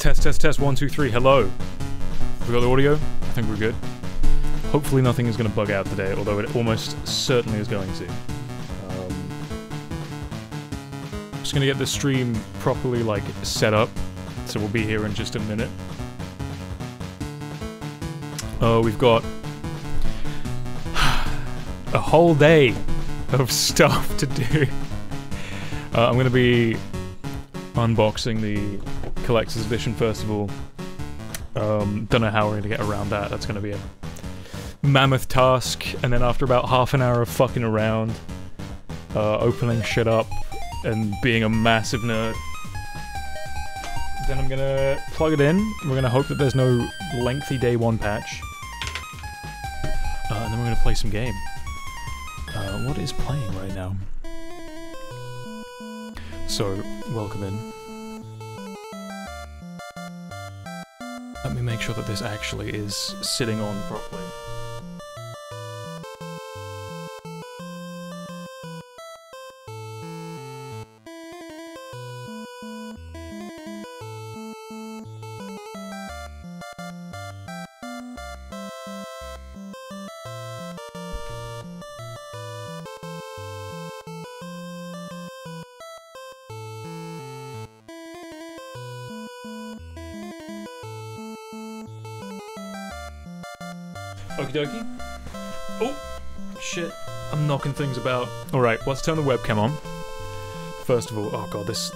Test, test, test, 1, 2, 3, hello. We got the audio? I think we're good. Hopefully nothing is going to bug out today, although it almost certainly is going to. Just gonna get the stream properly, like, set up, so we'll be here in just a minute. We've got a whole day of stuff to do. I'm gonna be unboxing the Collector's Edition first of all. Don't know how we're gonna get around that. That's gonna be a mammoth task. And then after about half an hour of fucking around, opening shit up, and being a massive nerd, then I'm gonna plug it in. We're gonna hope that there's no lengthy day one patch. And then we're gonna play some game. What is playing right now? So, welcome in. Let me make sure that this actually is sitting on properly. Okie dokie. Oh! Shit. I'm knocking things about. Alright, let's turn the webcam on. First of all, oh god, this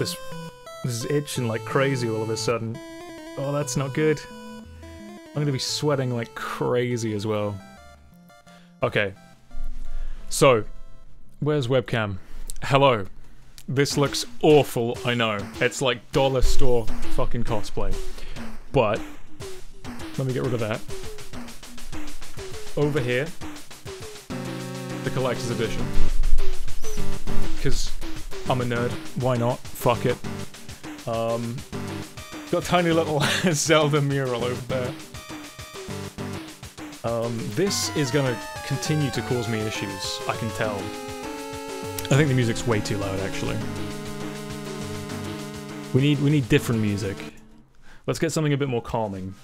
is itching like crazy all of a sudden. Oh, that's not good. I'm gonna be sweating like crazy as well. Okay. So, where's webcam? Hello. This looks awful, I know. It's like dollar store fucking cosplay. But, let me get rid of that. Over here, the Collector's Edition. Because I'm a nerd, why not? Fuck it. Got a tiny little Zelda mural over there. This is gonna continue to cause me issues, I can tell. I think the music's way too loud, actually. We need different music. Let's get something a bit more calming.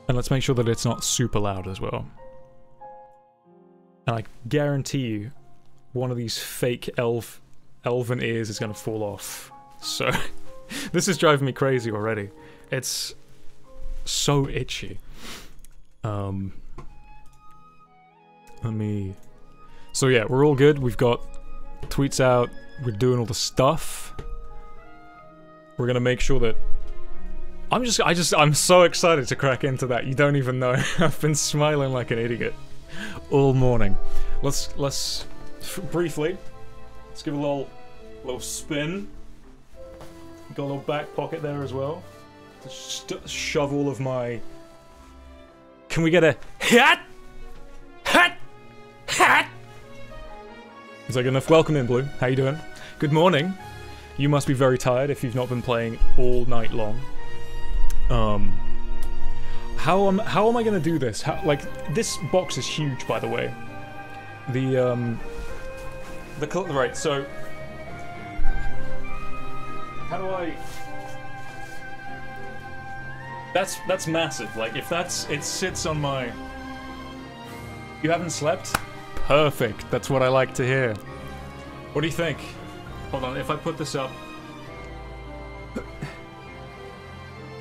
And let's make sure that it's not super loud as well. And I guarantee you, one of these fake elven ears is gonna fall off. So, this is driving me crazy already. It's so itchy. Let me... So yeah, we're all good. We've got tweets out. We're doing all the stuff. We're gonna make sure that... I'm so excited to crack into that. You don't even know. I've been smiling like an idiot all morning. Let's briefly, let's give a little spin. Got a little back pocket there as well. To shove all of my... Can we get a hat? Hat? Hat? Is that good enough? Welcome in, Blue. How you doing? Good morning. You must be very tired if you've not been playing all night long. How am I gonna do this? Like, this box is huge, by the way. Right, so... How do I... That's massive, like, if it sits on my... You haven't slept? Perfect, that's what I like to hear. What do you think? Hold on, if I put this up...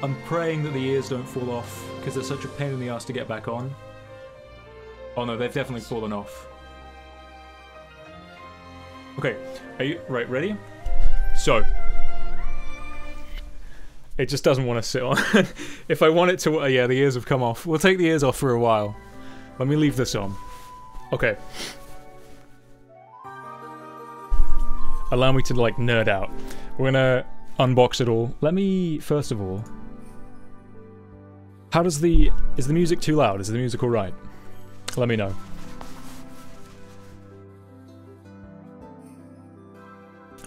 I'm praying that the ears don't fall off, because they're such a pain in the ass to get back on. Oh no, they've definitely fallen off. Okay, are you... Right, ready? So... It just doesn't want to sit on. If I want it to... yeah, the ears have come off. We'll take the ears off for a while. Let me leave this on. Okay. Allow me to, like, nerd out. We're gonna unbox it all. Let me, first of all... How does the... Is the music too loud? Is the music alright? Let me know.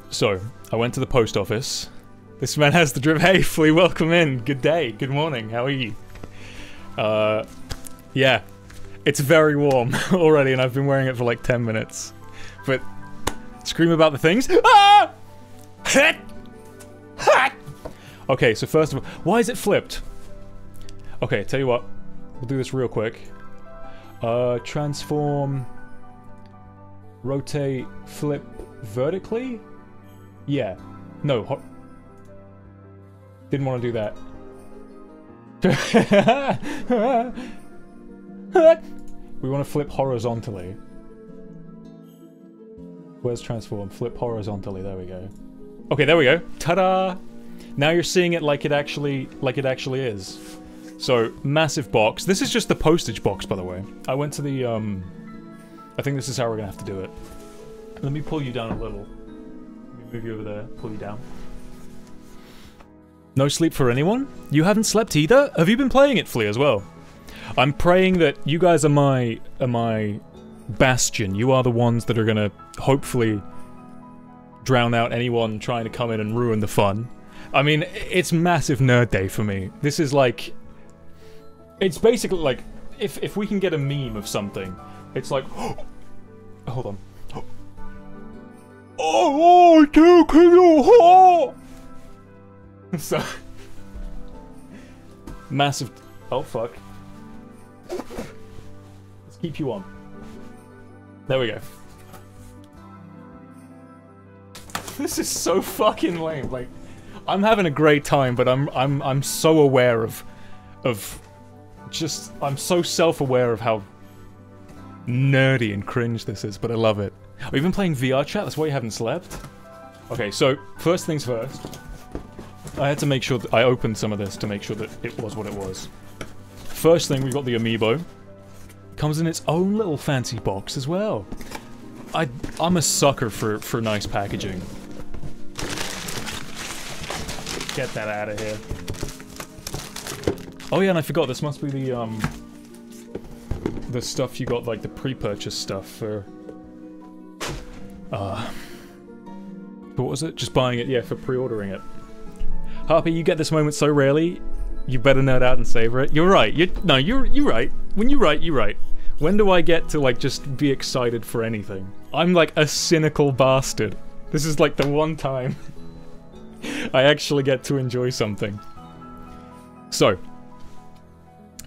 So, I went to the post office. This man has the drip. Hey, Flea, welcome in. Good day. Good morning. How are you? Yeah. It's very warm already, and I've been wearing it for like 10 minutes. But, scream about the things. Ah! Okay, so first of all, why is it flipped? Okay, tell you what. We'll do this real quick. Transform... Rotate, flip vertically? Yeah. No, didn't want to do that. We want to flip horizontally. Where's transform? Flip horizontally. There we go. Okay, there we go. Ta-da! Now you're seeing it like it actually is. So, massive box. This is just the postage box, by the way. I went to the, I think this is how we're gonna have to do it. Let me pull you down a little. Let me move you over there. Pull you down. No sleep for anyone? You haven't slept either? Have you been playing it, Flea, as well? I'm praying that you guys are my bastion. You are the ones that are gonna, hopefully, drown out anyone trying to come in and ruin the fun. I mean, it's massive nerd day for me. This is like... It's basically like, if we can get a meme of something, it's like... Hold on. Oh, dude, can you... So... Massive... Oh, fuck. Let's keep you on. There we go. This is so fucking lame, like... I'm having a great time, but I'm so aware of just, I'm so self-aware of how nerdy and cringe this is, but I love it. Are you even playing VR chat? That's why you haven't slept? Okay, so, first things first. I had to make sure that I opened some of this to make sure that it was what it was. First thing, we've got the amiibo. Comes in its own little fancy box as well. I'm a sucker for nice packaging. Get that out of here. Oh yeah, and I forgot, this must be the stuff you got, like, the pre-purchase stuff for... What was it? Just buying it, yeah, for pre-ordering it. Harpy, you get this moment so rarely, you better nerd out and savor it. You're right, you're right. When you're right, you're right. When do I get to, like, just be excited for anything? I'm, like, a cynical bastard. This is, like, the one time I actually get to enjoy something. So,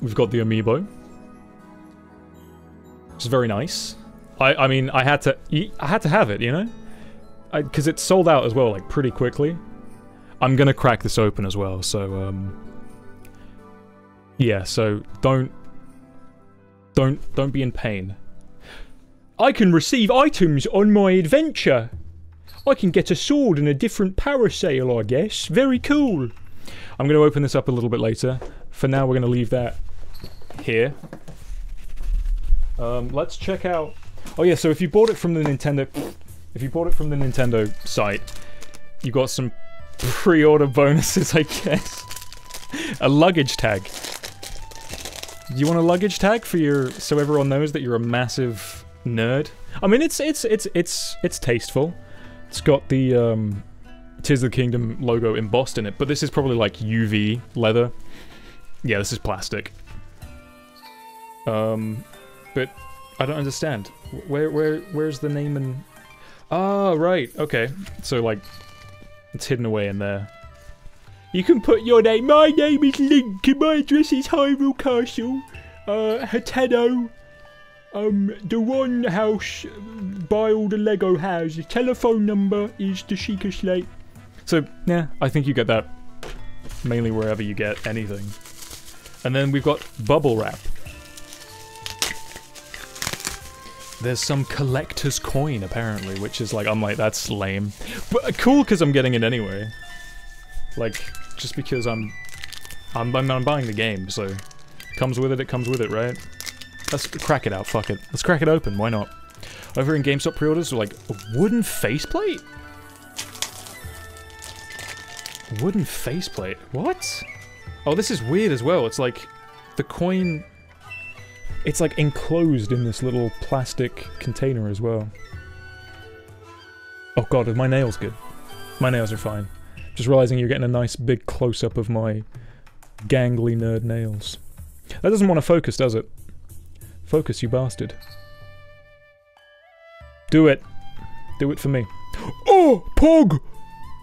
we've got the amiibo. It's very nice. I mean, I had to have it, you know? Because it sold out as well, like, pretty quickly. I'm gonna crack this open as well, so, yeah, so, don't be in pain. I can receive items on my adventure! I can get a sword and a different parasail, I guess. Very cool. I'm going to open this up a little bit later. For now, we're going to leave that here. Let's check out... Oh yeah, so if you bought it from the Nintendo... If you bought it from the Nintendo site, you got some pre-order bonuses, I guess. A luggage tag. Do you want a luggage tag for your... So everyone knows that you're a massive nerd? I mean, it's tasteful. It's got the, Tears of the Kingdom logo embossed in it, but this is probably like UV leather. Yeah, this is plastic. But I don't understand. Where's the name and... Ah, right, okay. So, like, it's hidden away in there. You can put your name. My name is Link, and my address is Hyrule Castle, Hateno. The one house by all the Lego houses. Telephone number is the Sheikah Slate. So, yeah, I think you get that mainly wherever you get anything. And then we've got bubble wrap. There's some collector's coin, apparently, which is like, I'm like, that's lame. But cool, because I'm getting it anyway. Like, just because I'm buying the game, so... Comes with it, right? Let's crack it out, fuck it. Let's crack it open, why not? Over in GameStop pre-orders, like, a wooden faceplate? Wooden faceplate? What? Oh, this is weird as well. It's like, the coin... It's like enclosed in this little plastic container as well. Oh god, are my nails good? My nails are fine. Just realizing you're getting a nice big close-up of my gangly nerd nails. That doesn't want to focus, does it? Focus, you bastard. Do it. Do it for me. Oh, Pog!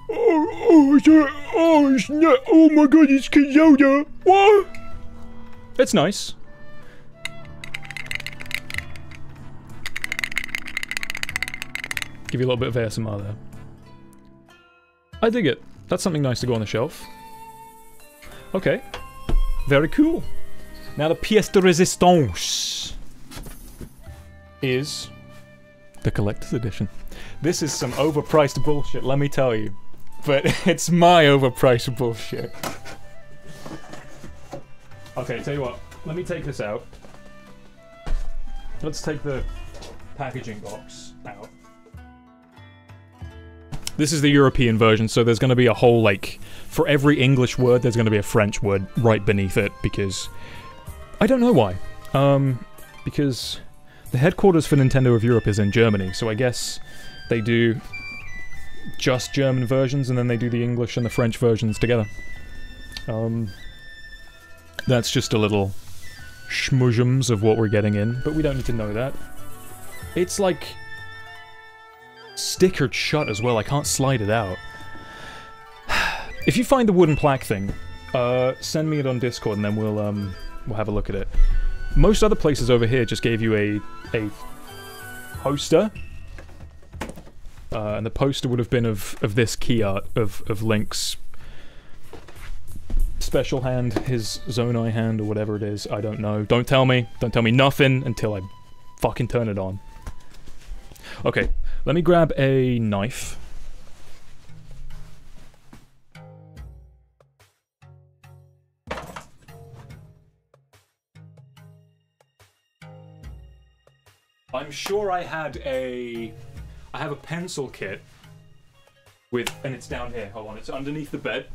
It's not. Oh my god, it's Zelda. What? It's nice. Give you a little bit of ASMR there. I dig it. That's something nice to go on the shelf. Okay. Very cool. Now the pièce de résistance is the collector's edition. This is some overpriced bullshit, let me tell you. But it's my overpriced bullshit. Okay, tell you what. Let me take this out. Let's take the packaging box out. This is the European version, so there's going to be a whole, like, for every English word, there's going to be a French word right beneath it, because... I don't know why. Because the headquarters for Nintendo of Europe is in Germany, so I guess they do just German versions, and then they do the English and the French versions together. That's just a little schmuzhums of what we're getting in, but we don't need to know that. It's like... stickered shut as well, I can't slide it out. If you find the wooden plaque thing, send me it on Discord and then we'll have a look at it. Most other places over here just gave you a poster. And the poster would have been of this key art of Link's special hand, his Zonai hand, or whatever it is, I don't know. Don't tell me nothing until I fucking turn it on. Okay, let me grab a knife. I'm sure I have a pencil kit with, and it's down here, hold on, it's underneath the bed.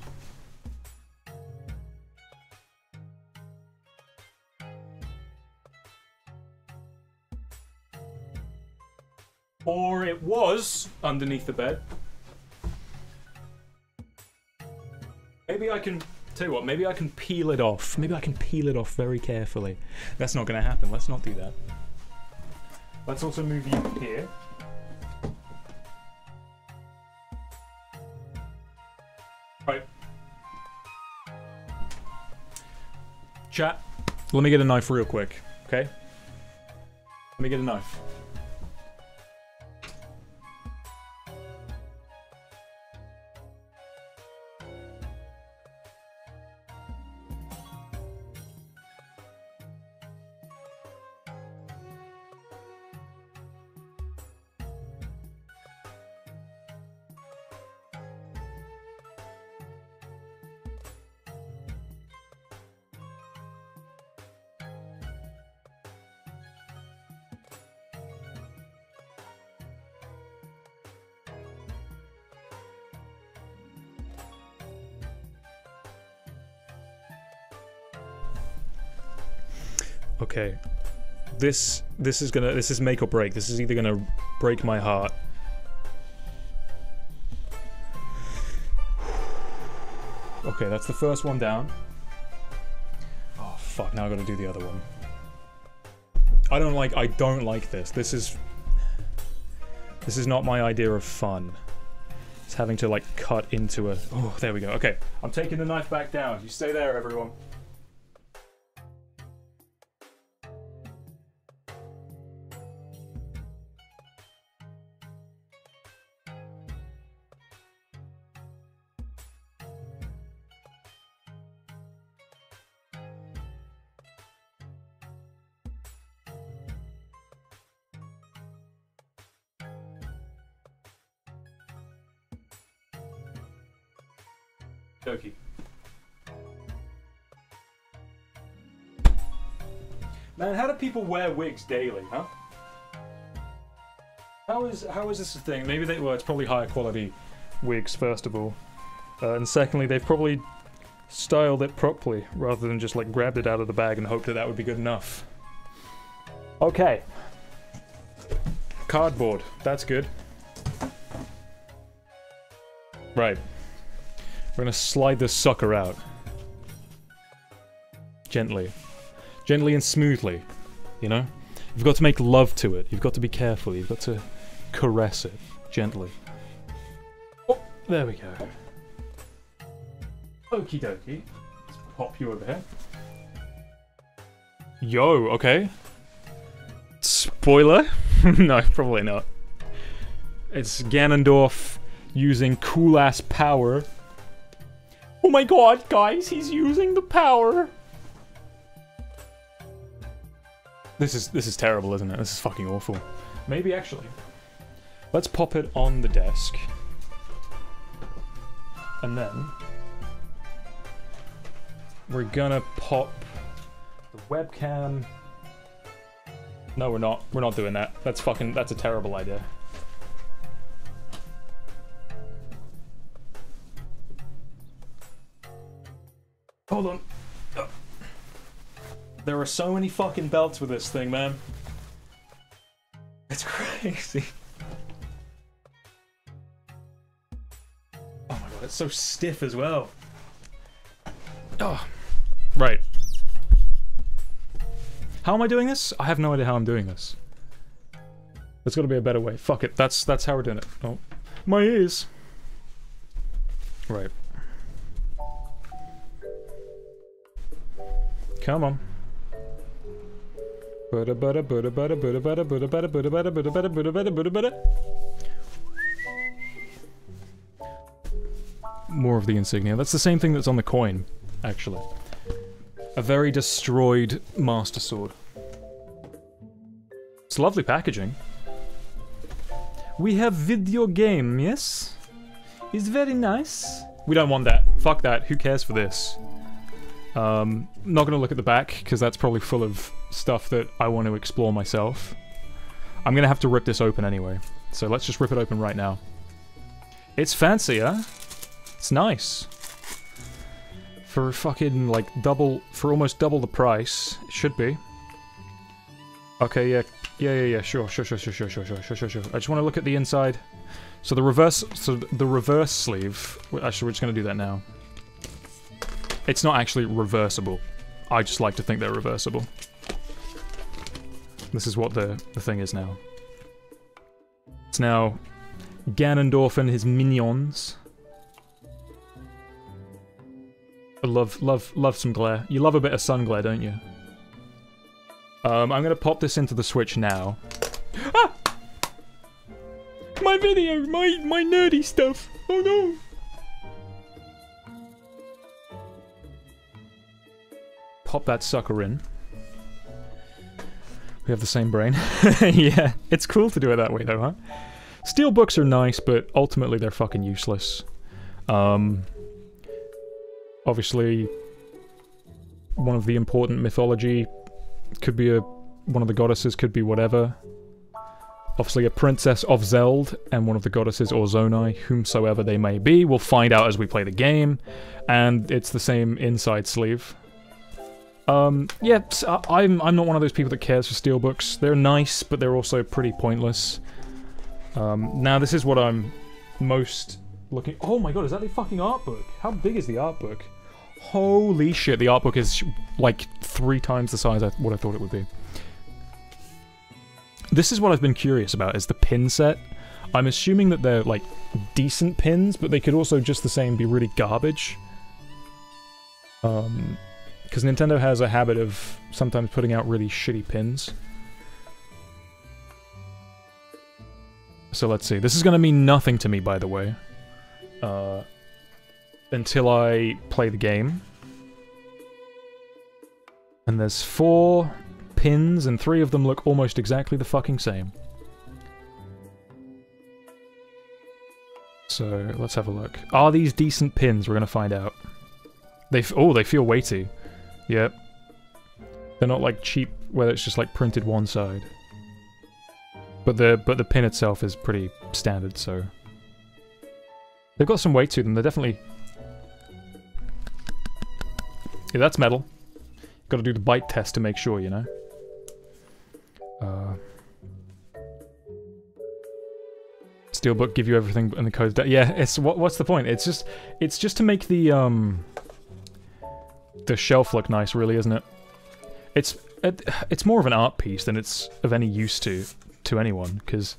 Or it was underneath the bed. Maybe I can, tell you what, maybe I can peel it off. Maybe I can peel it off very carefully. That's not gonna happen, let's not do that. Let's also move you here. Right. Chat, let me get a knife real quick, okay? Let me get a knife. Okay, this is make or break. This is either gonna break my heart. Okay, that's the first one down. Oh fuck, now I gotta do the other one. I don't like this. This is not my idea of fun. It's having to like cut into a, oh, there we go. Okay, I'm taking the knife back down. You stay there, everyone. Dokie. Man, how do people wear wigs daily, huh? How is this a thing? Maybe they, well, it's probably higher quality wigs, first of all. And secondly, they've probably styled it properly, rather than just like grabbed it out of the bag and hoped that that would be good enough. Okay. Cardboard, that's good. Right. We're gonna slide this sucker out. Gently. Gently and smoothly, you know? You've got to make love to it. You've got to be careful. You've got to caress it. Gently. Oh, There we go. Okie dokie. Let's pop you over here. Yo, okay. Spoiler? No, probably not. It's Ganondorf using cool-ass power. Oh my god, guys, he's using the power! This is terrible, isn't it? This is fucking awful. Maybe, actually. Let's pop it on the desk. And then... we're gonna pop the webcam... No, we're not. We're not doing that. That's a terrible idea. Hold on. Oh. There are so many fucking belts with this thing, man. It's crazy. Oh my god, it's so stiff as well. Oh. Right. How am I doing this? I have no idea how I'm doing this. There's gotta be a better way. Fuck it, that's how we're doing it. Oh. My ears! Right. Come on. More of the insignia. That's the same thing that's on the coin, actually. A very destroyed Master Sword. It's lovely packaging. We have video game, yes? It's very nice. We don't want that. Fuck that. Who cares for this? Not gonna look at the back, because that's probably full of stuff that I want to explore myself. I'm gonna have to rip this open anyway. So let's just rip it open right now. It's fancy, huh? It's nice. For fucking, like, for almost double the price. It should be. Okay, yeah, sure. I just want to look at the inside. So the reverse sleeve, actually we're just going to do that now. It's not actually reversible. I just like to think they're reversible. This is what the thing is now. It's now Ganondorf and his minions. I love some glare. You love a bit of sun glare, don't you? I'm gonna pop this into the Switch now. Ah! My video! My nerdy stuff! Oh no! Pop that sucker in. We have the same brain. Yeah, it's cool to do it that way though, huh? Steelbooks are nice, but ultimately they're fucking useless. Obviously, one of the important mythology could be one of the goddesses, could be whatever. Obviously a princess of Zeld, and one of the goddesses or Zonai, whomsoever they may be. We'll find out as we play the game, and it's the same inside sleeve. Yeah, I'm not one of those people that cares for steelbooks. They're nice, but they're also pretty pointless. Now this is what I'm most looking... Oh my god, is that the fucking art book? How big is the art book? Holy shit, the art book is like 3 times the size of what I thought it would be. This is what I've been curious about, is the pin set. I'm assuming that they're like decent pins, but they could also just the same be really garbage. Because Nintendo has a habit of sometimes putting out really shitty pins. So let's see. This is going to mean nothing to me, by the way. Until I play the game. And there's 4 pins, and 3 of them look almost exactly the fucking same. So, let's have a look. Are these decent pins? We're gonna find out. They feel weighty. Yep. They're not like cheap, where it's just like printed one side. But the pin itself is pretty standard, so... They've got some weight to them, they're definitely... Yeah, that's metal. Gotta do the bite test to make sure, you know? Steelbook give you everything in the code. Yeah, it's what's the point? It's just to make the shelf look nice, really, isn't it? It's more of an art piece than it's of any use to anyone, because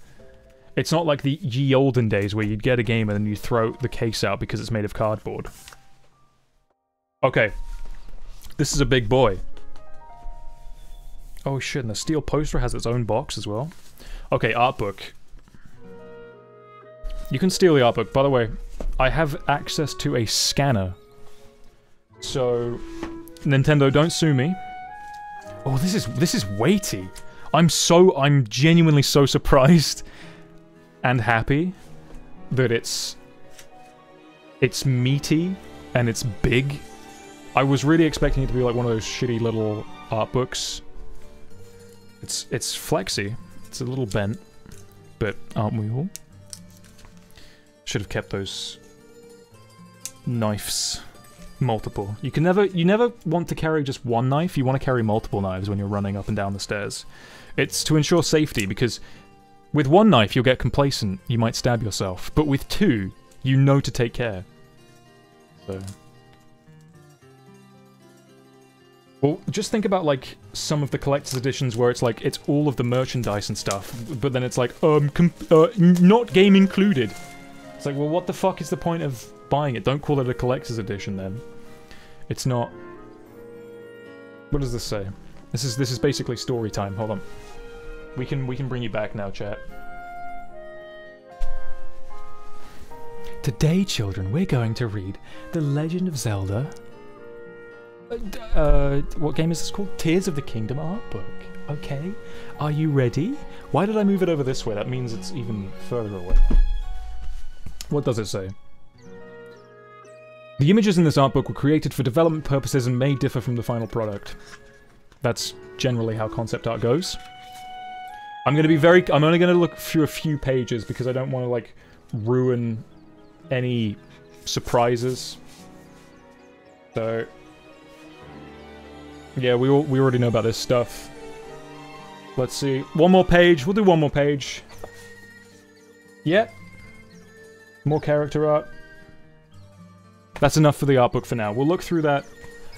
It's not like the ye olden days where you'd get a game and then you throw the case out because it's made of cardboard. Okay. This is a big boy. Oh shit, and the steel poster has its own box as well. Okay, art book. You can steal the art book. By the way, I have access to a scanner. So, Nintendo, don't sue me. Oh, this is weighty. I'm genuinely so surprised and happy that it's meaty and it's big. I was really expecting it to be like one of those shitty little art books. It's flexy. It's a little bent, but aren't we all? Should have kept those knives. Multiple. You never want to carry just one knife, you want to carry multiple knives when you're running up and down the stairs. It's to ensure safety, because with one knife you'll get complacent, you might stab yourself, but with two, you know to take care. So... Well, just think about, like, some of the collector's editions where it's like, it's all of the merchandise and stuff, but then it's like, not game included. It's like, well, what the fuck is the point of buying it? Don't call it a collector's edition, then. It's not... What does this say? This is basically story time. Hold on. We can bring you back now, chat. Today, children, we're going to read The Legend of Zelda... what game is this called? Tears of the Kingdom art book. Okay. Are you ready? Why did I move it over this way? That means it's even further away. What does it say? The images in this art book were created for development purposes and may differ from the final product. That's generally how concept art goes. I'm only gonna look through a few pages because I don't want to, like, ruin any surprises. So... Yeah, we already know about this stuff. Let's see. One more page. We'll do one more page. Yeah. More character art. That's enough for the art book for now. We'll look through that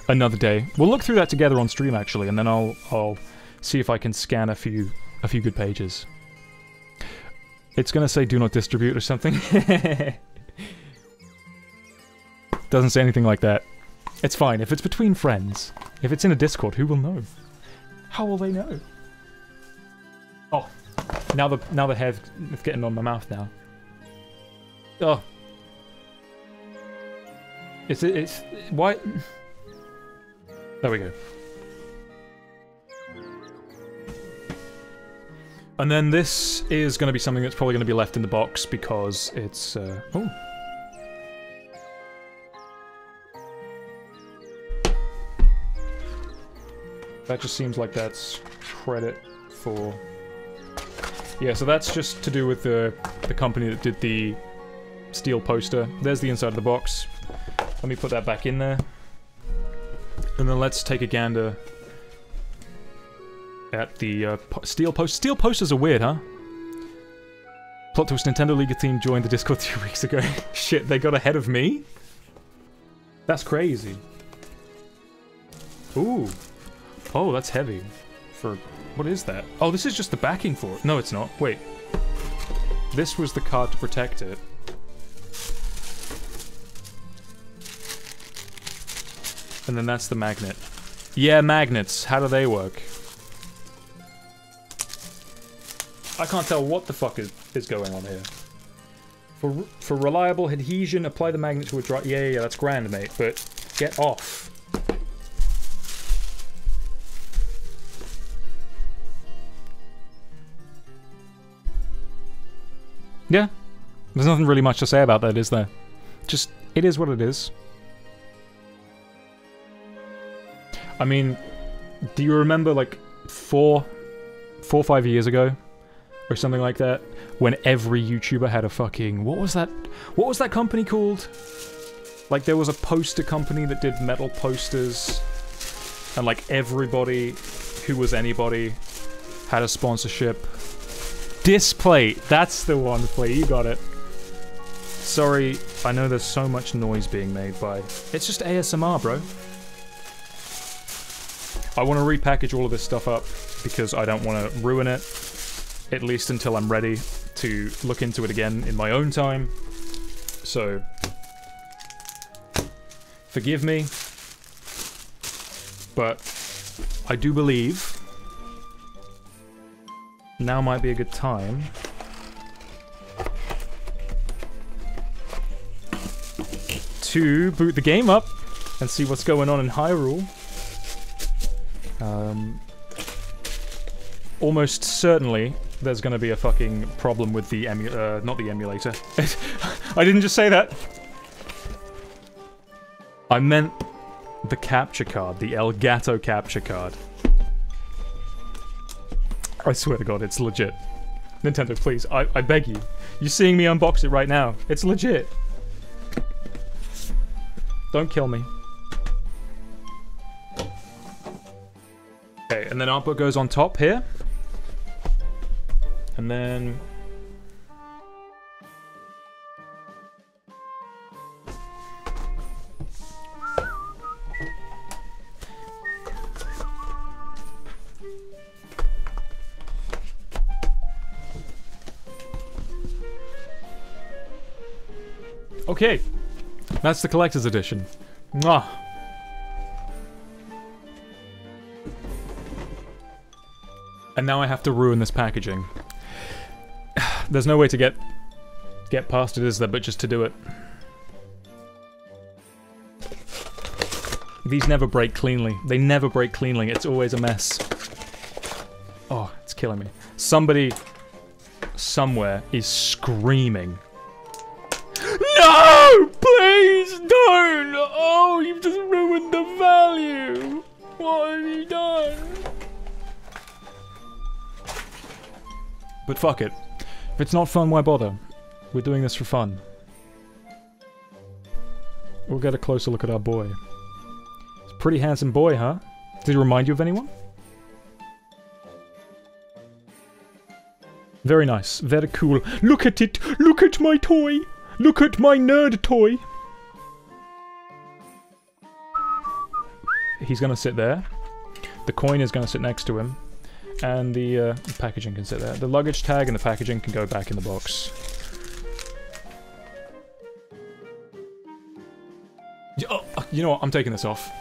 another day. We'll look through that together on stream, actually, and then I'll see if I can scan a few good pages. It's gonna say do not distribute or something. Doesn't say anything like that. It's fine. If it's between friends, if it's in a Discord, who will know? How will they know? Oh, now the hair's getting on my mouth now. Oh, it's why? There we go. And then this is going to be something that's probably going to be left in the box because it's oh. That just seems like that's credit for... Yeah, so that's just to do with the company that did the steel poster. There's the inside of the box. Let me put that back in there. And then let's take a gander at the steel poster. Steel posters are weird, huh? Plot twist, Nintendo League team joined the Discord 2 weeks ago. Shit, they got ahead of me? That's crazy. Ooh. Oh, that's heavy. For... What is that? Oh, this is just the backing for it. No, it's not. Wait. This was the card to protect it. And then that's the magnet. Yeah, magnets. How do they work? I can't tell what the fuck is going on here. For reliable adhesion, apply the magnet to a dry... Yeah, that's grand, mate. But get off. Yeah. There's nothing really much to say about that, is there? Just, it is what it is. I mean, do you remember, like, 4 or 5 years ago? Or something like that? When every YouTuber had a fucking... What was that company called? Like, there was a poster company that did metal posters. And, like, everybody who was anybody had a sponsorship. Display! That's the one, Play. You got it. Sorry, I know there's so much noise being made by... It's just ASMR, bro. I want to repackage all of this stuff up because I don't want to ruin it. at least until I'm ready to look into it again in my own time. So, forgive me, but I do believe now might be a good time to boot the game up and see what's going on in Hyrule. Almost certainly there's gonna be a fucking problem with the not the emulator. I didn't just say that. I meant the capture card, the Elgato capture card. I swear to God, it's legit. Nintendo, please, I beg you. You're seeing me unbox it right now. It's legit. Don't kill me. Okay, and then output goes on top here. And then... okay, that's the collector's edition. Mwah. And now I have to ruin this packaging. There's no way to get past it, is there, but just to do it. These never break cleanly. They never break cleanly. It's always a mess. Oh, it's killing me. Somebody somewhere is screaming. No! Please don't! Oh, you've just ruined the value! What have you done? But fuck it. If it's not fun, why bother? We're doing this for fun. We'll get a closer look at our boy. He's a pretty handsome boy, huh? Does he remind you of anyone? Very nice. Very cool. Look at it! Look at my toy! Look at my nerd toy! He's gonna sit there. The coin is gonna sit next to him. And the packaging can sit there. The luggage tag and the packaging can go back in the box. Oh, you know what? I'm taking this off.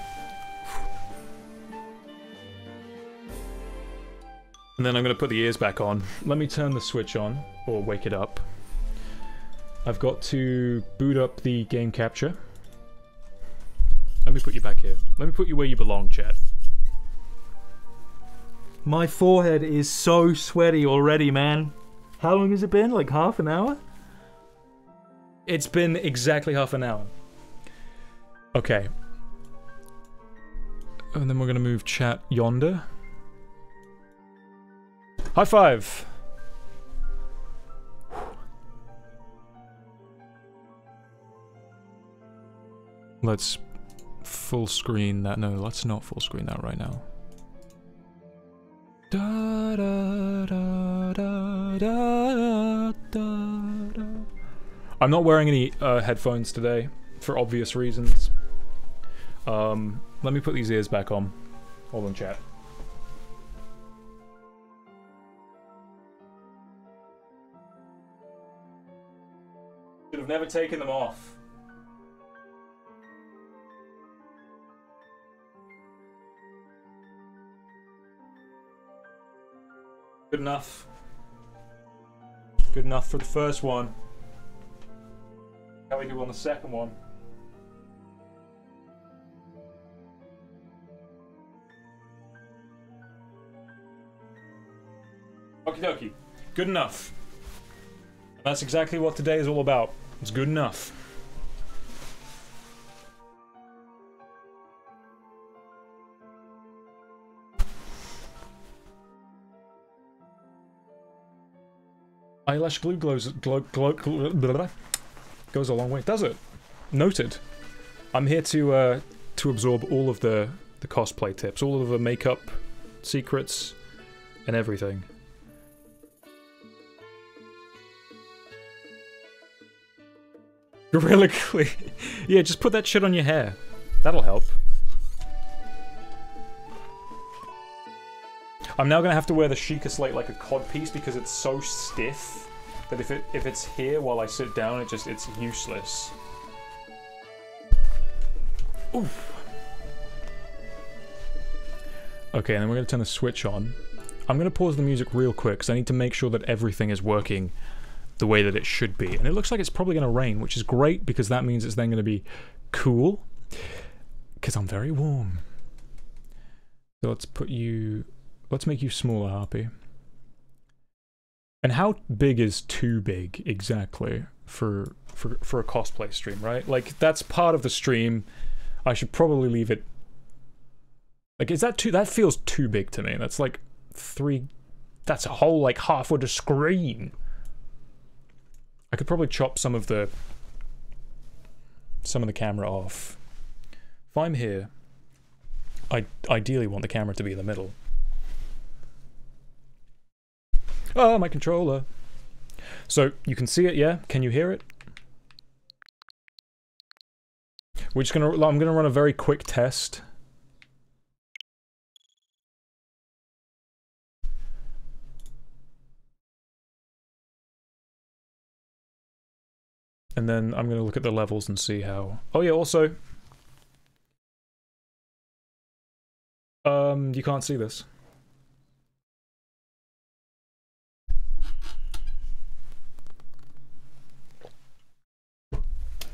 And then I'm gonna put the ears back on. Let me turn the switch on, or wake it up. I've got to boot up the game capture. Let me put you back here. Let me put you where you belong, chat. My forehead is so sweaty already, man. How long has it been? Like half an hour? It's been exactly half an hour. Okay. And then we're gonna move chat yonder. High five! Let's full screen that. No, let's not full screen that right now. Da, da, da, da, da, da, da. I'm not wearing any headphones today for obvious reasons. Let me put these ears back on. Hold on, chat. Should have never taken them off. Good enough. Good enough for the first one. How we do on the second one? Okie dokie. Good enough. And that's exactly what today is all about. It's good enough. Eyelash glue goes a long way. Does it? Noted. I'm here to absorb all of the cosplay tips, all of the makeup secrets, and everything. Gorillically. Yeah, just put that shit on your hair. That'll help. I'm now gonna have to wear the Sheikah slate like a codpiece because it's so stiff that if it's here while I sit down, it's useless. Oof. Okay, and then we're gonna turn the switch on. I'm gonna pause the music real quick because I need to make sure that everything is working the way that it should be. And it looks like it's probably gonna rain, which is great because that means it's then gonna be cool. Because I'm very warm. So let's make you smaller, Harpy. And how big is too big exactly for a cosplay stream, right? Like that's part of the stream. I should probably leave it. Like, is that too? That feels too big to me. That's like 3. That's a whole like half of the screen. I could probably chop some of the camera off. If I'm here, I ideally want the camera to be in the middle. Oh, my controller. So, you can see it, yeah? Can you hear it? I'm gonna run a very quick test. And then I'm gonna look at the levels and see how... Oh yeah, also... you can't see this.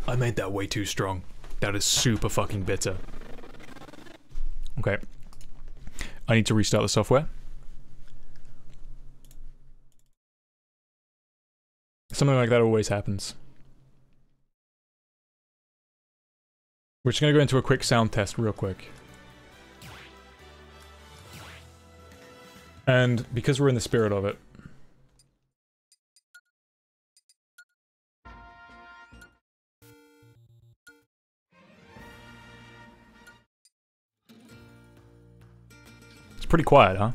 I made that way too strong. That is super fucking bitter. Okay. I need to restart the software. Something like that always happens. We're just gonna go into a quick sound test real quick. And because we're in the spirit of it... It's pretty quiet, huh?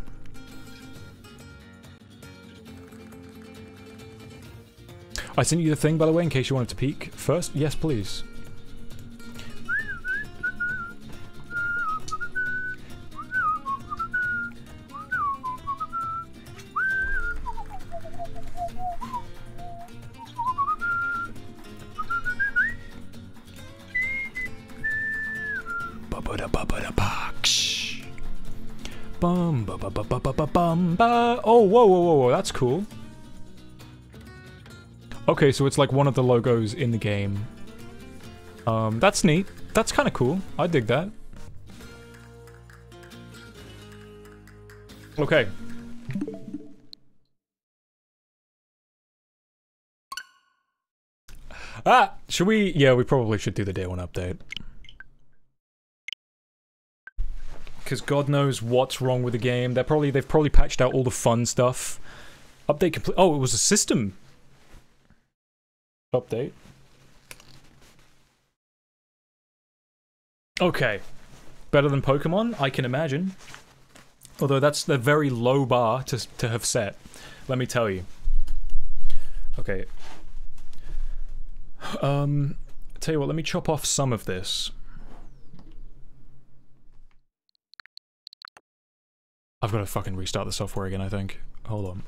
I sent you the thing, by the way, in case you wanted to peek first. Yes, please. Oh, whoa, that's cool. Okay, so it's like one of the logos in the game. That's neat. That's kind of cool. I dig that. Okay. Should we? Yeah, we probably should do the day 1 update. Because God knows what's wrong with the game. They've probably patched out all the fun stuff. Update complete. Oh, it was a system update. Okay. Better than Pokemon, I can imagine. Although that's the very low bar to have set. Let me tell you. Okay. Tell you what, let me chop off some of this. I've got to fucking restart the software again, I think. Hold on.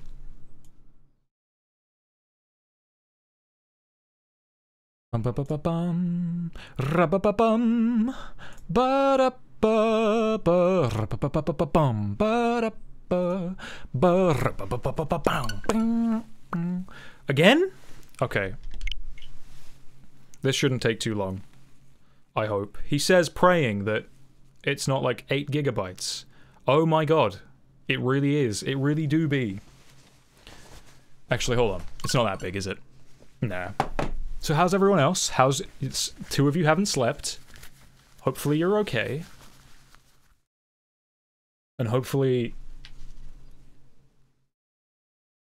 Bum ba ba ba bum, ra ba ba bum, ba da ba ba, ra ba ba ba ba bum, ba da ba ba, ra ba ba ba ba ba bum. Again? Okay. This shouldn't take too long. I hope. He says praying that it's not like 8 gigabytes. Oh my god. It really is. It really do be. Actually, hold on. It's not that big, is it? Nah. So how's everyone else? It's 2 of you haven't slept. Hopefully you're okay. And hopefully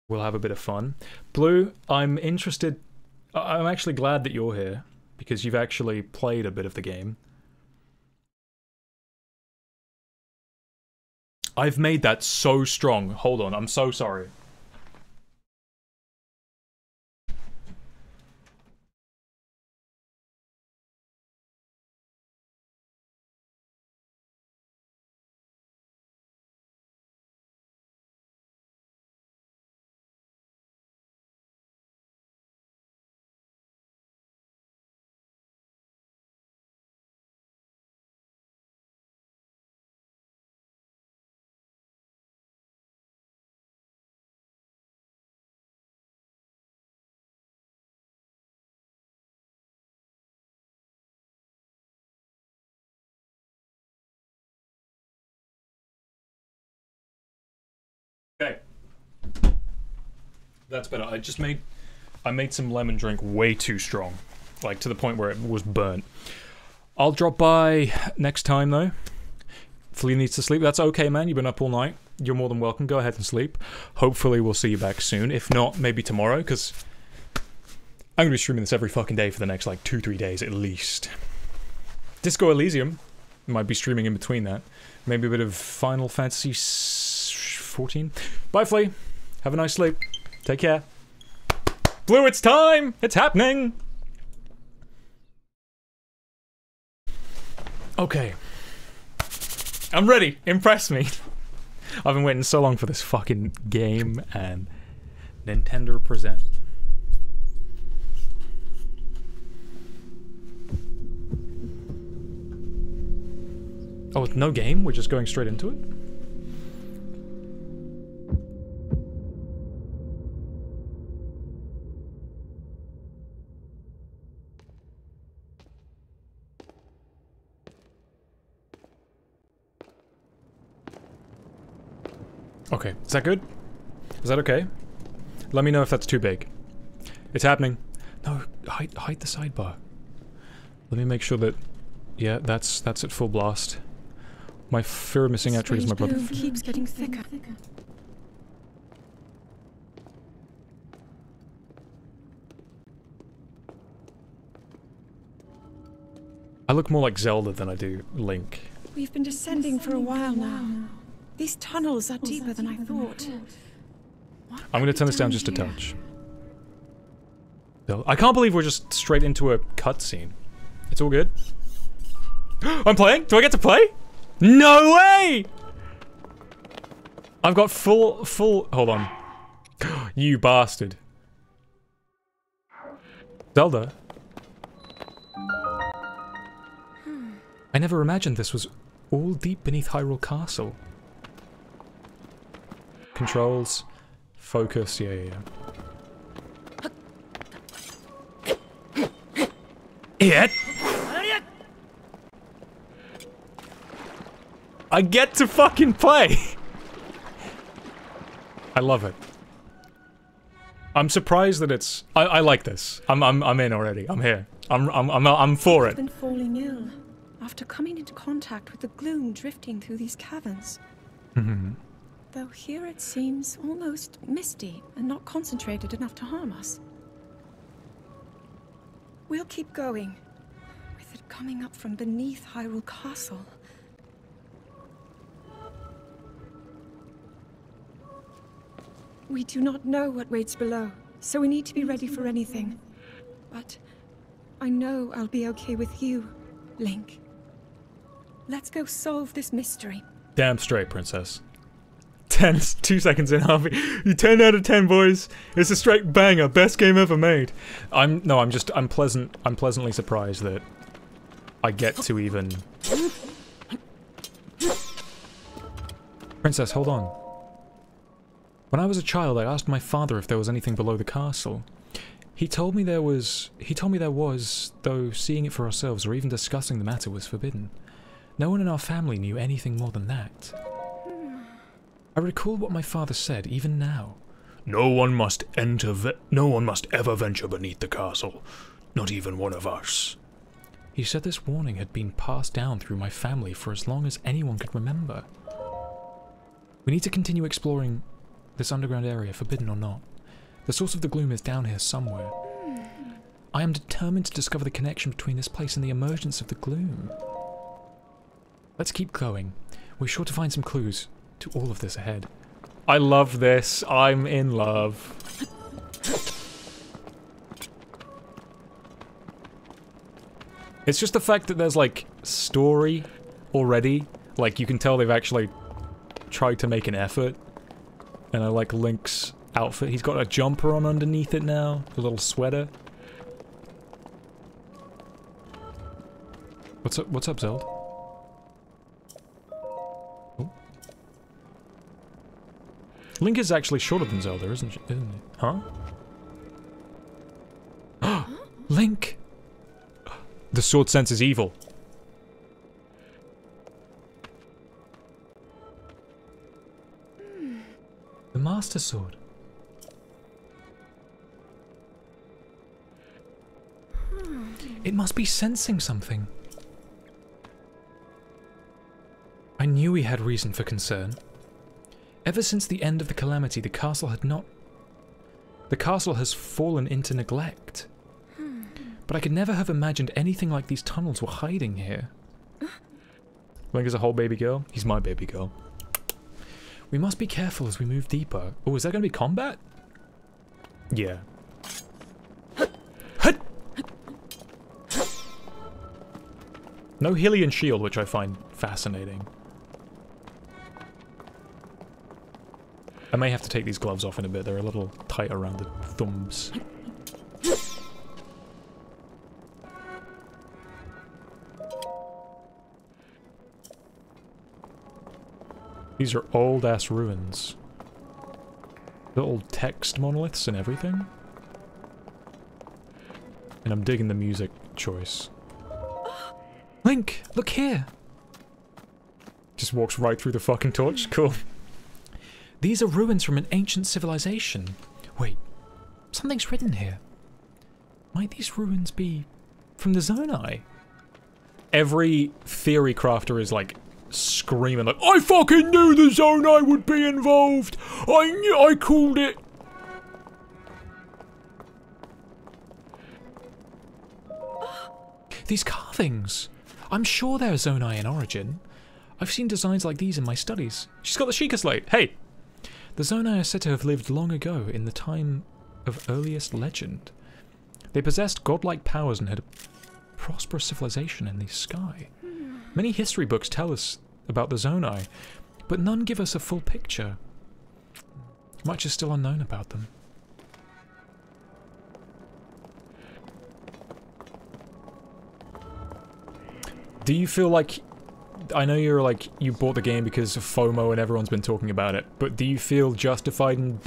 we'll have a bit of fun. Blue, I'm interested... I'm actually glad that you're here, because you've actually played a bit of the game. I've made that so strong. Hold on, I'm so sorry. That's better. I made some lemon drink way too strong. Like, to the point where it was burnt. I'll drop by next time, though. Flea needs to sleep. That's okay, man. You've been up all night. You're more than welcome. Go ahead and sleep. Hopefully we'll see you back soon. If not, maybe tomorrow, because I'm going to be streaming this every fucking day for the next, like, 2-3 days at least. Disco Elysium. Might be streaming in between that. Maybe a bit of Final Fantasy 14. Bye, Flea. Have a nice sleep. Take care. Blue, it's time! It's happening! Okay. I'm ready. Impress me. I've been waiting so long for this fucking game and Nintendo present. Oh, with no game? We're just going straight into it? Okay, is that good? Is that okay? Let me know if that's too big. It's happening. No, hide the sidebar. Let me make sure that... Yeah, that's at full blast. My fear of missing out triggers my brother. The keeps getting thicker. I look more like Zelda than I do Link. We've been descending for a while now. These tunnels are deeper than I thought. I'm gonna turn this down just a touch. I can't believe we're just straight into a cutscene. It's all good. I'm playing? Do I get to play? No way! I've got full... Hold on. You bastard. Zelda? I never imagined this was all deep beneath Hyrule Castle. Controls. Focus. Yeah. It? I get to fucking play! I love it. I'm surprised that it's... I like this. I'm in already. I'm here. I'm for it. I've been falling ill after coming into contact with the gloom drifting through these caverns. Though here it seems almost misty and not concentrated enough to harm us. We'll keep going, with it coming up from beneath Hyrule Castle. We do not know what waits below, so we need to be ready for anything. But I know I'll be okay with you, Link. Let's go solve this mystery. Damn straight, princess. 2 seconds in, Harvey. You 10 out of 10, boys. It's a straight banger. Best game ever made. I'm pleasantly surprised that I get to even... Princess, hold on. When I was a child, I asked my father if there was anything below the castle. He told me there was, though seeing it for ourselves or even discussing the matter was forbidden. No one in our family knew anything more than that. I recall what my father said, even now. No one must ever venture beneath the castle. Not even one of us. He said this warning had been passed down through my family for as long as anyone could remember. We need to continue exploring this underground area, forbidden or not. The source of the gloom is down here somewhere. I am determined to discover the connection between this place and the emergence of the gloom. Let's keep going. We're sure to find some clues to all of this ahead. I love this. I'm in love. It's just the fact that there's, like, story already. Like, you can tell they've actually tried to make an effort. And I like Link's outfit. He's got a jumper on underneath it now. A little sweater. What's up, Zelda? Link is actually shorter than Zelda, isn't he? Huh? Link! The sword senses evil. The Master Sword. It must be sensing something. I knew he had reason for concern. Ever since the end of the calamity, the castle has fallen into neglect. But I could never have imagined anything like these tunnels were hiding here. Link is a whole baby girl? He's my baby girl. We must be careful as we move deeper. Oh, is that going to be combat? Yeah. No Hylian shield, which I find fascinating. I may have to take these gloves off in a bit. They're a little tight around the thumbs. These are old-ass ruins. Little text monoliths and everything. And I'm digging the music choice. Link, look here! Just walks right through the fucking torch. Cool. These are ruins from an ancient civilization. Wait, something's written here. Might these ruins be from the Zonai? Every theory crafter is like screaming like, I fucking knew the Zonai would be involved! I called it! These carvings! I'm sure they're Zonai in origin. I've seen designs like these in my studies. She's got the Sheikah Slate! Hey! The Zonai are said to have lived long ago in the time of earliest legend. They possessed godlike powers and had a prosperous civilization in the sky. Many history books tell us about the Zonai, but none give us a full picture. Much is still unknown about them. Do you feel like... I know you're like, you bought the game because of FOMO and everyone's been talking about it, but do you feel justified in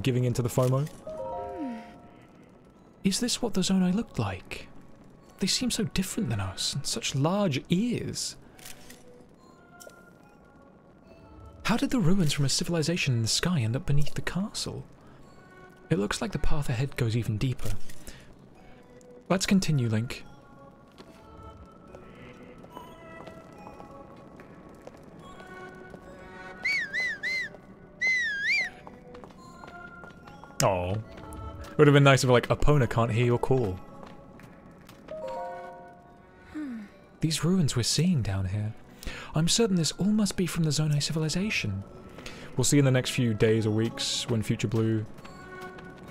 giving into the FOMO? Is this what the Zonai looked like? They seem so different than us, and such large ears. How did the ruins from a civilization in the sky end up beneath the castle? It looks like the path ahead goes even deeper. Let's continue, Link. Oh, would have been nice if like Epona can't hear your call. These ruins we're seeing down here. I'm certain this all must be from the Zonai civilization. We'll see in the next few days or weeks when Future Blue.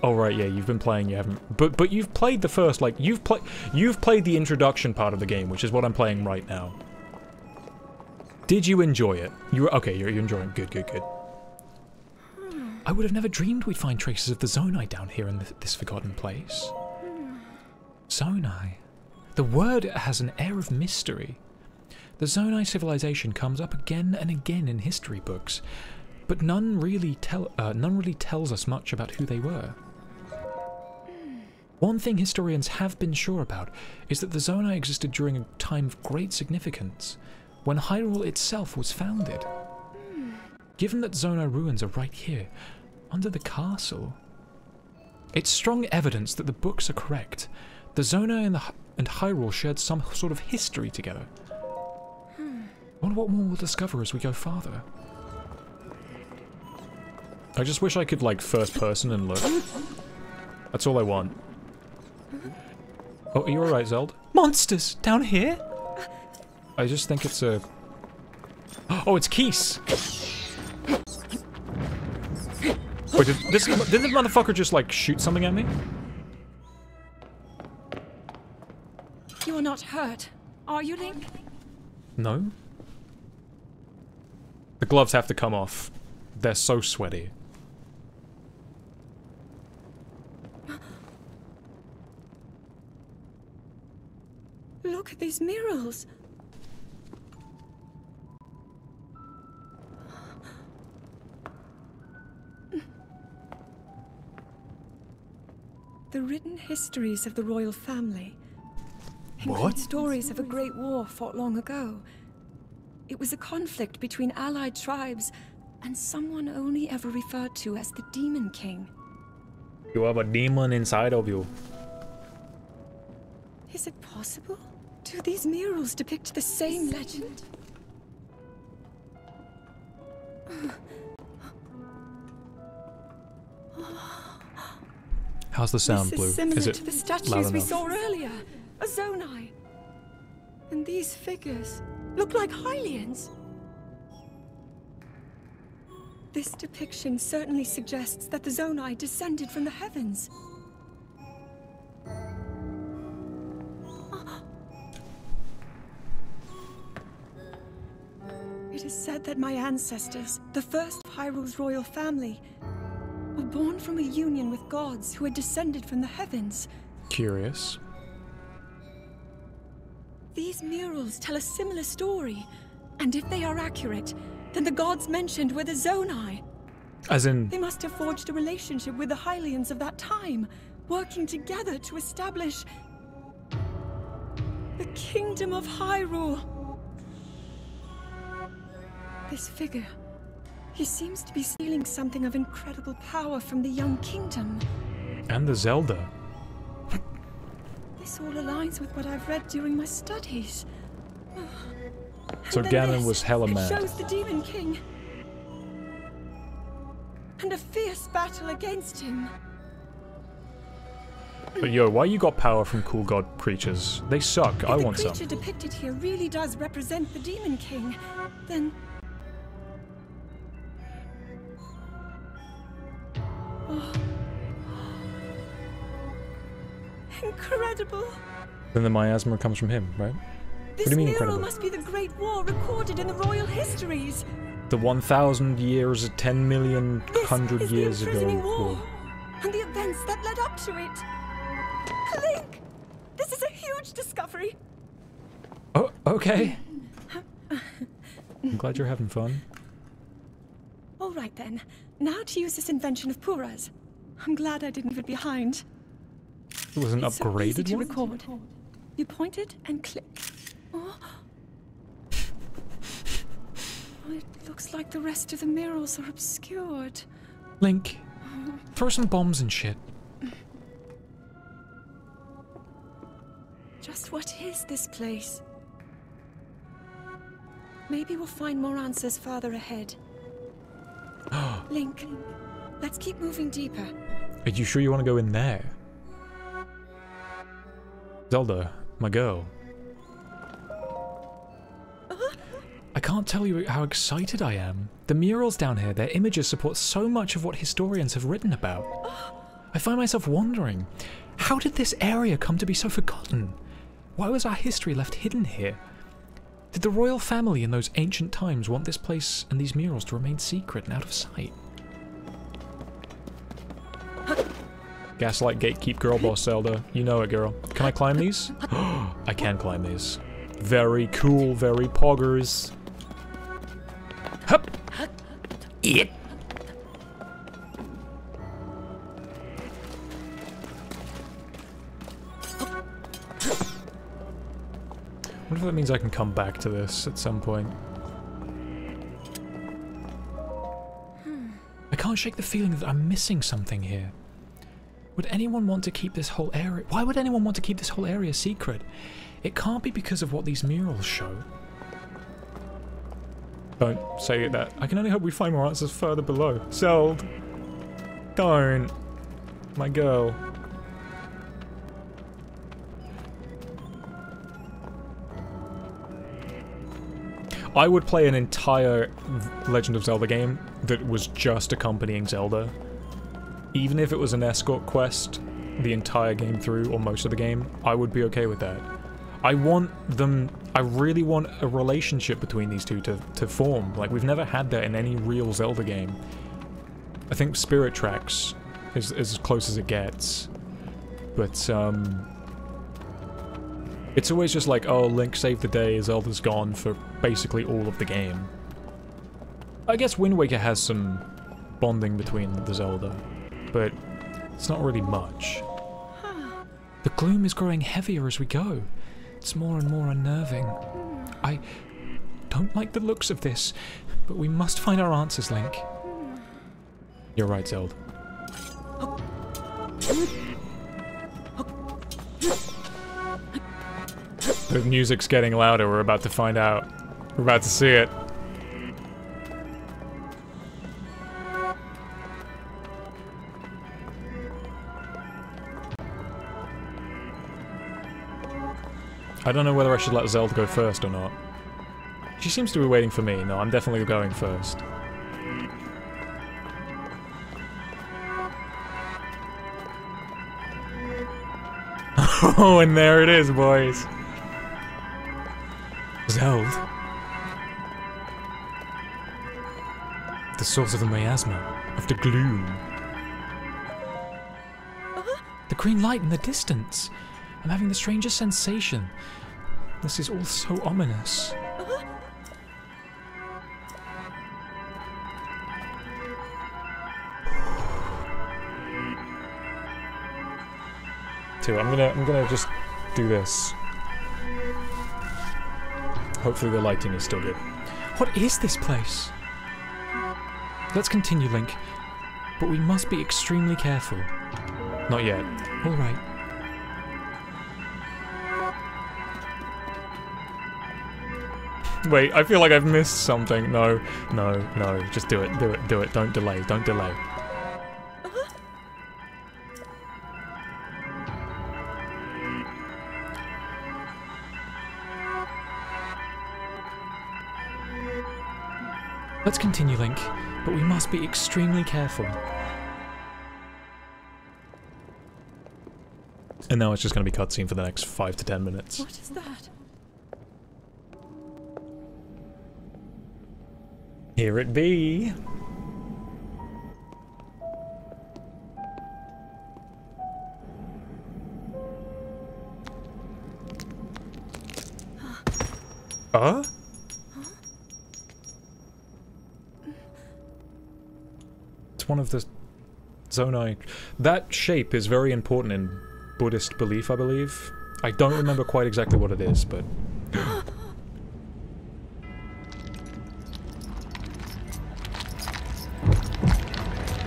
Oh right, yeah, you've been playing, you haven't. But you've played the first, like you've played the introduction part of the game, which is what I'm playing right now. Did you enjoy it? You're enjoying it. Good, good, good. I would have never dreamed we'd find traces of the Zonai down here in this forgotten place. Zonai. The word has an air of mystery. The Zonai civilization comes up again and again in history books, but none really tells us much about who they were. One thing historians have been sure about is that the Zonai existed during a time of great significance, when Hyrule itself was founded. Given that Zonai ruins are right here, under the castle, it's strong evidence that the books are correct. The Zonai and Hyrule shared some sort of history together. I wonder what more we'll discover as we go farther. I just wish I could, like, first person and look. That's all I want. Oh, are you alright, Zelda? Monsters! Down here? I just think it's a... Oh, it's Keese! Wait, did this motherfucker just, like, shoot something at me? You are not hurt, are you, Link? No. The gloves have to come off. They're so sweaty. Look at these murals. The written histories of the royal family include stories of a great war fought long ago. It was a conflict between allied tribes and someone only ever referred to as the Demon King. You have a demon inside of you. Is it possible? Do these murals depict the same legend? How's the sound, Blue? This is similar Is it to the statues loud we enough? saw earlier. A Zonai. And these figures look like Hylians. This depiction certainly suggests that the Zonai descended from the heavens. It is said that my ancestors, the first of Hyrule's royal family, were born from a union with gods who had descended from the heavens. Curious. These murals tell a similar story, and if they are accurate, then the gods mentioned were the Zonai. As in... They must have forged a relationship with the Hylians of that time, working together to establish the Kingdom of Hyrule. This figure, he seems to be stealing something of incredible power from the young kingdom. And the Zelda. This all aligns with what I've read during my studies. So Ganon was hella It mad. shows the Demon King. And a fierce battle against him. But yo, why you got power from cool god creatures? They suck. I want some. some. If the creature depicted here really does represent the Demon King, then... Oh. Incredible. Then the miasma comes from him, right? This what do you mean mural incredible? must be the Great War recorded in the royal histories. The 1,000 years, 10 million, This 100 is years the ago. imprisoning war, and the events that led up to it. Link! This is a huge discovery. Oh, okay. I'm glad you're having fun. All right then. Now to use this invention of Pura's. I'm glad I didn't leave it behind. It was an It's so easy upgraded to one? record. You point it and click. Oh. It looks like the rest of the murals are obscured. Link, throw some bombs and shit. Just what is this place? Maybe we'll find more answers farther ahead. Link, let's keep moving deeper. Are you sure you want to go in there? Zelda, my girl. I can't tell you how excited I am. The murals down here, their images support so much of what historians have written about. I find myself wondering, how did this area come to be so forgotten? Why was our history left hidden here? Did the royal family in those ancient times want this place and these murals to remain secret and out of sight? Gaslight gatekeep girl boss Zelda. You know it, girl. Can I climb these? I can climb these. Very cool, very poggers. Hup! Eat! I wonder if that means I can come back to this at some point. I can't shake the feeling that I'm missing something here. Would anyone want to keep this whole area— why would anyone want to keep this whole area secret? It can't be because of what these murals show. Don't say that. I can only hope we find more answers further below. Zeld! Don't. My girl. I would play an entire Legend of Zelda game that was just accompanying Zelda. Even if it was an escort quest the entire game through, or most of the game, I would be okay with that. I really want a relationship between these two to form. Like, we've never had that in any real Zelda game. I think Spirit Tracks is as close as it gets. But, it's always just like, oh, Link saved the day, Zelda's gone for basically all of the game. I guess Wind Waker has some bonding between the Zelda, but it's not really much. The gloom is growing heavier as we go. It's more and more unnerving. I don't like the looks of this, but we must find our answers, Link. You're right, Zelda. The music's getting louder, we're about to find out. We're about to see it. I don't know whether I should let Zelda go first or not. She seems to be waiting for me. No, I'm definitely going first. Oh, and there it is, boys. Zelda. The source of the miasma, of the gloom. The green light in the distance. I'm having the strangest sensation. This is all so ominous. I'm gonna just do this. Hopefully the lighting is still good. What is this place? Let's continue, Link. But we must be extremely careful. Not yet. Alright. Wait, I feel like I've missed something. No, no, no. Just do it, do it, do it. Don't delay, don't delay. Let's continue, Link, but we must be extremely careful. And now it's just going to be cutscene for the next 5 to 10 minutes. What is that? Here it be. Huh? It's one of the Zonai. That shape is very important in Buddhist belief, I believe. I don't remember quite exactly what it is, but...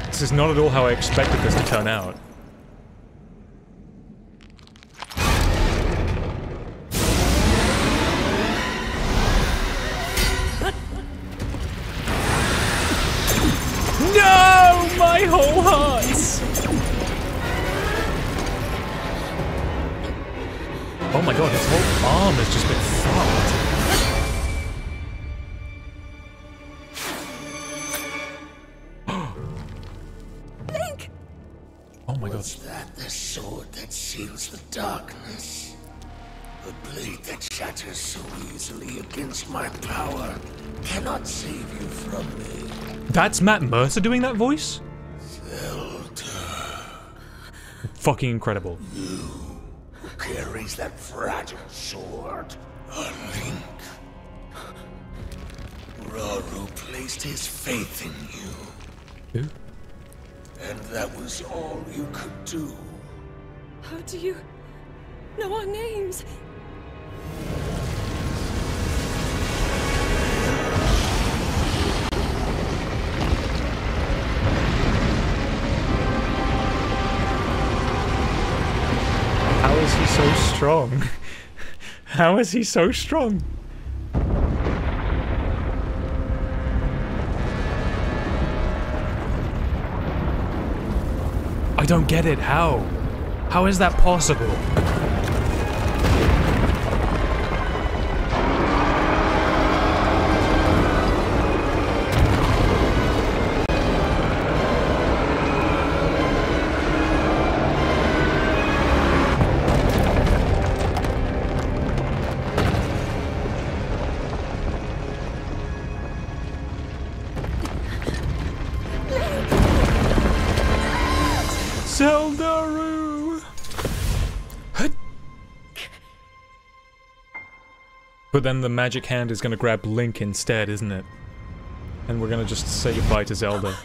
This is not at all how I expected this to turn out. No! My whole hurts! Oh my god, his whole arm has just been fucked. Link! Oh my god. Was that the sword that seals the darkness? The blade that shatters so easily against my power cannot save you from me. That's Matt Mercer doing that voice? Zelda. Fucking incredible. You who carries that fragile sword. A Link. Rauru placed his faith in you. Who? And that was all you could do. How do you know our names? How is he so strong? How is he so strong? I don't get it. How? How is that possible? Zelda-roo! But then the magic hand is gonna grab Link instead, isn't it? And we're gonna just say goodbye to Zelda.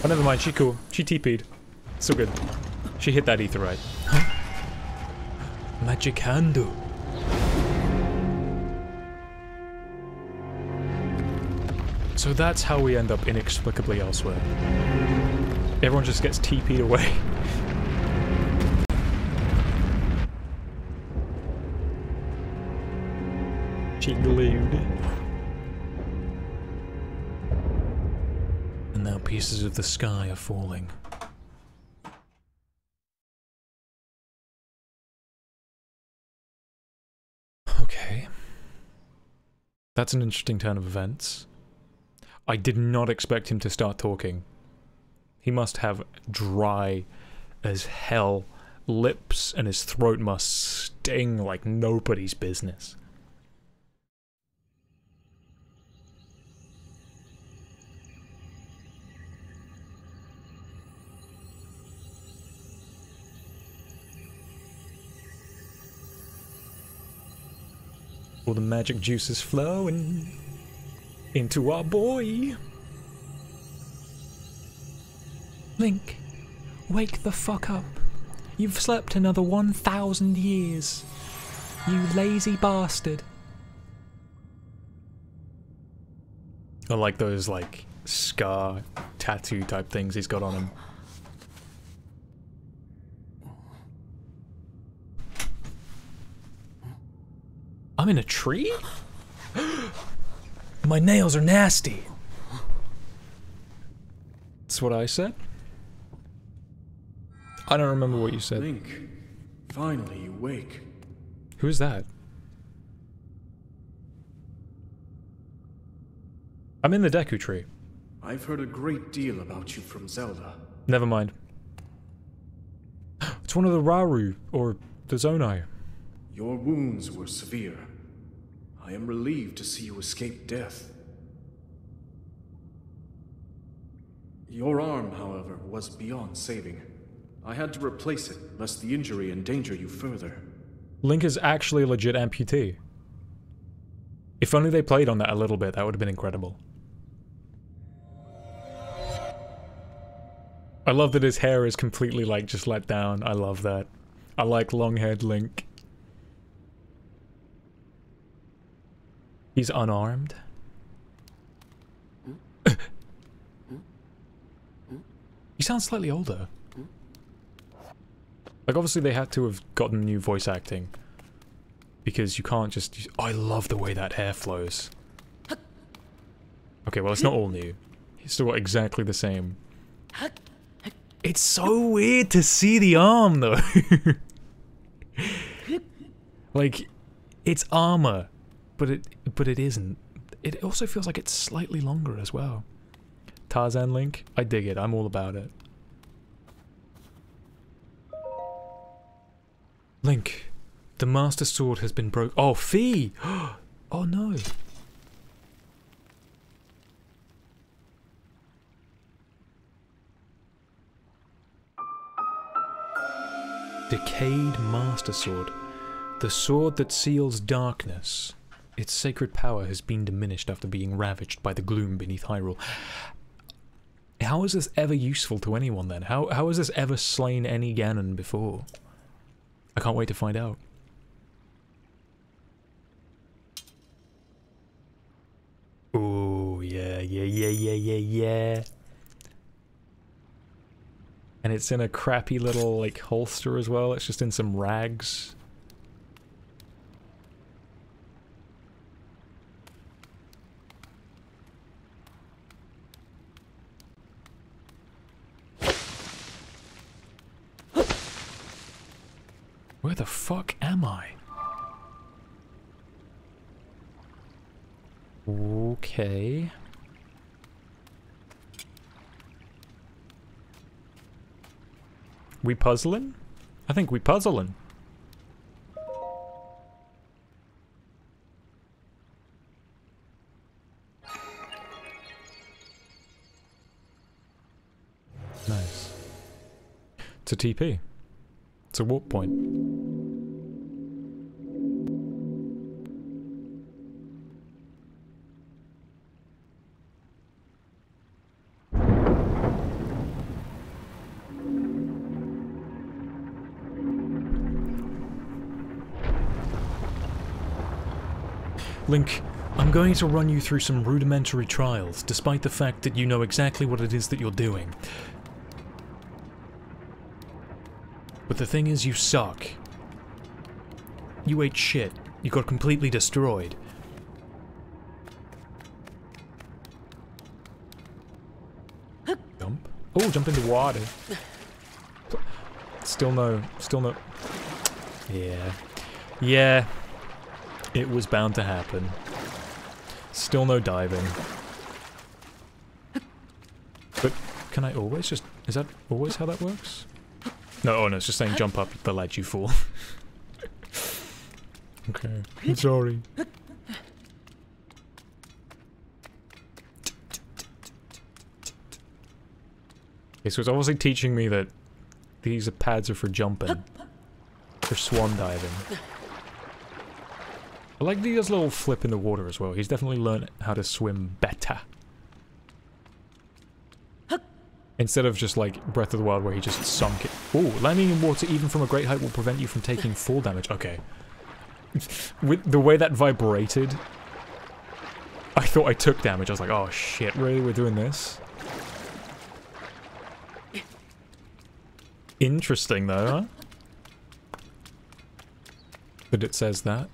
Oh, never mind, she cool. She TP'd. So good. She hit that ether right. Huh? Magic hand. So that's how we end up inexplicably elsewhere. Everyone just gets TP'd away. Chingalood. And now pieces of the sky are falling. Okay. That's an interesting turn of events. I did not expect him to start talking. He must have dry as hell lips, and his throat must sting like nobody's business. All the magic juices flowing into our boy. Link, wake the fuck up. You've slept another 1,000 years. You lazy bastard. I like those, like, scar tattoo type things he's got on him. I'm in a tree? My nails are nasty. That's what I said? I don't remember what you said. Link, finally you wake. Who is that? I'm in the Deku tree. I've heard a great deal about you from Zelda. Never mind. It's one of the Rauru, or the Zonai. Your wounds were severe. I am relieved to see you escape death. Your arm, however, was beyond saving. I had to replace it, lest the injury endanger you further. Link is actually a legit amputee. If only they played on that a little bit, that would have been incredible. I love that his hair is completely, like, just let down. I love that. I like long-haired Link. He's unarmed. He sounds slightly older. Like, obviously they had to have gotten new voice acting. Because you can't just use— oh, I love the way that hair flows. Okay, well, it's not all new. He's still got exactly the same. It's so weird to see the arm, though. Like, it's armor, but it isn't. It also feels like it's slightly longer as well. Tarzan Link, I dig it. I'm all about it. Link, the Master Sword has been broke. Oh, Fee! Oh no. Decayed Master Sword. The sword that seals darkness. Its sacred power has been diminished after being ravaged by the gloom beneath Hyrule. How is this ever useful to anyone then? How has this ever slain any Ganon before? I can't wait to find out. Oh yeah. And it's in a crappy little, like, holster as well. It's just in some rags. Where the fuck am I? Okay. We puzzling? I think we puzzling. Nice. It's a TP. It's a warp point. Link, I'm going to run you through some rudimentary trials, despite the fact that you know exactly what it is that you're doing. But the thing is, you suck. You ate shit. You got completely destroyed. Oh, jump into water. Still no. Yeah. Yeah. It was bound to happen. Still no diving. But can I always just... Is that always how that works? No, oh no, it's just saying jump up the ledge you fall. Okay, I'm sorry. Okay, so it's obviously teaching me that these pads are for jumping. For swan diving. I like he does a little flip in the water as well. He's definitely learned how to swim better. Instead of just like Breath of the Wild where he just sunk it. Ooh, landing in water even from a great height will prevent you from taking fall damage. Okay. With the way that vibrated, I thought I took damage. I was like, oh shit, really? We're doing this? Interesting though, huh? But it says that.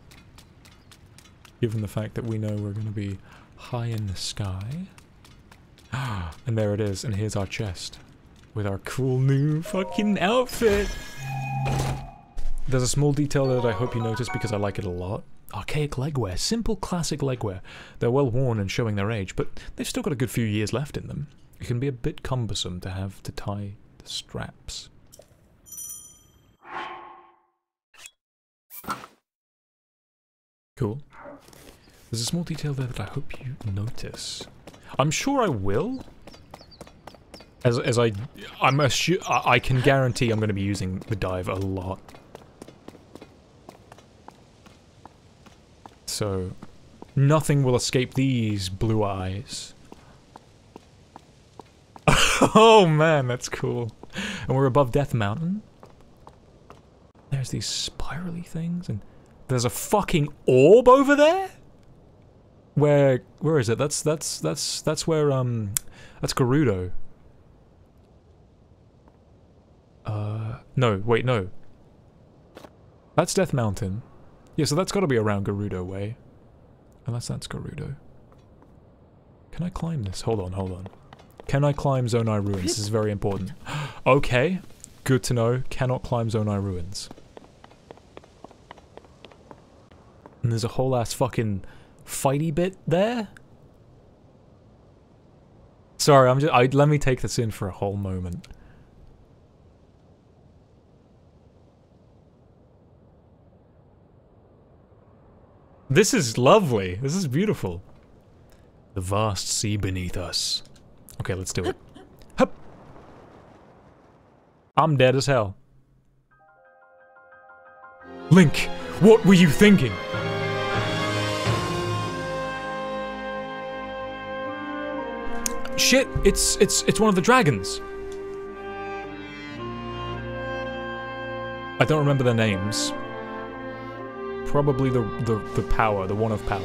Given the fact that we know we're going to be high in the sky. And there it is, and here's our chest. With our cool new fucking outfit! There's a small detail that I hope you notice because I like it a lot. Archaic legwear. Simple classic legwear. They're well worn and showing their age, but they've still got a good few years left in them. It can be a bit cumbersome to have to tie the straps. Cool. There's a small detail there that I hope you notice. I'm sure I will. I can guarantee I'm going to be using the dive a lot. So, nothing will escape these blue eyes. Oh man, that's cool. And we're above Death Mountain. There's these spirally things, and there's a fucking orb over there? Where is it? That's where, that's Gerudo. No, wait, no. That's Death Mountain. Yeah, so that's gotta be around Gerudo way. Unless that's Gerudo. Can I climb this? Hold on. Can I climb Zonai Ruins? This is very important. Okay, good to know. Cannot climb Zonai Ruins. And there's a whole ass fucking fighty bit there? Sorry, let me take this in for a whole moment. This is lovely. This is beautiful. The vast sea beneath us. Okay, let's do it. Hup! I'm dead as hell. Link, what were you thinking? Shit, it's one of the dragons. I don't remember their names. Probably the power, the one of power.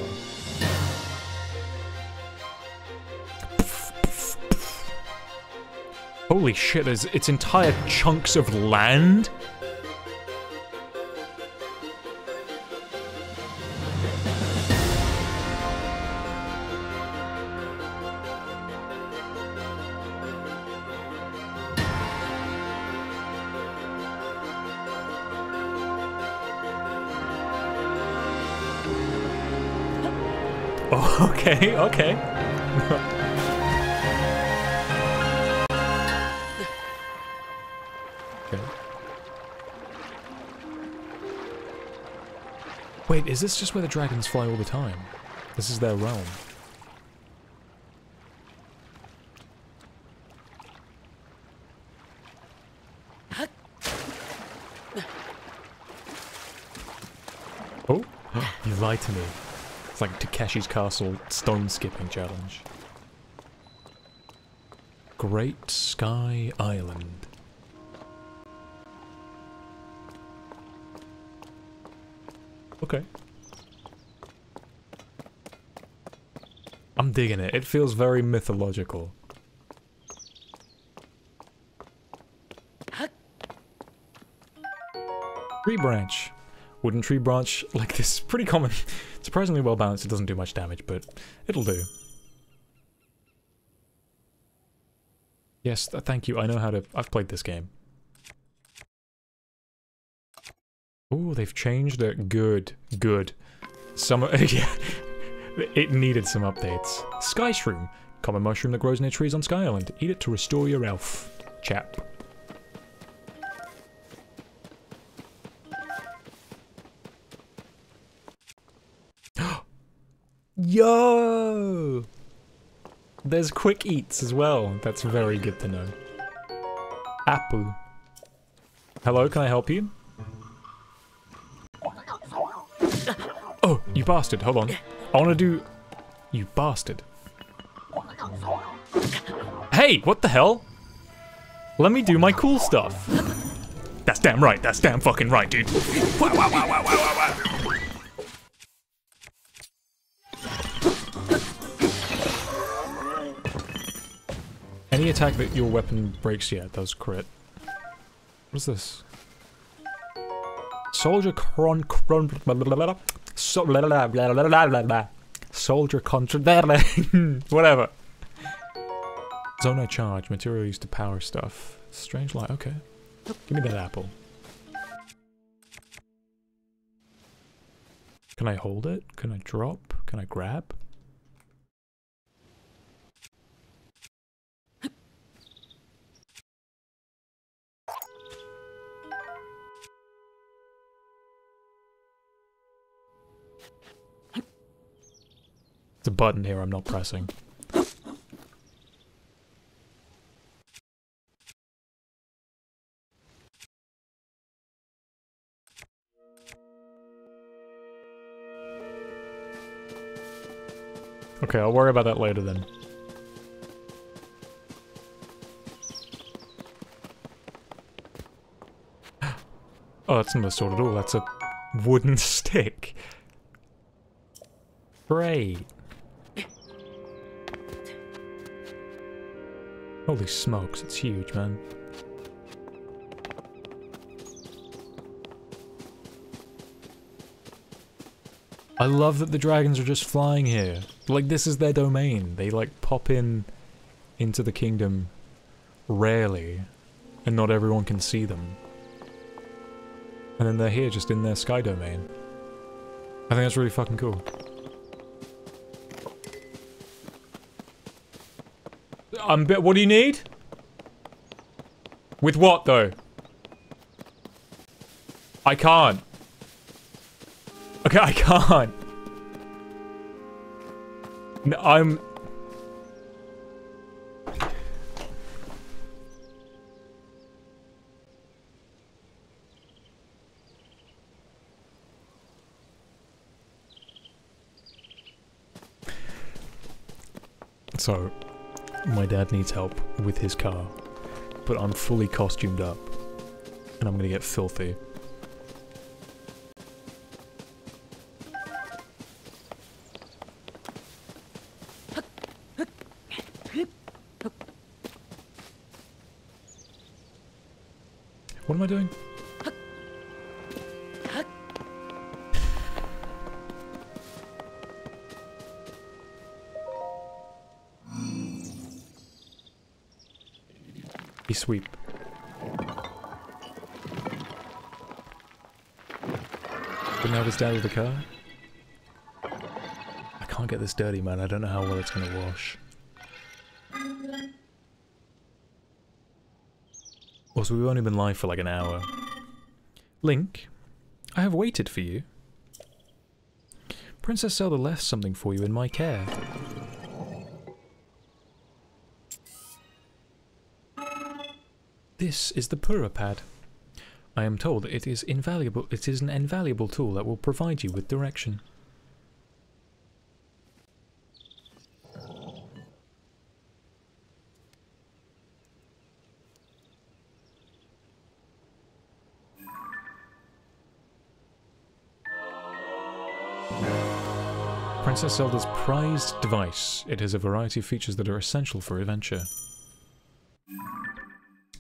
Holy shit, it's entire chunks of land? Oh, okay. Okay. Wait, is this just where the dragons fly all the time? This is their realm. Oh, you lied to me. It's like Takeshi's Castle stone skipping challenge. Great Sky Island. Okay. I'm digging it. It feels very mythological. Tree branch. Wooden tree branch like this. Pretty common. Surprisingly well balanced. It doesn't do much damage, but it'll do. Yes, thank you. I know how to... I've played this game. Ooh, they've changed it. Good. Good. Some... yeah. It needed some updates. Sky Shroom. Common mushroom that grows near trees on Sky Island. Eat it to restore your elf. Chap. Yo! There's quick eats as well. That's very good to know. Apple. Hello, can I help you? Oh, you bastard. Hold on. I want to do... You bastard. Hey, what the hell? Let me do my cool stuff. That's damn right. That's damn fucking right, dude. Wow, wow, wow, wow, wow, wow, wow. Any attack that your weapon breaks, yeah, does crit. What's this? Soldier Soldier contra... Whatever. Zono charge, material used to power stuff. Strange light, okay. Give me that apple. Can I hold it? Can I drop? Can I grab? It's a button here I'm not pressing. Okay, I'll worry about that later then. Oh, that's not a sword at all, that's a wooden stick. Great. Holy smokes, it's huge, man. I love that the dragons are just flying here. Like, this is their domain. They, like, pop in into the kingdom rarely, and not everyone can see them. And then they're here just in their sky domain. I think that's really fucking cool. What do you need? With what, though? I can't. Okay, I can't. No, I'm... So, my dad needs help with his car, but I'm fully costumed up, and I'm gonna get filthy. What am I doing? Sweep. Couldn't have his dad with the car? I can't get this dirty, man. I don't know how well it's gonna wash. Also, we've only been live for like an hour. Link, I have waited for you. Princess Zelda left something for you in my care. This is the Pura Pad. I am told it is invaluable. It is an invaluable tool that will provide you with direction. Princess Zelda's prized device. It has a variety of features that are essential for adventure.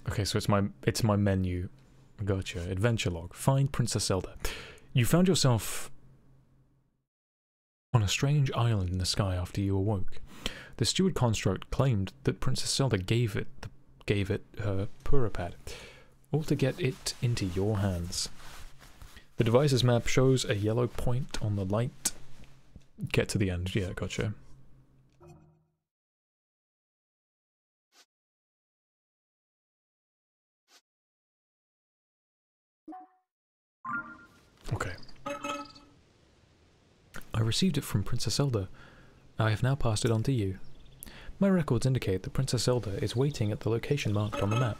Okay, so it's my menu. Gotcha. Adventure log. Find Princess Zelda. You found yourself on a strange island in the sky after you awoke. The steward construct claimed that Princess Zelda gave it the gave it her Purapad, all to get it into your hands. The device's map shows a yellow point on the light. Get to the end. Yeah, gotcha. Okay. I received it from Princess Zelda. I have now passed it on to you. My records indicate that Princess Zelda is waiting at the location marked on the map.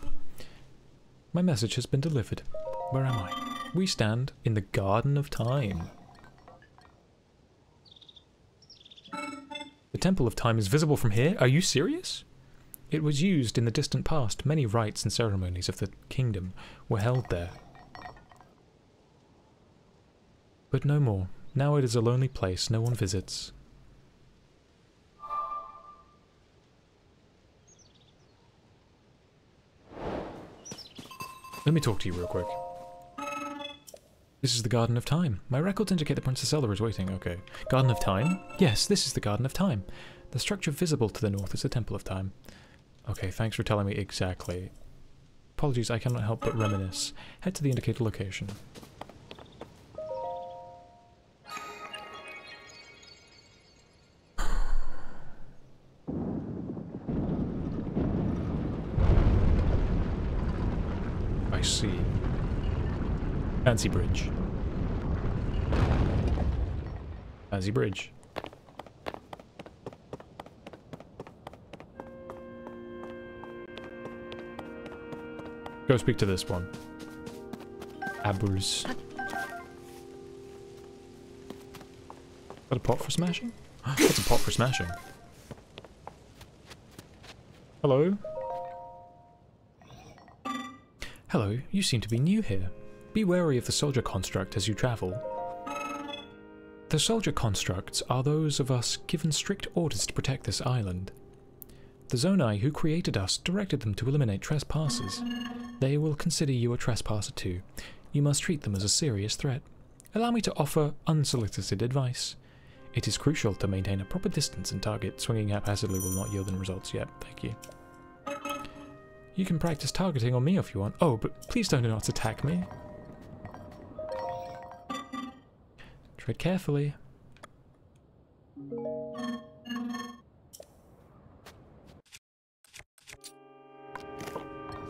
My message has been delivered. Where am I? We stand in the Garden of Time. The Temple of Time is visible from here? Are you serious? It was used in the distant past. Many rites and ceremonies of the kingdom were held there. But no more. Now it is a lonely place no one visits. Let me talk to you real quick. This is the Garden of Time. My records indicate that Princess Zelda is waiting. Okay. Garden of Time? Yes, this is the Garden of Time. The structure visible to the north is the Temple of Time. Okay, thanks for telling me exactly. Apologies, I cannot help but reminisce. Head to the indicated location. I see. Fancy bridge. Fancy bridge. Go speak to this one. Abus. Is that a pot for smashing? That's a pot for smashing. Hello? Hello, you seem to be new here. Be wary of the soldier construct as you travel. The soldier constructs are those of us given strict orders to protect this island. The Zonai who created us directed them to eliminate trespassers. They will consider you a trespasser too. You must treat them as a serious threat. Allow me to offer unsolicited advice. It is crucial to maintain a proper distance and target. Swinging haphazardly will not yield any results yet. Thank you. You can practice targeting on me if you want. Oh, but please do not attack me. Tread carefully.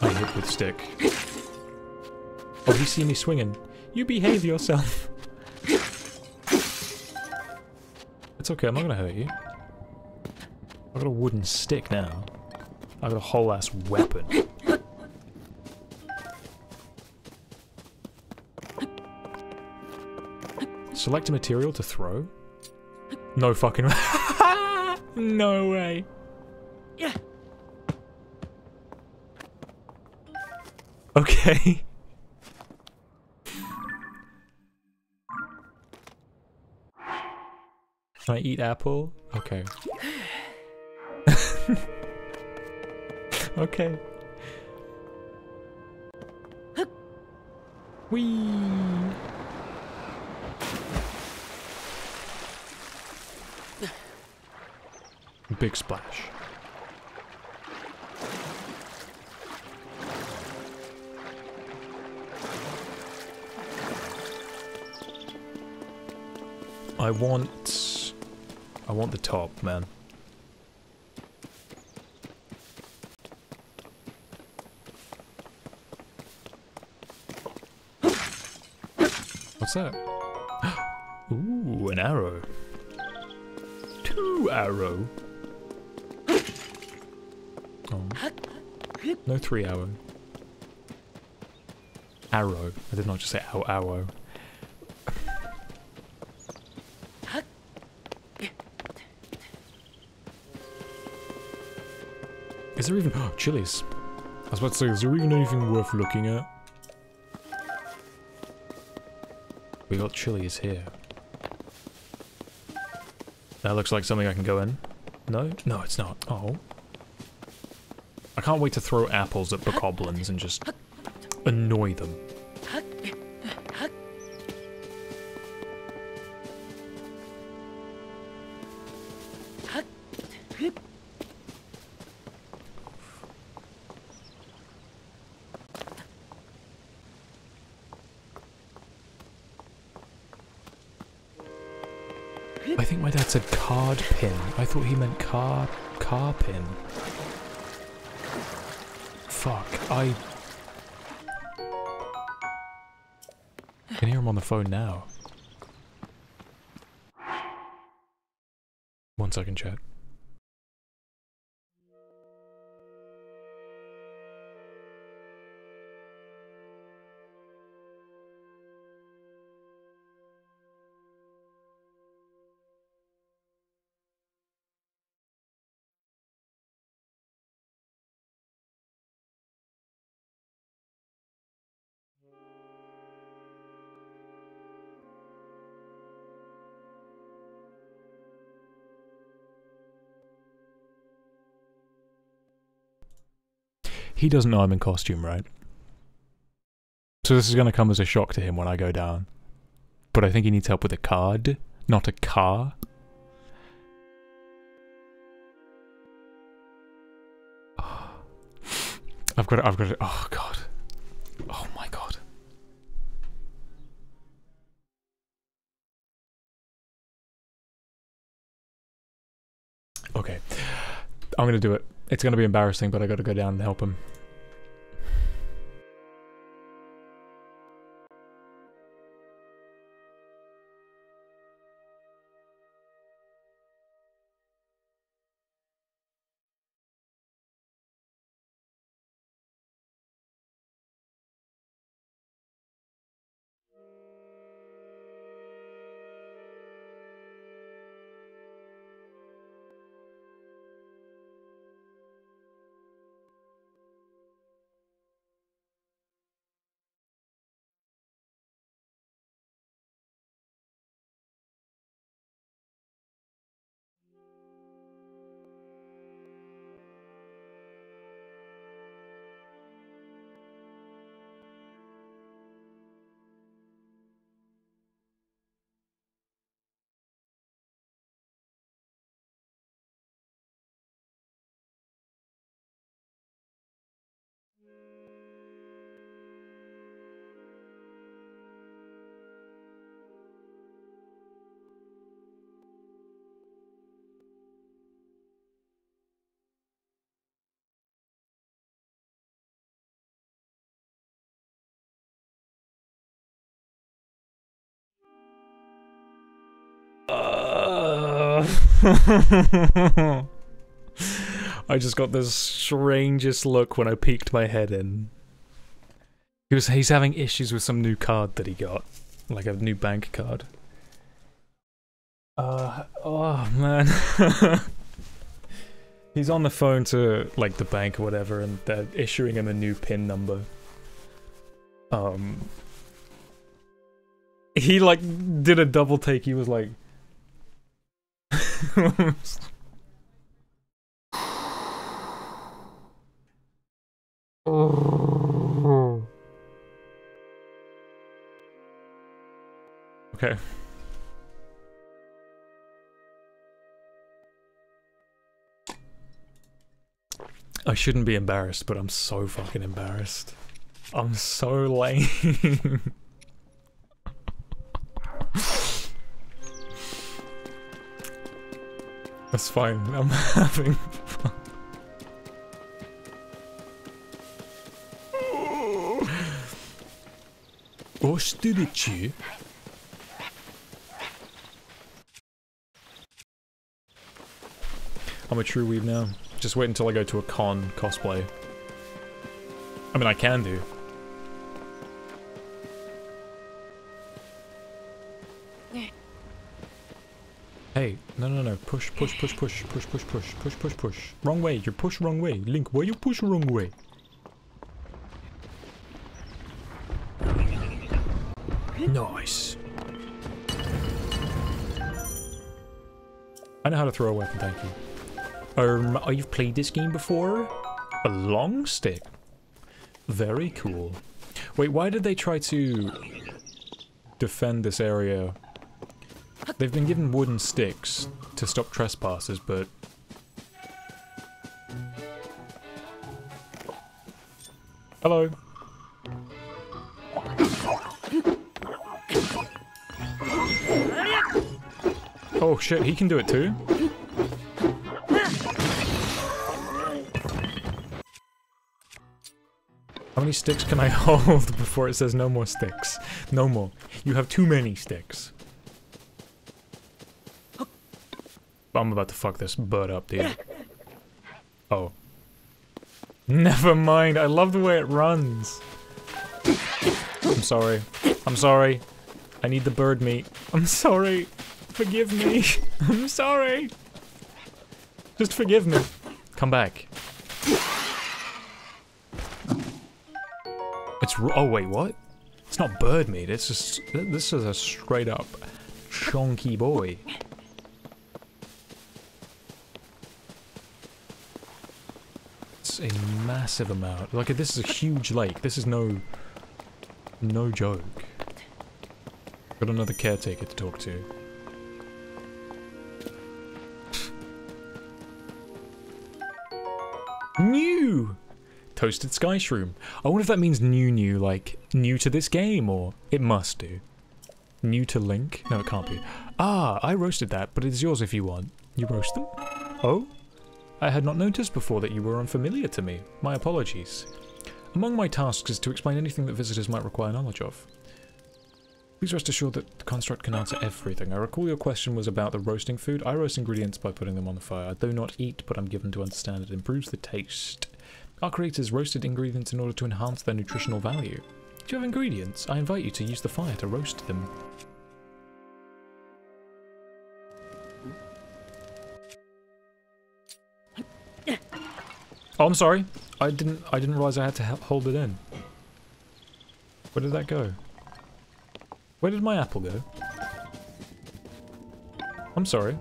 I hit with stick. Oh, you see me swinging. You behave yourself. It's okay, I'm not gonna hurt you. I've got a wooden stick now. I've got a whole ass weapon. Select a material to throw? No fucking way. No way. Yeah. Okay. Can I eat apple? Okay. Okay. Whee! Big splash. I want the top, man. What's that? Ooh, an arrow. 2 arrow. Oh. No 3 arrow. Arrow. I did not just say arrow. Is there even... Oh, chilies. I was about to say, is there even anything worth looking at? We got chilies here. That looks like something I can go in. No? No, it's not. Oh. I can't wait to throw apples at bokoblins and just annoy them. I think my dad said card pin. I thought he meant car pin. Fuck, I can hear him on the phone now. 1 second, chat. He doesn't know I'm in costume, right? So this is gonna come as a shock to him when I go down. But I think he needs help with a card, not a car. I've got it, oh god. Oh my god. Okay. I'm gonna do it. It's gonna be embarrassing, but I gotta go down and help him. I just got the strangest look when I peeked my head in. He's having issues with some new card that he got. Like a new bank card. Oh man. He's on the phone to, like, the bank or whatever, and they're issuing him a new PIN number. He, like, did a double take, he was like... Okay. I shouldn't be embarrassed, but I'm so fucking embarrassed. I'm so lame. That's fine, I'm having fun. Ostrich. I'm a true weeb now. Just wait until I go to a con cosplay. I mean, I can do. Hey, no, push. Wrong way, you're pushed wrong way. Link, why you push wrong way? Nice. I know how to throw a weapon, thank you. You've played this game before? A long stick. Very cool. Wait, why did they try to defend this area? They've been given wooden sticks to stop trespassers, but... Hello. Oh shit, he can do it too? How many sticks can I hold before it says no more sticks? No more. You have too many sticks. I'm about to fuck this bird up, dude. Oh. Never mind, I love the way it runs. I'm sorry. I'm sorry. I need the bird meat. I'm sorry. Forgive me. I'm sorry. Just forgive me. Come back. It's oh wait, what? It's not bird meat, it's just this is a straight up chunky boy. It's a massive amount. Like this is a huge lake. This is no joke. Got another caretaker to talk to. New! Toasted Sky Shroom. I wonder if that means new, like, new to this game, or... It must do. New to Link? No, it can't be. Ah, I roasted that, but it's yours if you want. You roast them? Oh? I had not noticed before that you were unfamiliar to me. My apologies. Among my tasks is to explain anything that visitors might require knowledge of. Please rest assured that the construct can answer everything. I recall your question was about the roasting food. I roast ingredients by putting them on the fire. I do not eat, but I'm given to understand it improves the taste. Our creators roasted ingredients in order to enhance their nutritional value. Do you have ingredients? I invite you to use the fire to roast them. Oh, I'm sorry. I didn't realize I had to hold it in. Where did that go? Where did my apple go? I'm sorry.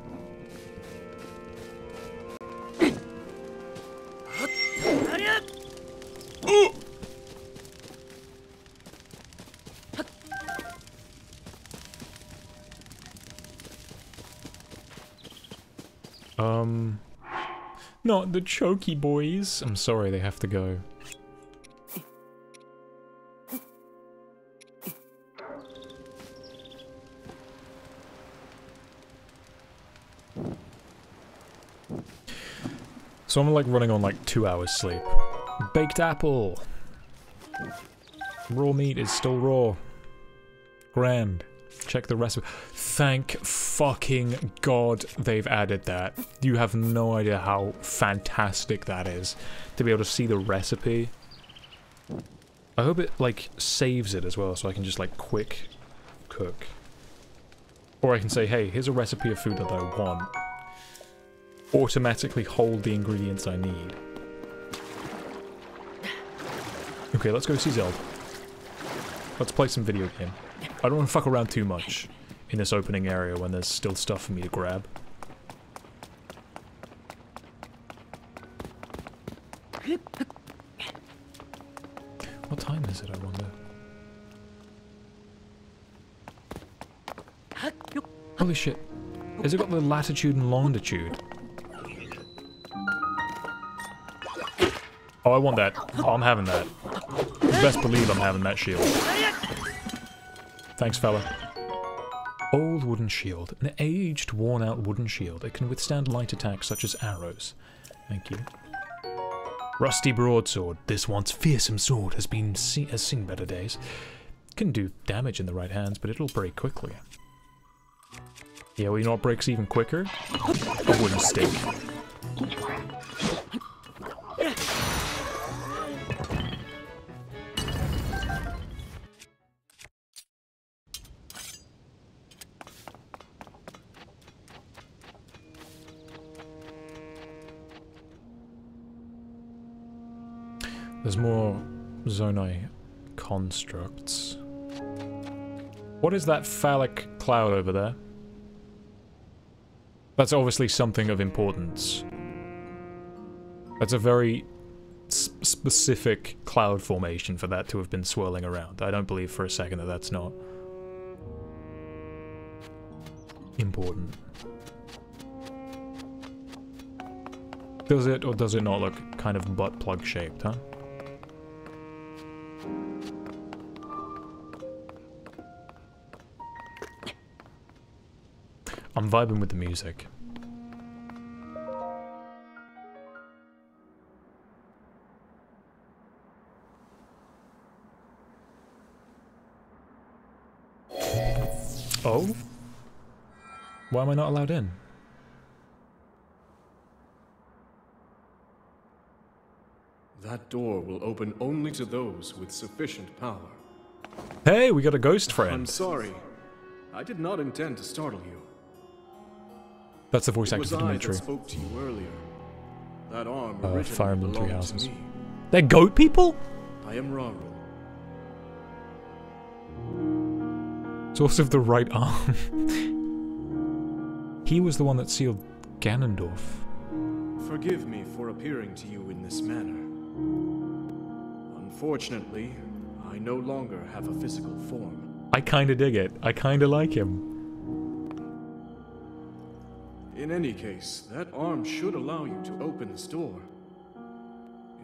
Not the choky boys. I'm sorry, they have to go. So I'm like running on like 2 hours sleep. Baked apple! Raw meat is still raw. Grand. Check the recipe. Thank fucking God they've added that. You have no idea how fantastic that is. To be able to see the recipe. I hope it like saves it as well so I can just like quick cook. Or I can say, hey, here's a recipe of food that I want. Automatically hold the ingredients I need. Okay, let's go see Zelda. Let's play some video game. I don't want to fuck around too much in this opening area when there's still stuff for me to grab. What time is it, I wonder? Holy shit. Has it got the latitude and longitude? Oh, I want that. Oh, I'm having that. You best believe I'm having that shield. Thanks, fella. Old wooden shield. An aged, worn-out wooden shield. It can withstand light attacks such as arrows. Thank you. Rusty broadsword. This once fearsome sword has seen better days. Can do damage in the right hands, but it'll break quickly. Yeah, well, you know what breaks even quicker? A wooden stick. There's more Zonai constructs. What is that phallic cloud over there? That's obviously something of importance. That's a very specific cloud formation for that to have been swirling around. I don't believe for a second that that's not important. Does it or does it not look kind of butt plug shaped, huh? I'm vibing with the music. Oh? Why am I not allowed in? That door will open only to those with sufficient power. Hey, we got a ghost friend. I'm sorry. I did not intend to startle you. That's the voice actor for It was I Dimitri. that spoke to you earlier. That arm Fire originally Emblem Three belonged to Houses. me. They're goat people? I am Raru. Source of the right arm. He was the one that sealed Ganondorf. Forgive me for appearing to you in this manner. Unfortunately, I no longer have a physical form. I kinda dig it. I kinda like him. In any case, that arm should allow you to open this door.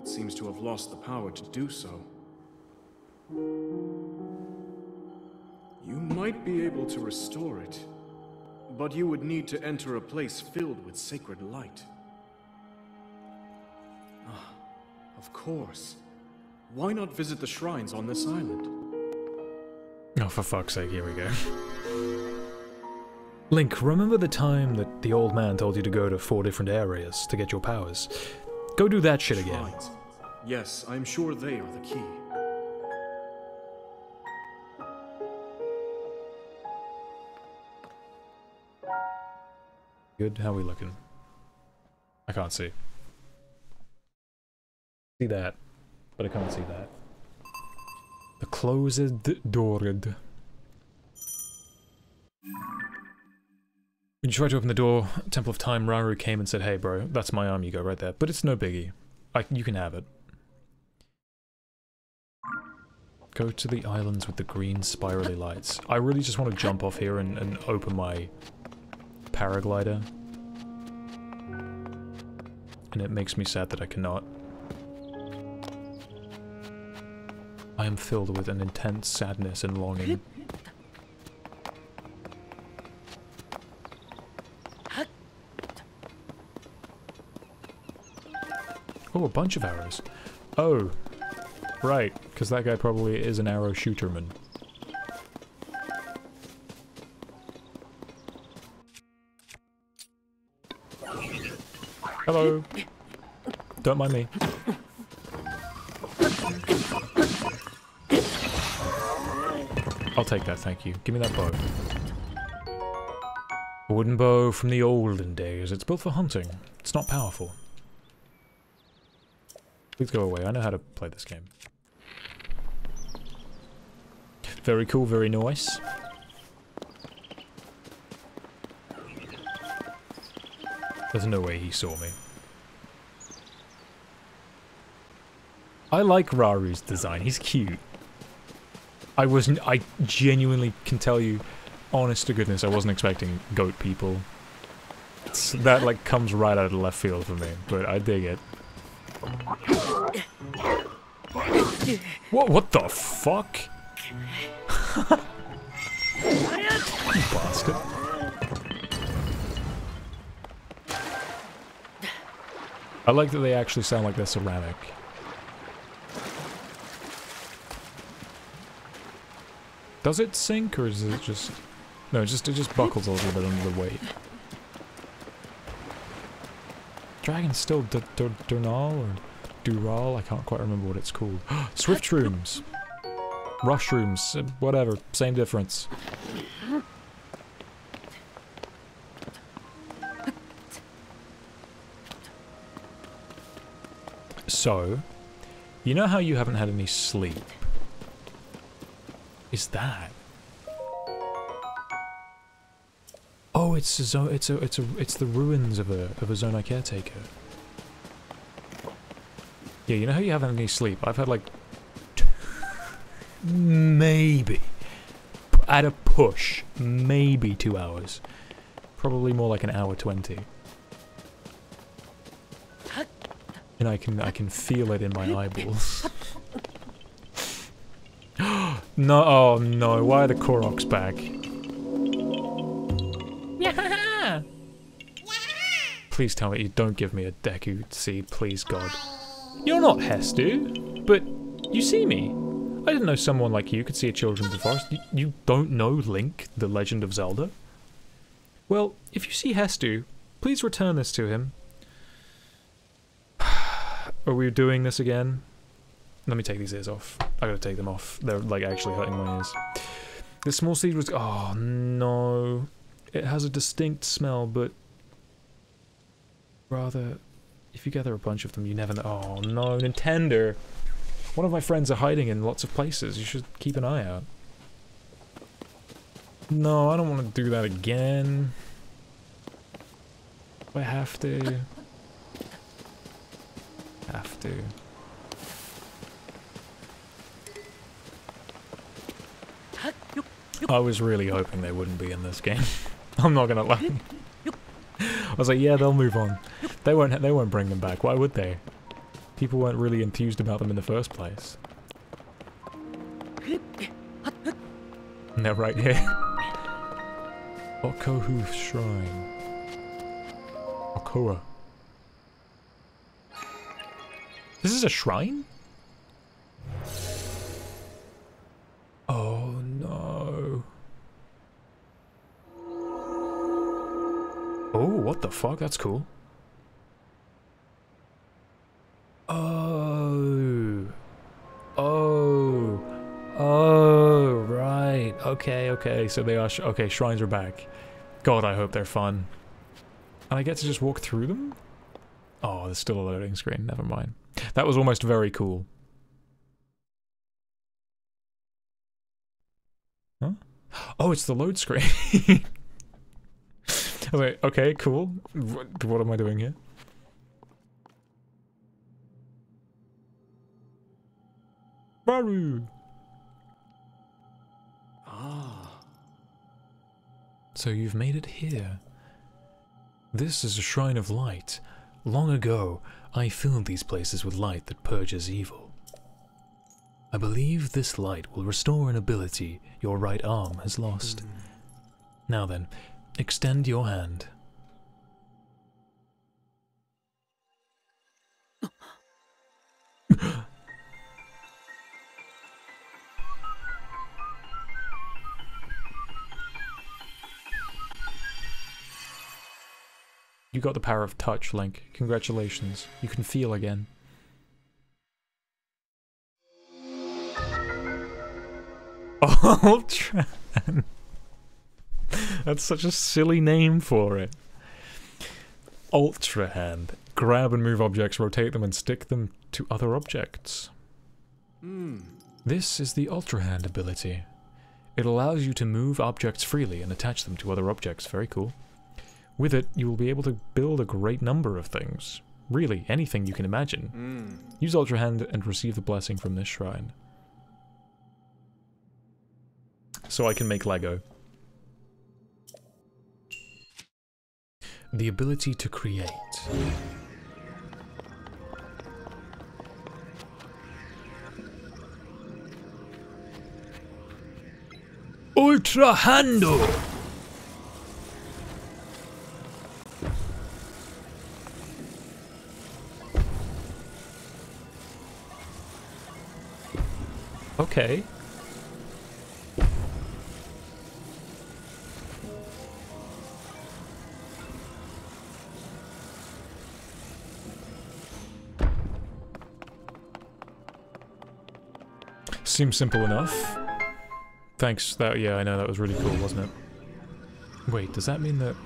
It seems to have lost the power to do so. You might be able to restore it, but you would need to enter a place filled with sacred light. Ah, of course. Why not visit the shrines on this island? Oh, for fuck's sake, here we go. Link, remember the time that the old man told you to go to 4 different areas to get your powers? Go do that shit again. Shrines. Yes, I'm sure they are the key. Good, how we looking? I can't see. See that, but I can't see that. The closed door. When you tried to open the door, Temple of Time, Raru came and said, "Hey bro, that's my arm, you go right there." But it's no biggie. You can have it. Go to the islands with the green spirally lights. I really just want to jump off here and open my paraglider. And it makes me sad that I cannot. I am filled with an intense sadness and longing. Oh, a bunch of arrows. Oh, right, because that guy probably is an arrow shooterman. Hello. Don't mind me. I'll take that, thank you. Give me that bow. A wooden bow from the olden days. It's built for hunting. It's not powerful. Please go away. I know how to play this game. Very cool, very nice. There's no way he saw me. I like Raru's design. He's cute. I genuinely can tell you, honest to goodness, I wasn't expecting goat people. That, like, comes right out of left field for me, but I dig it. What the fuck? You bastard. I like that they actually sound like they're ceramic. Does it sink, or is it just... No, it just buckles a little bit under the weight. Dragon's still Durnal or Dural? I can't quite remember what it's called. Swift shrooms. Rushrooms. Whatever. Same difference. So, you know how you haven't had any sleep? Is that? Oh, it's the ruins of a Zonai caretaker. Yeah, you know how you haven't had any sleep? I've had like maybe at a push, maybe 2 hours. Probably more like an hour 20. And I can feel it in my eyeballs. No, oh no, why are the Koroks back? Please tell me you don't give me a Deku seed, please God. You're not Hestu, but you see me. I didn't know someone like you could see a children of the forest. You don't know Link, the Legend of Zelda? Well, if you see Hestu, please return this to him. Are we doing this again? Let me take these ears off. I gotta take them off. They're like actually hurting my ears. The small seed was... Oh no. It has a distinct smell, but... Rather... If you gather a bunch of them, you never know... Oh no, Nintendo! One of my friends are hiding in lots of places. You should keep an eye out. No, I don't want to do that again. I have to. Have to. I was really hoping they wouldn't be in this game. I'm not gonna lie. I was like, yeah, they'll move on. They won't bring them back. Why would they? People weren't really enthused about them in the first place. And they're right here. Okohu Shrine. Okoa. This is a shrine? Oh no. Oh, what the fuck? That's cool. Oh. Oh. Oh, right. Okay, okay. So they are... okay, shrines are back. God, I hope they're fun. And I get to just walk through them? Oh, there's still a loading screen. Never mind. That was almost very cool. Huh? Oh, it's the load screen. Wait, okay, cool. What am I doing here? Baru! Ah. So you've made it here. This is a shrine of light. Long ago, I filled these places with light that purges evil. I believe this light will restore an ability your right arm has lost. Now then, extend your hand. You got the power of touch, Link. Congratulations. You can feel again. Ultra Hand. That's such a silly name for it. Ultra Hand. Grab and move objects, rotate them, and stick them to other objects. This is the Ultra Hand ability. It allows you to move objects freely and attach them to other objects. Very cool. With it, you will be able to build a great number of things. Really, anything you can imagine. Use Ultra Hand and receive the blessing from this shrine. So I can make Lego. The ability to create. Ultra Hando! Okay. Seems simple enough. Thanks, that, yeah, I know, that was really cool, wasn't it? Wait, does that mean that...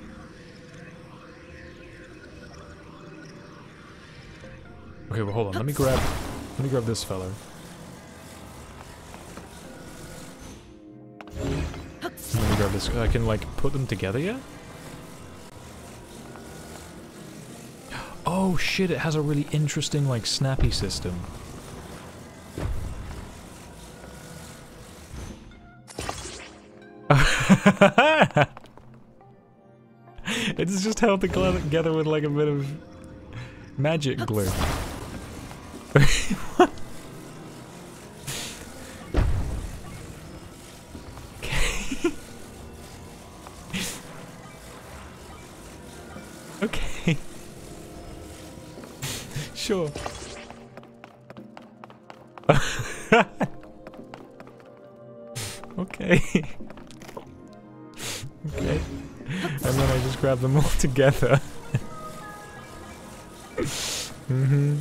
Okay, well hold on, let me grab this fellow. Let me grab this, I can like put them together yet? Oh shit, it has a really interesting like snappy system. It's just held together with like a bit of magic glue. What? Okay. Okay. Sure. Okay. Okay. And then I just grab them all together. Mm-hmm.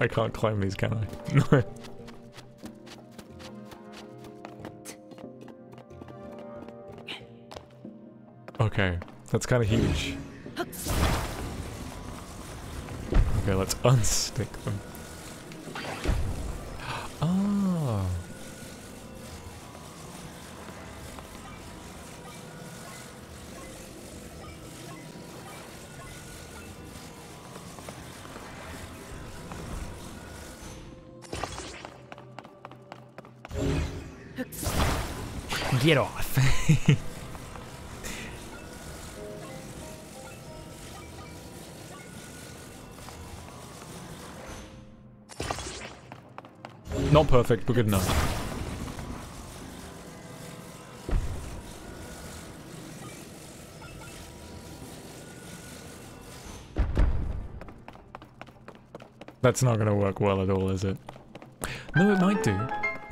I can't climb these, can I? No. Okay, that's kind of huge. Okay, let's unstick them. Oh. Get off. Not perfect, but good enough. That's not gonna work well at all, is it? No, it might do.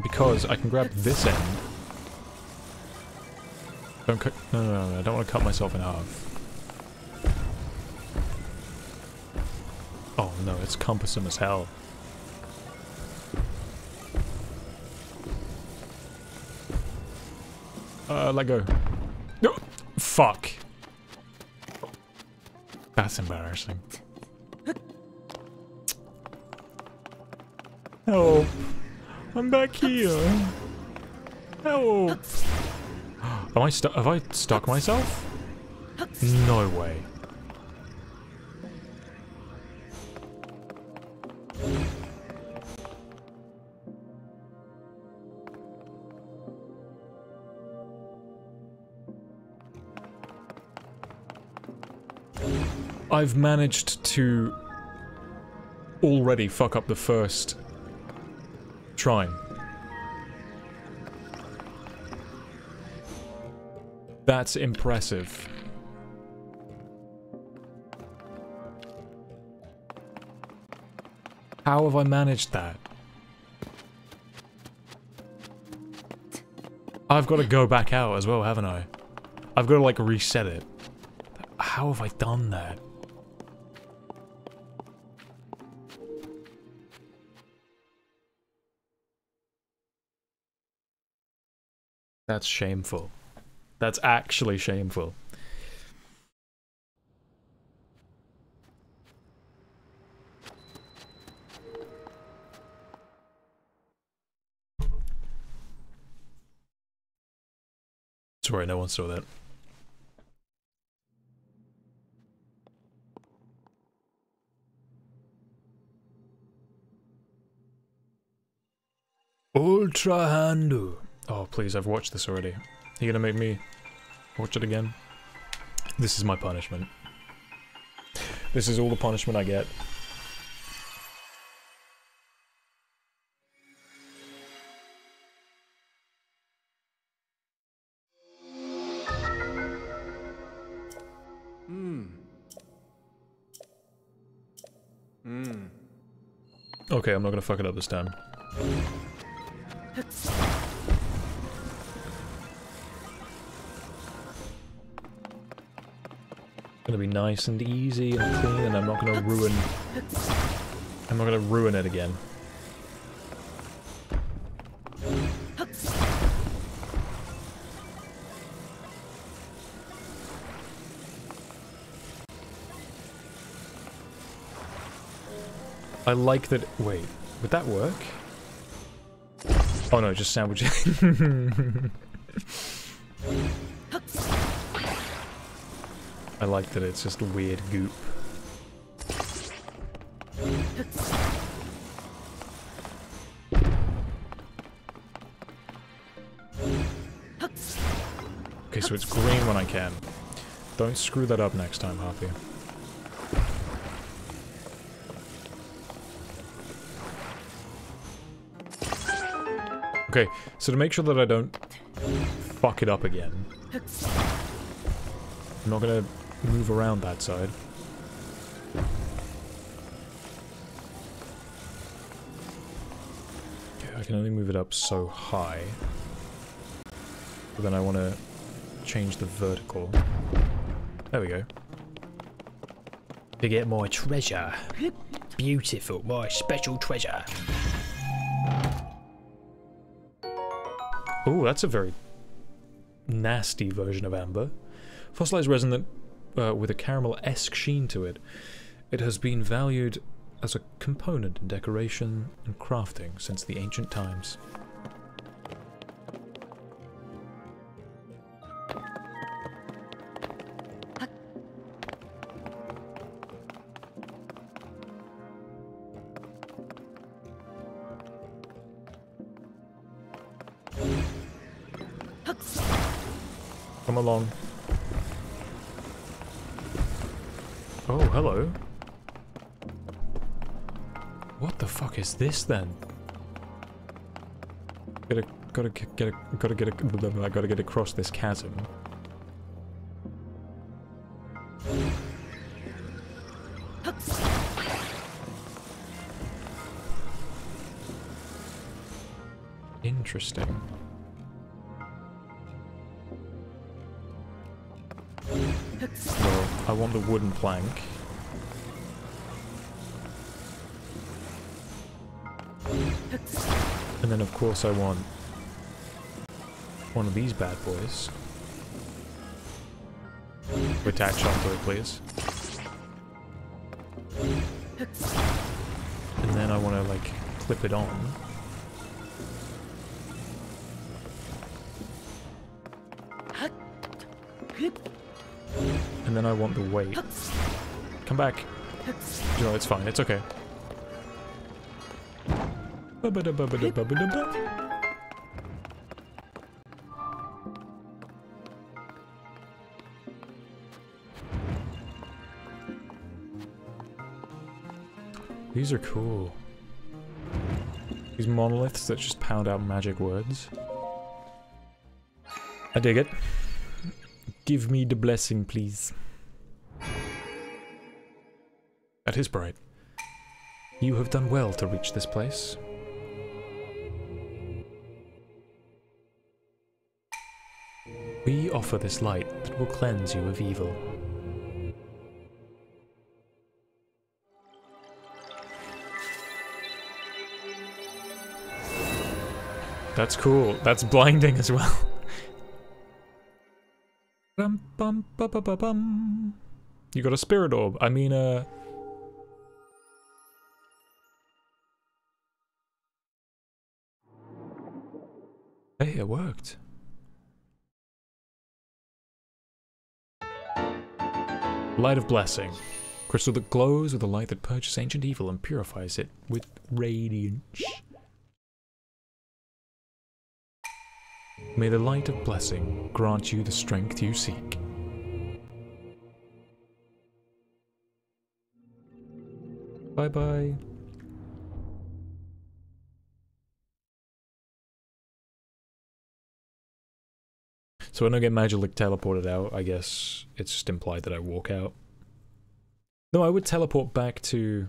Because I can grab this end. Don't cut. No, I don't want to cut myself in half. Oh no, it's cumbersome as hell. Let go. No! Fuck. That's embarrassing. Help. I'm back here. Help. Am I stuck? Have I stuck myself? No way. I've managed to already fuck up the first shrine. That's impressive. How have I managed that? I've got to go back out as well, haven't I? I've got to, like, reset it. How have I done that? That's shameful. That's actually shameful. Sorry, no one saw that. Ultra Handu. Oh, please, I've watched this already. Are you gonna make me watch it again? This is my punishment. This is all the punishment I get. Okay, I'm not gonna fuck it up this time. Gonna be nice and easy and clean, and I'm not gonna ruin it again. I like that. Wait, would that work? Oh no, just sandwich it. I like that it's just weird goop. Okay, so it's green when I can. Don't screw that up next time, Harpy. Okay, so to make sure that I don't fuck it up again, I'm not gonna move around that side. Okay, I can only move it up so high. But then I want to change the vertical. There we go. To get my treasure. Beautiful, my special treasure. Oh, that's a very nasty version of amber. Fossilized resin that, with a caramel-esque sheen to it. It has been valued as a component in decoration and crafting since the ancient times. Come along. Oh, hello. What the fuck is this then? Gotta get across this chasm. Interesting. Well, I want the wooden plank. And then of course I want one of these bad boys. Attach onto it, please. And then I want to, like, clip it on. And then I want the weight. Come back. No, it's fine. It's okay. These are cool. These monoliths that just pound out magic words. I dig it. Give me the blessing, please. That is bright. You have done well to reach this place. We offer this light that will cleanse you of evil. That's cool. That's blinding as well. Bum, bum, ba, ba, ba, bum. You got a spirit orb. I mean, hey, it worked. Light of Blessing. Crystal that glows with a light that purges ancient evil and purifies it with radiance. May the light of blessing grant you the strength you seek. Bye-bye. So when I get magically teleported out, I guess it's just implied that I walk out. No, I would teleport back to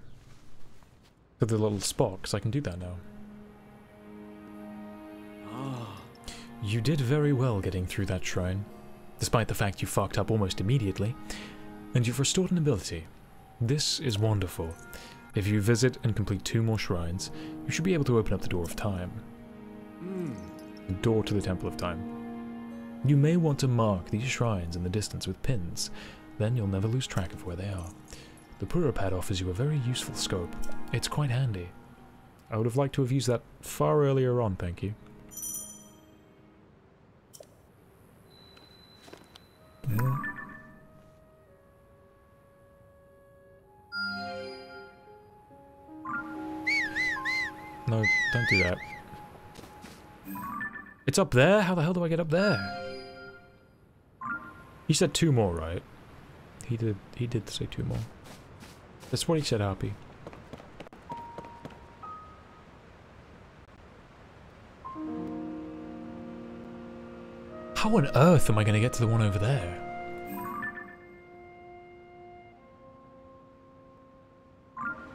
the little spot, because I can do that now. You did very well getting through that shrine, despite the fact you fucked up almost immediately, and you've restored an ability. This is wonderful. If you visit and complete 2 more shrines, you should be able to open up the Door of Time. The door to the Temple of Time. You may want to mark these shrines in the distance with pins, then you'll never lose track of where they are. The Pad offers you a very useful scope. It's quite handy. I would have liked to have used that far earlier on, thank you. No, don't do that. It's up there? How the hell do I get up there? He said 2 more, right? He did say 2 more. That's what he said, Harpy. How on earth am I going to get to the one over there?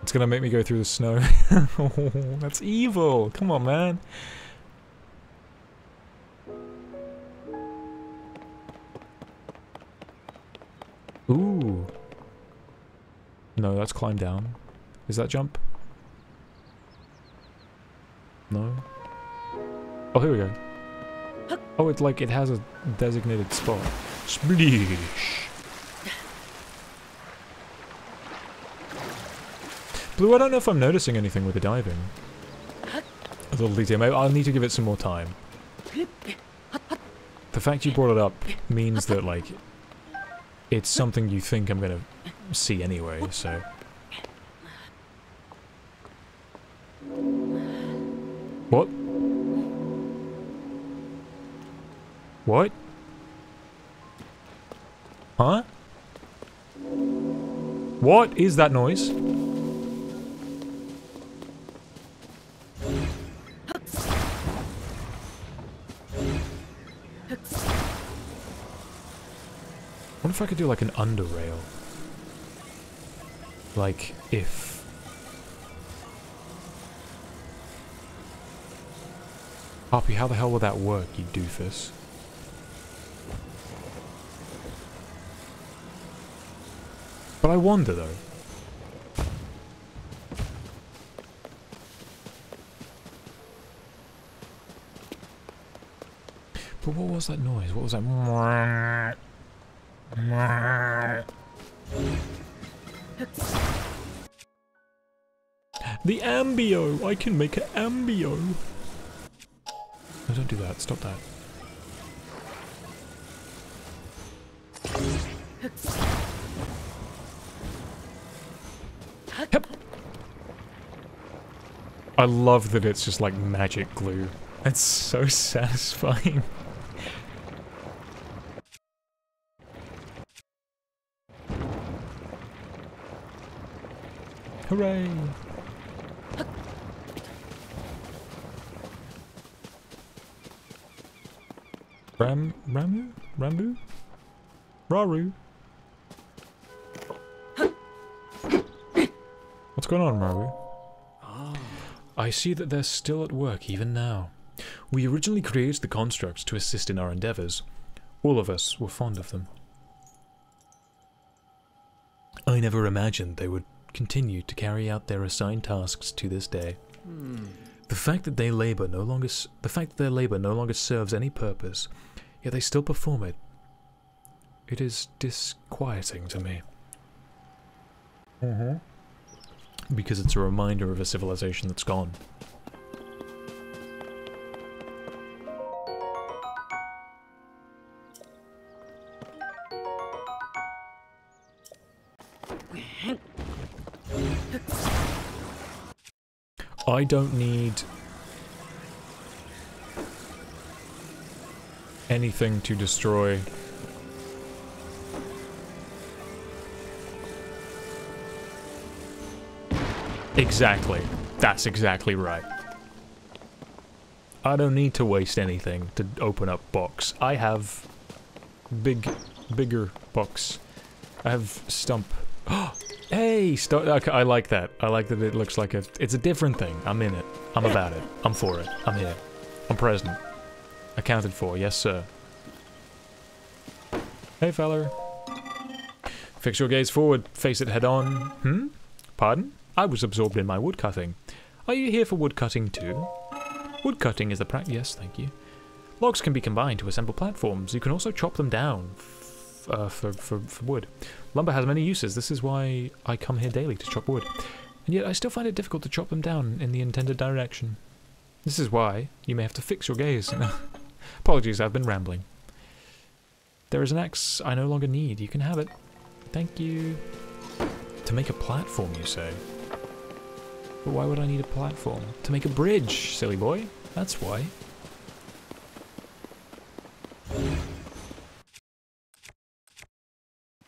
It's going to make me go through the snow. Oh, that's evil. Come on, man. Ooh. No, that's climb down. Is that jump? No. Oh, here we go. Oh, it's like it has a designated spot. Splish! Blue, I don't know if I'm noticing anything with the diving. A little detail. Maybe I'll need to give it some more time. The fact you brought it up means that, like, it's something you think I'm gonna see anyway, so... What? What? Huh? What is that noise? What if I could do like an underrail? Like, if... Poppy, how the hell will that work, you doofus? But I wonder, though. But what was that noise? What was that? The ambio! I can make an ambio! No, don't do that. Stop that. Yep. I love that it's just like magic glue. It's so satisfying. Hooray! Rambu? Raru? What's going on, Raru? I see that they're still at work even now. We originally created the constructs to assist in our endeavors. All of us were fond of them. I never imagined they would continue to carry out their assigned tasks to this day. The fact that their labor no longer serves any purpose, yet they still perform it. It is disquieting to me. Because it's a reminder of a civilization that's gone. I don't need anything to destroy. Exactly. That's exactly right. I don't need to waste anything to open up box. I have bigger box. I have stump. Hey, okay, I like that. I like that it looks like it's a different thing. I'm in it. I'm about it. I'm for it. I'm here. I'm present. Accounted for. Yes, sir. Hey, feller. Fix your gaze forward. Face it head on. Pardon? I was absorbed in my woodcutting. Are you here for woodcutting too? Woodcutting is the practice. Yes, thank you. Logs can be combined to assemble platforms. You can also chop them down for wood. Lumber has many uses. This is why I come here daily to chop wood. And yet I still find it difficult to chop them down in the intended direction. This is why you may have to fix your gaze. Apologies, I've been rambling. There is an axe I no longer need. You can have it. Thank you. To make a platform, you say? But why would I need a platform? To make a bridge, silly boy. That's why.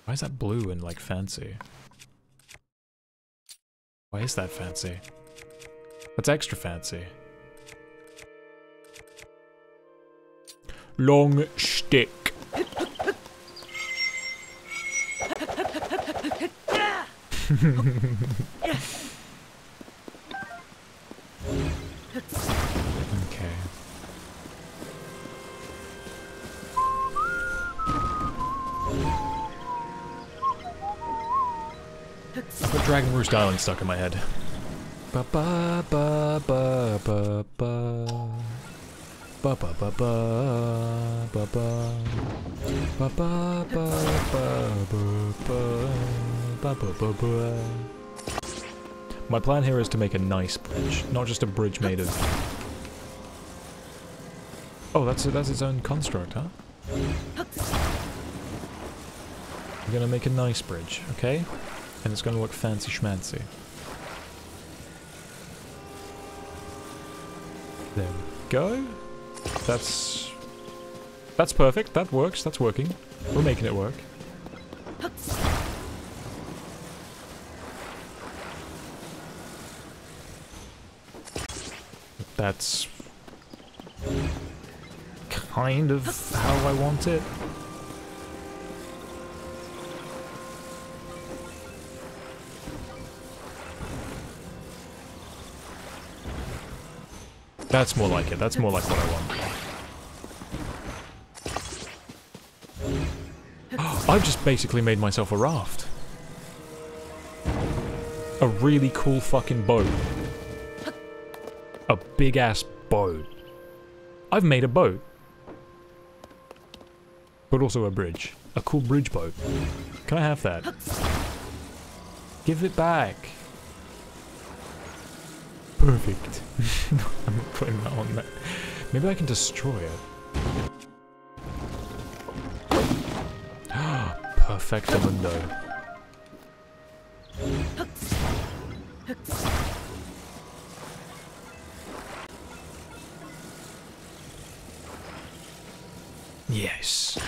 Why is that blue and, like, fancy? Why is that fancy? That's extra fancy. Long stick. Okay. I've got Dragon Roost Island stuck in my head. Ba ba ba ba ba ba. Ba ba ba ba ba ba. Ba ba ba ba ba ba ba ba. My plan here is to make a nice bridge, not just a bridge made of... Oh, that's its own construct, huh? We're gonna make a nice bridge, okay? And it's gonna look fancy schmancy. There we go. That's perfect. That works. That's working. We're making it work. That's kind of how I want it. That's more like it. That's more like what I want. I've just basically made myself a raft. A really cool fucking boat. A big-ass boat. I've made a boat. But also a bridge. A cool bridge boat. Can I have that? Give it back. Perfect. I'm putting that on there. Maybe I can destroy it. Perfectamundo. Yes.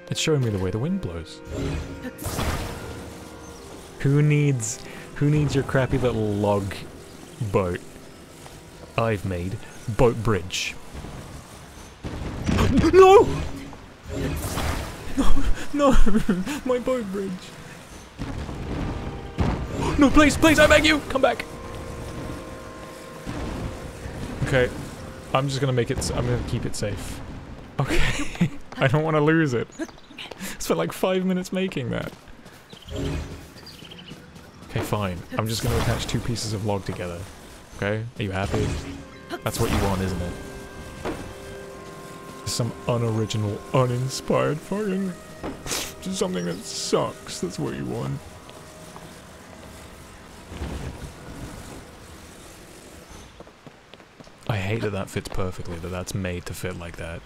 It's showing me the way the wind blows. Who needs your crappy little log boat? I've made boat bridge. No! No, my boat bridge. No, please, I beg you, come back. Okay, I'm just gonna make it. I'm gonna keep it safe. Okay, I don't want to lose it. Spent like 5 minutes making that. Okay, fine. I'm just gonna attach 2 pieces of log together. Okay, are you happy? That's what you want, isn't it? Some unoriginal, uninspired fucking... Just something that sucks, that's what you want. I hate that that fits perfectly, that that's made to fit like that.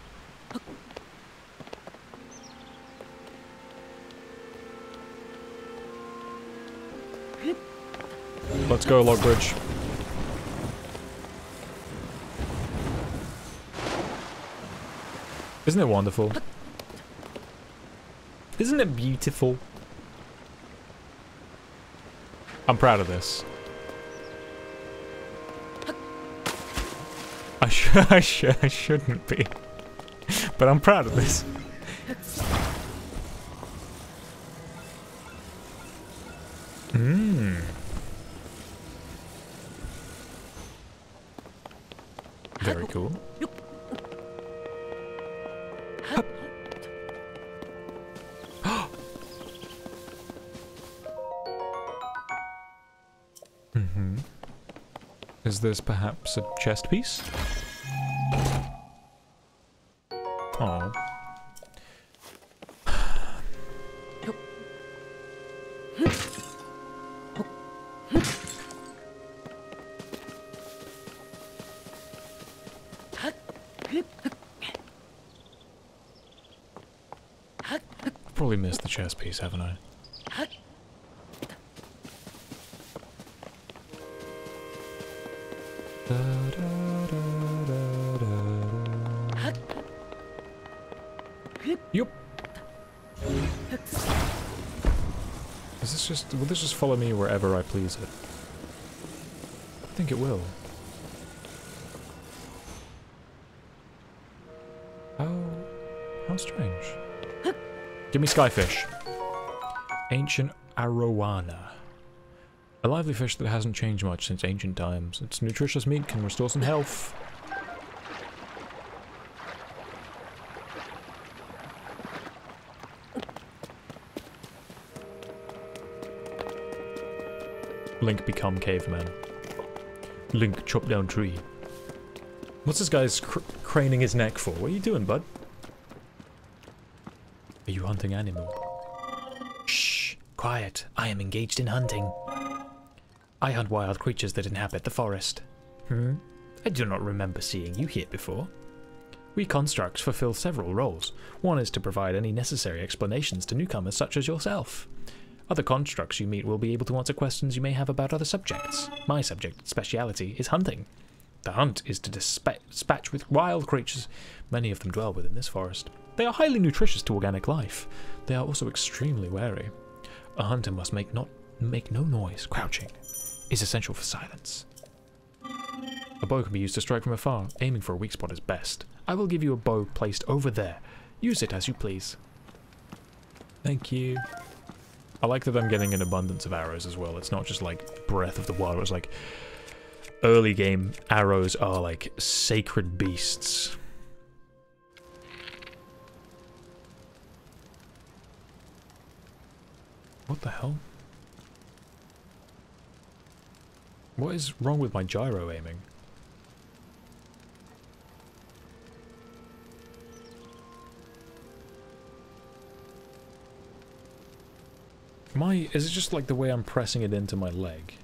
Let's go, log bridge. Isn't it wonderful? Isn't it beautiful? I'm proud of this. I shouldn't be. But I'm proud of this. Mmm. Very cool. Mm-hmm. Is this perhaps a chest piece? Oh. Probably missed the chest piece, haven't I? Yup. Is this just... will this just follow me wherever I please it? I think it will. How strange. Give me skyfish. Ancient arowana. A lively fish that hasn't changed much since ancient times. Its nutritious meat can restore some health. Link become caveman. Link chop down tree. What's this guy's craning his neck for? What are you doing, bud? Are you hunting animal? Shh! Quiet. I am engaged in hunting. I hunt wild creatures that inhabit the forest. I do not remember seeing you here before. We constructs fulfill several roles. One is to provide any necessary explanations to newcomers such as yourself. Other constructs you meet will be able to answer questions you may have about other subjects. My subject speciality is hunting. The hunt is to dispatch with wild creatures. Many of them dwell within this forest. They are highly nutritious to organic life. They are also extremely wary. A hunter must make no noise. Crouching is essential for silence. A bow can be used to strike from afar. Aiming for a weak spot is best. I will give you a bow placed over there. Use it as you please. Thank you. I like that I'm getting an abundance of arrows as well. It's not just like Breath of the Wild. It's like early game arrows are like sacred beasts. What the hell? What is wrong with my gyro aiming? Is it just like the way I'm pressing it into my leg?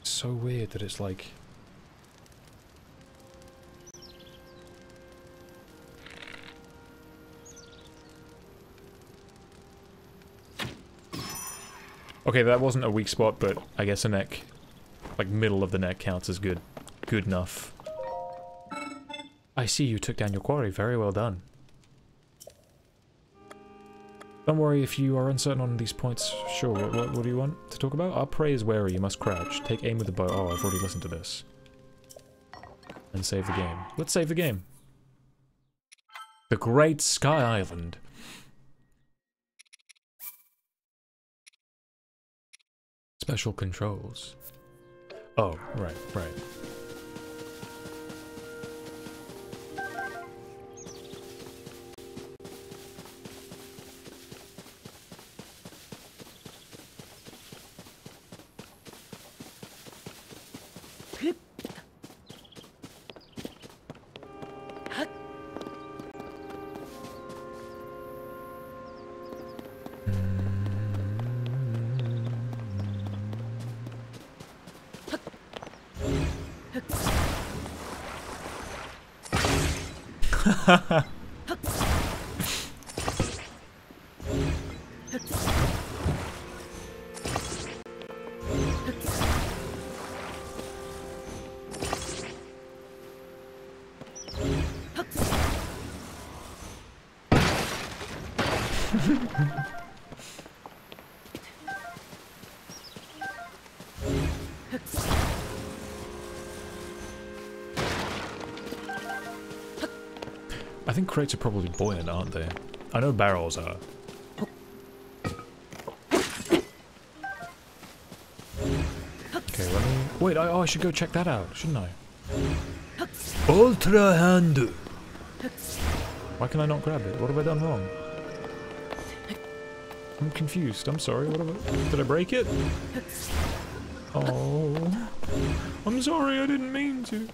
It's so weird that it's like... Okay, that wasn't a weak spot, but I guess a neck, like middle of the neck counts as good enough. I see you took down your quarry. Very well done. Don't worry if you are uncertain on these points. Sure, what do you want to talk about? Our prey is wary. You must crouch. Take aim with the bow. Oh, I've already listened to this. And save the game. Let's save the game. The Great Sky Island. Special controls. Oh, right. I think crates are probably buoyant, aren't they? I know barrels are. Okay, let me... Wait, I should go check that out, shouldn't I? Ultra hand! Why can I not grab it? What have I done wrong? I'm confused. I'm sorry. Did I break it? Oh. I'm sorry, I didn't mean to.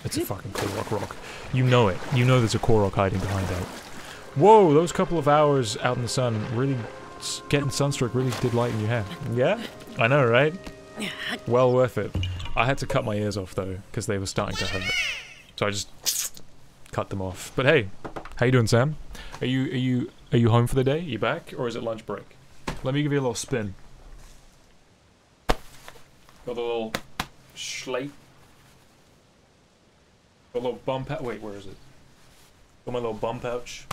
It's a fucking Korok rock. You know it. You know there's a Korok hiding behind that. Whoa, those couple of hours out in the sun really... Getting sunstroke really did lighten your hair. Yeah? I know, right? Well worth it. I had to cut my ears off, though, because they were starting to hurt. So I just... cut them off. But hey, how you doing, Sam? Are you home for the day? You back? Or is it lunch break? Let me give you a little spin. Got a little... Slate. A little bum pouch. Wait, where is it? Got my little bum pouch.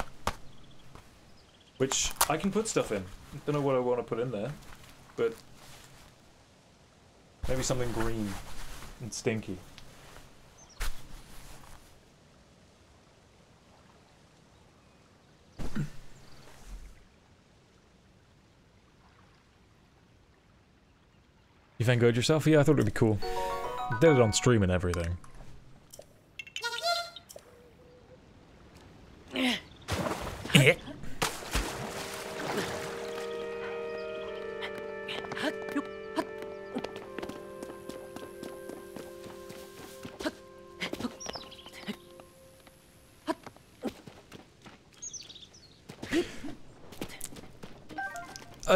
Which I can put stuff in. Don't know what I want to put in there. but maybe something green and stinky. You thank God yourself? Yeah, I thought it'd be cool. Did it on stream and everything.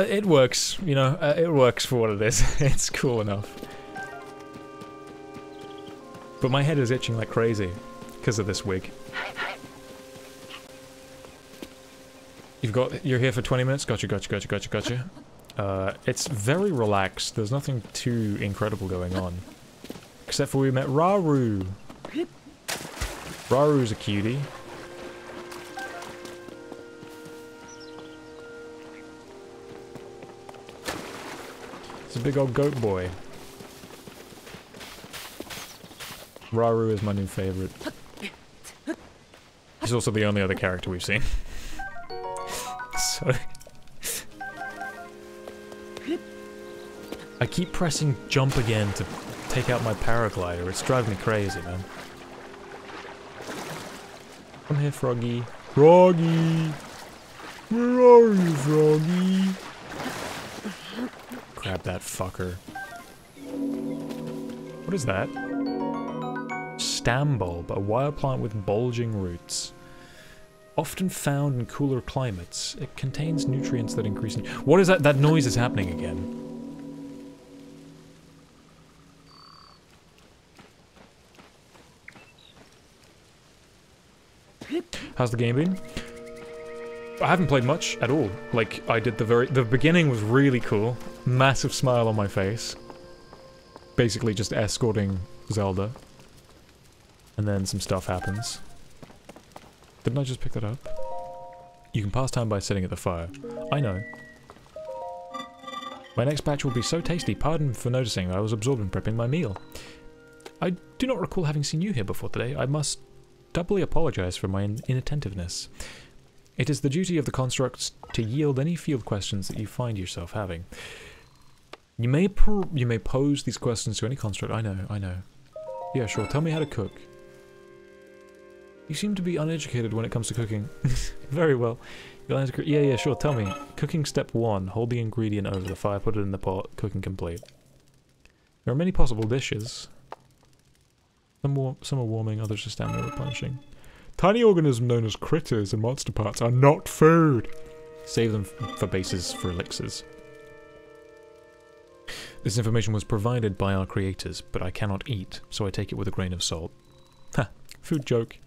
It works, you know, it works for what it is. It's cool enough. But my head is itching like crazy because of this wig. You're here for 20 minutes? Gotcha, gotcha, gotcha, gotcha, gotcha. It's very relaxed. There's nothing too incredible going on. Except for we met Rauru. Raru's a cutie. It's a big old goat boy. Rauru is my new favorite. He's also the only other character we've seen. So... I keep pressing jump again to take out my paraglider. It's driving me crazy, man. Come here, Froggy. Froggy! Where are you, Froggy? Grab that fucker. What is that? Stam bulb, a wild plant with bulging roots. Often found in cooler climates, it contains nutrients that increase... What is that? That noise is happening again. How's the game been? I haven't played much at all. Like, I did the beginning was really cool. Massive smile on my face. Basically just escorting Zelda. And then some stuff happens. Didn't I just pick that up? You can pass time by sitting at the fire. I know. My next batch will be so tasty. Pardon for noticing. I was absorbed in prepping my meal. I do not recall having seen you here before today. I must doubly apologize for my inattentiveness. It is the duty of the constructs to yield any field questions that you find yourself having. You may pose these questions to any construct. I know, I know. Yeah, sure. Tell me how to cook. You seem to be uneducated when it comes to cooking. Very well. Yeah, yeah, sure. Tell me. Cooking step 1. Hold the ingredient over the fire, put it in the pot. Cooking complete. There are many possible dishes. Some are warming, others are standing replenishing. Tiny organisms known as critters and monster parts are not food. Save them for bases for elixirs. This information was provided by our creators, but I cannot eat, so I take it with a grain of salt. Ha! Food joke.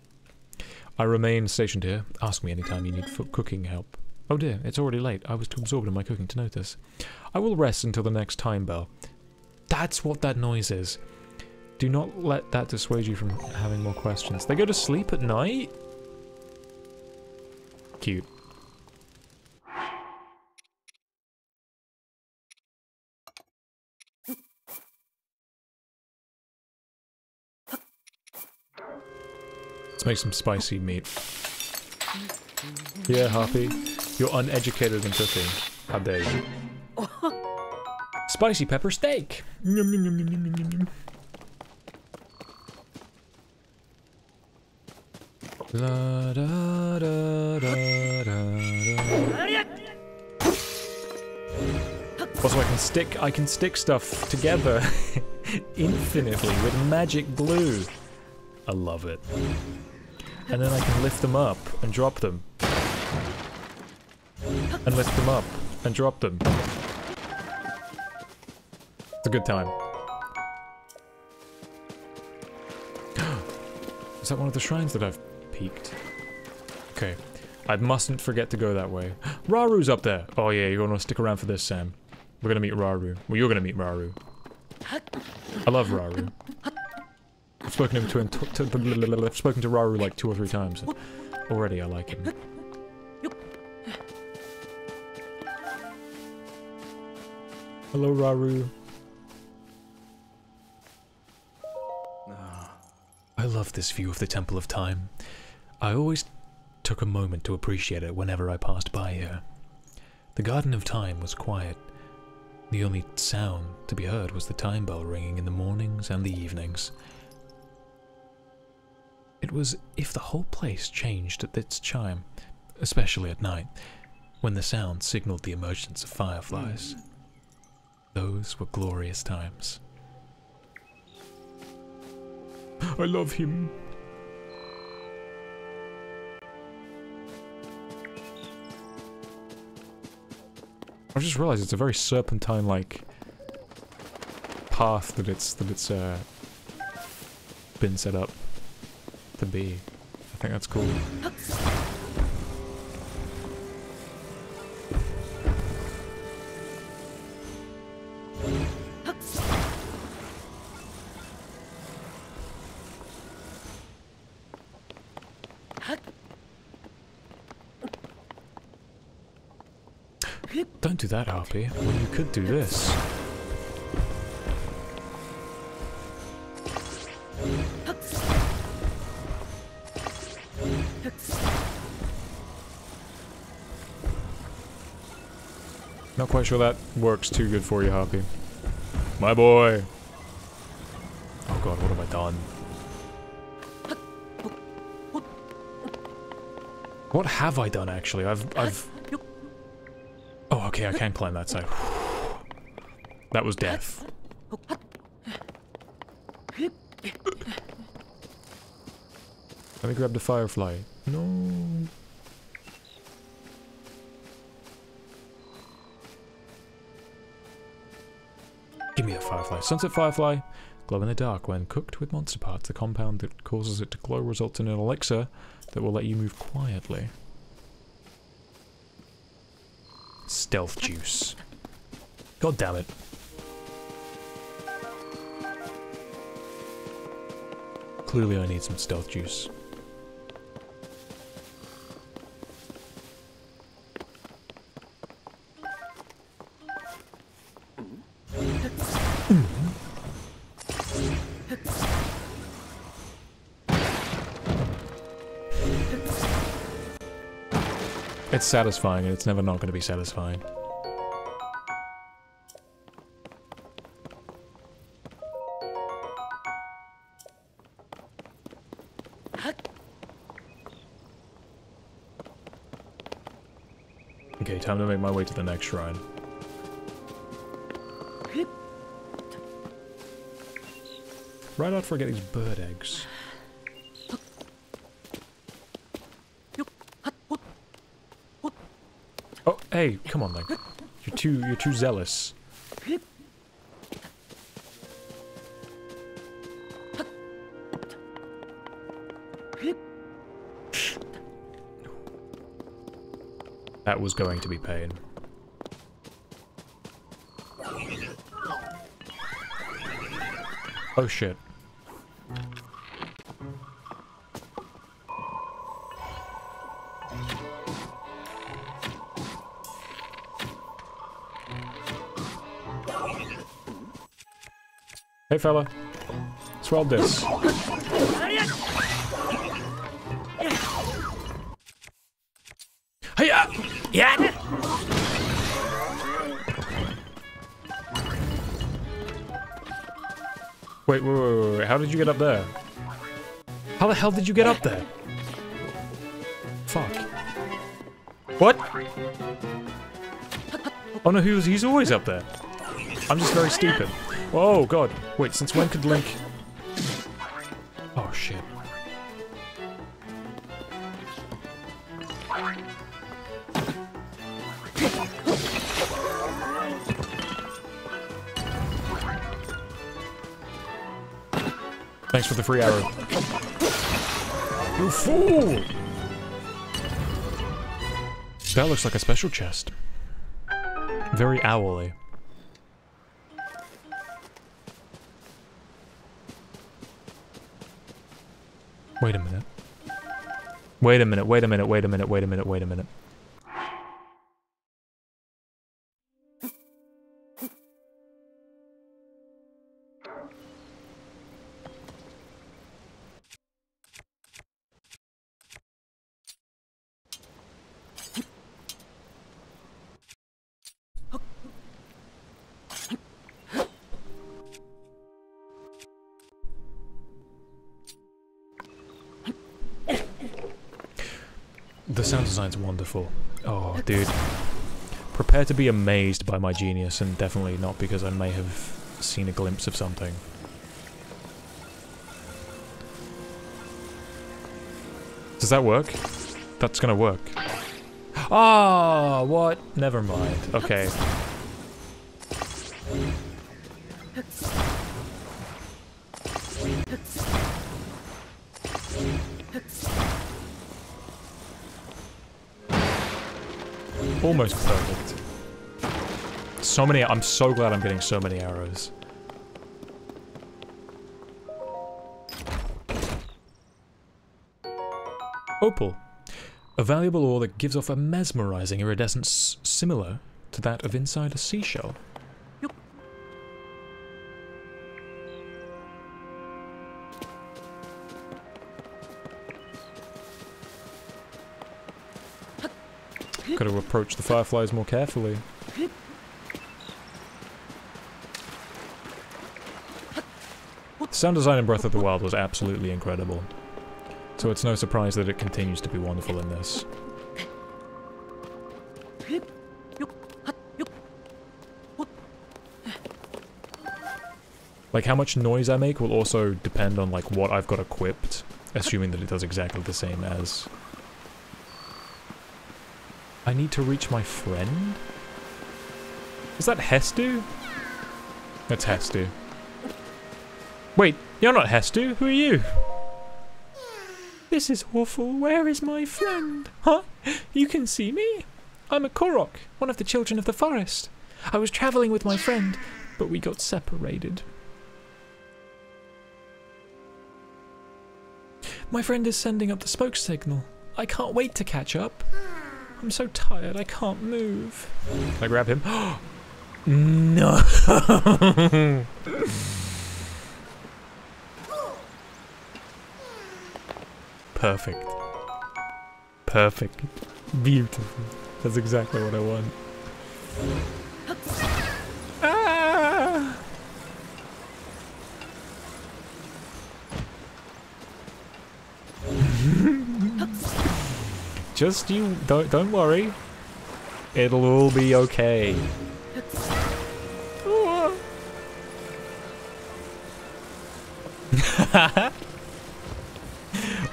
I remain stationed here. Ask me anytime you need cooking help. Oh dear, it's already late. I was too absorbed in my cooking to notice. I will rest until the next time bell. That's what that noise is. Do not let that dissuade you from having more questions. They go to sleep at night? Cute. Let's make some spicy meat. Yeah, Harpy. You're uneducated in cooking. How dare you. Spicy pepper steak! Yum, yum, yum, yum, yum, yum, yum. La, da, da, da, da, da. Also, I can stick stuff together infinitely with magic glue. I love it. And then I can lift them up and drop them. And lift them up and drop them. It's a good time. Is that one of the shrines that I've peeked? Okay. I mustn't forget to go that way. Raru's up there! Oh yeah, you're gonna stick around for this, Sam. We're gonna meet Rauru. Well, you're gonna meet Rauru. I love Rauru. I've spoken to Rauru like 2 or 3 times. Already I like him. Hello, Raru. I love this view of the Temple of Time. I always took a moment to appreciate it whenever I passed by here. The Garden of Time was quiet. The only sound to be heard was the time bell ringing in the mornings and the evenings. It was as if the whole place changed at its chime, especially at night, when the sound signaled the emergence of fireflies. Those were glorious times. I love him. I've just realized it's a very serpentine-like path that it's been set up to be. I think that's cool. Don't do that, Harpy. Well, you could do this. Not quite sure that works too good for you, Harpy. My boy! Oh god, what have I done? What have I done, actually? I've... Oh, okay, I can climb that side. That was death. Let me grab the firefly. No. Give me the firefly. Sunset firefly. Glow in the dark when cooked with monster parts. The compound that causes it to glow results in an elixir that will let you move quietly. Stealth juice. God damn it. Clearly I need some stealth juice. It's satisfying, and it's never not going to be satisfying. Okay, time to make my way to the next shrine. Right out for getting these bird eggs. Oh, hey, come on, Link. You're too zealous. That was going to be pain. Oh shit. Hey fella, swell this. Hey, yeah. Wait, how did you get up there? How the hell did you get up there? Fuck. What? Oh no, he's always up there. I'm just very stupid. Oh god. Wait, since when could Link... Oh shit. Thanks for the free arrow. You fool! That looks like a special chest. Very owly. Wait a minute. Wait a minute, wait a minute, wait a minute, wait a minute, wait a minute. The sound design's wonderful. Oh, dude. Prepare to be amazed by my genius, and definitely not because I may have seen a glimpse of something. Does that work? That's gonna work. Ah, what? Never mind. Okay. Almost perfect. So many. I'm so glad I'm getting so many arrows. Opal. A valuable ore that gives off a mesmerizing iridescence similar to that of inside a seashell. Gotta approach the fireflies more carefully. The sound design in Breath of the Wild was absolutely incredible. So it's no surprise that it continues to be wonderful in this. Like, how much noise I make will also depend on, like, what I've got equipped, assuming that it does exactly the same as... I need to reach my friend? Is that Hestu? That's Hestu. Wait, you're not Hestu, who are you? This is awful, where is my friend? Huh? You can see me? I'm a Korok, one of the children of the forest. I was travelling with my friend, but we got separated. My friend is sending up the smoke signal. I can't wait to catch up. I'm so tired, I can't move. Can I grab him? No! Perfect. Perfect. Beautiful. That's exactly what I want. Ah! Just you don't worry. It'll all be okay.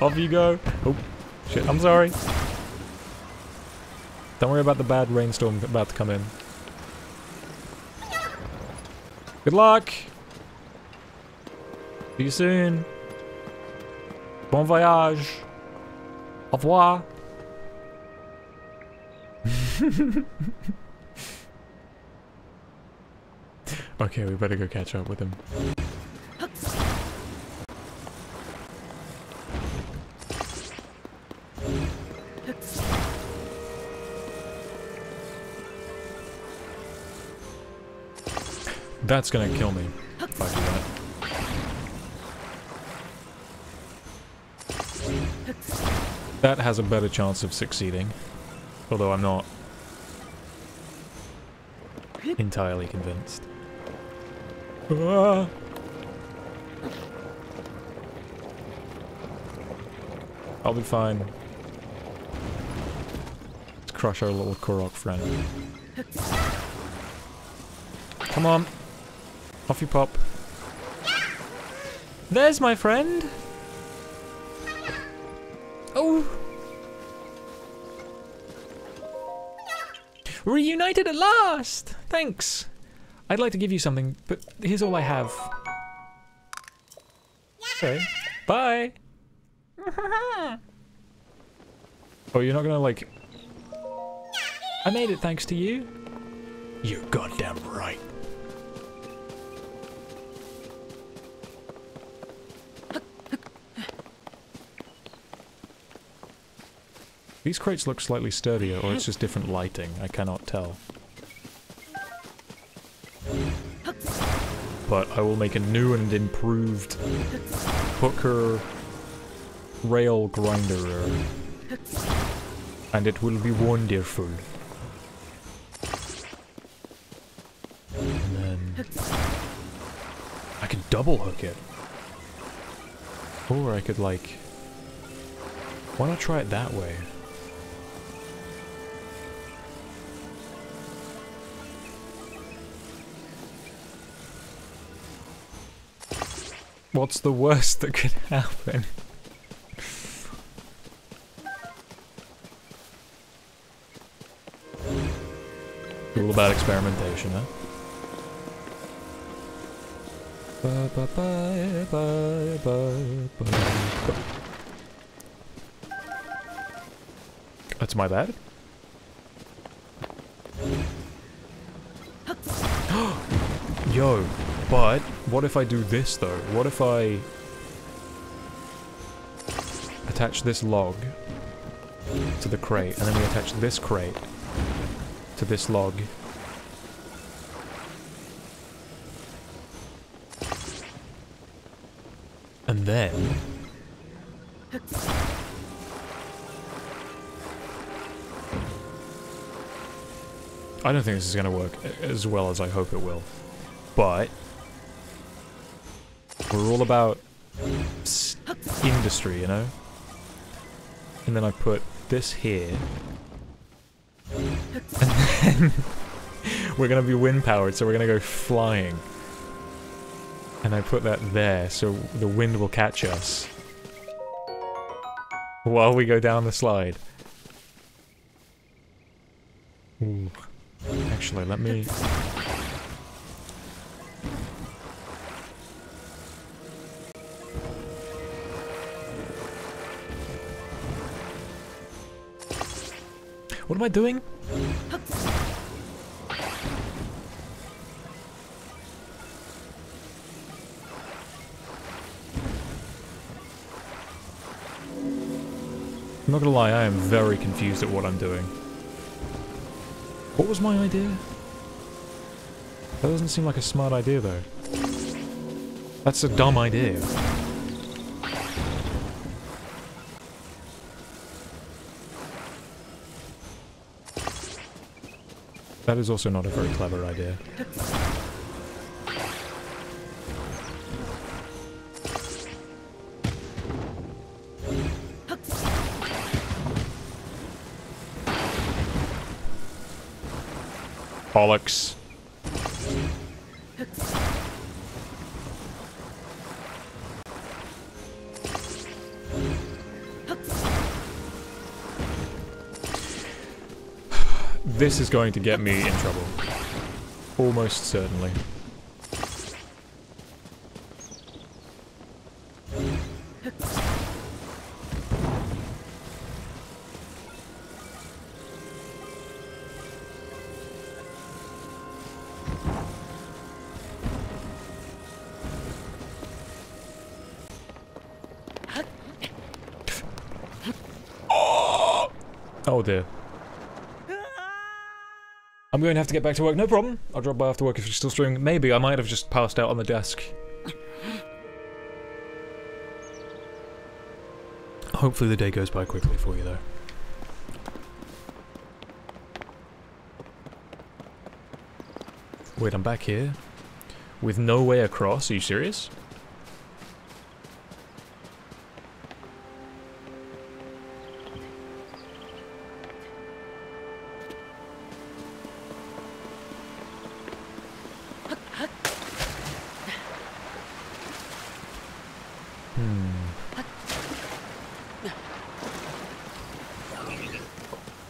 Off you go. Oh, shit, I'm sorry. Don't worry about the bad rainstorm about to come in. Good luck! See you soon. Bon voyage. Au revoir. Okay, we better go catch up with him. That's gonna kill me if I do that. That has a better chance of succeeding, although I'm not entirely convinced. Ah. I'll be fine. Let's crush our little Korok friend. Come on. Off you pop. There's my friend! Oh! Reunited at last! Thanks! I'd like to give you something, but here's all I have. Okay. Bye! Oh, you're not gonna, like... I made it thanks to you? You're goddamn right. These crates look slightly sturdier, or it's just different lighting. I cannot tell. But I will make a new and improved hooker rail grinder. And it will be wonderful. And then... I could double hook it. Or I could, like... Why not try it that way? What's the worst that could happen? All about experimentation, huh? That's my bad. Yo, but what if I do this though? What if I attach this log to the crate, and then we attach this crate to this log? And then... I don't think this is going to work as well as I hope it will. But... we're all about industry, you know? And then I put this here. And then... we're going to be wind-powered, so we're going to go flying. And I put that there, so the wind will catch us while we go down the slide. Ooh. Actually, let me... What am I doing? I'm not gonna lie, I am very confused at what I'm doing. What was my idea? That doesn't seem like a smart idea, though. That's a dumb idea. That is also not a very clever idea. Bollocks. This is going to get me in trouble. Almost certainly. Oh dear. I'm going to have to get back to work. No problem. I'll drop by after work if you're still streaming. Maybe I might have just passed out on the desk. Hopefully the day goes by quickly for you, though. Wait, I'm back here? With no way across? Are you serious?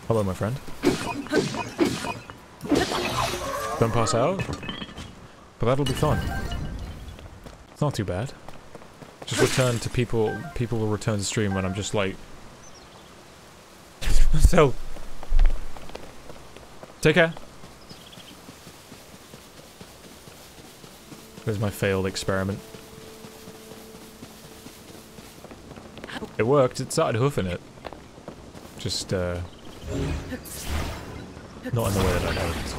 Hello, my friend. Don't pass out? But that'll be fun. It's not too bad. Just return to people will return to stream when I'm just like... So... Take care. There's my failed experiment. It worked, it started hoofing it. Just, not in the way that I hoped.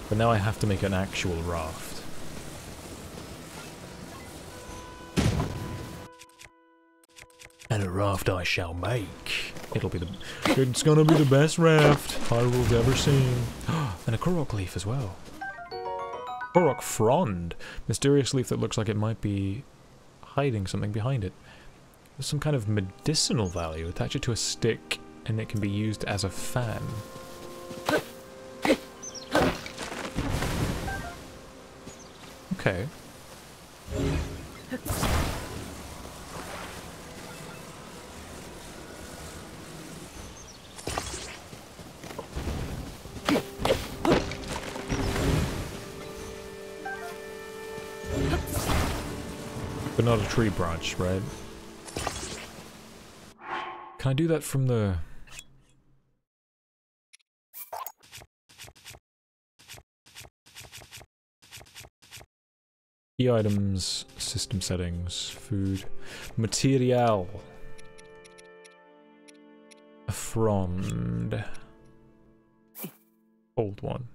But now I have to make an actual raft. And a raft I shall make. It's gonna be the best raft Hyrule's ever seen. And a Korok leaf as well. Korok frond. Mysterious leaf that looks like it might be hiding something behind it. There's some kind of medicinal value. Attach it to a stick and it can be used as a fan. Okay. But not a tree branch, right? Can I do that from the... Key items, system settings, food, material. A frond. Old one.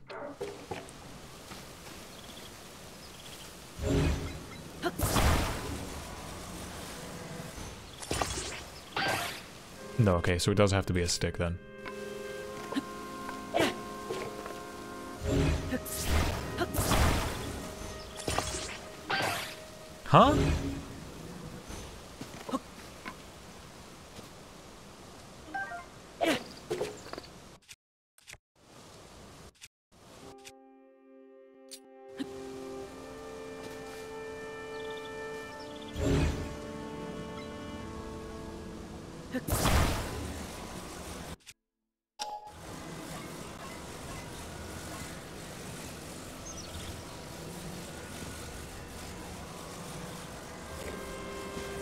No, okay, so it does have to be a stick then. Huh?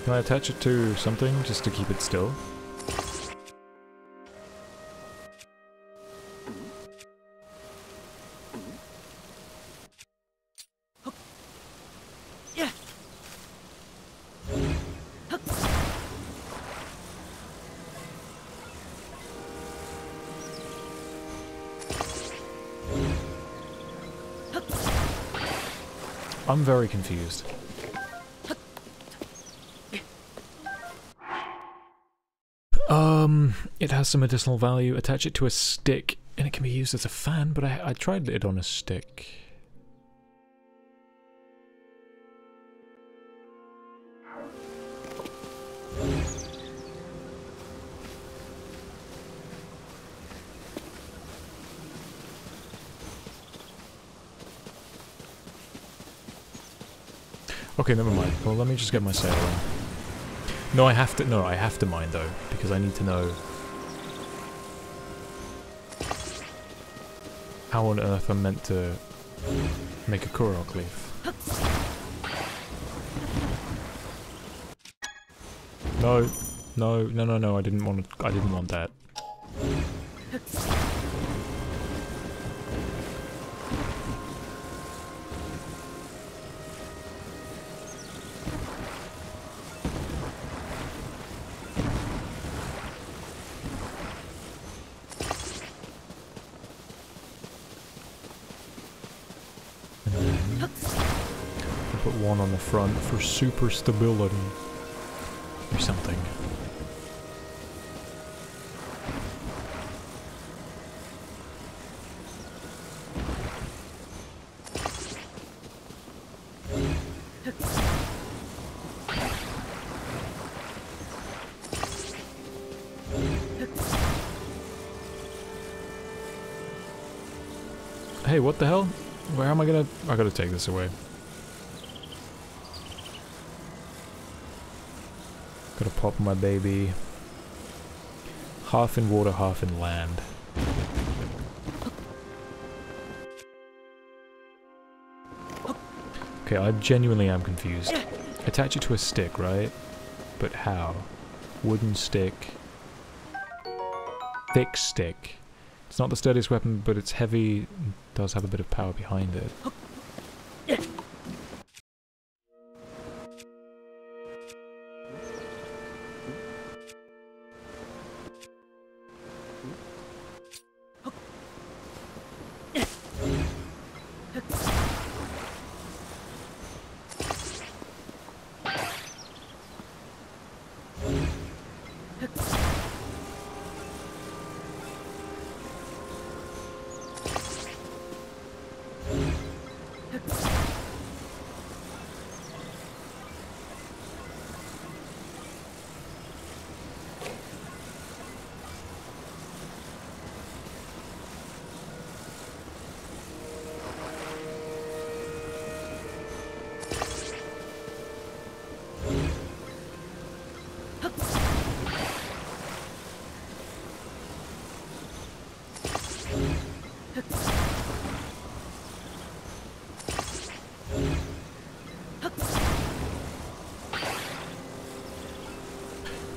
Can I attach it to something just to keep it still? I'm very confused. It has some medicinal value. Attach it to a stick, and it can be used as a fan, but I tried it on a stick. Okay, never mind. Well, let me just get my sail on. No, I have to mine though, because I need to know how on earth I'm meant to make a Korok leaf. No, I didn't want that. Put one on the front for super stability or something. Hey, what the hell? Where am I gonna... I gotta take this away. Gotta pop my baby. Half in water, half in land. Okay, I genuinely am confused. Attach it to a stick, right? But how? Wooden stick. Thick stick. It's not the sturdiest weapon, but it's heavy. Does have a bit of power behind it.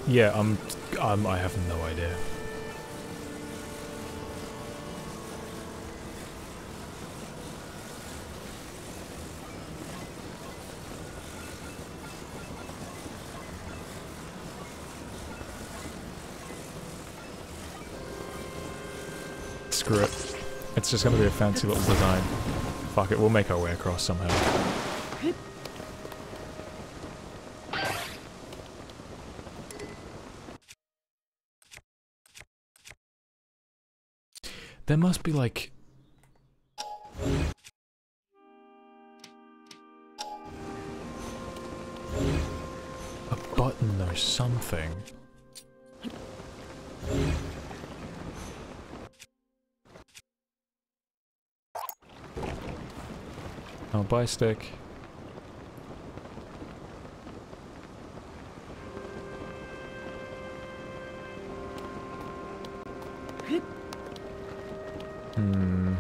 Yeah, I have no idea. Screw it. It's just gonna be a fancy little design. Fuck it, we'll make our way across somehow. There must be like... a button or something. I'll buy a stick. Hmm.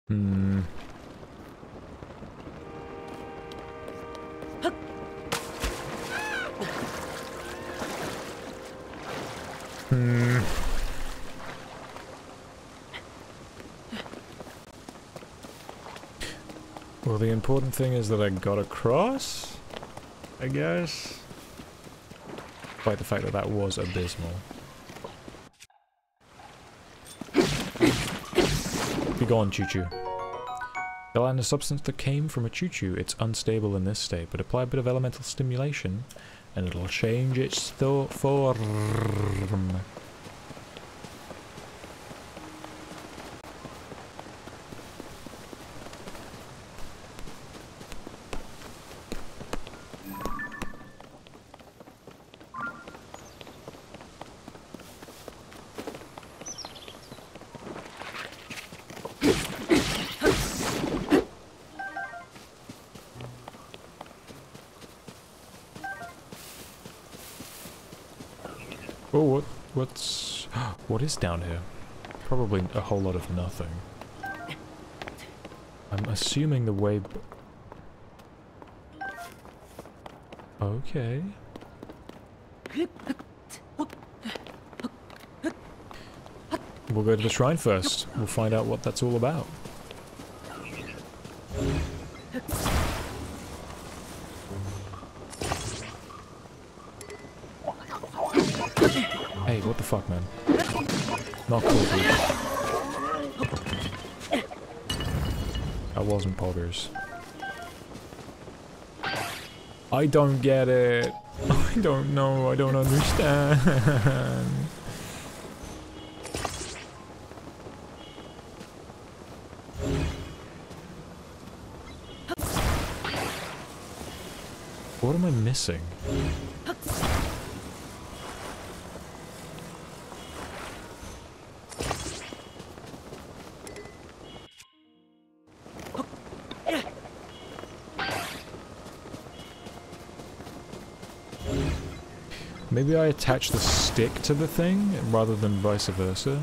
Hmm. Hmm. Well, the important thing is that I got across, I guess. Despite the fact that that was abysmal. Be gone, choo-choo. They'll land a substance that came from a choo-choo. It's unstable in this state, but apply a bit of elemental stimulation, and it'll change its form. Oh, what's... what is down here? Probably a whole lot of nothing. I'm assuming the way... Okay. We'll go to the shrine first. We'll find out what that's all about. Hey, what the fuck, man? Not cool, dude. That wasn't poggers. I don't get it. I don't know. I don't understand. What am I missing? Maybe I attach the stick to the thing rather than vice versa.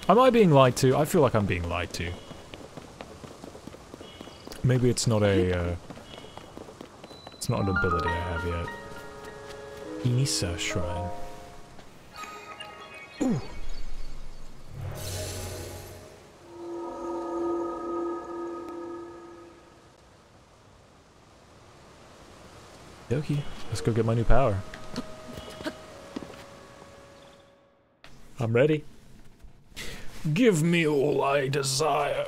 Am I being lied to? I feel like I'm being lied to. Maybe it's not a, it's not an ability I have yet. Inisa Shrine. Ooh. Okie, let's go get my new power. I'm ready. Give me all I desire.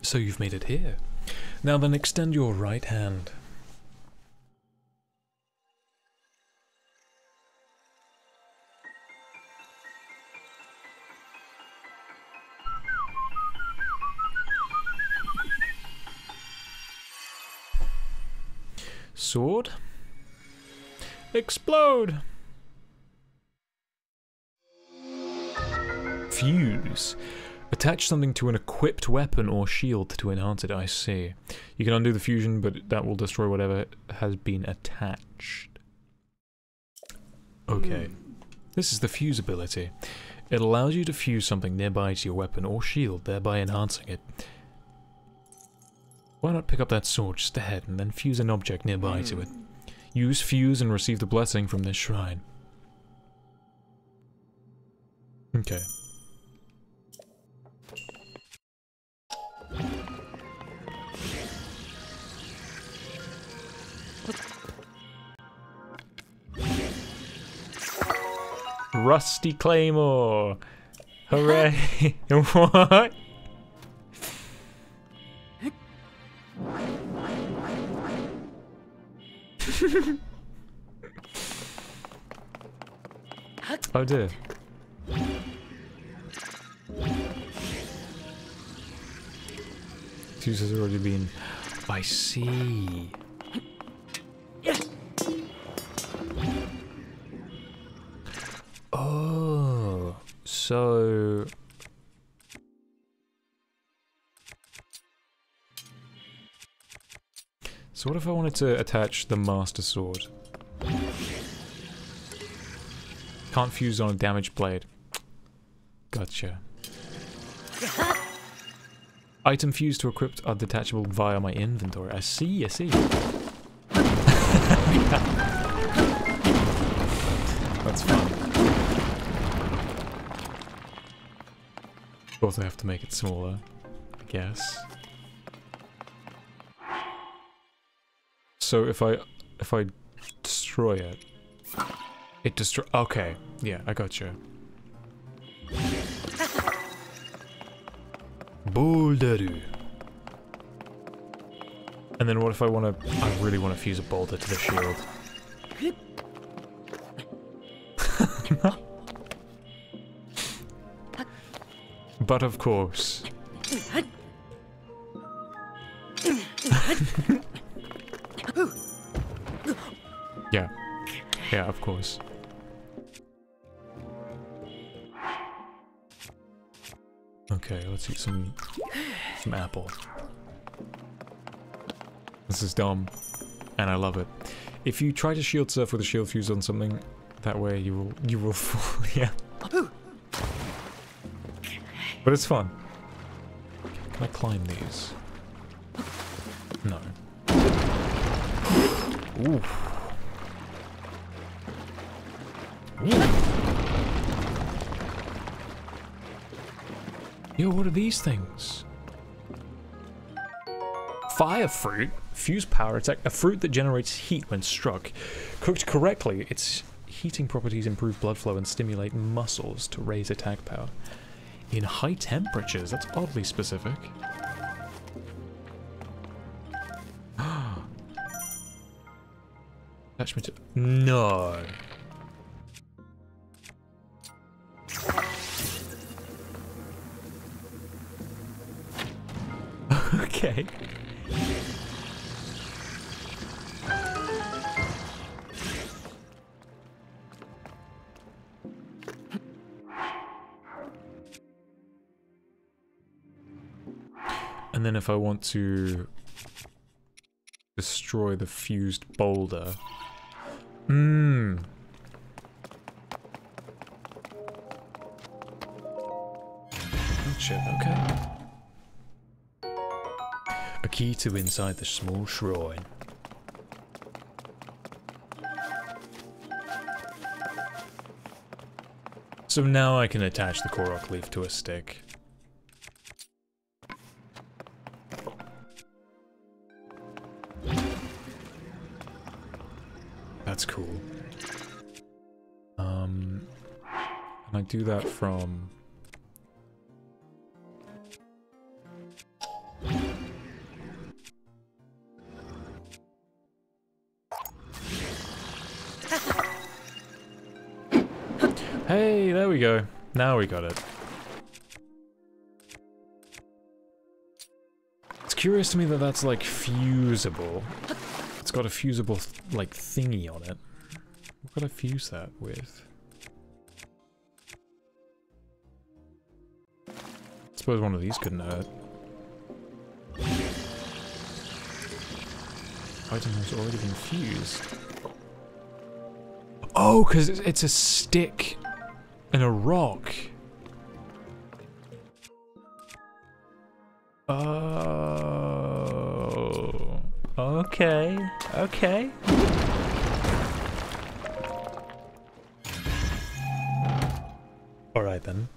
So you've made it here. Now then extend your right hand. Sword. Explode! Fuse. Attach something to an equipped weapon or shield to enhance it. I see. You can undo the fusion, but that will destroy whatever has been attached. Okay. This is the fuse ability. It allows you to fuse something nearby to your weapon or shield, thereby enhancing it. Why not pick up that sword just ahead and then fuse an object nearby to it? Use fuse and receive the blessing from this shrine. Okay. Rusty Claymore! Hooray! What? Oh dear. Fuse has already been... I see. Oh, so... So what if I wanted to attach the Master Sword? Can't fuse on a damaged blade. Gotcha. Item fused to equipped are detachable via my inventory. I see, I see. That's fun. Of course I have to make it smaller, I guess. So if I destroy it, it destroy. Okay, yeah, I gotcha. Boulder. And then what if I want to? I really want to fuse a boulder to the shield. But of course. Yeah. Yeah, of course. Okay, let's eat some apple. This is dumb, and I love it. If you try to shield surf with a shield fuse on something, that way you will fall. Yeah. But it's fun. Can I climb these? No. Ooh. Yo, what are these things? Fire fruit? Fuse power attack. A fruit that generates heat when struck. Cooked correctly, its heating properties improve blood flow and stimulate muscles to raise attack power. In high temperatures? That's oddly specific. Attachment to... No. Okay. And then if I want to destroy the fused boulder. Gotcha, okay. A key to inside the small shrine. So now I can attach the Korok leaf to a stick. That's cool. And I do that from... Hey, there we go. Now we got it. It's curious to me that that's like fusible. It's got a fusible, like, thingy on it. What could I fuse that with? I suppose one of these couldn't hurt. Item has already been fused. Oh, because it's a stick and a rock. Oh. Okay. Okay. Alright then.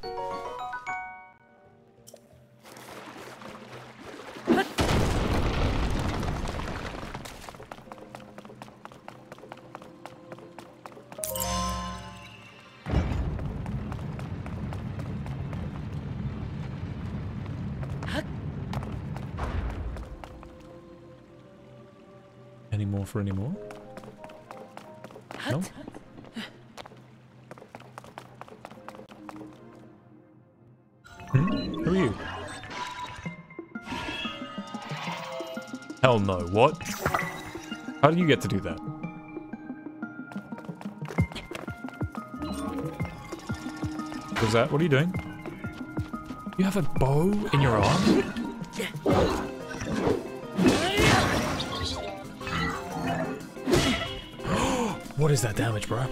Any more for any more? No? Who are you? Hell no, what? How do you get to do that? What's that? What are you doing? You have a bow in your arm? What is that damage, bro?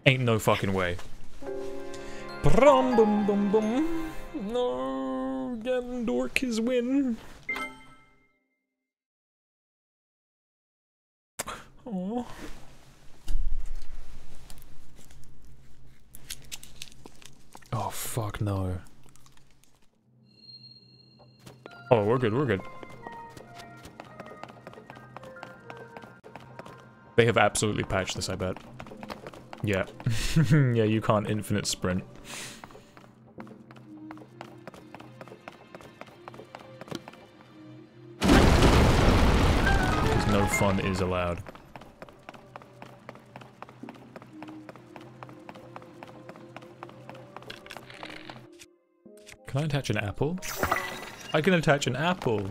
Ain't no fucking way. Brum bum bum bum. No, Gandork his win. Oh. Oh fuck no. Oh, we're good, we're good. They have absolutely patched this, I bet. Yeah. Yeah, you can't infinite sprint. Because no fun is allowed. Can I attach an apple? I can attach an apple!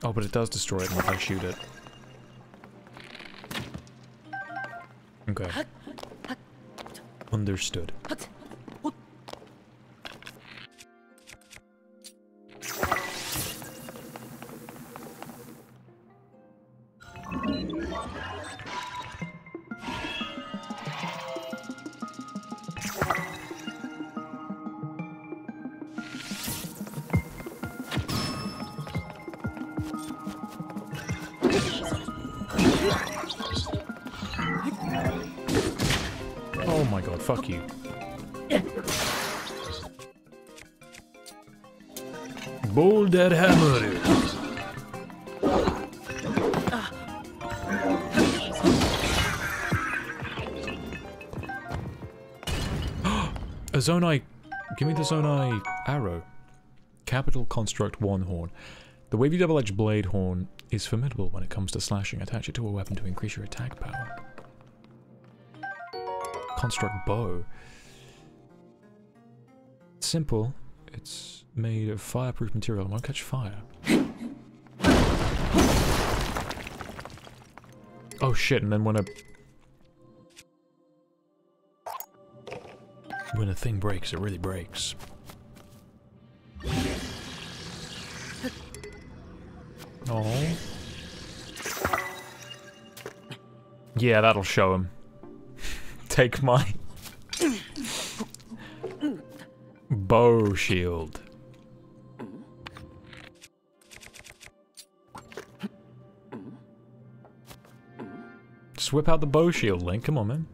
Oh, but it does destroy it once I shoot it. Okay. Understood. Oh my god, fuck you. Bold that hammer. A Zonai. Give me the Zonai arrow. Capital Construct 1 horn. The wavy double-edged blade horn is formidable when it comes to slashing. Attach it to a weapon to increase your attack power. Construct bow. Simple. It's made of fireproof material and won't catch fire. Oh shit, and then when a thing breaks, it really breaks. Oh. Yeah, that'll show him. Take my bow shield. Just whip out the bow shield, Link. Come on, man.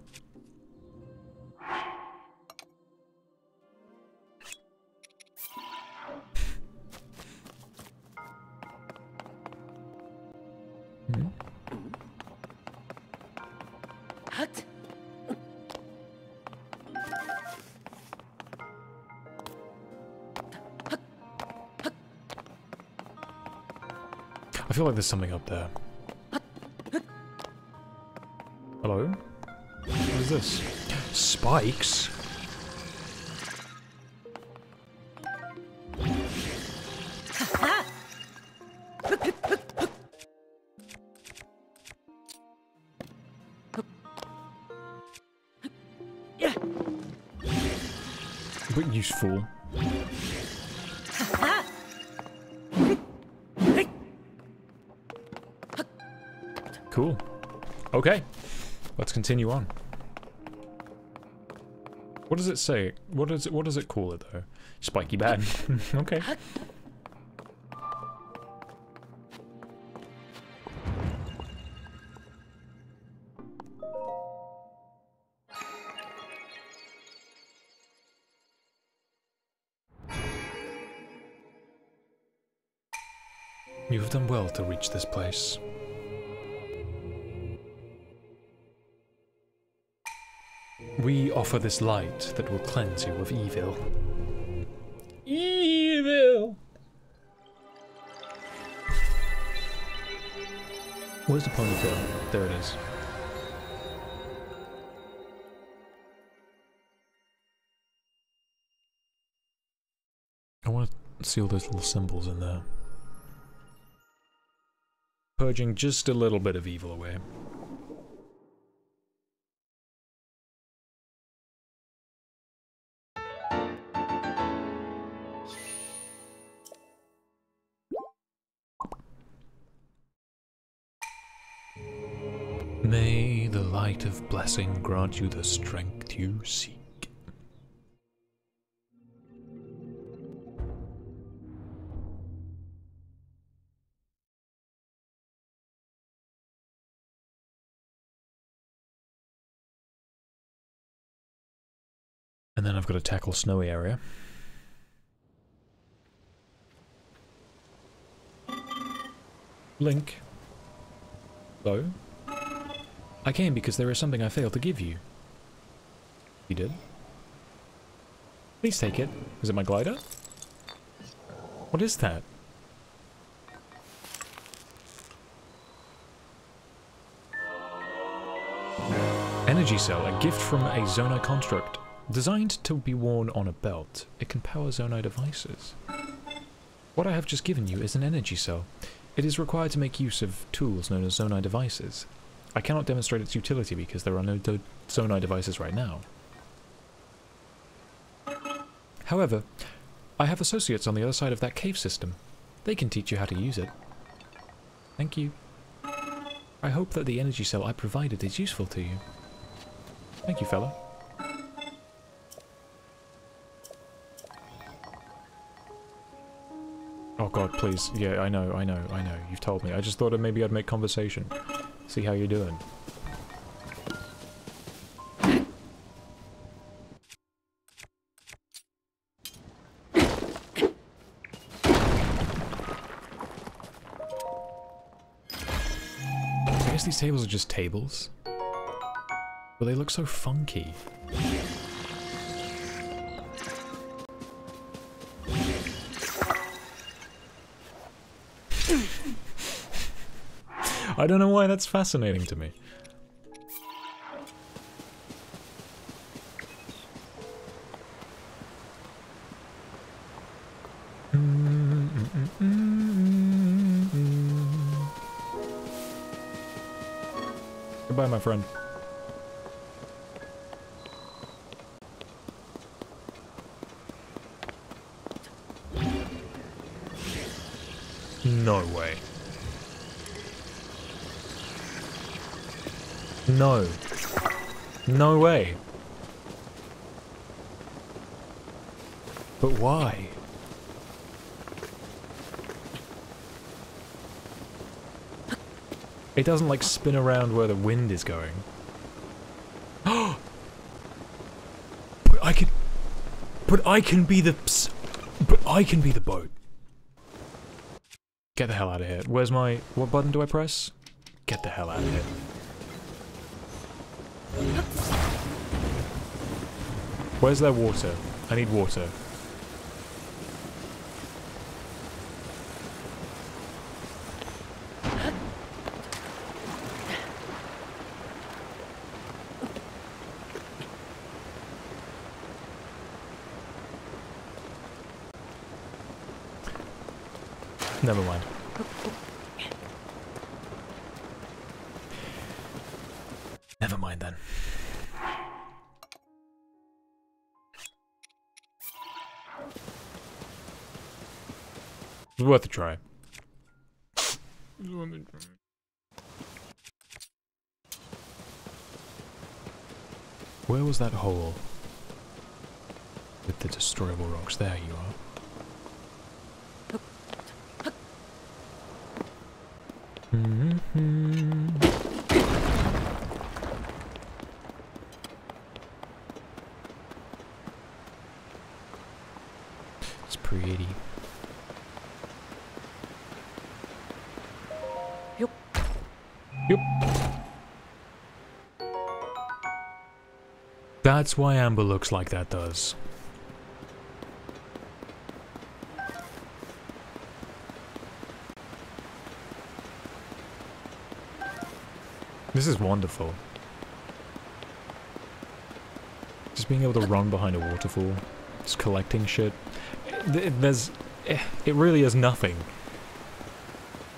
I feel like there's something up there. Hello? What is this? Spikes? But useful. Cool. Okay. Let's continue on. What does it say? What does it call it though? Spiky bad. Okay. You have done well to reach this place. We offer this light that will cleanse you of evil. Evil! Where's the ponytail? There it is. I want to see all those little symbols in there. Purging just a little bit of evil away. May the light of blessing grant you the strength you seek. And then I've got to tackle snowy area. Link. Hello? I came because there is something I failed to give you. You did? Please take it. Is it my glider? What is that? Energy cell, a gift from a Zonai construct. Designed to be worn on a belt, it can power Zonai devices. What I have just given you is an energy cell. It is required to make use of tools known as Zonai devices. I cannot demonstrate its utility because there are no Zonai devices right now. However, I have associates on the other side of that cave system. They can teach you how to use it. Thank you. I hope that the energy cell I provided is useful to you. Thank you, fella. Oh god, please. Yeah, I know. You've told me. I just thought maybe I'd make conversation. See how you're doing. I guess these tables are just tables. But they look so funky. I don't know why that's fascinating to me. Goodbye, my friend. No way. No. No way. But why? It doesn't like spin around where the wind is going. But I can... But I can be the... But I can be the boat. Get the hell out of here. Where's my... What button do I press? Get the hell out of here. Where's their water? I need water. Never mind. Never mind then. was worth a try. Where was that hole? With the destroyable rocks. There you are. It's pretty. Yup. Yup. That's why Amber looks like that does. This is wonderful. Just being able to run behind a waterfall, just collecting shit. It really is nothing.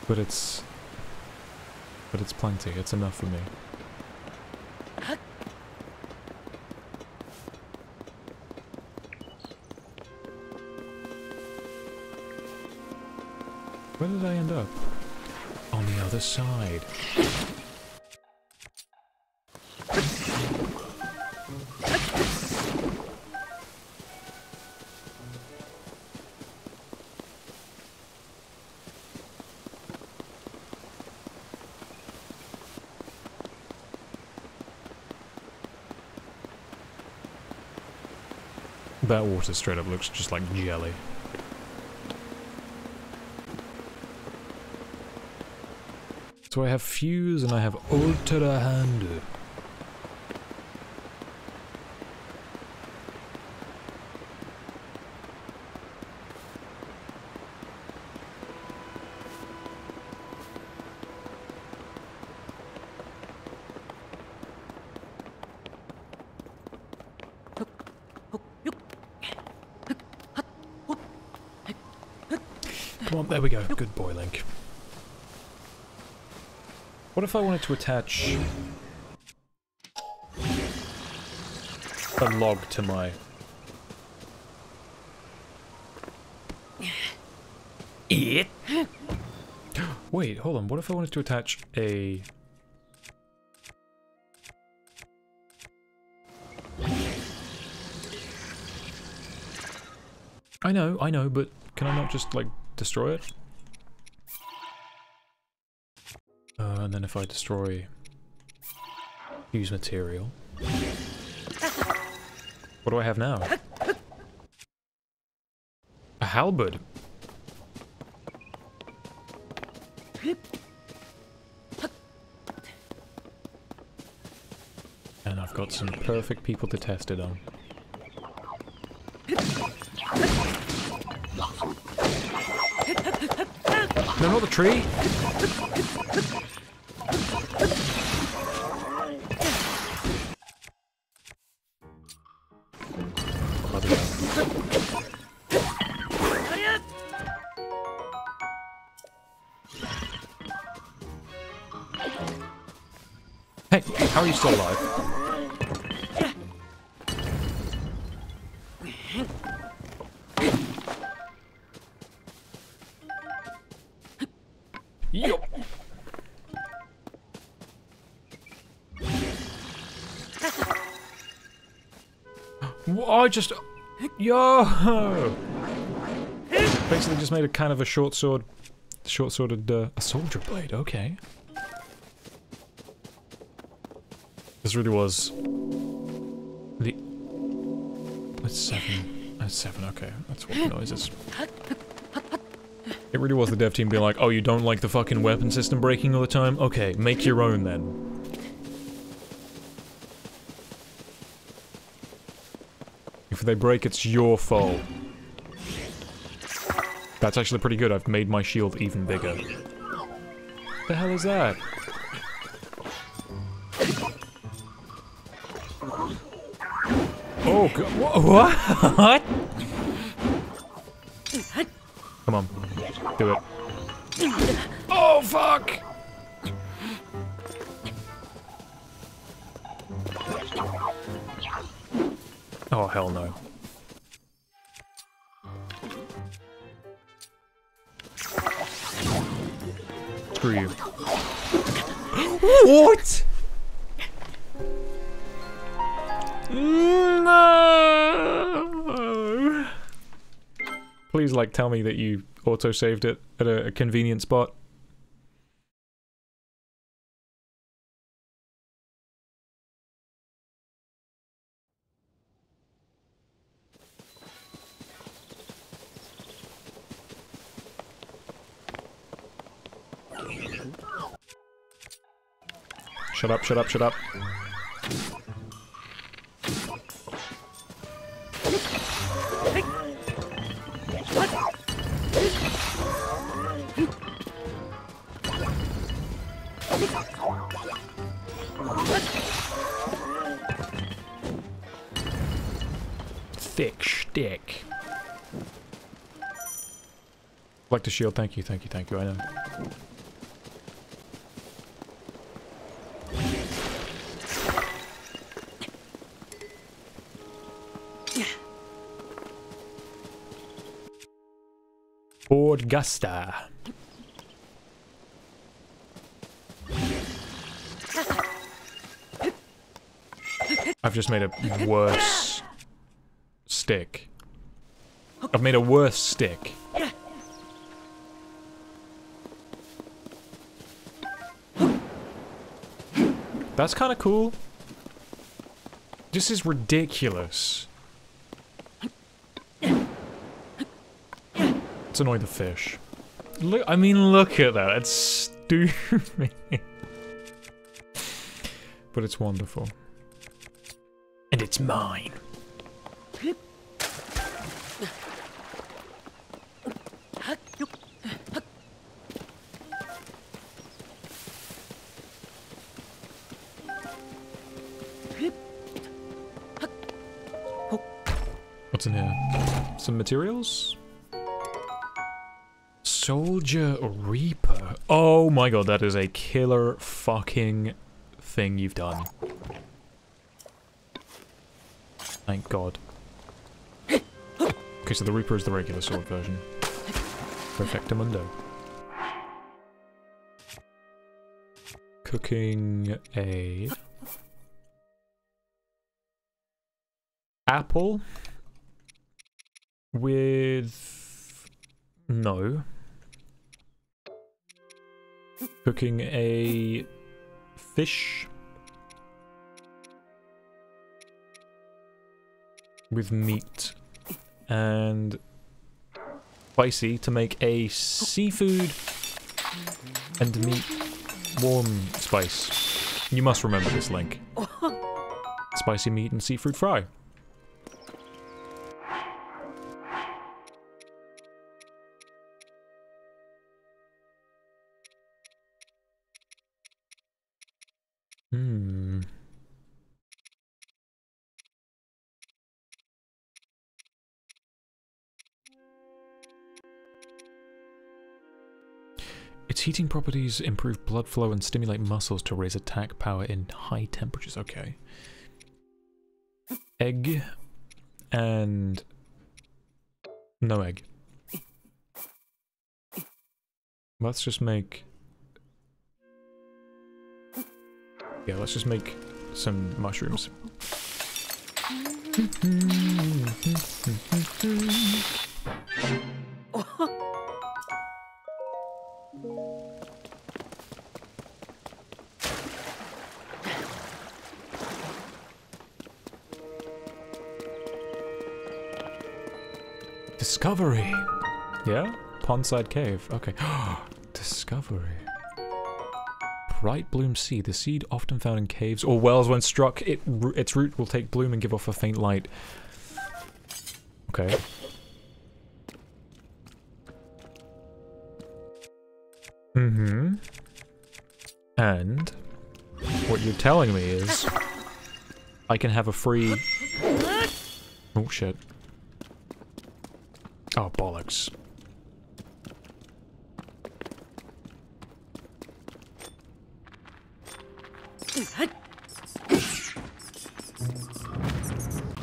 But it's plenty. It's enough for me. Where did I end up? On the other side. That water straight up looks just like jelly. So I have Fuse and I have Ultra Hand. Come on, there we go. Good boy, Link. What if I wanted to attach a log to my... It? Wait, hold on. What if I wanted to attach a... I know, but can I not just, like, destroy it? And then if I destroy... Use material... What do I have now? A halberd! And I've got some perfect people to test it on. No, not the tree! Hey, how are you still alive? Yo. I just... Yo! Basically just made a kind of a short-sworded, a soldier blade, okay. This really was... the... That's 7. That's 7, okay. That's what the noise is. It really was the dev team being like, oh, you don't like the fucking weapon system breaking all the time? Okay, make your own then. If they break, it's your fault. That's actually pretty good. I've made my shield even bigger. What the hell is that? Oh, God. What? Come on. Do it. Oh, fuck! Oh, hell no. screw you. What? No. Please, like, tell me that you auto-saved it at a convenient spot. Shut up, shut up, shut up. Thick shtick. Like the shield, thank you, thank you, thank you, I know. Ford Gusta. I've just made a worse stick. I've made a worse stick. That's kind of cool. This is ridiculous. Let's annoy the fish. Look, I mean, look at that. It's stupid. But it's wonderful. And it's mine. What's in here? Some materials? Soldier Reaper. Oh my god, that is a killer fucking thing you've done. Thank god. Okay, so the Reaper is the regular sword version. Perfectamundo. Cooking a... apple with... no. Cooking a fish with meat and spicy to make a seafood and meat warm spice. You must remember this, Link. Spicy meat and seafood fry. Its heating properties improve blood flow and stimulate muscles to raise attack power in high temperatures. Okay. Egg and no egg. Let's just make... yeah, let's just make some mushrooms. Discovery! Yeah? Pondside Cave. Okay. Discovery. Bright bloom seed. The seed often found in caves or wells when struck. Its root will take bloom and give off a faint light. Okay. Mm-hmm. And what you're telling me is I can have a free... oh shit. Oh, bollocks.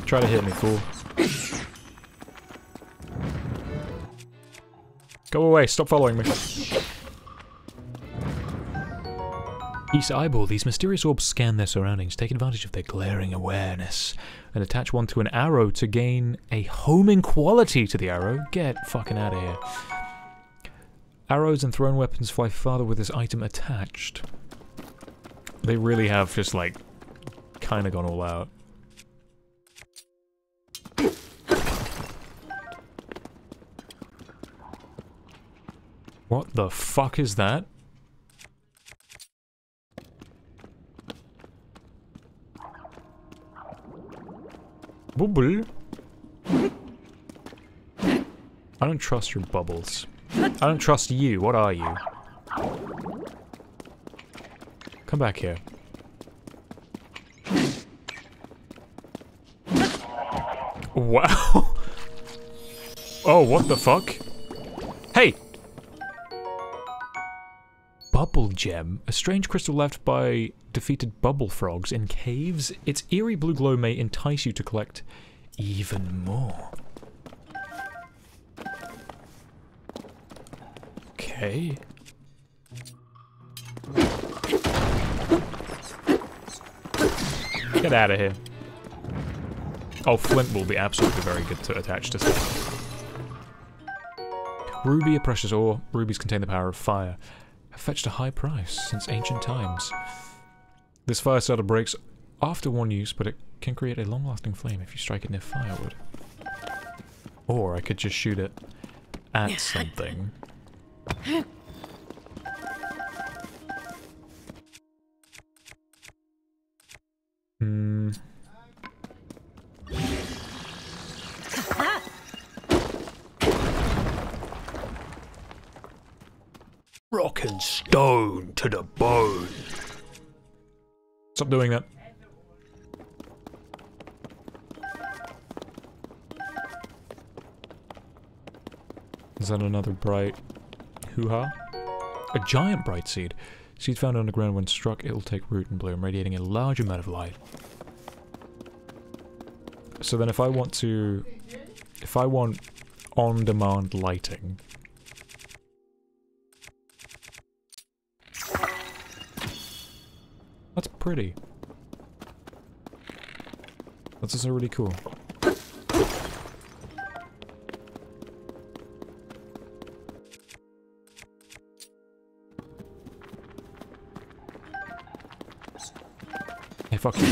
Try to hit me, fool. Go away, stop following me. East eyeball. These mysterious orbs scan their surroundings, take advantage of their glaring awareness, and attach one to an arrow to gain a homing quality to the arrow. Get fucking out of here. Arrows and thrown weapons fly farther with this item attached. They really have just, like, kind of gone all out. What the fuck is that? Bubble? I don't trust your bubbles. I don't trust you. What are you? Come back here. Wow. Oh, what the fuck? Hey! Bubble gem. A strange crystal left by defeated bubble frogs in caves. Its eerie blue glow may entice you to collect even more. Okay. Get out of here. Oh, flint will be absolutely very good to attach to stuff. Ruby, a precious ore. Rubies contain the power of fire. Have fetched a high price since ancient times. This fire starter breaks after one use, but it can create a long-lasting flame if you strike it near firewood. Or I could just shoot it at something. Rock and stone to the bone. Stop doing that. Is that another bright hoo-ha? A giant bright seed. Seed found underground. When struck, it will take root and bloom, radiating a large amount of light. So then if I want to... If I want on-demand lighting... That's pretty. That's also really cool. Hey, fuck you.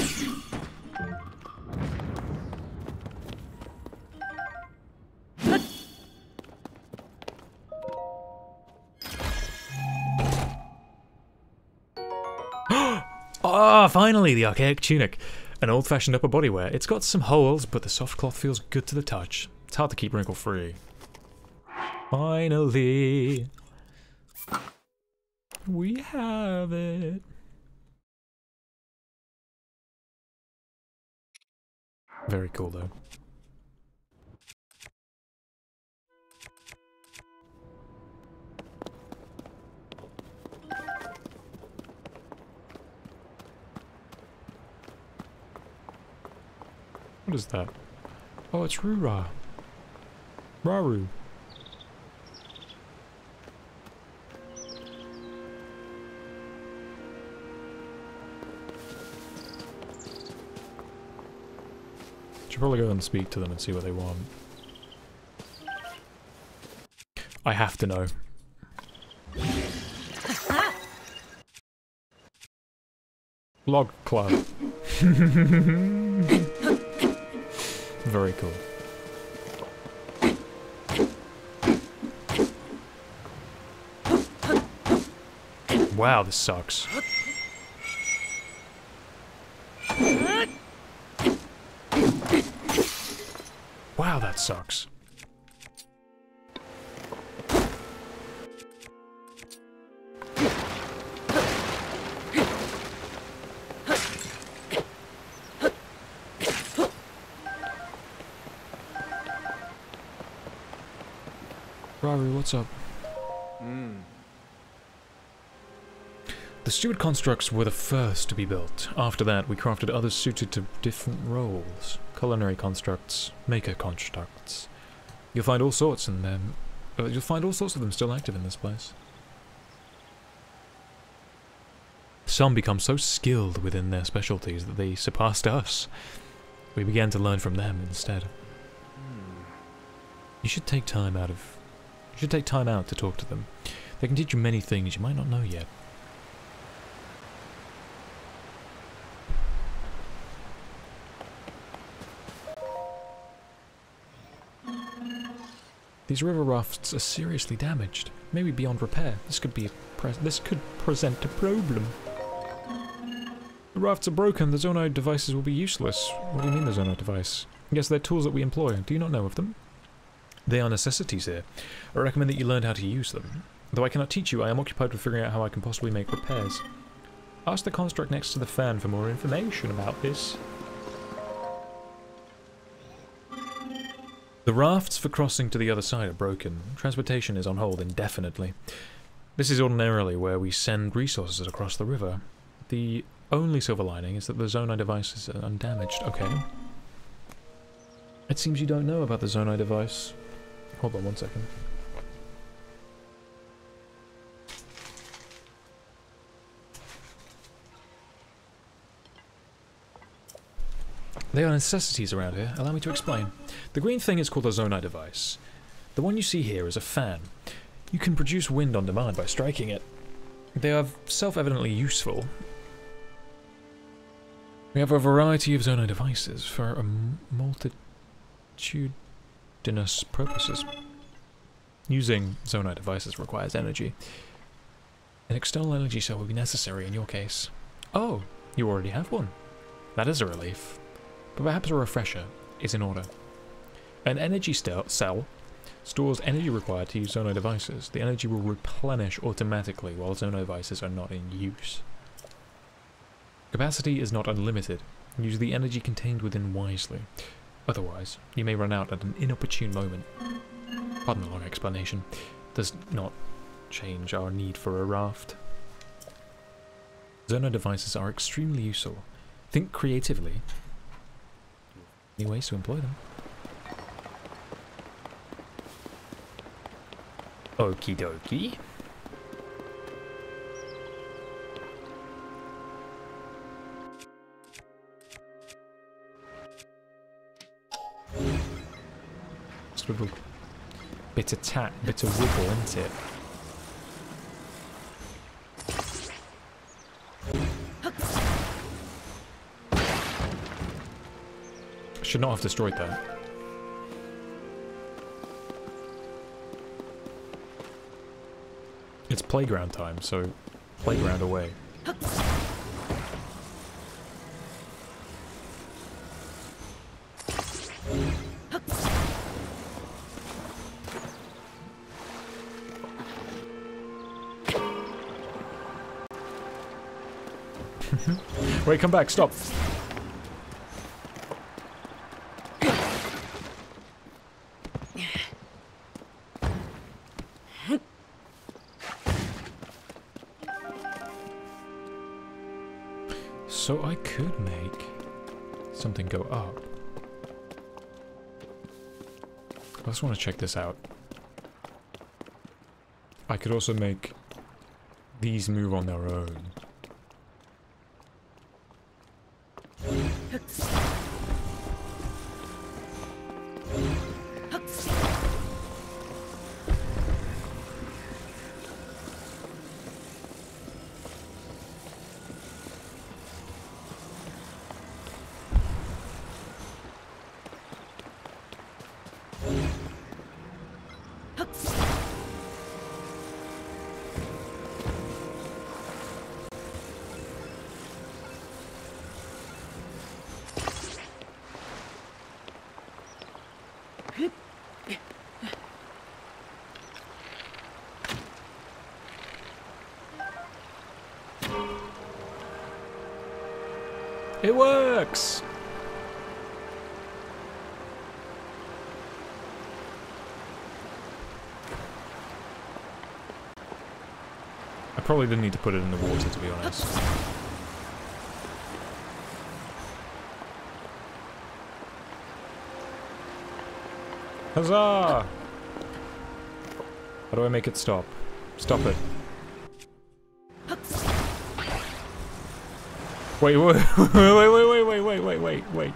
Ah, finally, the archaic tunic. An old-fashioned upper bodywear. It's got some holes, but the soft cloth feels good to the touch. It's hard to keep wrinkle-free. Finally. We have it. Very cool, though. What is that? Oh, it's Rura. Raru. Should probably go and speak to them and see what they want. I have to know. Log club. Very cool. Wow, this sucks. Wow, that sucks. Raru, what's up? The steward constructs were the first to be built. After that, we crafted others suited to different roles. Culinary constructs, maker constructs. You'll find all sorts in them. You'll find all sorts of them still active in this place. some become so skilled within their specialties that they surpassed us. We began to learn from them instead. You should take time out to talk to them. They can teach you many things you might not know yet. These river rafts are seriously damaged, maybe beyond repair. This could present a problem. The rafts are broken. The Zonai devices will be useless. What do you mean the Zonai device? Yes, they're tools that we employ. Do you not know of them? They are necessities here. I recommend that you learn how to use them. Though I cannot teach you, I am occupied with figuring out how I can possibly make repairs. Ask the construct next to the fan for more information about this. The rafts for crossing to the other side are broken. Transportation is on hold indefinitely. This is ordinarily where we send resources across the river. The only silver lining is that the Zonai devices are undamaged. Okay. It seems you don't know about the Zonai device. Hold on one second. They are necessities around here. Allow me to explain. The green thing is called a Zonai device. The one you see here is a fan. You can produce wind on demand by striking it. They are self-evidently useful. We have a variety of Zonai devices for a multitudinous purposes. Using Zonai devices requires energy. An external energy cell will be necessary in your case. Oh, you already have one. That is a relief. But perhaps a refresher is in order. An energy cell stores energy required to use Zonai devices. The energy will replenish automatically while Zonai devices are not in use. Capacity is not unlimited. Use the energy contained within wisely. Otherwise, you may run out at an inopportune moment. Pardon the long explanation. Does not change our need for a raft. Zonai devices are extremely useful. Think creatively. Any ways to employ them. Okie dokie. Swivel. Bit of tap, bit of wiggle, isn't it? Should not have destroyed that. It's playground time, so playground away. Wait, come back, stop. So I could make something go up. I just want to check this out. I could also make these move on their own. It works! I probably didn't need to put it in the water, to be honest. Huzzah! How do I make it stop? Stop it. Wait, wait, wait.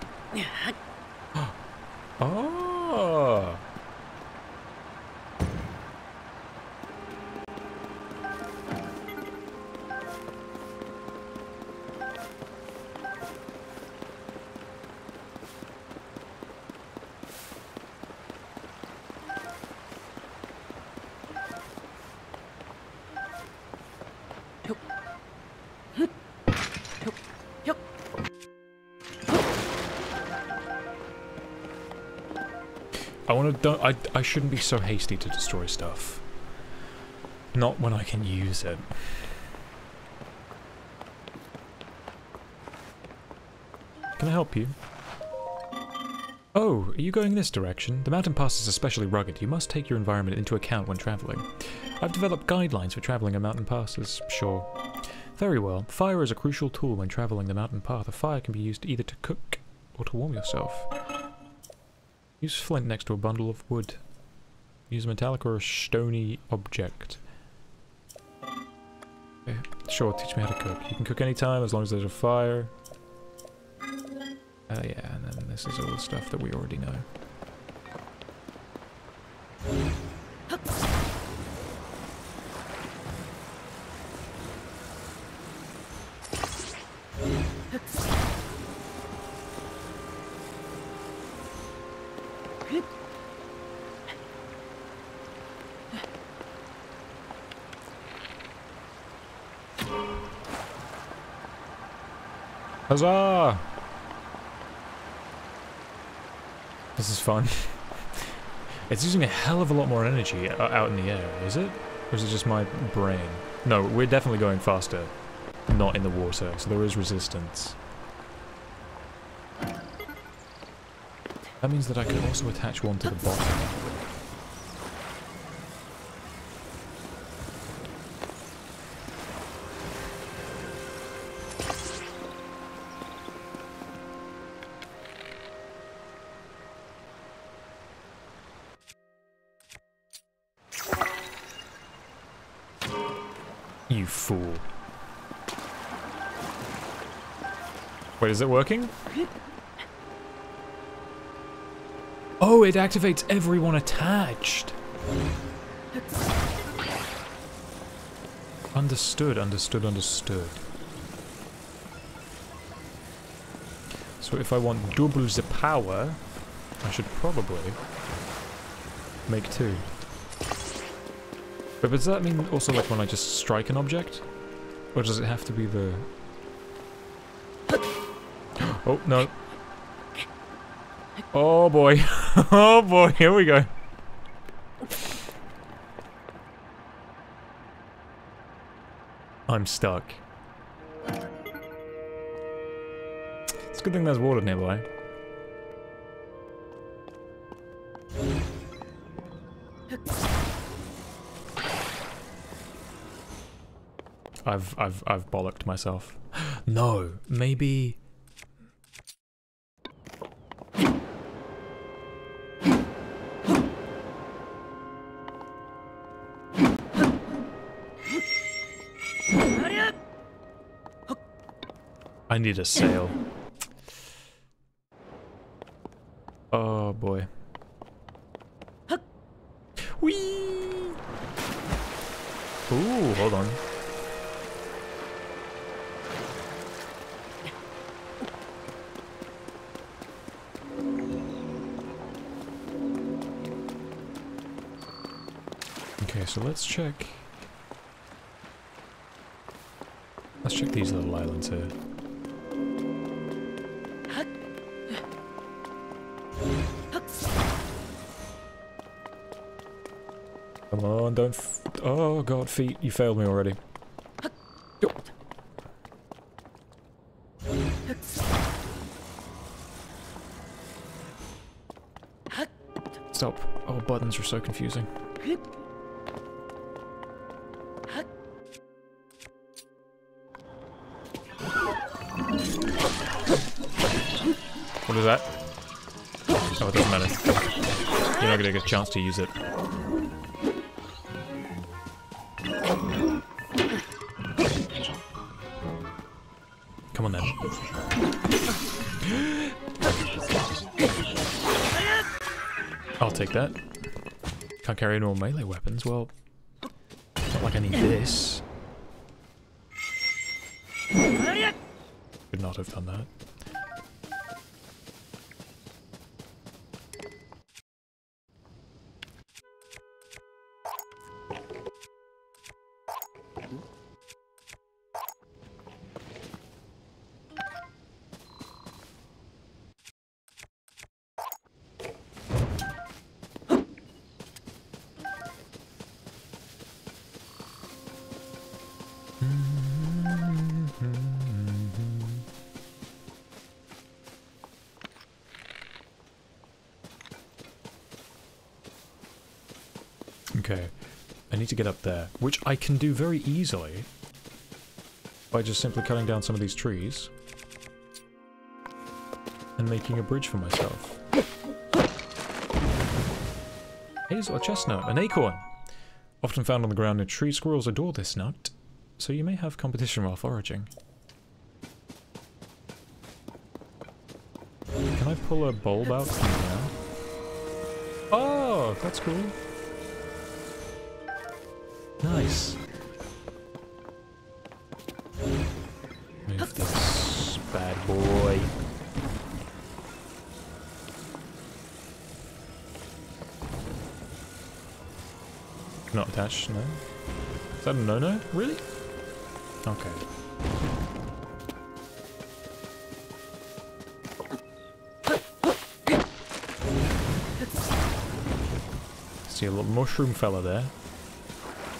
Oh. I shouldn't be so hasty to destroy stuff. Not when I can use it. Can I help you? Oh, are you going this direction? The mountain pass is especially rugged. You must take your environment into account when traveling. I've developed guidelines for traveling a mountain passes. Sure. Very well. Fire is a crucial tool when traveling the mountain path. A fire can be used either to cook or to warm yourself. Use flint next to a bundle of wood. Use a metallic or a stony object. Okay. Sure, teach me how to cook. You can cook anytime as long as there's a fire. Yeah, and then this is all the stuff that we already know. Huzzah! This is fun. It's using a hell of a lot more energy out in the air, is it? Or is it just my brain? No, we're definitely going faster. Not in the water, so there is resistance. That means that I can also attach one to the bottom. You fool. Wait, is it working? Oh, it activates everyone attached. Understood, understood, understood. So if I want double the power, I should probably make two. But does that mean also like when I just strike an object? Or does it have to be the... Oh, no. Oh boy. Oh boy, here we go. I'm stuck. It's a good thing there's water nearby. I've bollocked myself. No, maybe... I need a sail. Oh boy. Whee! Ooh, hold on. Okay, so let's check. Let's check these little islands here. Come on, don't oh god, feet, you failed me already. Stop. Oh, buttons are so confusing. What is that? Oh, it doesn't matter. You're not gonna get a chance to use it. Come on then. I'll take that. Can't carry any more melee weapons. Well, it's not like I need this. Could not have done that. Okay, I need to get up there, which I can do very easily by just simply cutting down some of these trees and making a bridge for myself. Hazel, a chestnut, an acorn! Often found on the ground in trees, squirrels adore this nut, so you may have competition while foraging. Can I pull a bulb out from the ground? Oh, that's cool. Nice. Move this bad boy. Not attached, no? Is that a no-no? Really? Okay. See a little mushroom fella there.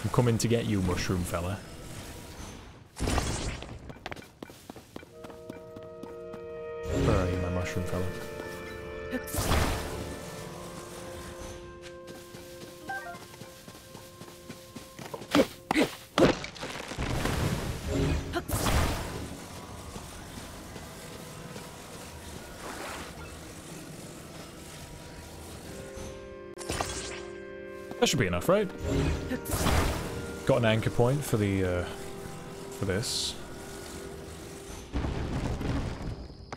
I'm coming to get you, mushroom fella. Where are you, my mushroom fella? That should be enough, right? Got an anchor point for the, for this.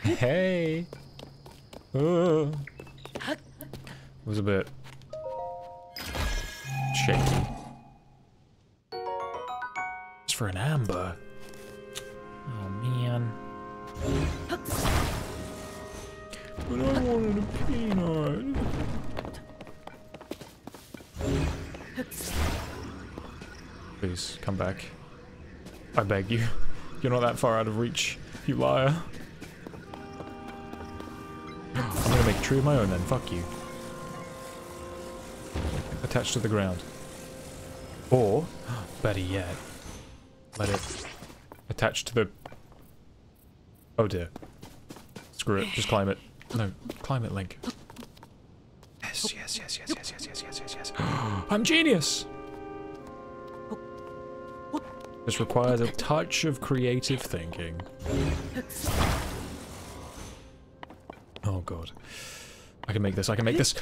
Hey! It was a bit shaky. Just for an amber. Oh man. But I wanted a peanut. Please, come back. I beg you. You're not that far out of reach, you liar. I'm gonna make a tree of my own then, fuck you. Attached to the ground. Or, better yet, let it attach to the... Oh dear. Screw it, just climb it. No, climb it, Link. Yes, yes, yes, yes, yes, yes, yes, yes, yes, yes. I'm genius! This requires a touch of creative thinking. Oh god. I can make this, I can make this!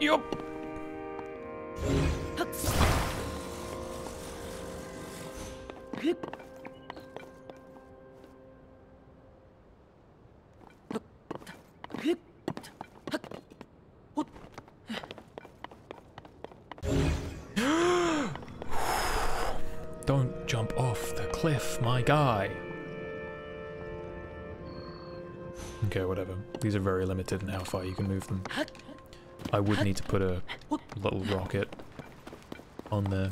Yup! Don't jump off the cliff, my guy. Okay, whatever. These are very limited in how far you can move them. I would need to put a little rocket on there.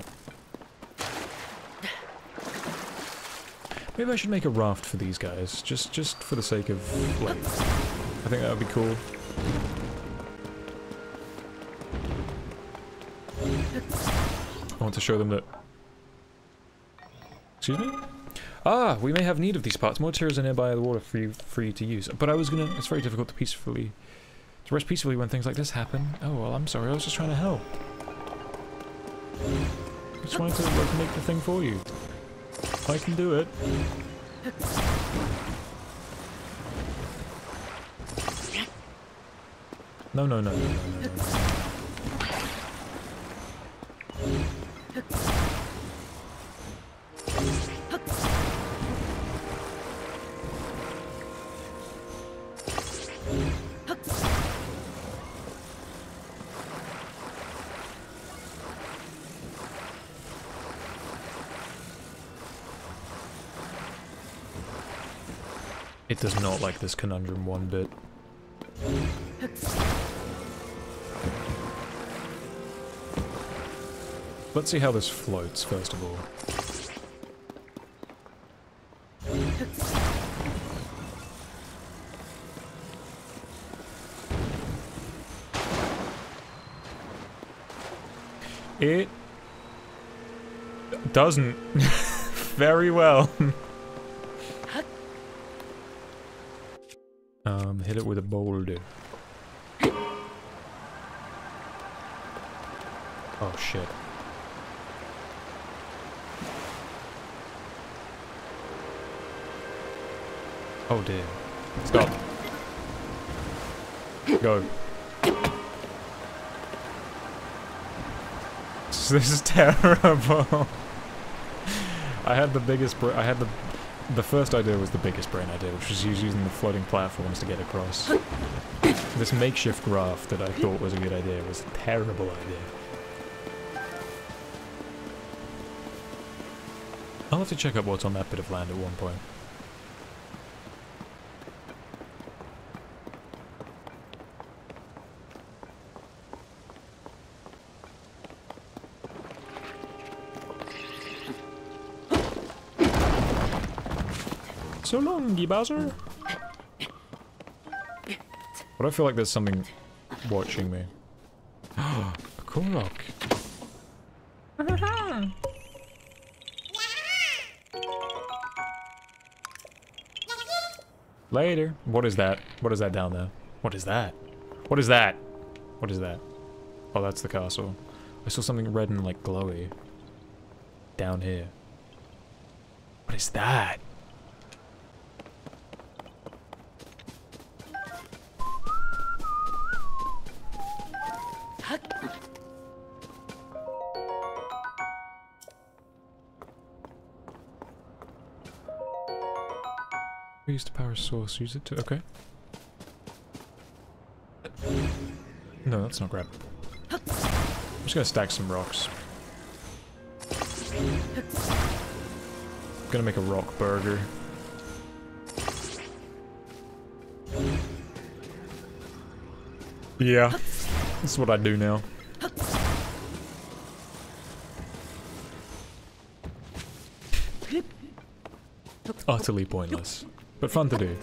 Maybe I should make a raft for these guys, just for the sake of, like, I think that would be cool. I want to show them that... Excuse me? Ah, we may have need of these parts. More materials are nearby the water for you to use. But I was gonna... It's very difficult to rest peacefully when things like this happen. Oh, well, I'm sorry. I was just trying to help. I just wanted to, like, make the thing for you. I can do it. No, no, no, no, no, no, no. It does not like this conundrum one bit. Let's see how this floats, first of all. It doesn't very well. Hit it with a boulder. Oh shit. Oh dear. Stop. Go. This is terrible. I had the biggest the first idea was the biggest brain idea, which was using the floating platforms to get across. This makeshift raft that I thought was a good idea was a terrible idea. I'll have to check out what's on that bit of land at one point. So long, Bowser. But I feel like there's something watching me. A cool rock. Later. What is that? What is that down there? What is that? What is that? What is that? Oh, that's the castle. I saw something red and like glowy. Down here. What is that? We used to power source, use it to, okay. No, that's not grab. I'm just gonna stack some rocks. Gonna make a rock burger. Yeah, this is what I do now. Utterly pointless. But fun to do.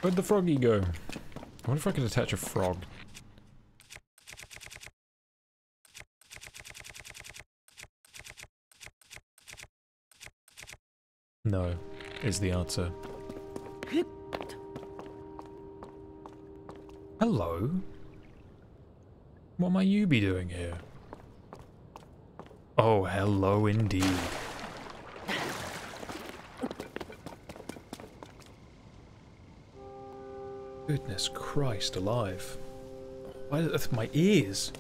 Where'd the froggy go? I wonder if I could attach a frog. No, is the answer. Hello? What might you be doing here? Oh, hello indeed. Goodness Christ alive. Why that's my ears?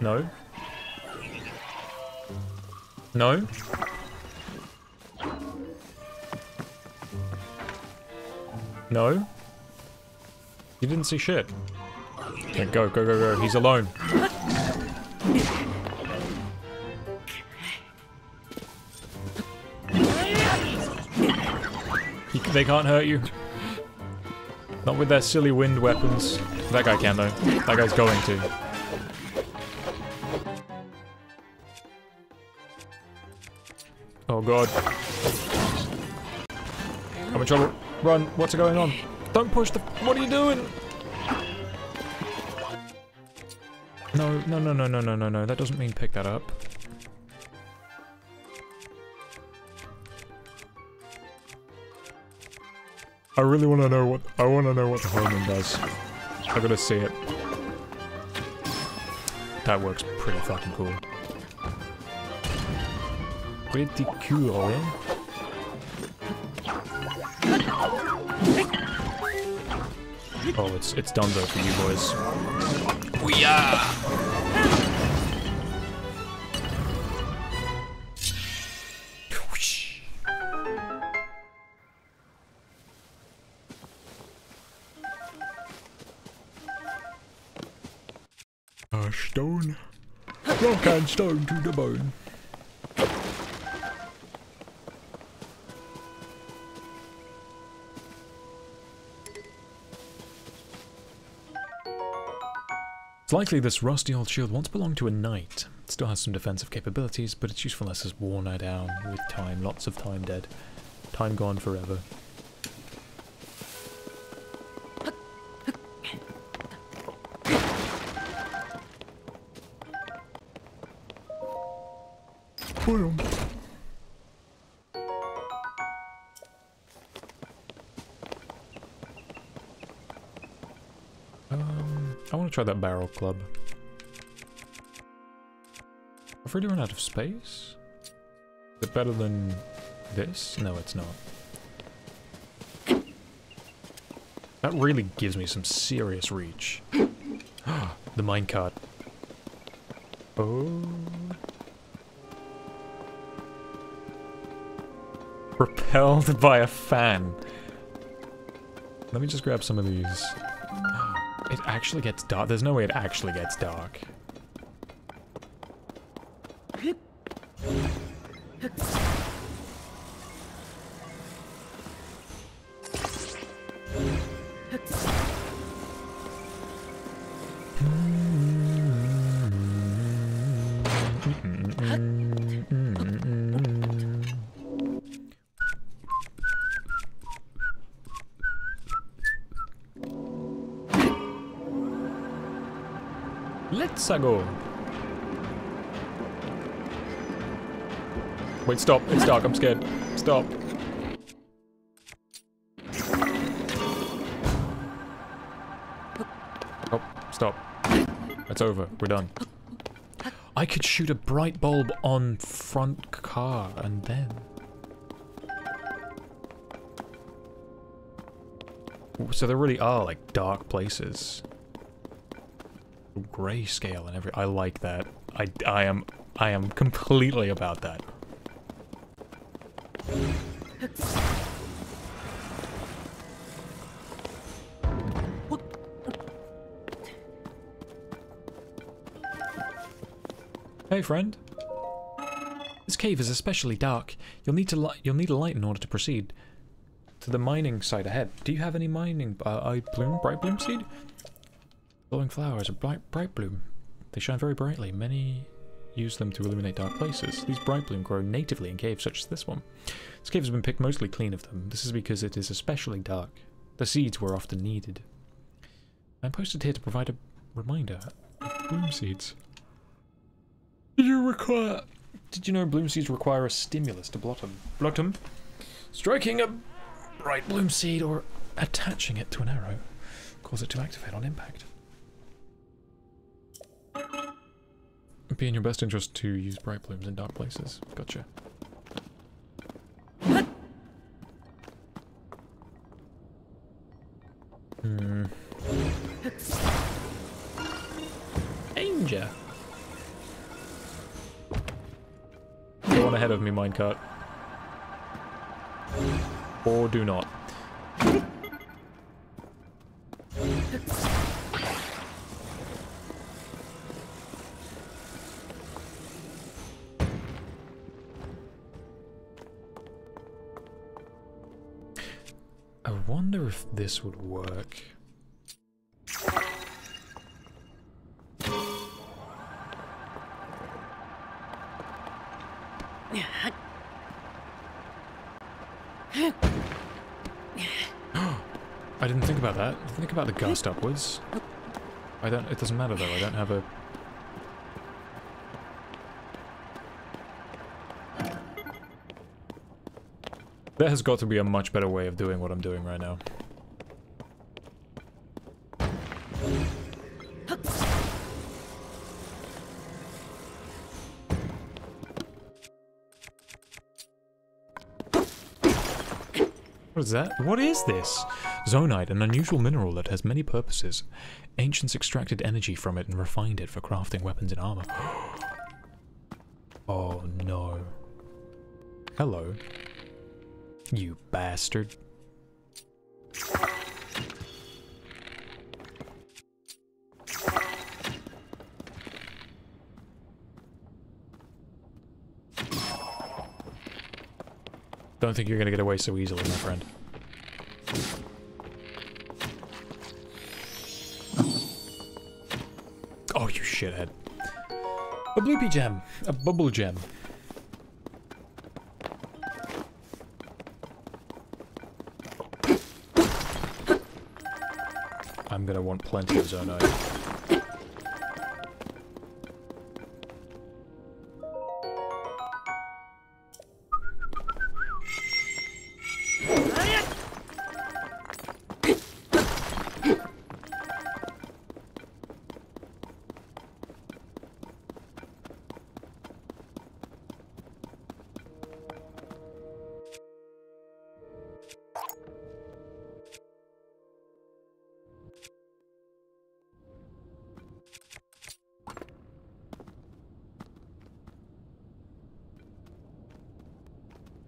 No. No. No. You didn't see shit. Okay, go, go, go, go. He's alone. They can't hurt you. Not with their silly wind weapons. That guy can, though. That guy's going to. Oh god. I'm in trouble. Run. What's going on? Don't push the... What are you doing? No, no, no, no, no, no, no, no. That doesn't mean pick that up. I really want to know what... I want to know what the homing does. I gotta see it. That works pretty fucking cool. Pretty cool, eh? Oh, it's done though for you boys. Ouya! Stone. Rock and stone to the bone. It's likely this rusty old shield once belonged to a knight. It still has some defensive capabilities, but its usefulness has worn down with time. Lots of time dead. Time gone forever. Boom. I want to try that barrel club. I've really run out of space? Is it better than this? No, it's not. That really gives me some serious reach. The minecart. Oh. Propelled by a fan. Let me just grab some of these. It actually gets dark. There's no way it actually gets dark. Let's go. Wait, stop. It's dark. I'm scared. Stop. Oh, stop. It's over. We're done. I could shoot a bright bulb on front car and then... So there really are, like, dark places. Grayscale and every... I like that. I am completely about that. Hey, friend. This cave is especially dark. You'll need a light in order to proceed to the mining site ahead. Do you have any mining bright bloom seed? Glowing flowers are bright bloom. They shine very brightly. Many use them to illuminate dark places. These bright bloom grow natively in caves such as this one. This cave has been picked mostly clean of them. This is because it is especially dark. The seeds were often needed. I'm posted here to provide a reminder of bloom seeds. Did you know bloom seeds require a stimulus to blot them? Striking a bright bloom seed or attaching it to an arrow cause it to activate on impact. It'd be in your best interest to use bright blooms in dark places. Gotcha. Danger! Go on ahead of me, minecart. Or do not. wonder if this would work. I didn't think about that. I didn't think about the gust upwards. It doesn't matter though, I don't have a... There has got to be a much better way of doing what I'm doing right now. What is that? What is this? Zonite, an unusual mineral that has many purposes. Ancients extracted energy from it and refined it for crafting weapons and armor. Oh no. Hello. You bastard. Don't think you're gonna get away so easily, my friend. Oh, you shithead. A bloopy gem. A bubble gem. I'm gonna want plenty of zonite.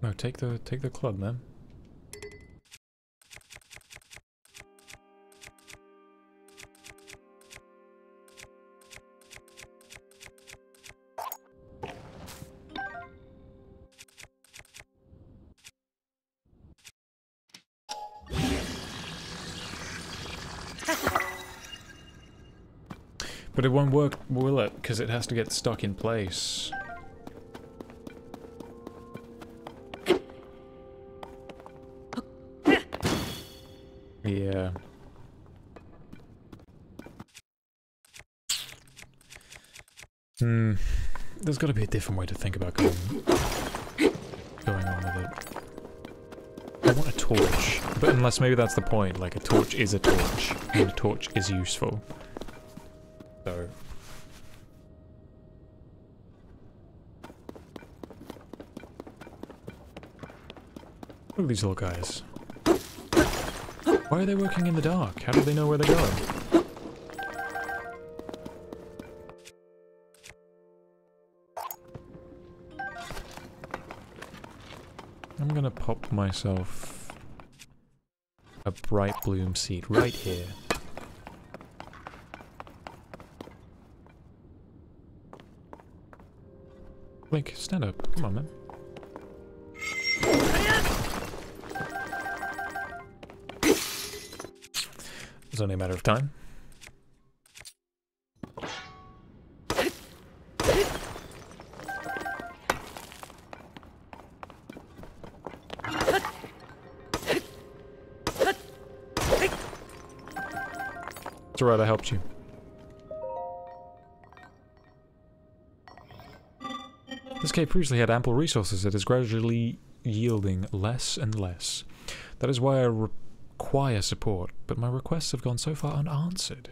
No, take the club, man. But it won't work, will it? Because it has to get stuck in place. Yeah. There's got to be a different way to think about going on with it. I want a torch, but unless maybe that's the point, like a torch is a torch, and a torch is useful. So... Look at these little guys. Why are they working in the dark? How do they know where they're going? I'm gonna pop myself a bright bloom seed right here. Link, stand up. Come on, man. It's only a matter of time. It's alright, I helped you. This cave previously had ample resources. It is gradually yielding less and less. That is why I require support, but my requests have gone so far unanswered.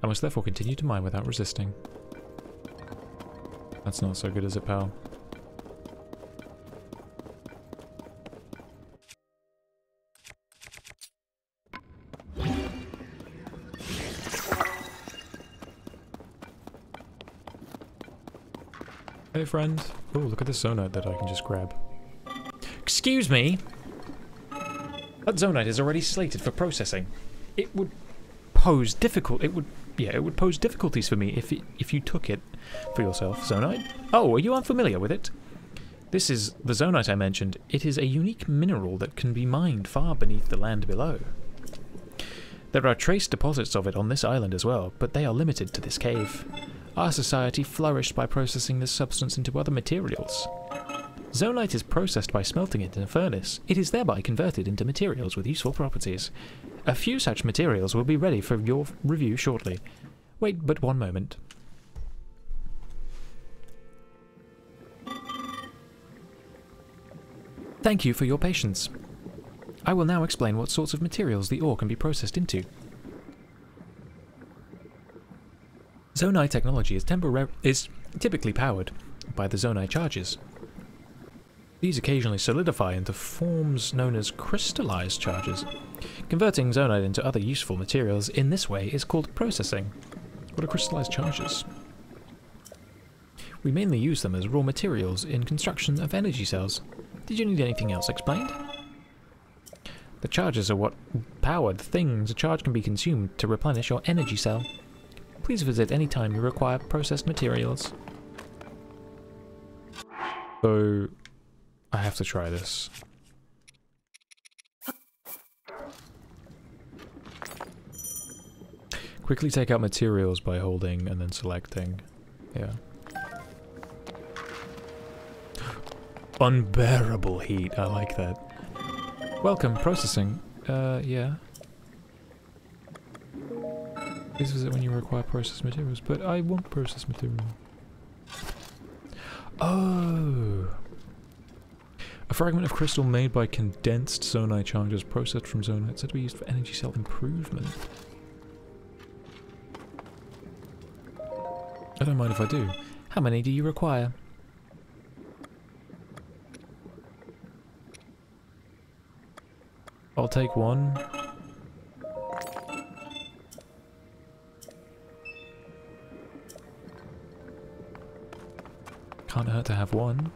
I must therefore continue to mine without resisting. That's not so good, is it, pal? Hey, friend. Oh, look at this zonite that I can just grab. Excuse me? That zonite is already slated for processing. It would pose it would pose difficulties for me if you took it for yourself, zonite. Oh, are you unfamiliar with it? This is the zonite I mentioned. It is a unique mineral that can be mined far beneath the land below. There are trace deposits of it on this island as well, but they are limited to this cave. Our society flourished by processing this substance into other materials. Zonite is processed by smelting it in a furnace. It is thereby converted into materials with useful properties. A few such materials will be ready for your review shortly. Wait but one moment. Thank you for your patience. I will now explain what sorts of materials the ore can be processed into. Zonite technology is typically powered by the zonite charges. These occasionally solidify into forms known as crystallized charges. Converting zonite into other useful materials in this way is called processing. What are crystallized charges? We mainly use them as raw materials in construction of energy cells. Did you need anything else explained? The charges are what power the things a charge can be consumed to replenish your energy cell. Please visit any time you require processed materials. So, I have to try this. Quickly take out materials by holding and then selecting. Yeah. Unbearable heat, I like that. Welcome, processing. Yeah. Please visit when you require processed materials, but I want processed material. Oh! A fragment of crystal made by condensed zonite charges processed from zonite said to be used for energy cell improvement. I don't mind if I do. How many do you require? I'll take one. Can't hurt to have one.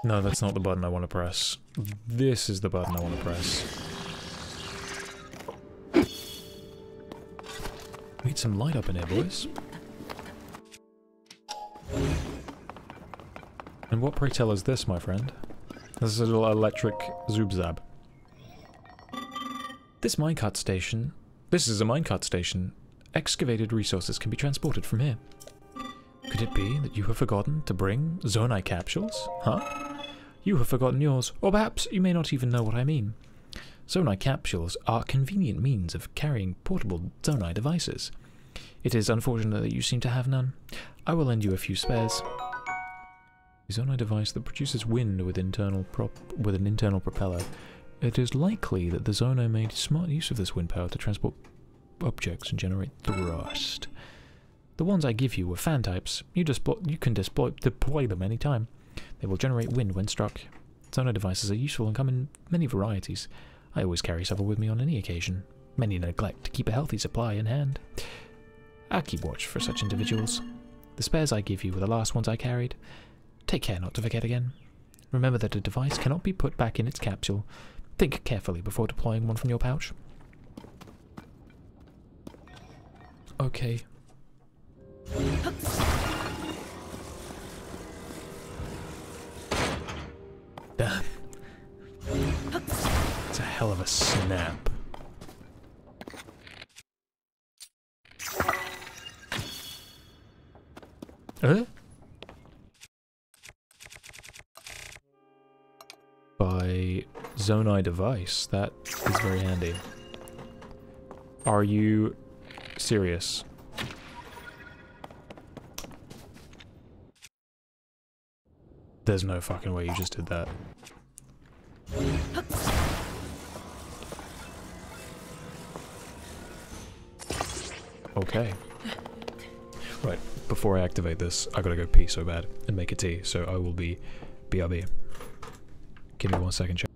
No, that's not the button I want to press. This is the button I want to press. Need some light up in here, boys. And what, pray tell, is this, my friend? This is a little electric zoobzab. This is a minecart station. Excavated resources can be transported from here. Could it be that you have forgotten to bring zonite capsules? Huh? You have forgotten yours, or perhaps you may not even know what I mean. Zonite capsules are a convenient means of carrying portable zonite devices. It is unfortunate that you seem to have none. I will lend you a few spares. A zonite device that produces wind with an internal propeller. It is likely that the Zono made smart use of this wind power to transport objects and generate thrust. The ones I give you were fan types. You can deploy them anytime. They will generate wind when struck. Zono devices are useful and come in many varieties. I always carry several with me on any occasion. Many neglect to keep a healthy supply in hand. I'll keep watch for such individuals. The spares I give you were the last ones I carried. Take care not to forget again. Remember that a device cannot be put back in its capsule. Think carefully before deploying one from your pouch. Okay. Damn. It's a hell of a snap. By Zonai device. That is very handy. Are you serious? There's no fucking way you just did that. Okay. Right, before I activate this, I gotta go pee so bad and make a tea, so I will be BRB. Give me 1 second, chat.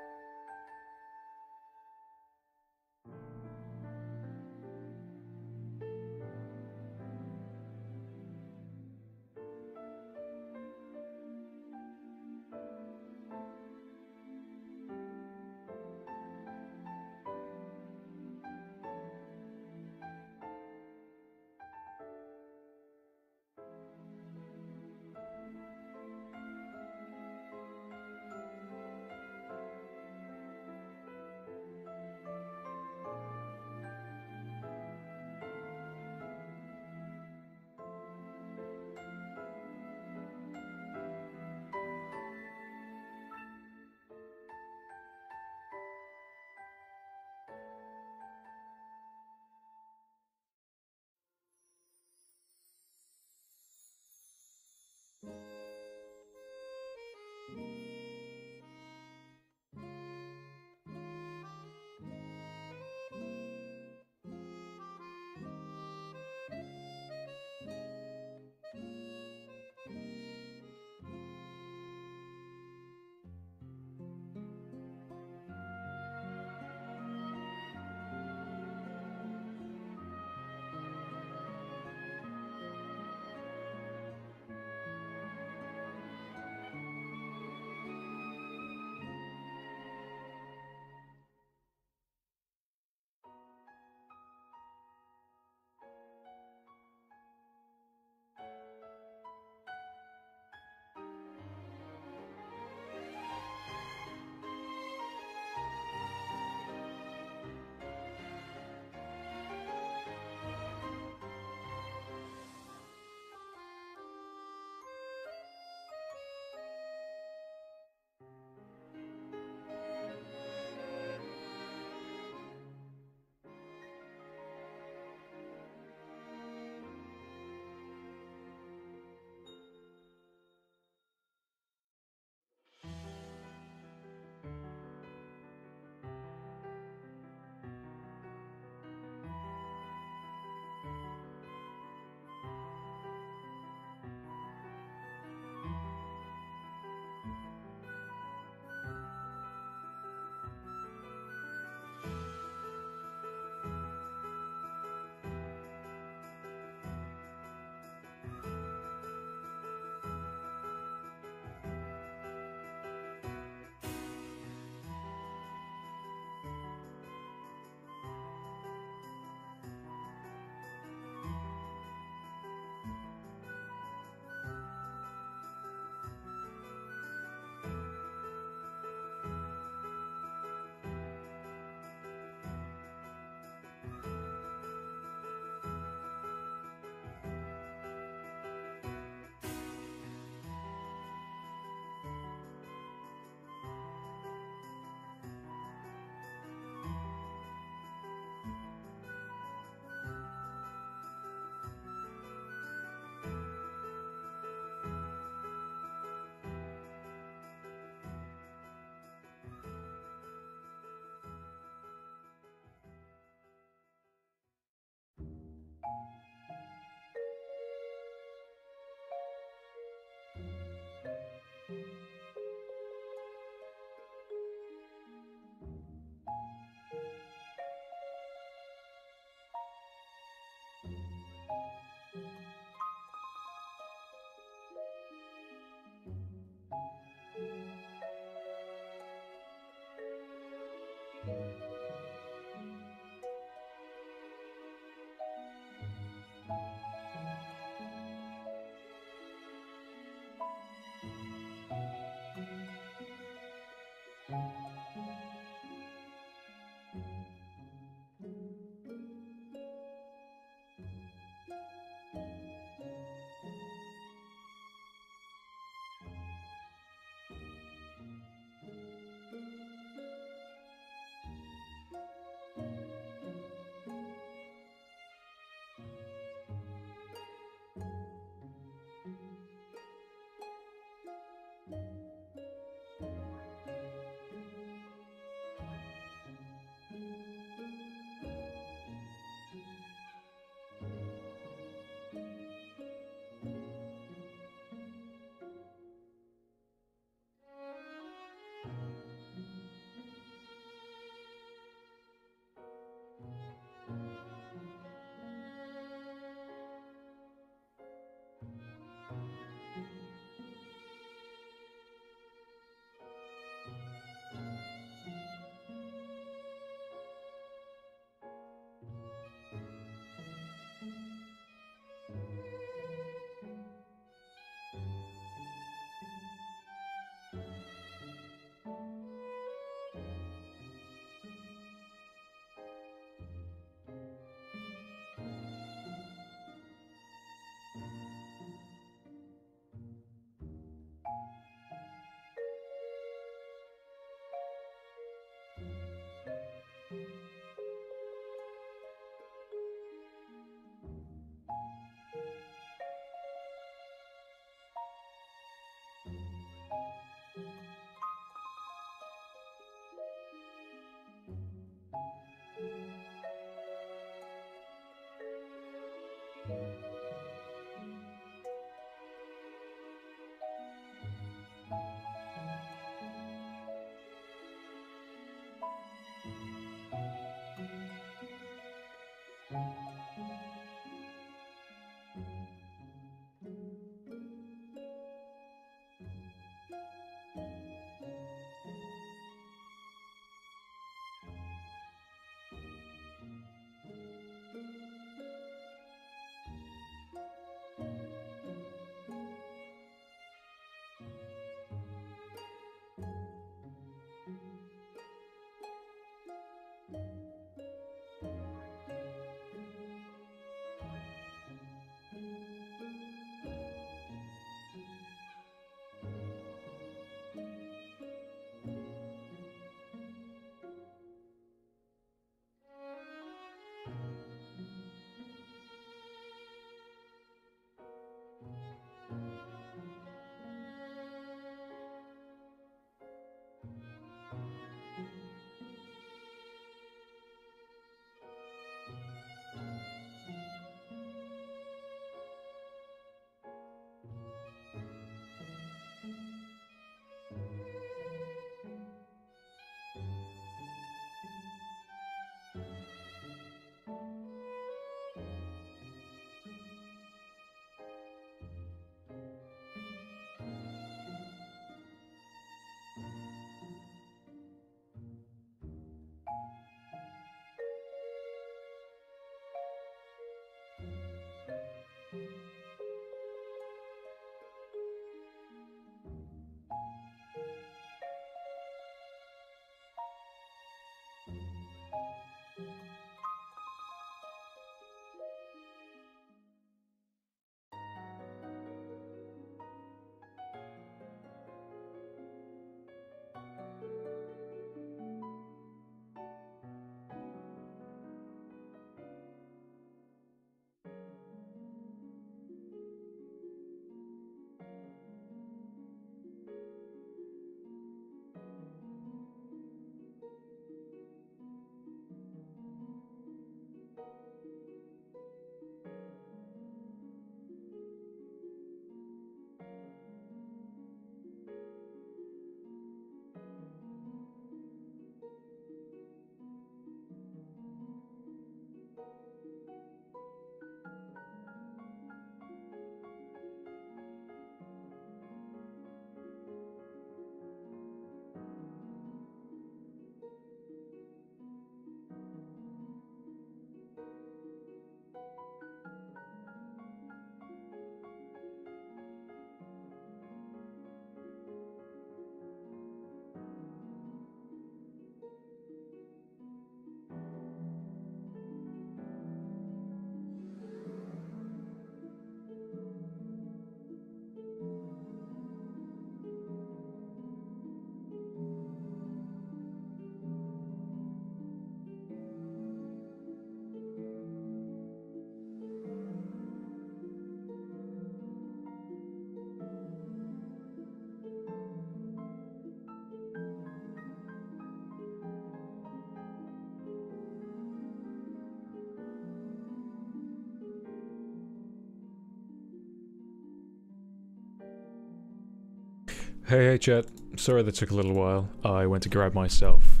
Hey chat, sorry that took a little while. I went to grab myself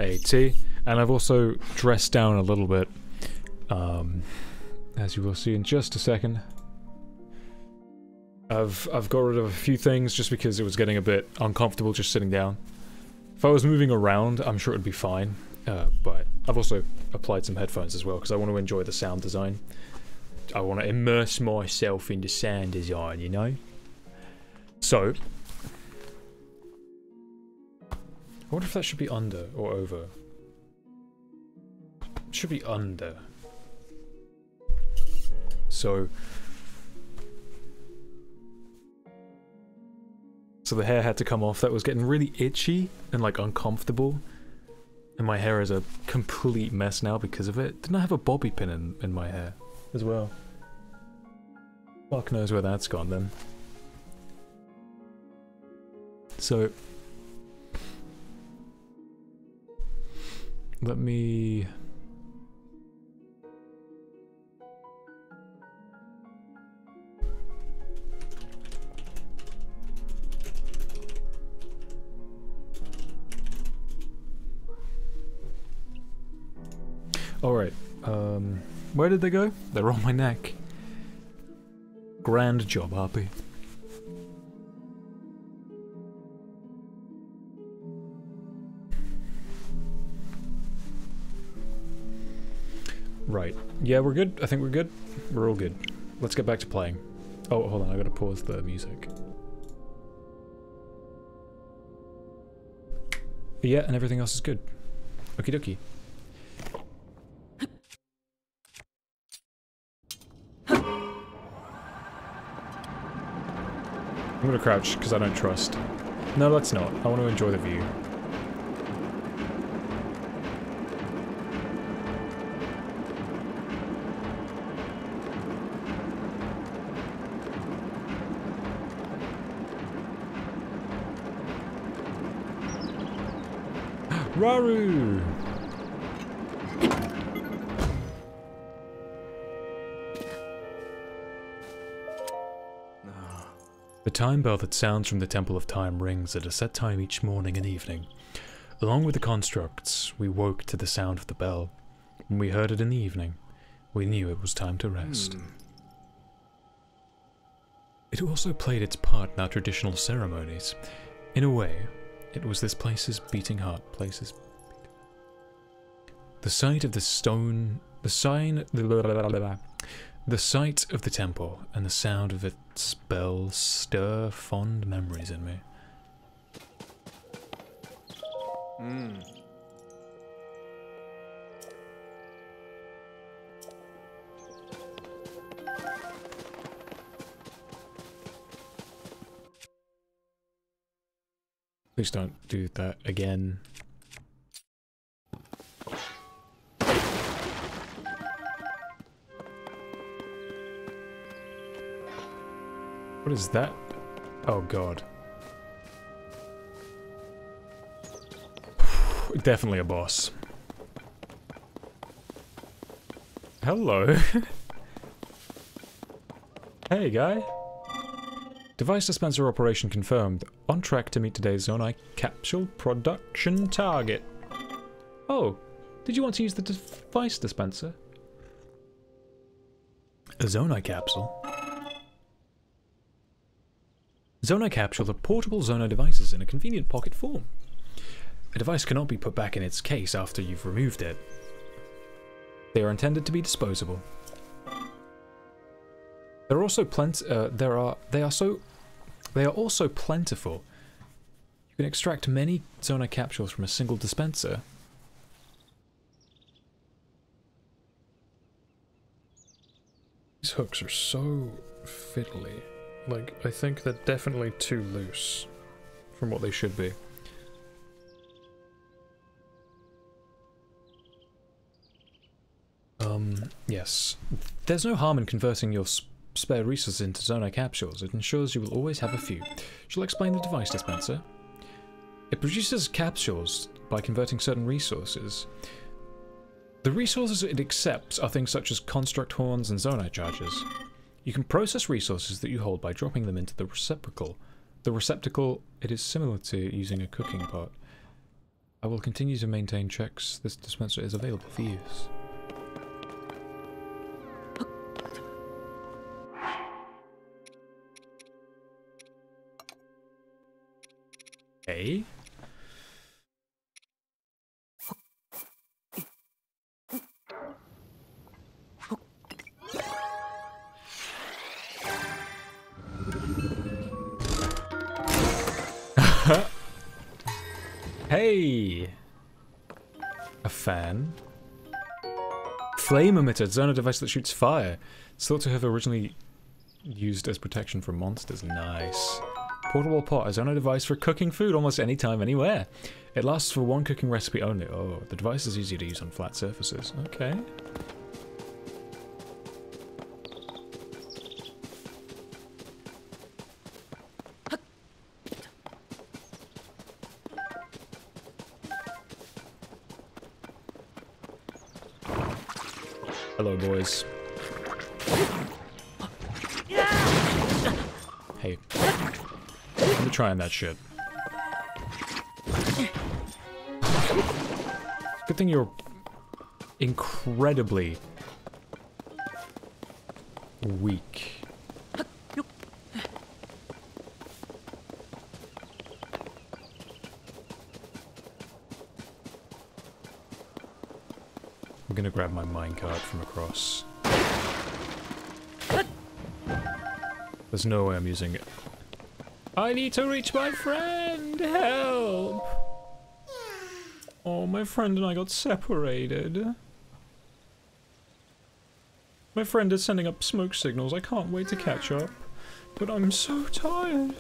a tea, and I've also dressed down a little bit, as you will see in just a second. I've got rid of a few things just because it was getting a bit uncomfortable just sitting down. If I was moving around, I'm sure it'd be fine, but I've also applied some headphones as well because I want to enjoy the sound design. I want to immerse myself into sound design, you know? So, I wonder if that should be under or over. It should be under. So the hair had to come off. That was getting really itchy and like uncomfortable. And my hair is a complete mess now because of it. Didn't I have a bobby pin in my hair as well? Fuck knows where that's gone then. So let me... Alright, where did they go? They're on my neck. Grand job, Harpy. Right. Yeah, we're good. I think we're good. We're all good. Let's get back to playing. Oh, hold on. I gotta pause the music. Yeah, and everything else is good. Okie dokie. I'm gonna crouch because I don't trust. No, let's not. I want to enjoy the view. Raru! The time bell that sounds from the Temple of Time rings at a set time each morning and evening. Along with the constructs, we woke to the sound of the bell. When we heard it in the evening, we knew it was time to rest. It also played its part in our traditional ceremonies. In a way, it was this place's beating heart. The sight of the stone, the sight of the temple and the sound of its bell stir fond memories in me. Please don't do that again. What is that? Oh god. Definitely a boss. Hello. Hey guy. Device dispenser operation confirmed. On track to meet today's Zonai capsule production target. Oh, did you want to use the device dispenser? A Zonai capsule? Zonai capsules are portable Zonai devices in a convenient pocket form. A device cannot be put back in its case after you've removed it. They are intended to be disposable. There are also they are also plentiful. You can extract many Zonai capsules from a single dispenser. These hooks are so fiddly. Like, I think they're definitely too loose from what they should be. Yes. There's no harm in converting your spare resources into Zonai capsules. It ensures you will always have a few. Shall I explain the device dispenser? It produces capsules by converting certain resources. The resources it accepts are things such as construct horns and Zonai charges. You can process resources that you hold by dropping them into the receptacle. The receptacle, it is similar to using a cooking pot. I will continue to maintain checks. This dispenser is available for use. Okay. Hey! A fan. Flame emitter, Zonai device that shoots fire. It's thought to have originally used as protection from monsters. Nice. Portable pot, a Zonai device for cooking food almost anytime, anywhere. It lasts for one cooking recipe only. Oh, the device is easy to use on flat surfaces. Okay. Hello, boys. Hey. Let me trying that shit. Good thing you're incredibly weak. I'm gonna grab my minecart from across. There's no way I'm using it. I need to reach my friend! Help! Oh, my friend and I got separated. My friend is sending up smoke signals. I can't wait to catch up. But I'm so tired.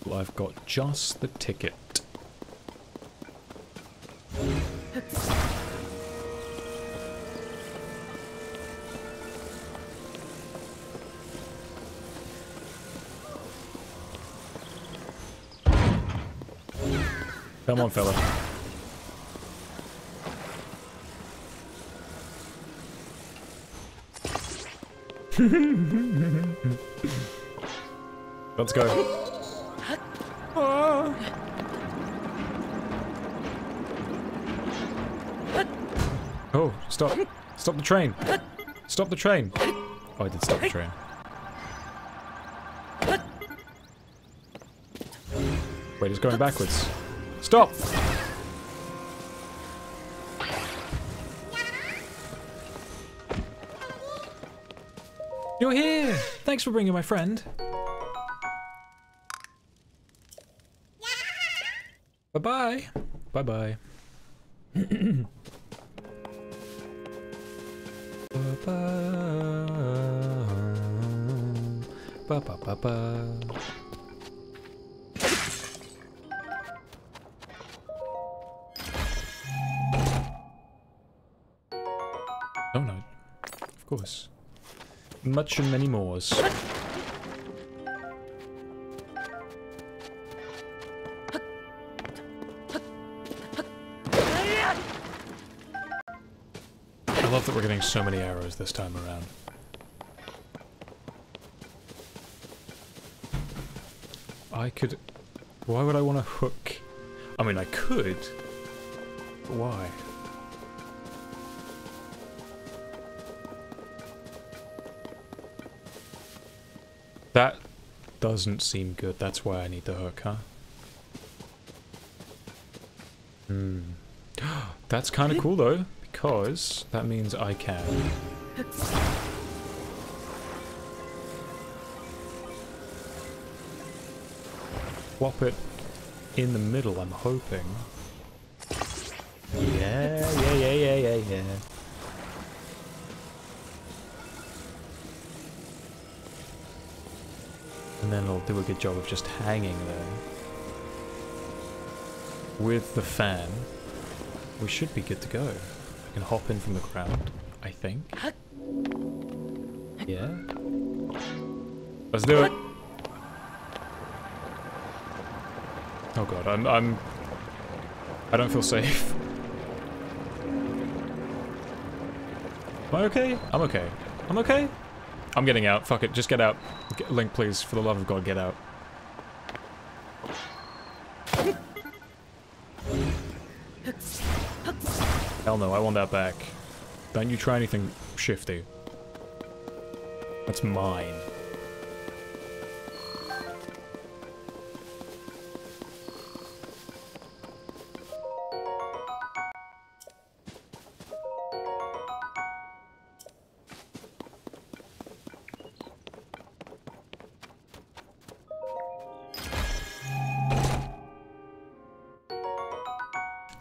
Well, I've got just the ticket. Come on, fella. Let's go. Oh, stop. Stop the train. Stop the train. Oh, I did stop the train. Wait, it's going backwards. Stop! You're here! Thanks for bringing my friend. Bye-bye. Bye-bye. Ba-ba-ba-ba. Oh no, of course. Much and many mores. I love that we're getting so many arrows this time around. I could... Why would I want to hook? I mean, I could. But why? That doesn't seem good. That's why I need the hook, huh? Hmm. That's kind of cool though, because that means I can. Swap it in the middle, I'm hoping. Yeah. And then it'll do a good job of just hanging there. With the fan, we should be good to go. I can hop in from the ground, I think. Yeah. Let's do it. Oh god, I don't feel safe. Am I okay? I'm okay. I'm okay? I'm getting out. Fuck it. Just get out. Link, please. For the love of God, get out. Hell no, I want that back. Don't you try anything shifty. That's mine.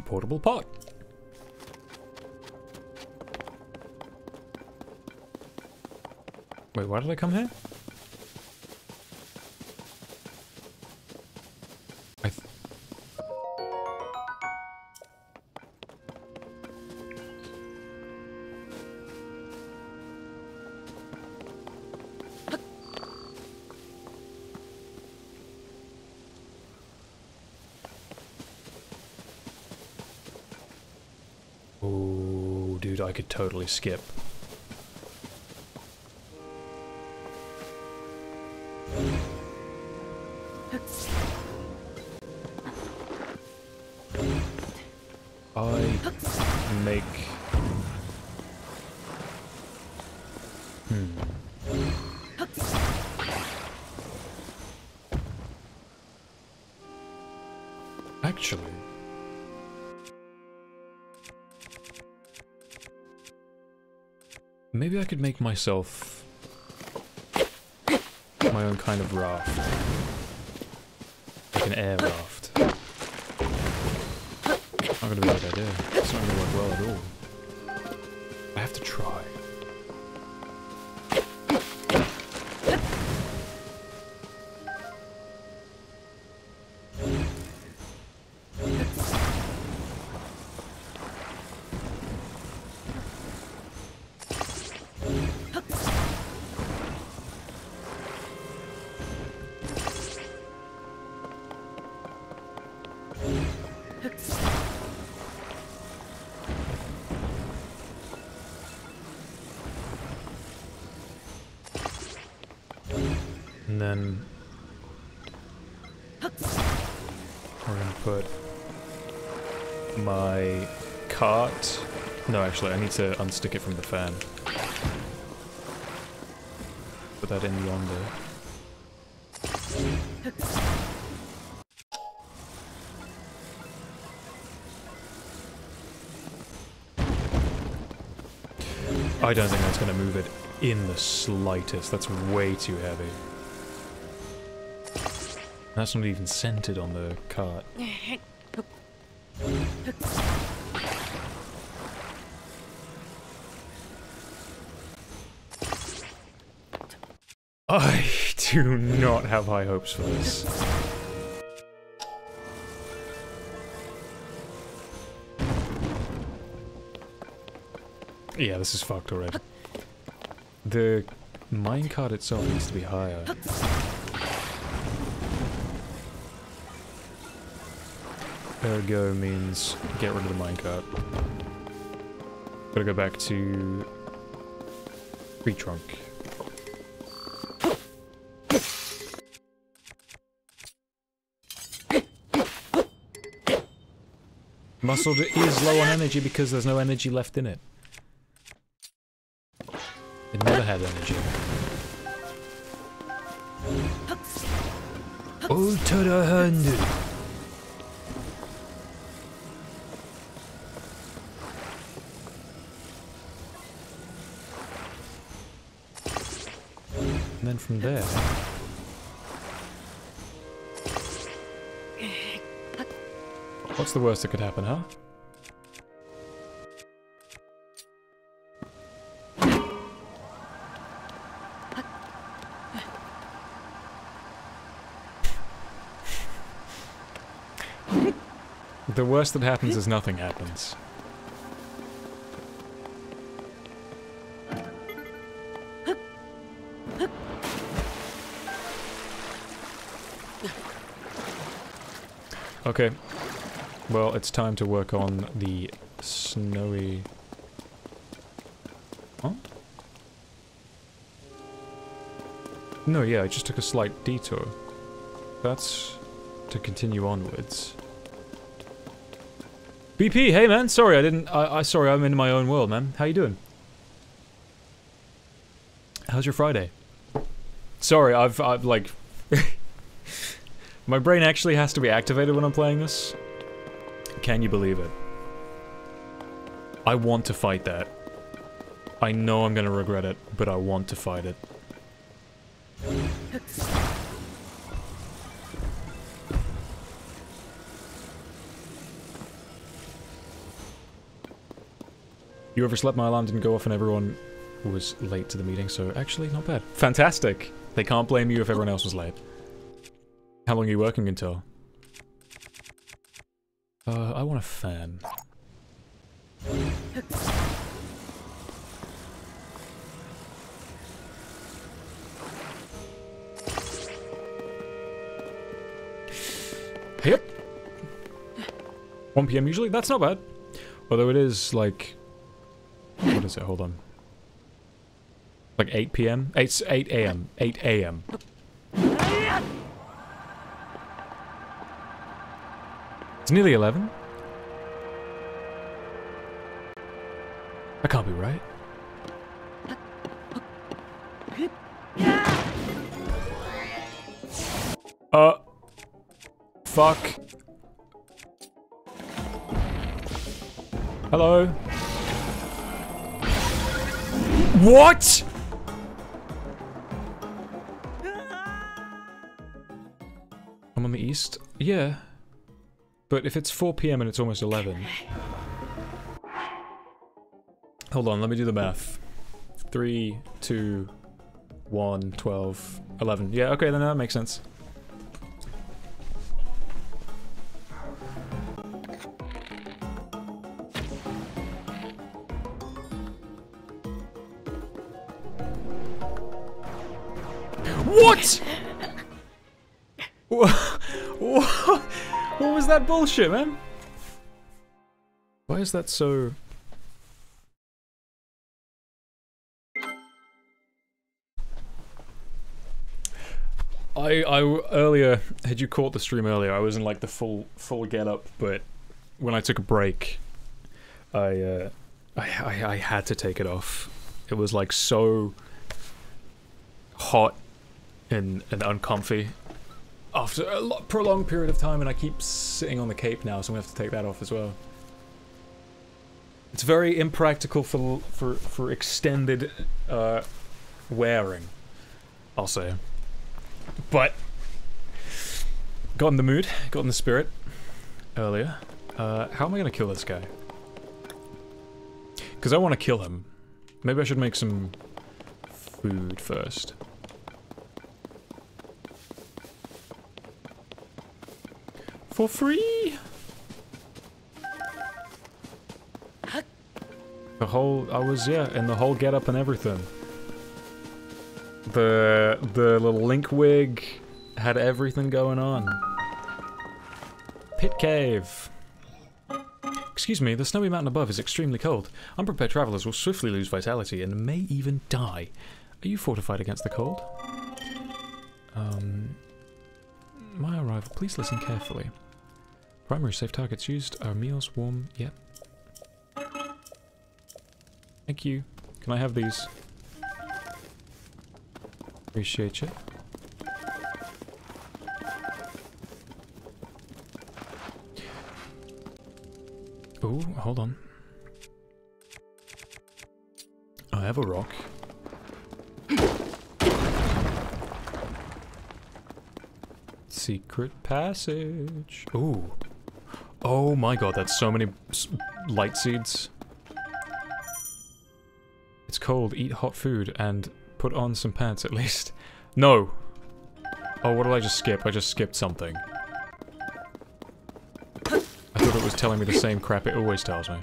Portable pot. Wait, why did I come here? I could totally skip. I make... Actually... maybe I could make myself... my own kind of raft. Like an air raft. Not gonna be a good idea. It's not gonna work well at all. I have to try. And then we're gonna put my cart. No, actually, I need to unstick it from the fan. Put that in yonder. I don't think that's gonna move it in the slightest. That's way too heavy. That's not even centered on the cart. I do not have high hopes for this. Yeah, this is fucked already. The minecart itself needs to be higher. Ergo means get rid of the minecart. Gotta go back to tree trunk. Muscle is low on energy because there's no energy left in it. It never had energy. Oh, to the hand! And then from there... what's the worst that could happen, huh? The worst that happens is nothing happens. Okay. Well, it's time to work on the snowy... Huh? No, yeah, I just took a slight detour. That's to continue onwards. BP, hey man, sorry I didn't... sorry, I'm in my own world, man. How you doing? How's your Friday? Sorry, I've like... my brain actually has to be activated when I'm playing this. Can you believe it? I want to fight that. I know I'm gonna regret it, but I want to fight it. You overslept, my alarm didn't go off and everyone was late to the meeting, so actually not bad. Fantastic! They can't blame you if everyone else was late. How long are you working until? I want a fan. Yep. 1 PM usually? That's not bad. Although it is, like... is it? Hold on. Like 8 p.m.? 8 a.m. 8 a.m. It's nearly 11? That can't be right. Fuck. Hello? What?! I'm on the east? Yeah. But if it's 4 p.m. and it's almost 11... Hold on, let me do the math. 3, 2, 1, 12, 11. Yeah, okay, then that makes sense. What?! What was that bullshit, man? Why is that so... I earlier, had you caught the stream earlier, I was in like the full get up, but when I took a break, I had to take it off. It was like so hot and uncomfy after a prolonged period of time, and I keep sitting on the cape now, so we have to take that off as well. It's very impractical for extended wearing, I'll say. But got in the mood, got in the spirit earlier. How am I gonna kill this guy? Because I want to kill him. Maybe I should make some food first. For free! The whole, I was, yeah, in the whole getup and everything. The little link wig had everything going on. Pit cave. Excuse me, the snowy mountain above is extremely cold. Unprepared travelers will swiftly lose vitality and may even die. Are you fortified against the cold? My arrival. Please listen carefully. Primary safe targets used are meals, warm, yep. Thank you. Can I have these? Appreciate you. Oh, hold on. I have a rock. Secret passage. Ooh. Oh my god, that's so many light seeds. It's cold, eat hot food, and put on some pants at least. No! Oh, what did I just skip? I just skipped something. I thought it was telling me the same crap it always tells me.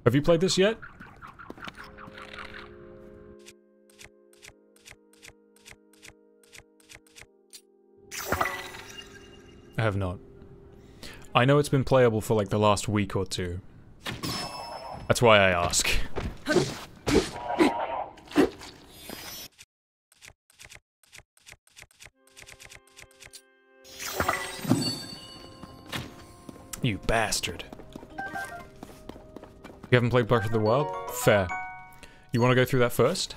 Have you played this yet? I have not. I know it's been playable for like the last week or two. That's why I ask. You bastard. You haven't played Breath of the Wild? Fair. You want to go through that first?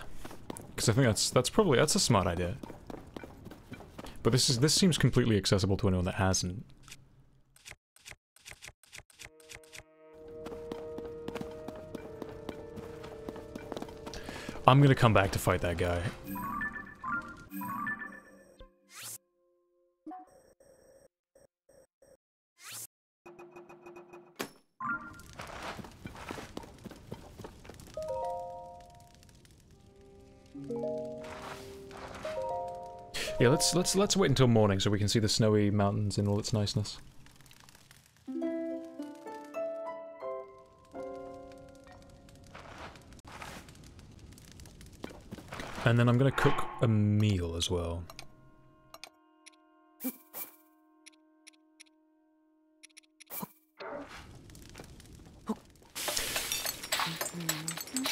Because I think that's probably a smart idea. But this seems completely accessible to anyone that hasn't. I'm gonna come back to fight that guy. Yeah, let's wait until morning so we can see the snowy mountains in all its niceness. And then I'm gonna cook a meal as well.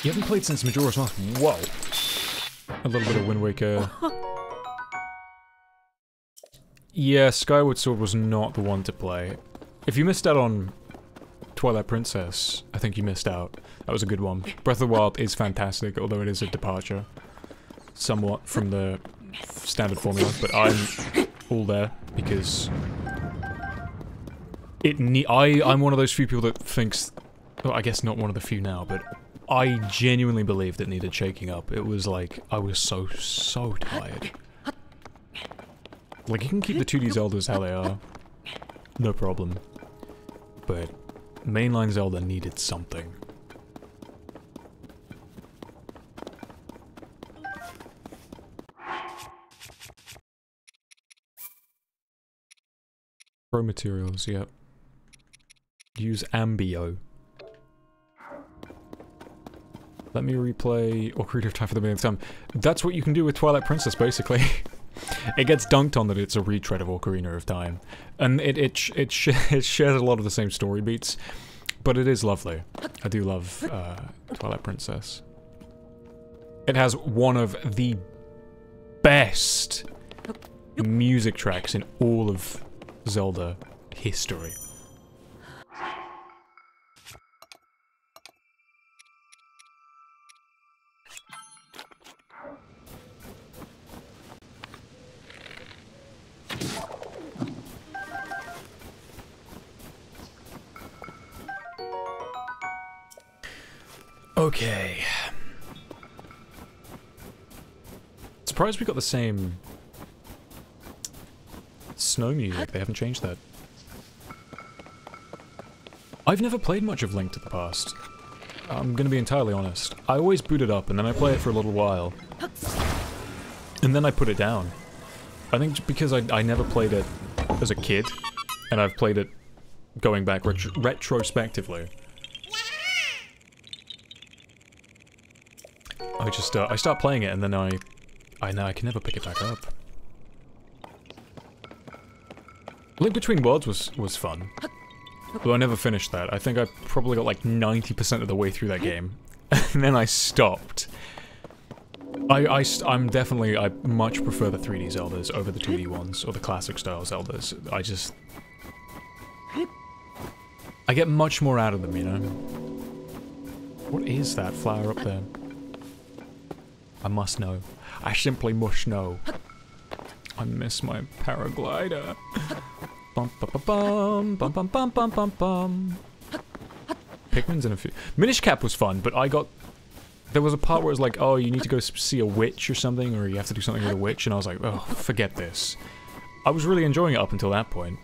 You haven't played since Majora's Mask? Whoa. A little bit of Wind Waker. Yeah, Skyward Sword was not the one to play. If you missed out on Twilight Princess, I think you missed out. That was a good one. Breath of the Wild is fantastic, although it is a departure. Somewhat from the standard formula, but I'm all there because I'm one of those few people that thinks, well, I guess not one of the few now, but I genuinely believed it needed shaking up. It was like, I was so tired. Like, you can keep the 2D Zeldas how they are, no problem, but mainline Zelda needed something. Pro materials, yep. Use Ambio. Let me replay Ocarina of Time for the millionth time. That's what you can do with Twilight Princess, basically. It gets dunked on that it's a retread of Ocarina of Time. And it shares a lot of the same story beats, but it is lovely. I do love Twilight Princess. It has one of the best music tracks in all of Zelda history. Okay. Surprised we got the same snow music. They haven't changed that. I've never played much of Link to the Past. I'm gonna be entirely honest. I always boot it up and then I play it for a little while. And then I put it down. I think because I never played it as a kid, and I've played it going back retrospectively. I start playing it and then I know I can never pick it back up. Link Between Worlds was fun. Although I never finished that. I think I probably got like 90% of the way through that game. And then I stopped. I'm definitely, I much prefer the 3D Zeldas over the 2D ones, or the classic style Zeldas. I get much more out of them, you know? What is that flower up there? I must know. I simply must know. I miss my paraglider. Bum bum bum bum bum bum bum bum bum. Pikmin's in a few. Minish Cap was fun, but there was a part where it was like, oh, you need to go see a witch or something, or you have to do something with a witch, and I was like, oh, forget this. I was really enjoying it up until that point.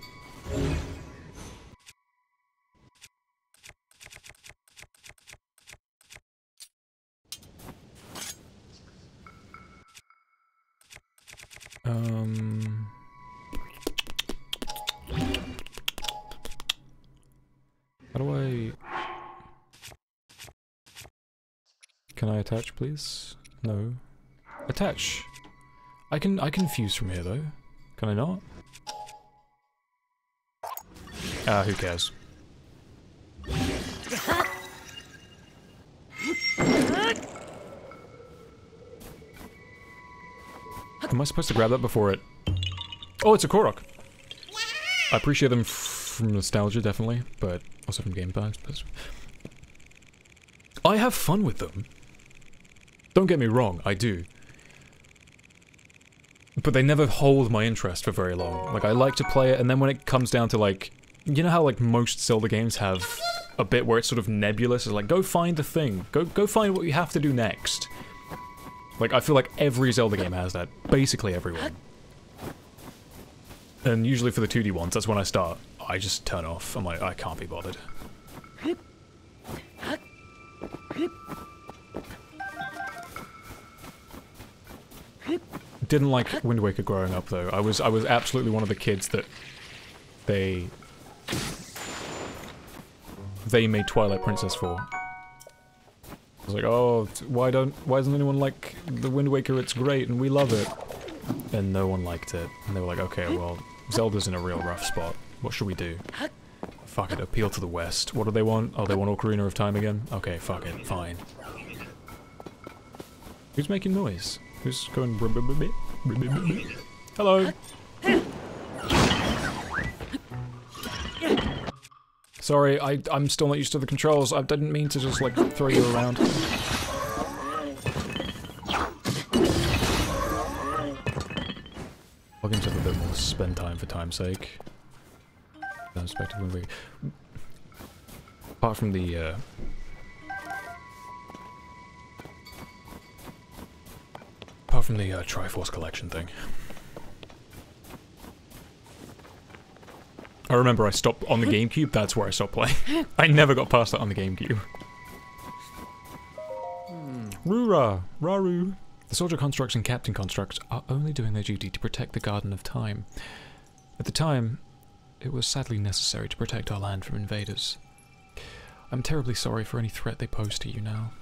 How do I... Can I attach, please? No. Attach! I can fuse from here, though. Can I not? Who cares? Am I supposed to grab that before it... Oh, it's a Korok! I appreciate them from nostalgia, definitely, but also from Game Pass. I have fun with them. Don't get me wrong, I do. But they never hold my interest for very long. Like, I like to play it, and then when it comes down to, like... You know how, like, most Zelda games have a bit where it's sort of nebulous? It's like, go find the thing. Go find what you have to do next. Like, I feel like every Zelda game has that. Basically everyone. And usually for the 2D ones, that's when I start. I just turn off. I'm like, I can't be bothered. Didn't like Wind Waker growing up, though. I was absolutely one of the kids that they made Twilight Princess for. I was like, oh, why doesn't anyone like the Wind Waker? It's great and we love it. And no one liked it. And they were like, okay, well, Zelda's in a real rough spot. What should we do? Fuck it, appeal to the West. What do they want? Oh, they want Ocarina of Time again? Okay, fuck it, fine. Who's making noise? Who's going... Hello! Sorry, I'm still not used to the controls. I didn't mean to just, like, throw you around. We're going to have a bit more spend time for time's sake. Apart from the, Triforce collection thing. I remember I stopped on the GameCube, that's where I stopped playing. I never got past that on the GameCube. Rura! Raru! The soldier constructs and captain constructs are only doing their duty to protect the Garden of Time. At the time, it was sadly necessary to protect our land from invaders. I'm terribly sorry for any threat they pose to you now.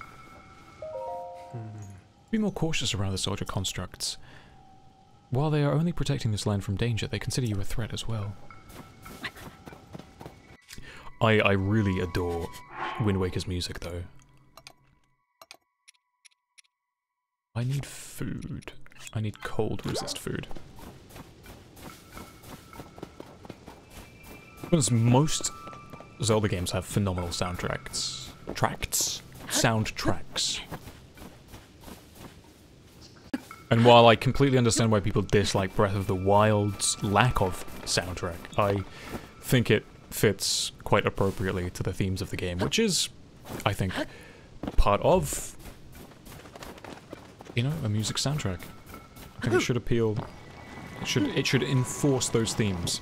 Be more cautious around the soldier constructs. While they are only protecting this land from danger, they consider you a threat as well. I really adore Wind Waker's music, though. I need food. I need cold resist food. Because most Zelda games have phenomenal soundtracks. Soundtracks. And while I completely understand why people dislike Breath of the Wild's lack of soundtrack, I think it fits quite appropriately to the themes of the game, which is, I think, part of, you know, a music soundtrack. I think it should appeal, it should enforce those themes.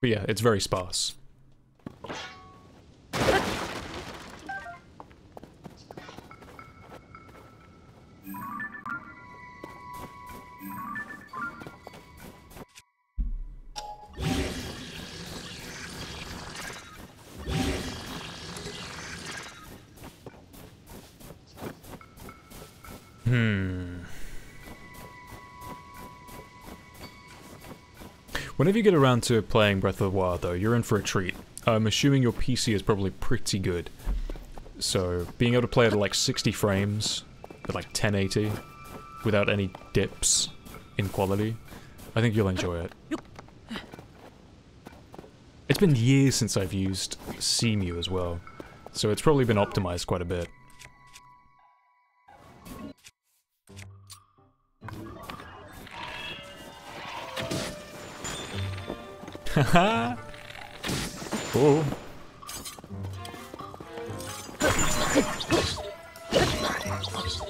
But yeah, it's very sparse. Whenever you get around to playing Breath of the Wild, though, you're in for a treat. I'm assuming your PC is probably pretty good. So, being able to play at like 60 frames, at like 1080, without any dips in quality, I think you'll enjoy it. It's been years since I've used CMU as well, so it's probably been optimized quite a bit. Haha! Oh.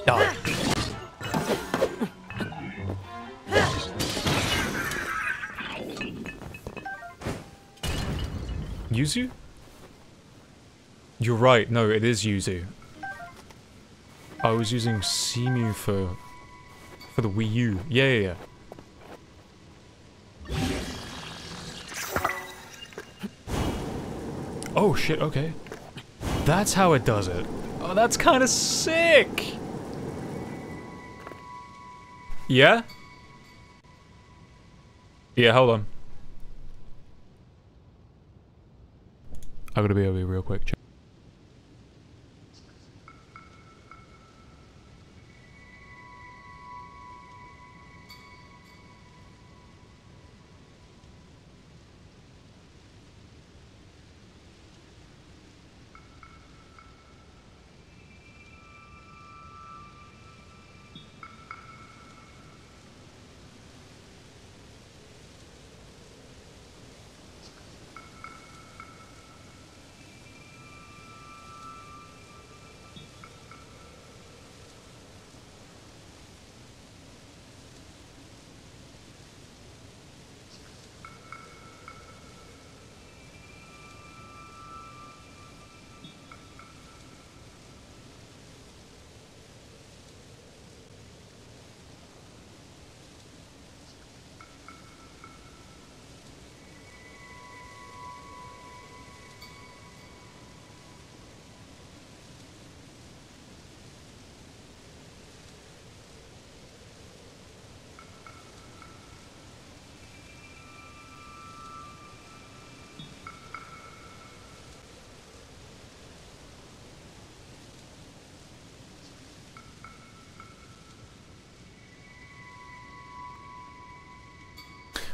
Die. Yuzu? You're right, no, it is Yuzu. I was using CMU for the Wii U. Yeah. Oh shit, okay. That's how it does it. Oh, that's kind of sick! Yeah? Yeah, hold on. I gotta be over here real quick.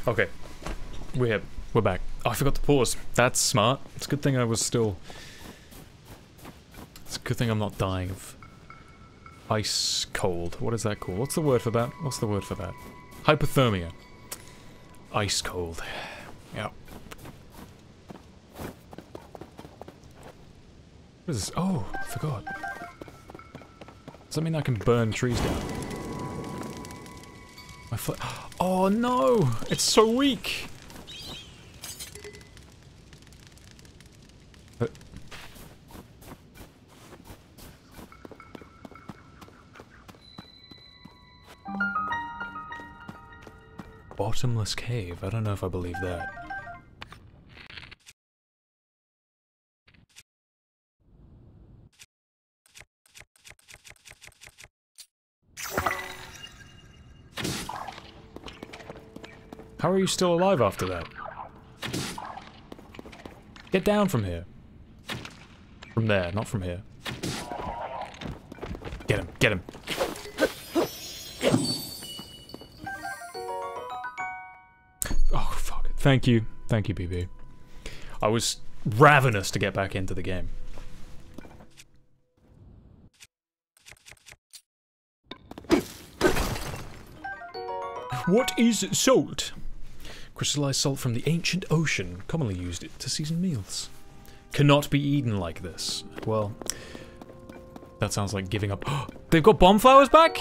Okay. We're here. We're back. Oh, I forgot to pause. That's smart. It's a good thing I was still... It's a good thing I'm not dying of... ice cold. What is that called? What's the word for that? What's the word for that? Hypothermia. Ice cold. Yeah. What is this? Oh, I forgot. Does that mean I can burn trees down? My foot. Oh no! It's so weak! Bottomless cave. I don't know if I believe that. How are you still alive after that? Get down from here. From there, not from here. Get him, get him. Oh, fuck it. Thank you, BB. I was ravenous to get back into the game. What is salt? Crystallized salt from the ancient ocean, commonly used to season meals. Cannot be eaten like this. Well, that sounds like giving up. They've got bomb flowers back?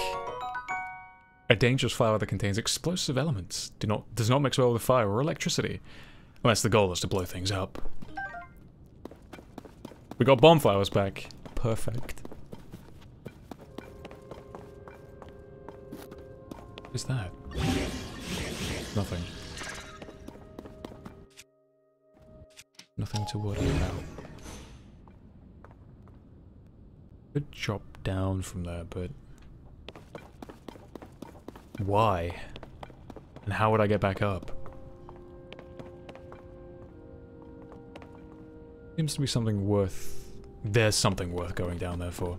A dangerous flower that contains explosive elements. Does not mix well with fire or electricity. Unless the goal is to blow things up. We got bomb flowers back. Perfect. What is that? Nothing. Nothing to worry about. Could chop down from there, but... why? And how would I get back up? Seems to be something worth... there's something worth going down there for.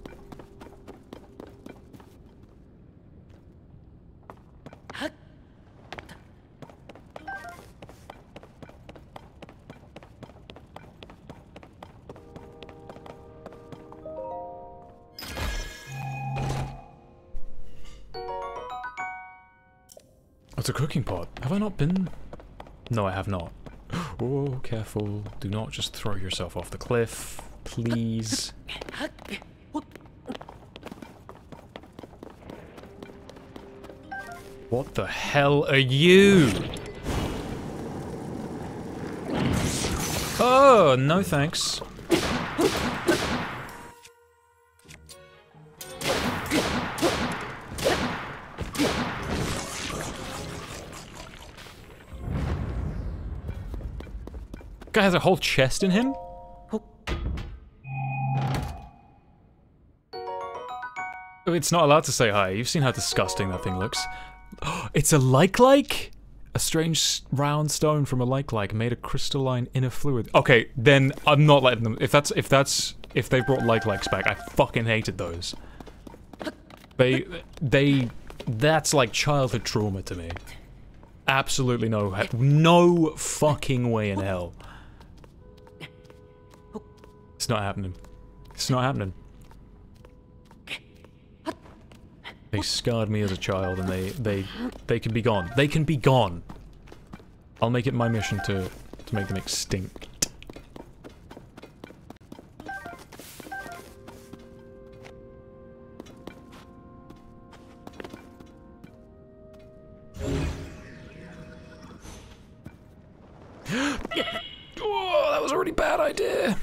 It's a cooking pot. Have I not been? No, I have not. Oh, careful. Do not just throw yourself off the cliff. Please. What the hell are you? Oh, no thanks. Guy has a whole chest in him? It's not allowed to say hi. You've seen how disgusting that thing looks. It's a like? A strange round stone from a like made of crystalline inner fluid. Okay, then I'm not letting them. If they brought likes back, I fucking hated those. That's like childhood trauma to me. Absolutely no fucking way in hell. It's not happening. It's not happening. They scarred me as a child, and they can be gone. They can be gone. I'll make it my mission to make them extinct. Oh, that was a really bad idea.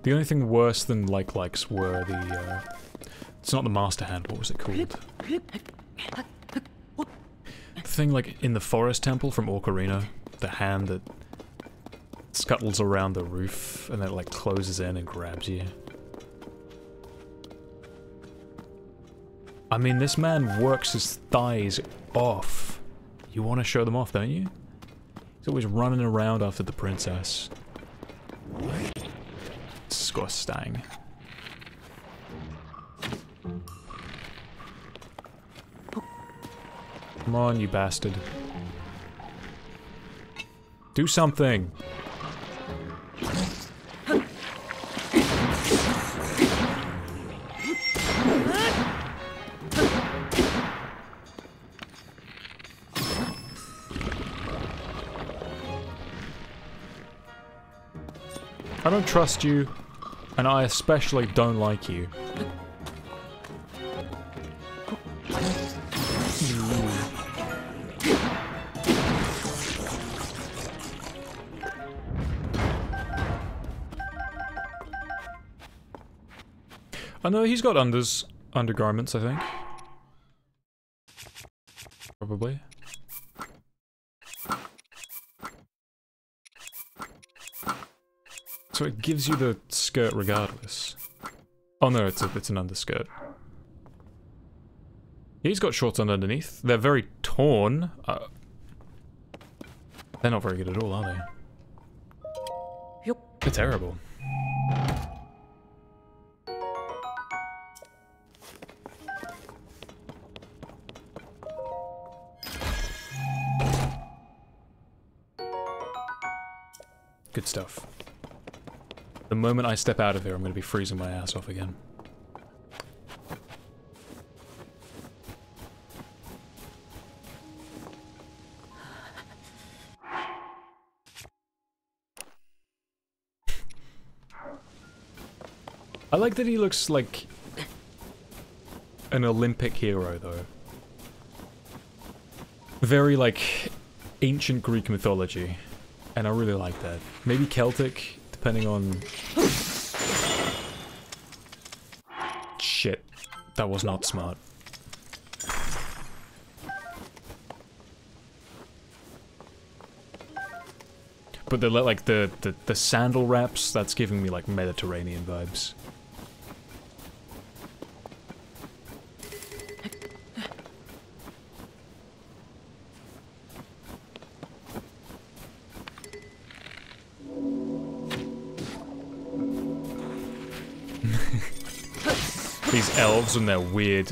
The only thing worse than likes were the, it's not the master hand, what was it called? The thing like in the forest temple from Ocarina, the hand that scuttles around the roof and then it like closes in and grabs you. I mean, this man works his thighs off. You want to show them off, don't you? He's always running around after the princess. Disgusting. Come on, you bastard. Do something! I don't trust you, and I especially don't like you. I know he's got undergarments, I think. Probably. So it gives you the skirt regardless. Oh no, it's an underskirt. He's got shorts on underneath. They're very torn. They're not very good at all, are they? They're terrible. Good stuff. The moment I step out of here, I'm going to be freezing my ass off again. I like that he looks like an Olympic hero, though. Very, like, ancient Greek mythology. And I really like that. Maybe Celtic, depending on... Shit. That was not smart. But the sandal wraps, that's giving me like Mediterranean vibes. These elves and their weird...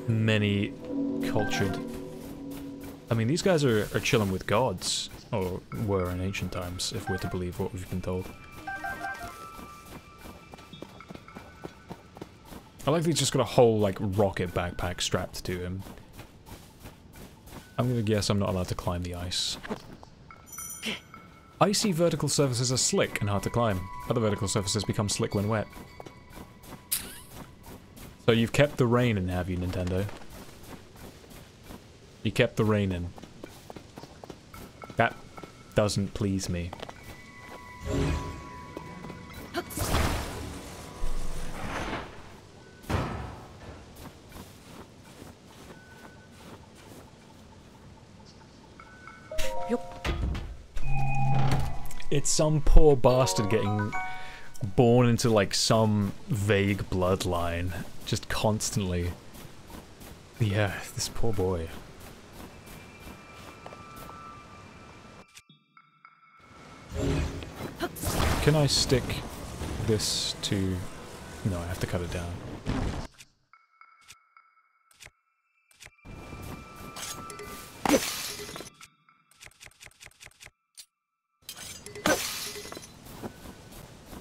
many cultured... I mean, these guys are chilling with gods. Or were in ancient times, if we're to believe what we've been told. I like that he's just got a whole, like, rocket backpack strapped to him. I'm gonna guess I'm not allowed to climb the ice. Icy vertical surfaces are slick and hard to climb. Other vertical surfaces become slick when wet. So you've kept the rain in, have you, Nintendo? You kept the rain in. That doesn't please me. It's some poor bastard getting born into, like, some vague bloodline. Just constantly. Yeah, this poor boy. Can I stick this to... No, I have to cut it down.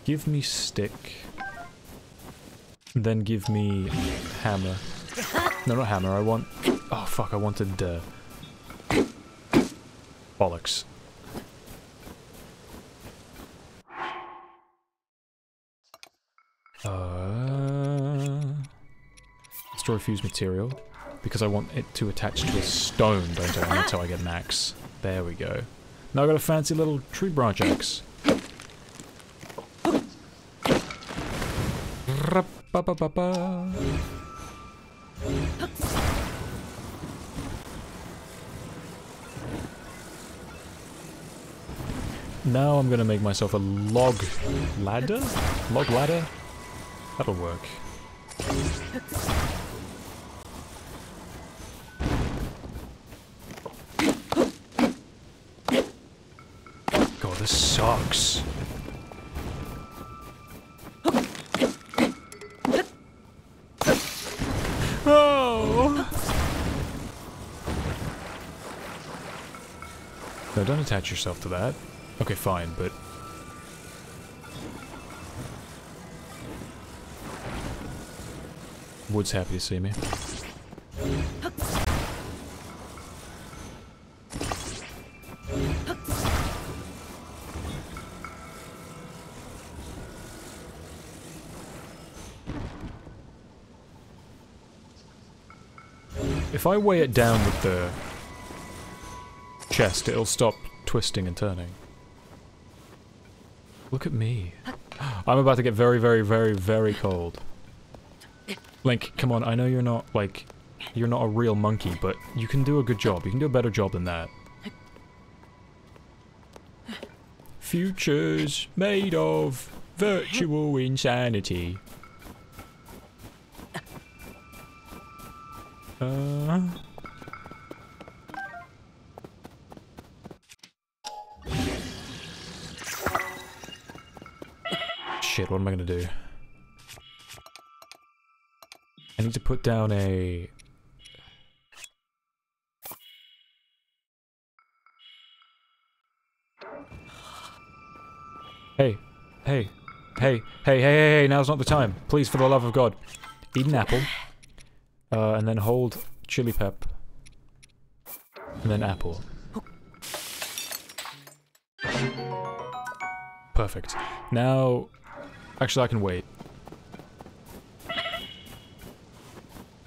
Give me stick. Then give me hammer. No, not hammer, I want... Oh fuck, I wanted... bollocks. Destroy fused material. Because I want it to attach to a stone, don't I? And that's how I get an axe. There we go. Now I got a fancy little tree branch axe. Now I'm gonna make myself a log ladder? Log ladder? That'll work. this sucks. Oh! No, don't attach yourself to that. Okay, fine, but... Wood's happy to see me. If I weigh it down with the chest, it'll stop twisting and turning. Look at me. I'm about to get very, very, very, very cold. Link, come on, I know you're not, like, you're not a real monkey, but you can do a good job. You can do a better job than that. Futures made of virtual insanity. Shit, what am I gonna do? I need to put down a... Hey, hey, hey, hey, hey, hey, now's not the time. Please, for the love of God. Eat an apple. And then hold chili pep. And then apple. Perfect. Now... Actually, I can wait.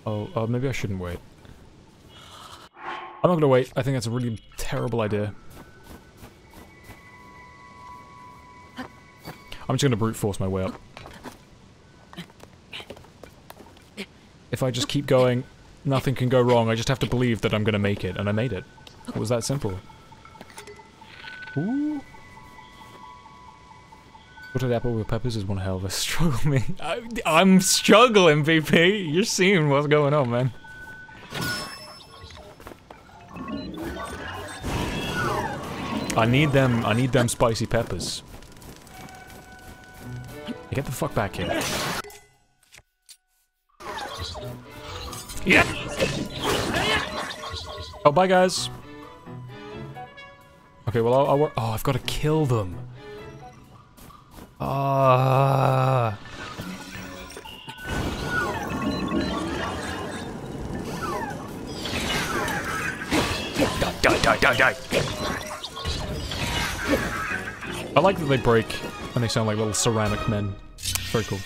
Oh, maybe I shouldn't wait. I'm not gonna wait. I think that's a really terrible idea. I'm just gonna brute force my way up. If I just keep going, nothing can go wrong. I just have to believe that I'm gonna make it, and I made it. It was that simple. Ooh. Salted apple with peppers is one hell of a struggle, me. I'm struggling, BP. You're seeing what's going on, man. I need them spicy peppers. Get the fuck back here. Yeah! Oh, bye, guys. Okay, well, I'll work. Oh, I've got to kill them. Ah. Die. I like that they break and they sound like little ceramic men. Very cool.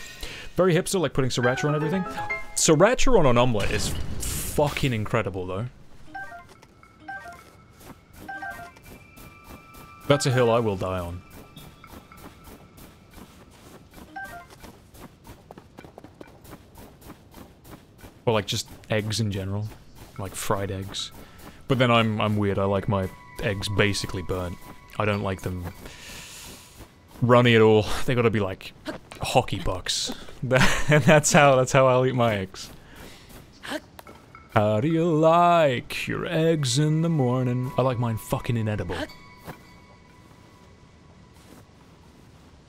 Very hipster, like putting sriracha on everything. Sriracha on an omelet is fucking incredible, though. That's a hill I will die on. Or like just eggs in general. Like fried eggs. But then I'm weird, I like my eggs basically burnt. I don't like them runny at all. They gotta be like hockey pucks. And that's how I'll eat my eggs. How do you like your eggs in the morning? I like mine fucking inedible.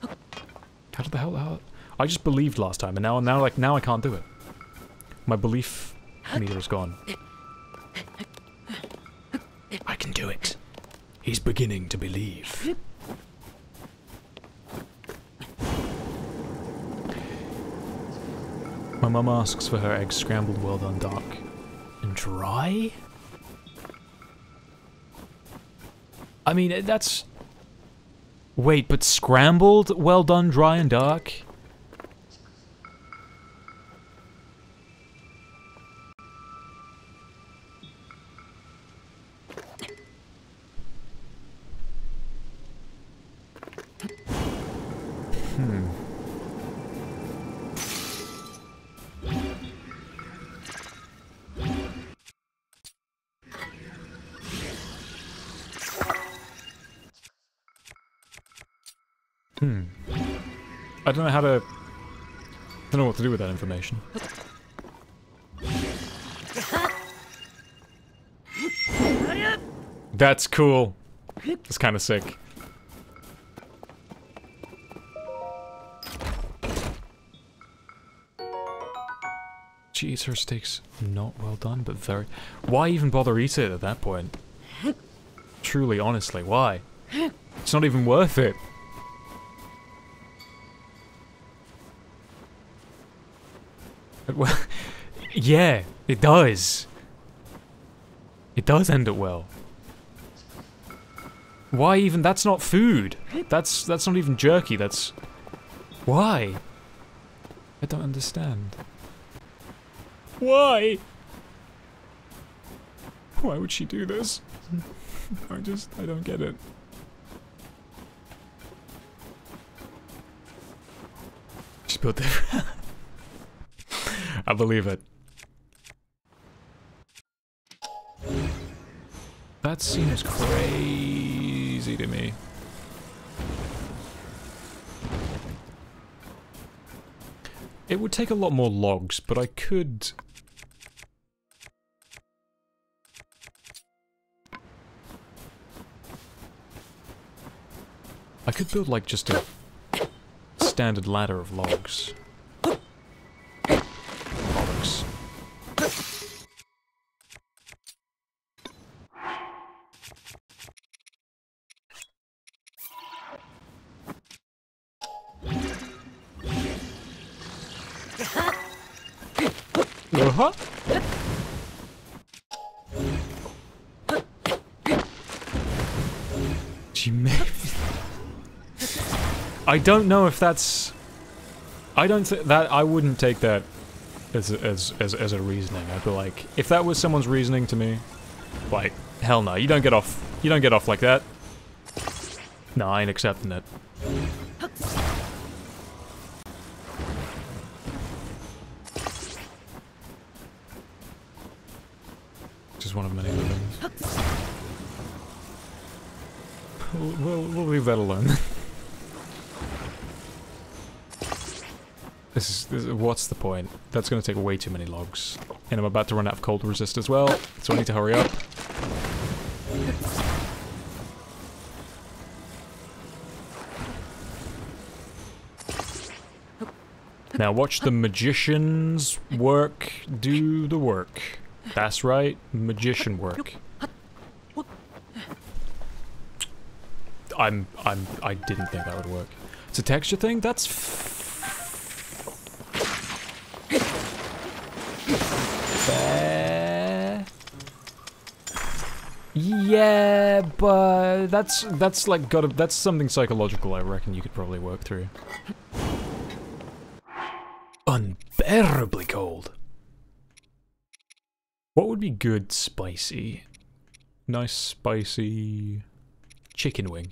How the hell? I just believed last time, and now I can't do it. My belief meter is gone. I can do it. He's beginning to believe. My mum asks for her eggs scrambled well done dark. And dry? I mean, that's... Wait, but scrambled well done dry and dark? I don't know how to... I don't know what to do with that information. That's cool. That's kind of sick. She eats her steaks not well done, but very... Why even bother eat it at that point? Truly, honestly, why? It's not even worth it. Well, yeah, it does. It does end it well. Why even? That's not food. That's not even jerky. That's... Why? I don't understand. Why? Why would she do this? I don't get it. She's built different. I believe it. That seems crazy to me. It would take a lot more logs, but I could... I could build like just a standard ladder of logs. Bollocks. Uh-huh. She made... I don't know if that's... I don't think that... I wouldn't take that as a reasoning. I'd be like, if that was someone's reasoning to me, like, hell no, you don't get off like that. No, I ain't accepting it. Just one of many other things. We'll leave that alone. This is what's the point? That's gonna take way too many logs. And I'm about to run out of cold resist as well, so I need to hurry up. Now watch the magicians work do the work. That's right, magician work. I didn't think that would work. It's a texture thing? That's fair. Yeah, but that's like that's something psychological I reckon you could probably work through. Unbearably cold. What would be good spicy? Nice spicy chicken wing.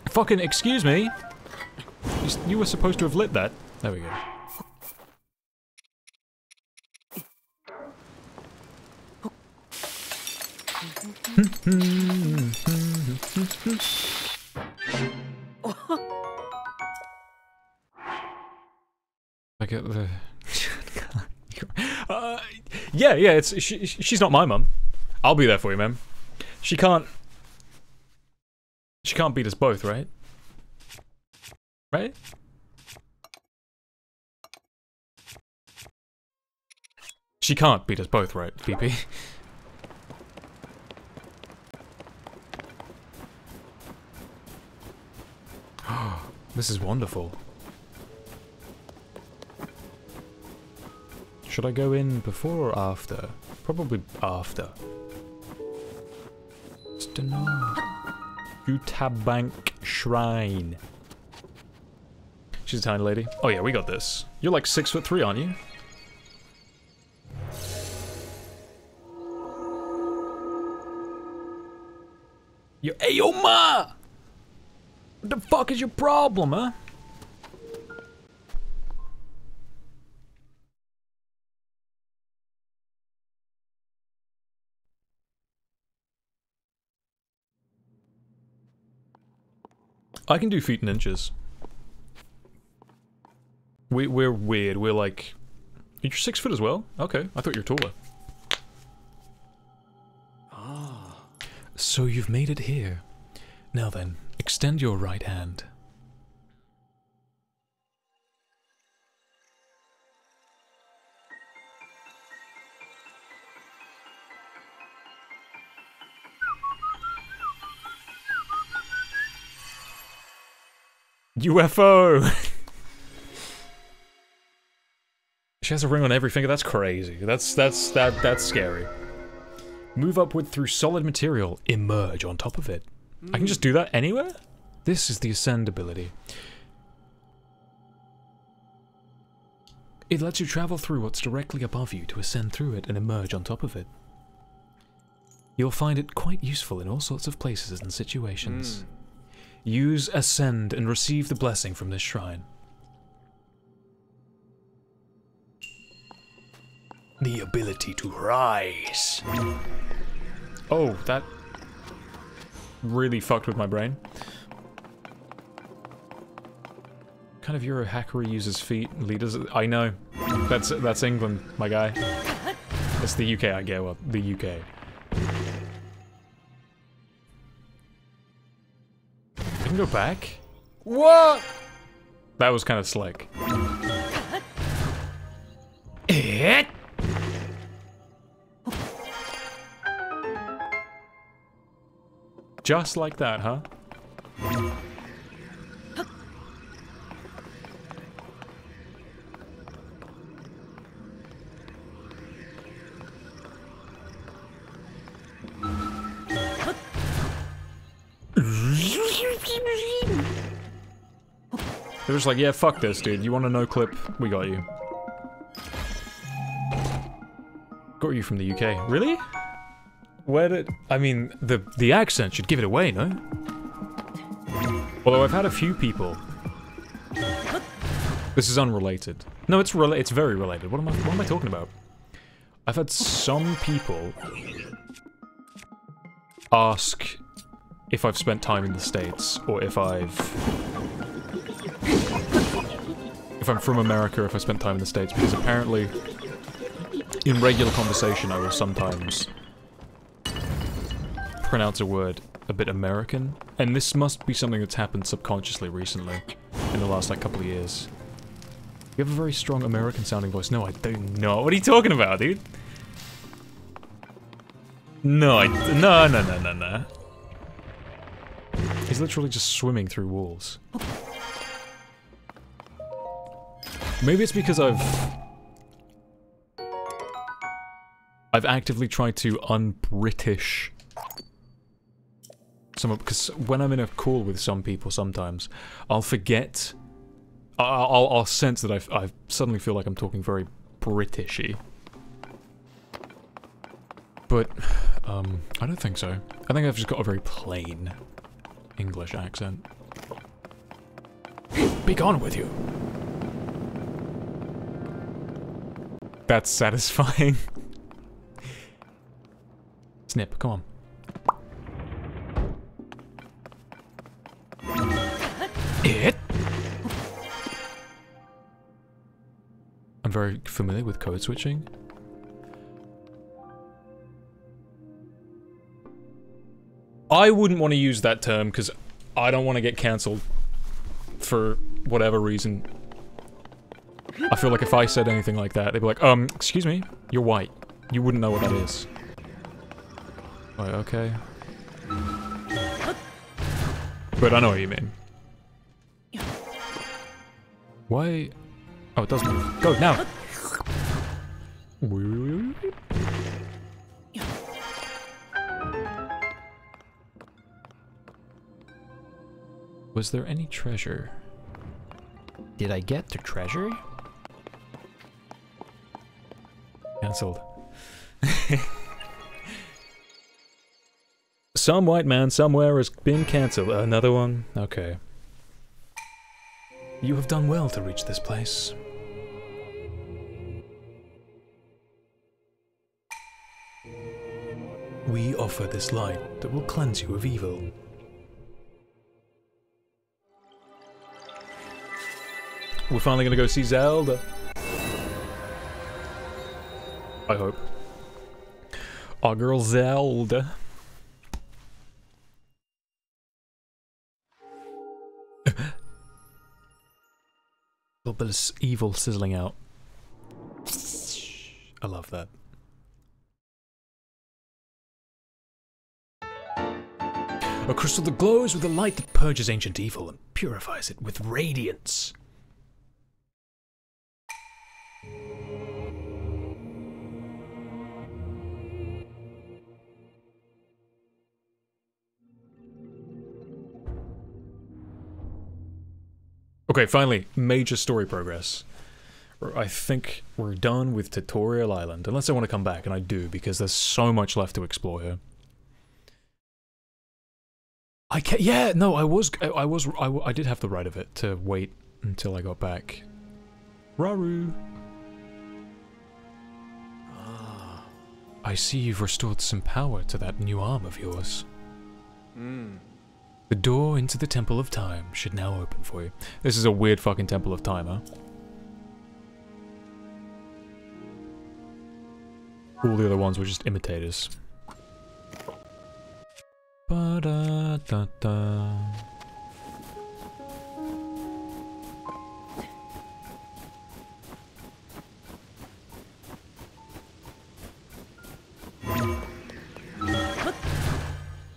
Fucking excuse me. You were supposed to have lit that. There we go. I get the... yeah, it's she's not my mum. I'll be there for you, man. She can't beat us both, right? Right? She can't beat us both, right, PP? This is wonderful. Should I go in before or after? Probably after. Utabank Shrine. She's a tiny lady. Oh yeah, we got this. You're like 6'3", aren't you? Hey, yo, ma! What the fuck is your problem, huh? I can do feet and inches. We're weird. We're like... You're 6 foot as well? Okay, I thought you were taller. Ah. So you've made it here. Now then, extend your right hand. UFO! She has a ring on every finger. That's crazy. That's scary. Move upward through solid material. Emerge on top of it. I can just do that anywhere? This is the ascend ability. It lets you travel through what's directly above you to ascend through it and emerge on top of it. You'll find it quite useful in all sorts of places and situations. Use ascend and receive the blessing from this shrine. The ability to rise. Oh, that really fucked with my brain. What kind of Euro hackery uses feet and leaders? I know. That's England, my guy. It's the UK, I get. Well, the UK. I can go back? What? That was kind of slick. Just like that, huh? They're just like, yeah, fuck this, dude. You want a no clip? We got you. Got you from the UK. Really? Where did... I mean, the accent should give it away, no? Although I've had a few people... This is unrelated. No, it's very related. What am I talking about? I've had some people ask if I've spent time in the States, or if I'm from America, if I spent time in the States, because apparently in regular conversation I will sometimes pronounce a word a bit American, and this must be something that's happened subconsciously recently, in the last like couple of years. You have a very strong American sounding voice. No, I don't know. What are you talking about, dude? No, no. He's literally just swimming through walls. Maybe it's because I've actively tried to un-British some of, because when I'm in a call with some people sometimes, I'll forget, I'll sense that I suddenly feel like I'm talking very Britishy. But, I don't think so. I think I've just got a very plain English accent. Be gone with you! That's satisfying. Snip, come on. It? I'm very familiar with code switching. I wouldn't want to use that term because I don't want to get cancelled for whatever reason. I feel like if I said anything like that, they'd be like, excuse me, you're white. You wouldn't know what that is. Right, okay. But I know what you mean. Why? Oh, it does move. Go, now! Was there any treasure? Did I get the treasure? Cancelled. Some white man somewhere has been cancelled. Another one? Okay. You have done well to reach this place. We offer this light that will cleanse you of evil. We're finally gonna go see Zelda. I hope. Our girl Zelda. A little bit of evil sizzling out. I love that. A crystal that glows with a light that purges ancient evil and purifies it with radiance. Okay, finally, major story progress. I think we're done with Tutorial Island, unless I want to come back, and I do, because there's so much left to explore here. I can't, yeah, no, I did have the right of it to wait until I got back. Raru. Ah. I see you've restored some power to that new arm of yours. The door into the Temple of Time should now open for you. This is a weird fucking Temple of Time, huh? All the other ones were just imitators. Ba-da-da-da.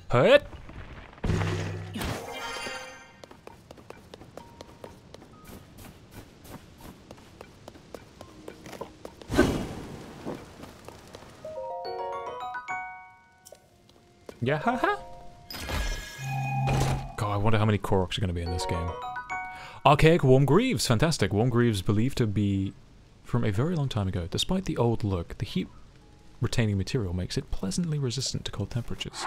Hut? Yeah, haha. God, I wonder how many Koroks are going to be in this game. Archaic Warm Greaves, fantastic. Warm Greaves believed to be from a very long time ago. Despite the old look, the heat-retaining material makes it pleasantly resistant to cold temperatures.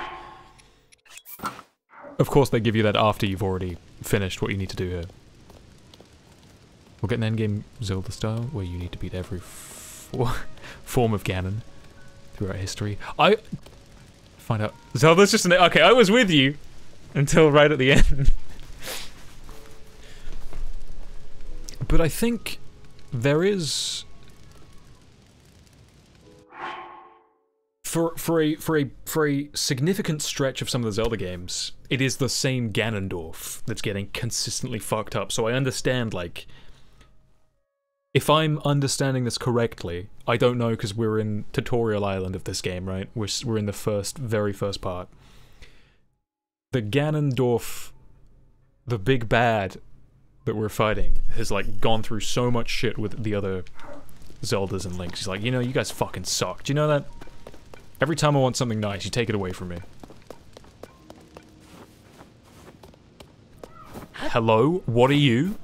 Of course, they give you that after you've already finished what you need to do here. We'll get an endgame Zelda style, where you need to beat every form of Ganon throughout history. Find out. Zelda's just an... Okay, I was with you until right at the end. But I think there is... For a significant stretch of some of the Zelda games, it is the same Ganondorf that's getting consistently fucked up. So I understand, like... If I'm understanding this correctly, I don't know because we're in Tutorial Island of this game, right? We're in the very first part. The Ganondorf, the big bad that we're fighting, has like gone through so much shit with the other Zeldas and Links. He's like, you know, you guys fucking suck. Do you know that? Every time I want something nice, you take it away from me. Hello? What are you?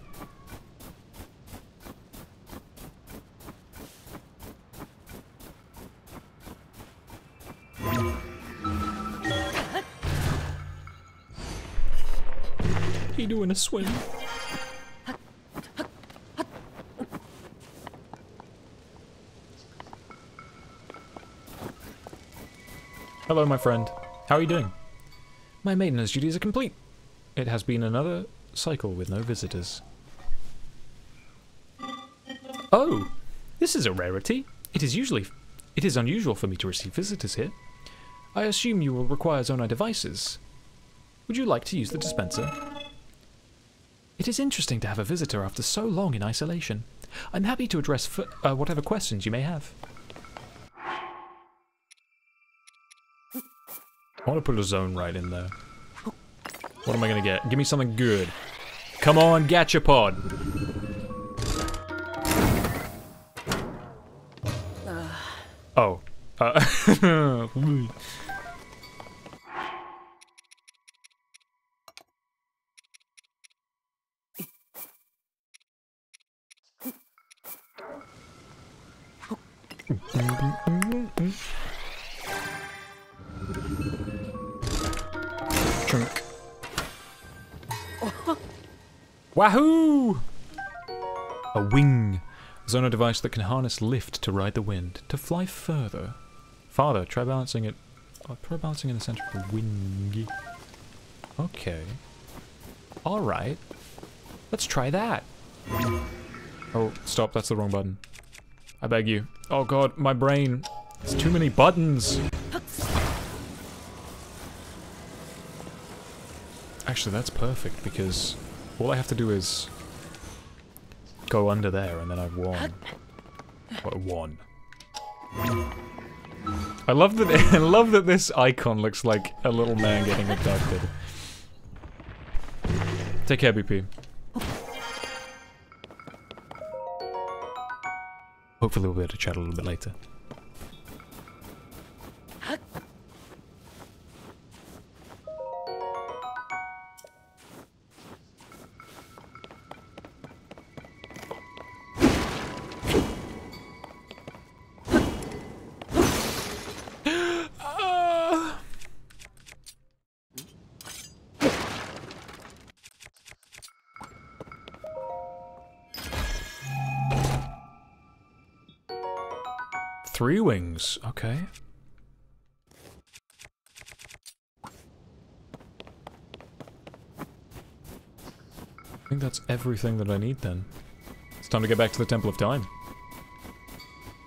He doing a swim. Hello, my friend. How are you doing? My maintenance duties are complete. It has been another cycle with no visitors. Oh, this is a rarity. It is unusual for me to receive visitors here. I assume you will require Zonai devices. Would you like to use the dispenser? It is interesting to have a visitor after so long in isolation. I'm happy to address whatever questions you may have. I want to put a zone right in there. What am I gonna get? Give me something good. Come on, Gachapod! Oh. Chunk. Wahoo! A wing. Zona device that can harness lift to ride the wind. To fly further. Farther, try balancing it. Try balancing in the center of the wing. Okay. Alright. Let's try that. Oh, stop, that's the wrong button. I beg you. Oh god, my brain. It's too many buttons. Actually, that's perfect, because all I have to do is go under there, and then I've won. What, won? I love that. I love that this icon looks like a little man getting abducted. Take care, BP. Hopefully we'll be able to chat a little bit later. Three wings, okay. I think that's everything that I need then. It's time to get back to the Temple of Time.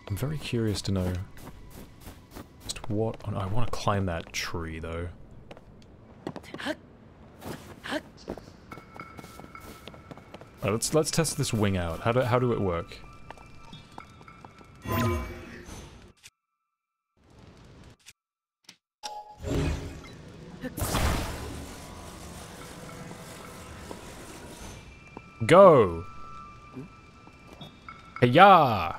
I'm very curious to know just what... Oh, no, I want to climb that tree though. Right, let's test this wing out. How do it work? Go! Hey-ya!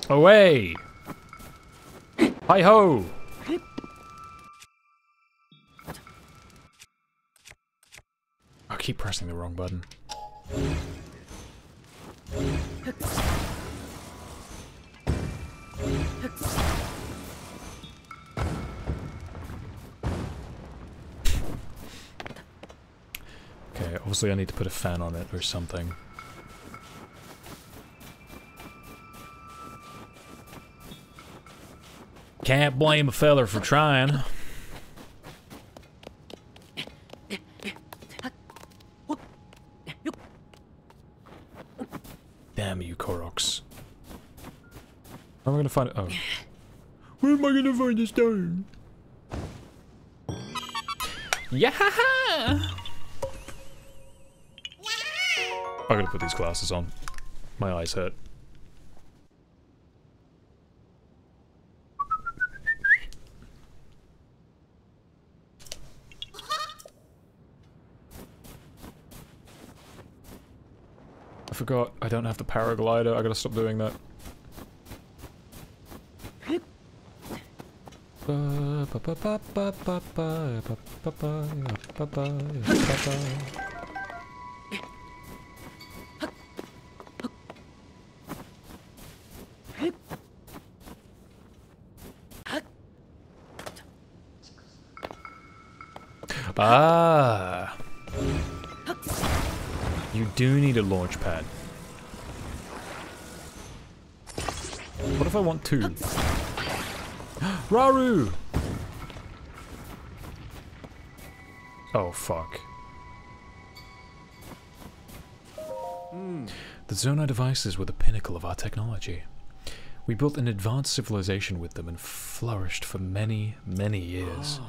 Away! Hi-ho! I keep pressing the wrong button. Okay, obviously I need to put a fan on it or something. Can't blame a feller for trying. Damn you, Koroks. Where am I gonna find it? Oh. Where am I gonna find the stone? Yeah! I gotta put these glasses on. My eyes hurt. I forgot I don't have the paraglider. I gotta stop doing that. Ah. You do need a launch pad. What if I want two? Raru! Oh, fuck. The Zonai devices were the pinnacle of our technology. We built an advanced civilization with them and flourished for many, many years.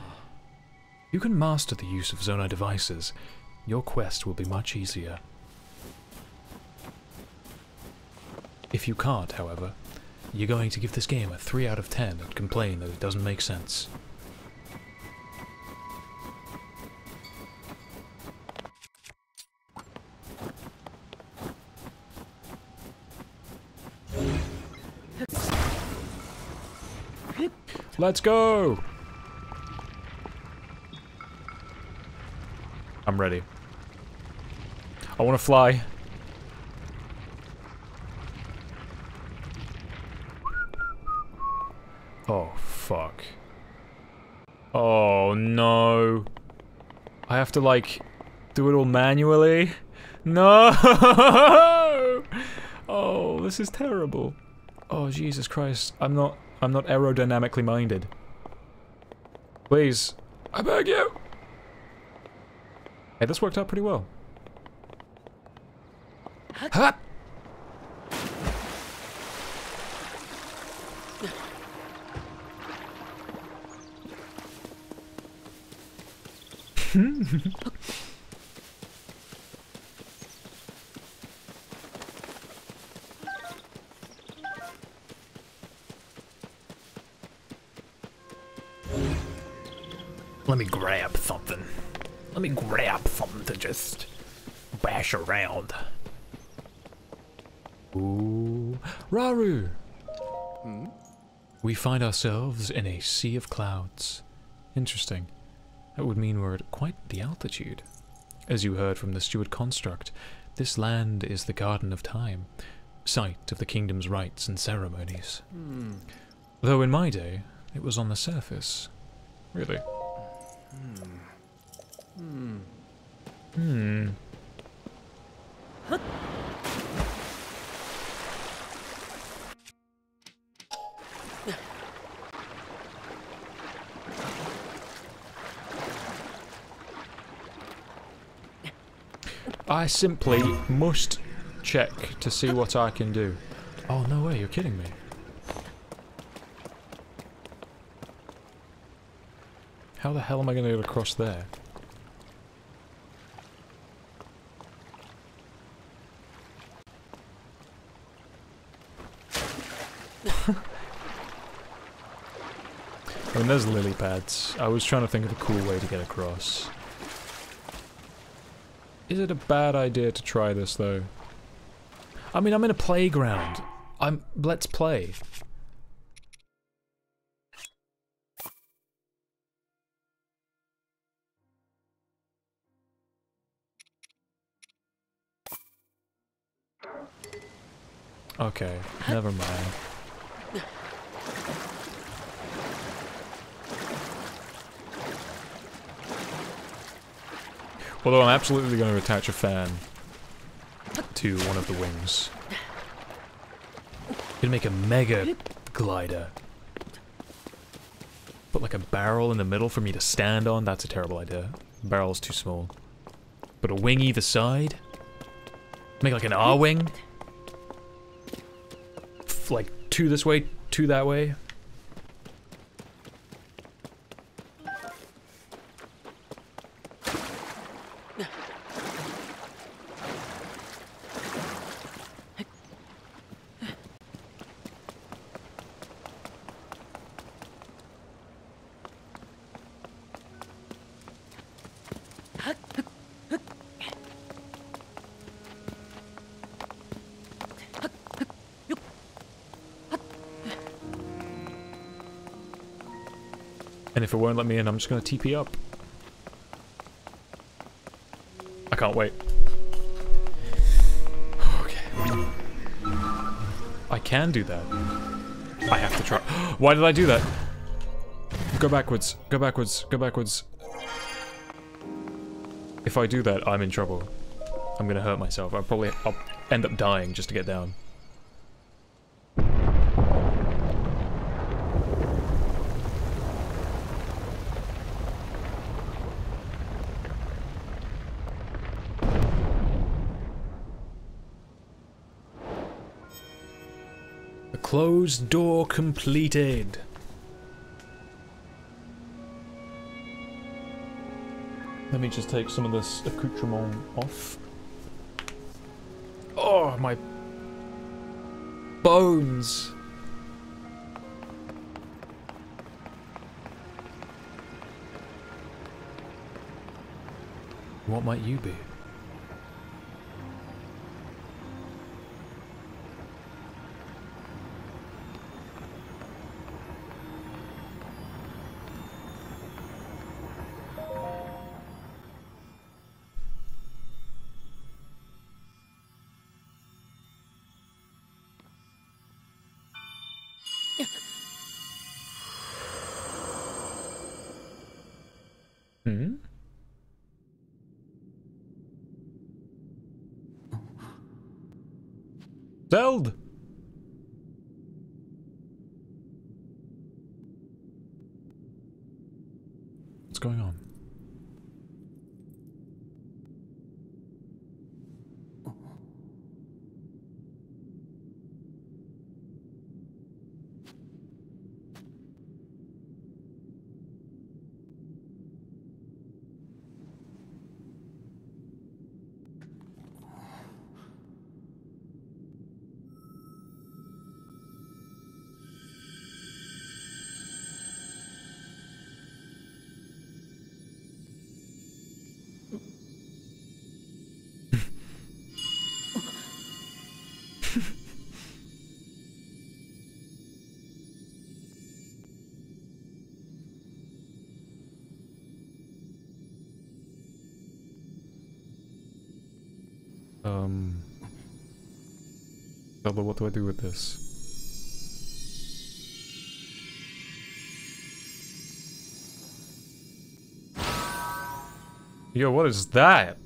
You can master the use of Zonai devices. Your quest will be much easier. If you can't, however, you're going to give this game a 3 out of 10 and complain that it doesn't make sense. Let's go! I'm ready. I want to fly. Oh, fuck. Oh, no. I have to, like, do it all manually? No! Oh, this is terrible. Oh, Jesus Christ. I'm not aerodynamically minded. Please. I beg you! Hey, this worked out pretty well. Ha! Let me grab something. Let me grab something to just bash around. Ooh. Raru! We find ourselves in a sea of clouds. Interesting. That would mean we're at quite the altitude. As you heard from the steward construct, this land is the Garden of Time, site of the kingdom's rites and ceremonies. Though in my day, it was on the surface. Really? I simply must check to see what I can do. Oh, no way, you're kidding me. How the hell am I going to get across there? I mean, there's lily pads. I was trying to think of a cool way to get across. Is it a bad idea to try this, though? I mean, I'm in a playground. Let's play. Okay, never mind. Although I'm absolutely going to attach a fan to one of the wings. Gonna make a mega glider. Put like a barrel in the middle for me to stand on. That's a terrible idea. The barrel's too small. But a wing either side. Make like an R-wing. Like two this way, two that way. And if it won't let me in, I'm just gonna TP up. I can't wait. Okay. I can do that. I have to try. Why did I do that? Go backwards. Go backwards. Go backwards. If I do that, I'm in trouble. I'm gonna hurt myself. I'll end up dying just to get down. Closed door completed. Let me just take some of this accoutrement off. Oh, my bones. What might you be? Zeld! What's going on? Zelda, what do I do with this? Yo, what is that?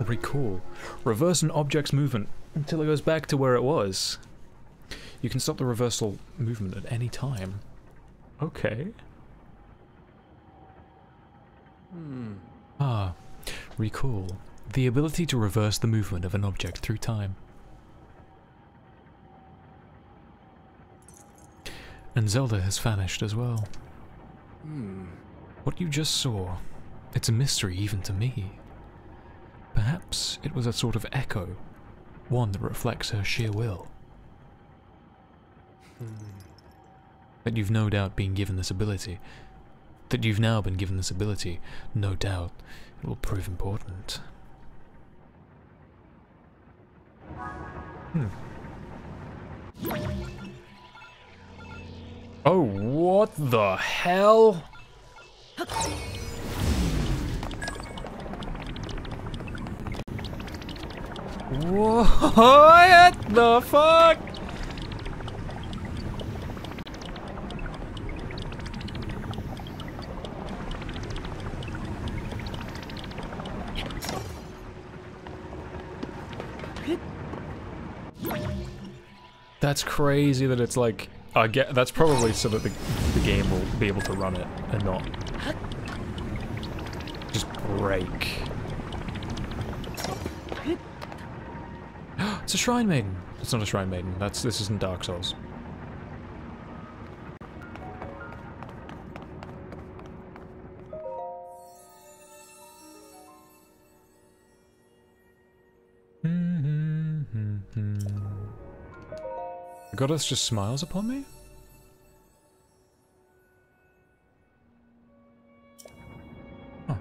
Recall. Reverse an object's movement until it goes back to where it was. You can stop the reversal movement at any time. Okay. Ah. Recall. The ability to reverse the movement of an object through time. And Zelda has vanished as well. What you just saw, it's a mystery even to me. Perhaps it was a sort of echo, one that reflects her sheer will. That you've no doubt been given this ability. That you've now been given this ability, no doubt it will prove important. Oh, what the hell? What the fuck? That's crazy that it's like, I get, that's probably so that the game will be able to run it and not just break. It's a Shrine Maiden. It's not a Shrine Maiden. This isn't Dark Souls. The goddess just smiles upon me? Huh.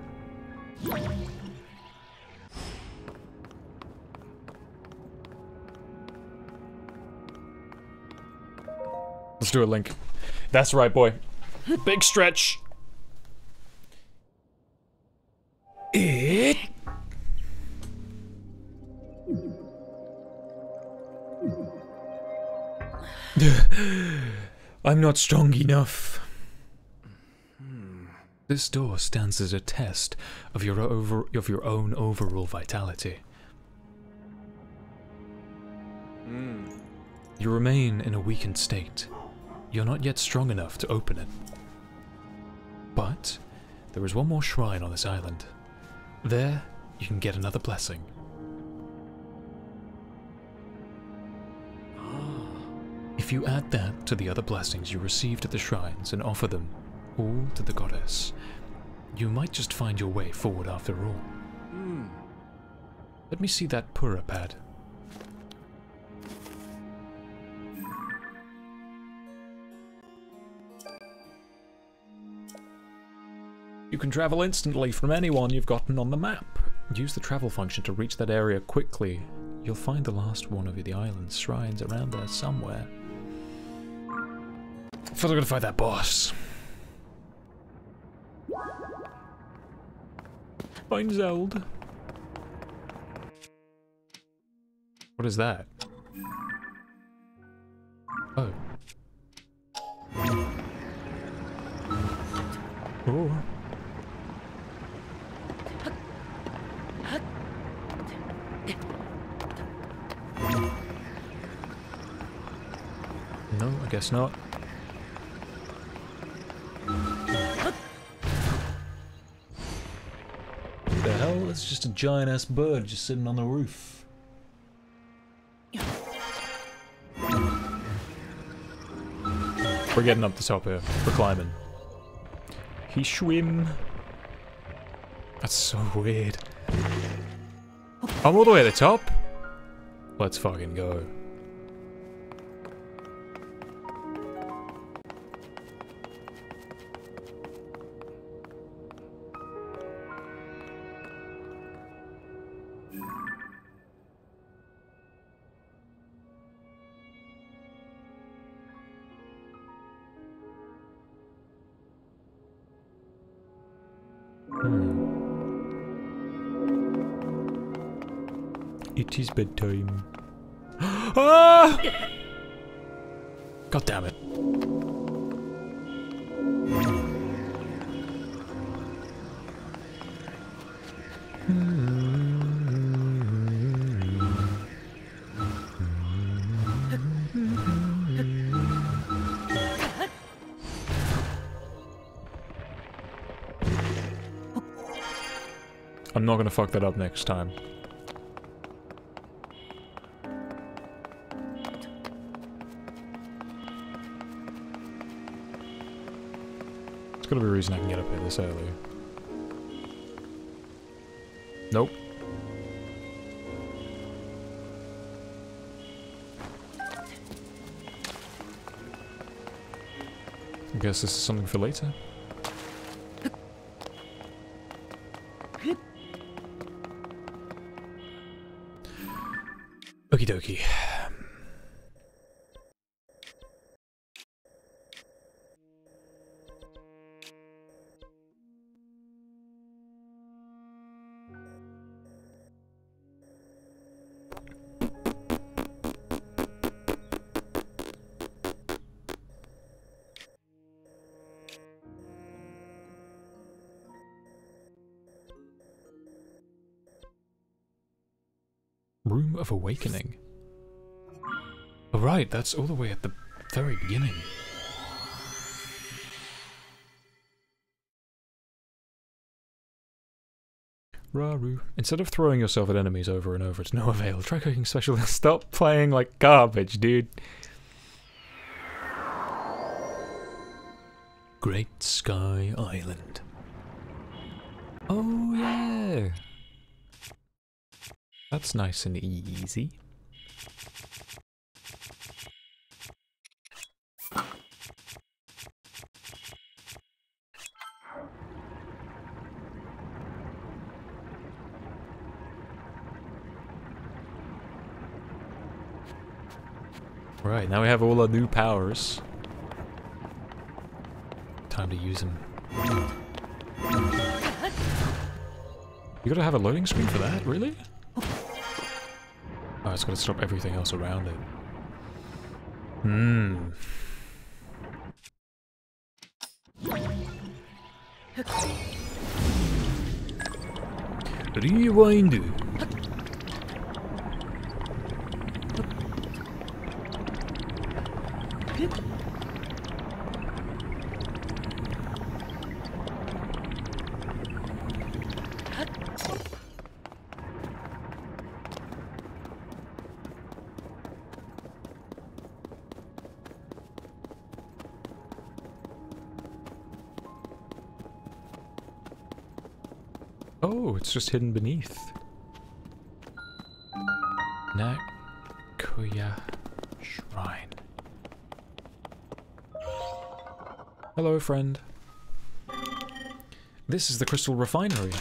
Let's do a Link. That's right, boy. Big stretch. It. I'm not strong enough. This door stands as a test of your own overall vitality. You remain in a weakened state. You're not yet strong enough to open it. But there is one more shrine on this island. There, you can get another blessing. If you add that to the other blessings you received at the shrines and offer them all to the goddess, you might just find your way forward after all. Let me see that Pura pad. You can travel instantly from anyone you've gotten on the map. Use the travel function to reach that area quickly. You'll find the last one of the island's shrines around there somewhere. I feel like I'm gonna fight that boss. Find Zelda. What is that? Oh. Oh. No, I guess not. What the hell? That's just a giant-ass bird just sitting on the roof. We're getting up the top here. We're climbing. He swim. That's so weird. I'm all the way at the top? Let's fucking go. It is bedtime. Ah! God damn it. I'm not gonna fuck that up next time. There's gotta be a reason I can get up here this early. Nope. I guess this is something for later. Okie dokie. Room of Awakening. Oh, right, that's all the way at the very beginning. Raru. Instead of throwing yourself at enemies over and over to no avail, try cooking special. Stop playing like garbage, dude. Great Sky Island. Oh, yeah. That's nice and easy. Right, now we have all our new powers. Time to use them. You gotta have a loading screen for that, really? Oh, it's gotta stop everything else around it. Hmm. Rewind. Oh, it's just hidden beneath. Nakuya Shrine. Hello, friend. This is the crystal refinery.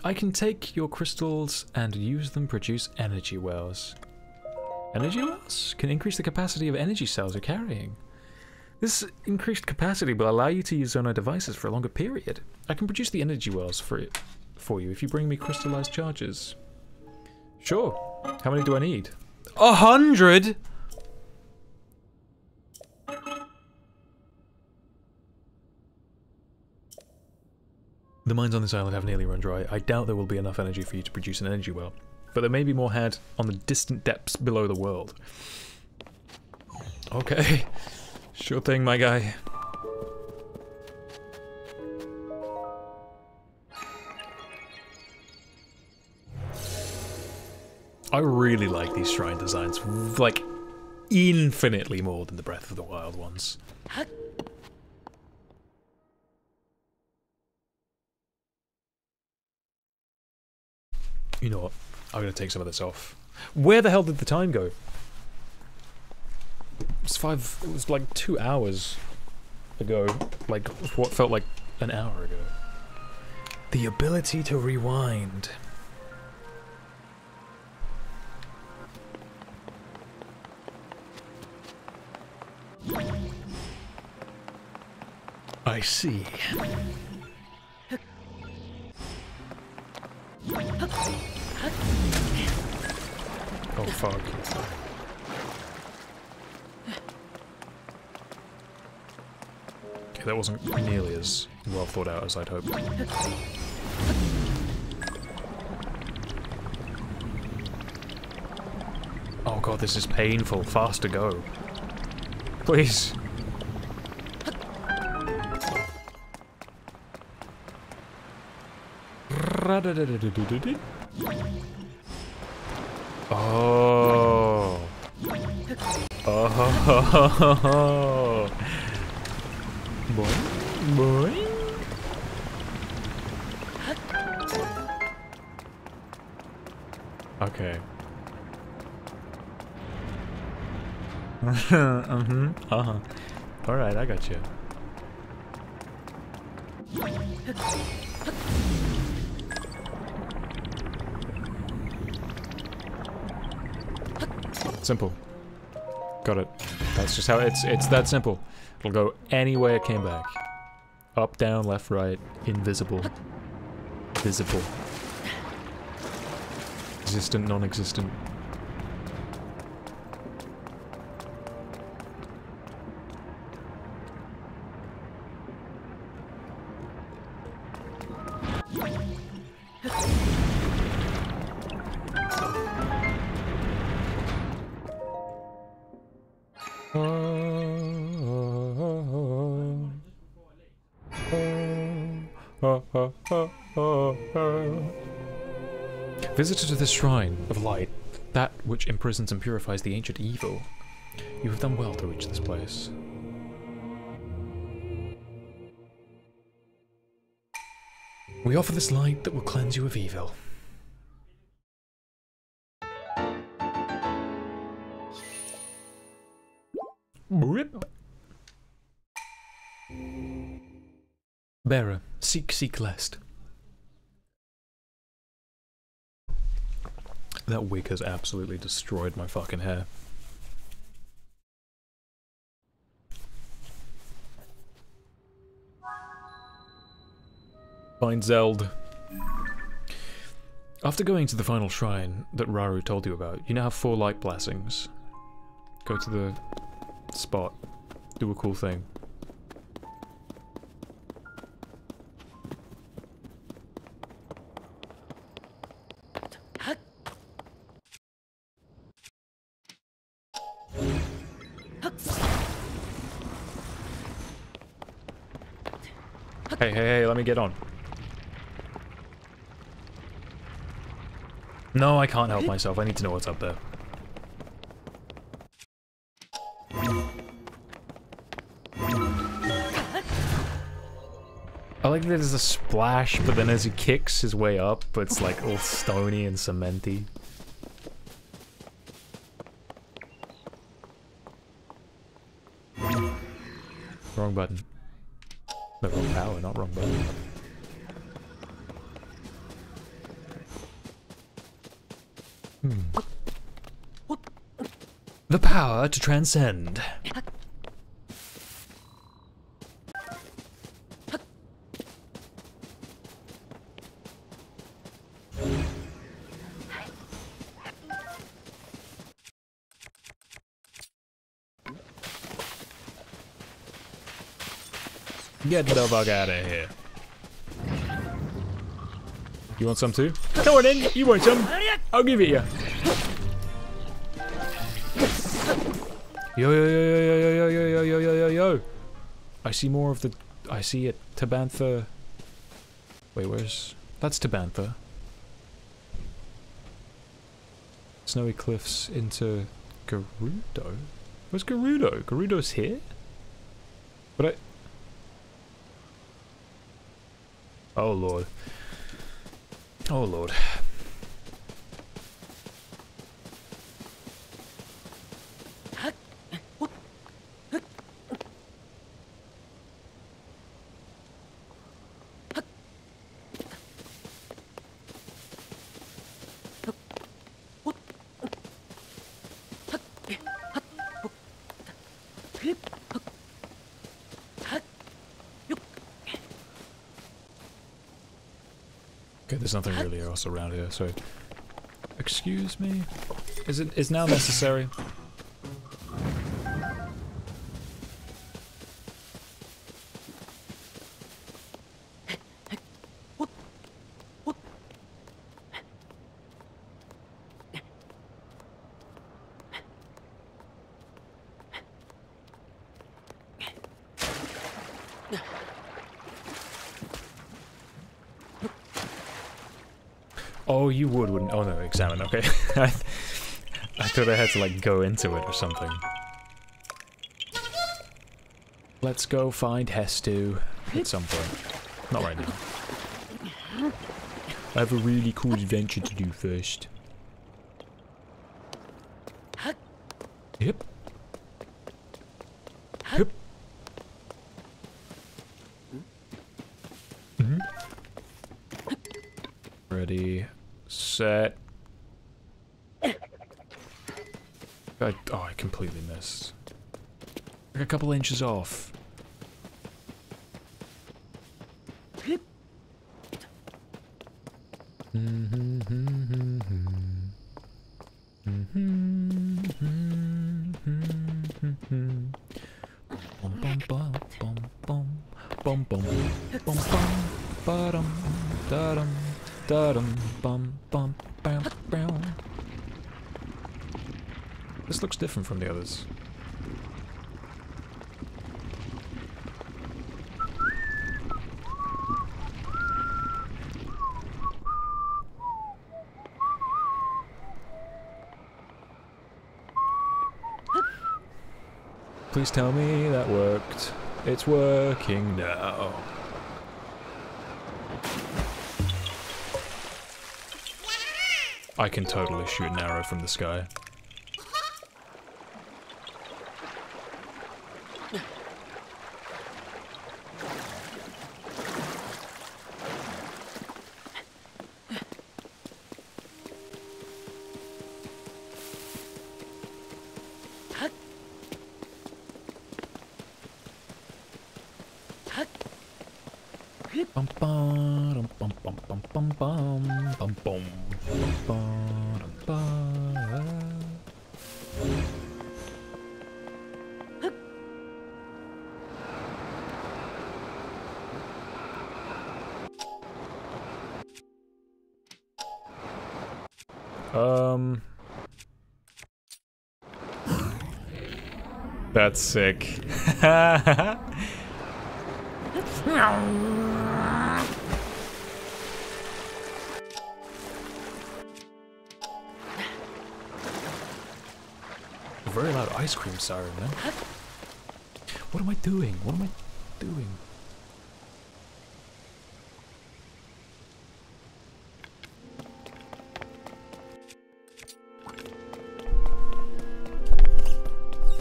I can take your crystals and use them to produce energy wells. Energy wells can increase the capacity of energy cells you're carrying. This increased capacity will allow you to use Zono devices for a longer period. I can produce the energy wells for you if you bring me crystallized charges. Sure. How many do I need? 100! The mines on this island have nearly run dry. I doubt there will be enough energy for you to produce an energy well, but there may be more had on the distant depths below the world. Okay. Sure thing, my guy. I really like these shrine designs, like, infinitely more than the Breath of the Wild ones. You know what? I'm gonna take some of this off. Where the hell did the time go? It was like 2 hours ago. Like, what felt like an hour ago. The ability to rewind. I see. Oh fuck. Okay, that wasn't nearly as well thought out as I'd hoped. Oh god, this is painful. Faster go. Please. Oh. Oh. Boing. Boing. Okay. Alright, I got you. Simple. Got it. That's just how it's that simple. It'll go anywhere it came back. Up, down, left, right, invisible. Visible. Existent, non-existent. Visitor to this shrine of light, that which imprisons and purifies the ancient evil. You have done well to reach this place. We offer this light that will cleanse you of evil. Rip. Bearer, seek lest. That wig has absolutely destroyed my fucking hair. Find Zeld. After going to the final shrine that Raru told you about, you now have 4 light blessings. Go to the spot. Do a cool thing. Hey, let me get on. No, I can't help myself. I need to know what's up there. I like that there's a splash, but then as he kicks his way up, it's like all stony and cementy. Wrong button. No, wrong power, not wrong button. The power to transcend. Get the fuck out of here. You want some too? Come on in, you want some? I'll give it you. Yo. I see more of the... I see it. Tabantha... Wait, where's... That's Tabantha. Snowy cliffs into... Gerudo? Where's Gerudo? Gerudo's here? But I... Oh lord. Oh lord. Okay, there's nothing really else around here, so... Excuse me? Is now necessary? Oh, you wouldn't. Oh no, examine. Okay. I thought I had to like go into it or something. Let's go find Hestu at some point. Not right now. I have a really cool adventure to do first. Yep. Yep. Ready, set. Oh, I completely missed. Like a couple inches off. This looks different from the others. Please tell me that worked. It's working now. I can totally shoot an arrow from the sky. That's sick. Very loud ice cream siren, man. What am I doing? What am I doing?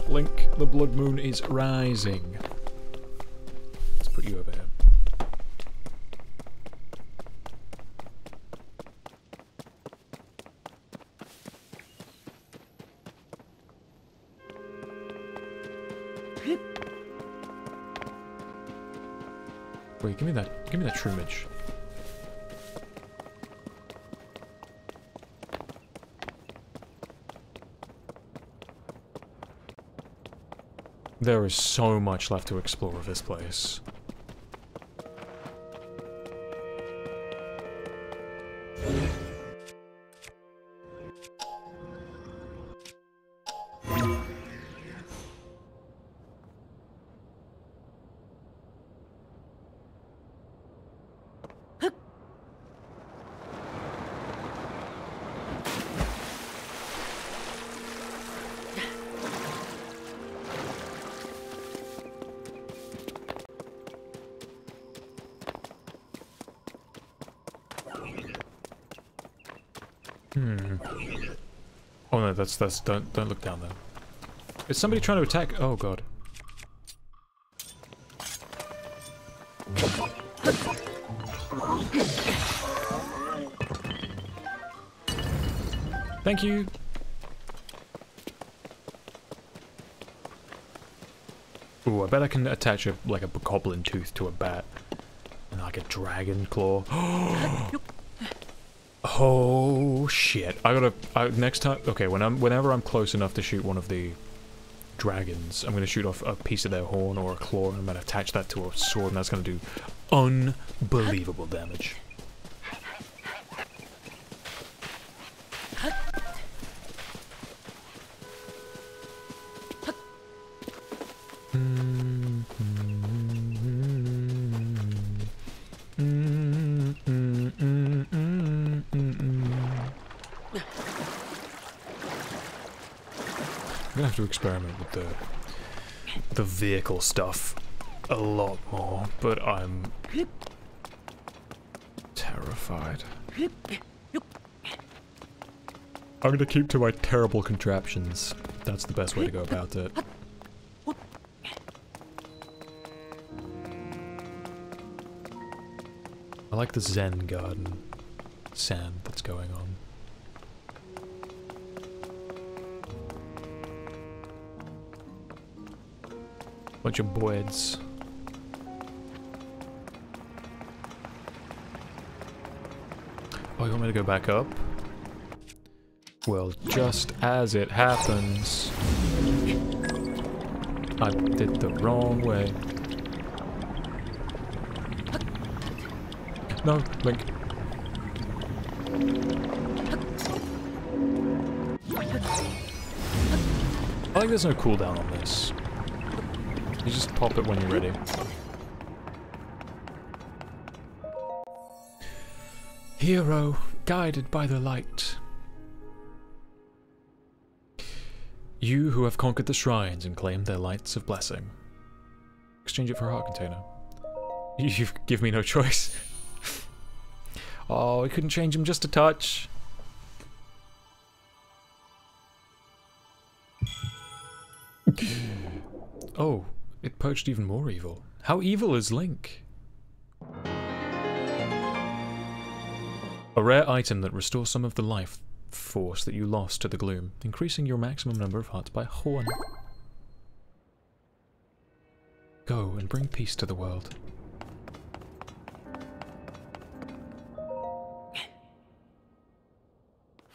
Link, the blood moon is rising. Let's put you over here. Wait, give me that shroomage. There is so much left to explore of this place. Oh no, that's don't look down there. Is somebody trying to attack? Oh god. Thank you. Ooh, I bet I can attach like a goblin tooth to a bat. And like a dragon claw. Oh shit! I gotta next time. Okay, whenever I'm close enough to shoot one of the dragons, I'm gonna shoot off a piece of their horn or a claw, and I'm gonna attach that to a sword, and that's gonna do unbelievable damage. I'm gonna have to experiment with the vehicle stuff a lot more, but I'm terrified. I'm gonna keep to my terrible contraptions. That's the best way to go about it. I like the Zen garden sand that's going on. Bunch of boys. Oh, you want me to go back up? Well, just as it happens, I did the wrong way. No, Link. I think there's no cooldown on this. You just pop it when you're ready. Hero, guided by the light. You who have conquered the shrines and claimed their lights of blessing. Exchange it for a heart container. You give me no choice. Oh, I couldn't change him just a touch. Oh, it purged even more evil. How evil is Link? A rare item that restores some of the life force that you lost to the gloom, increasing your maximum number of hearts by 1. Go and bring peace to the world.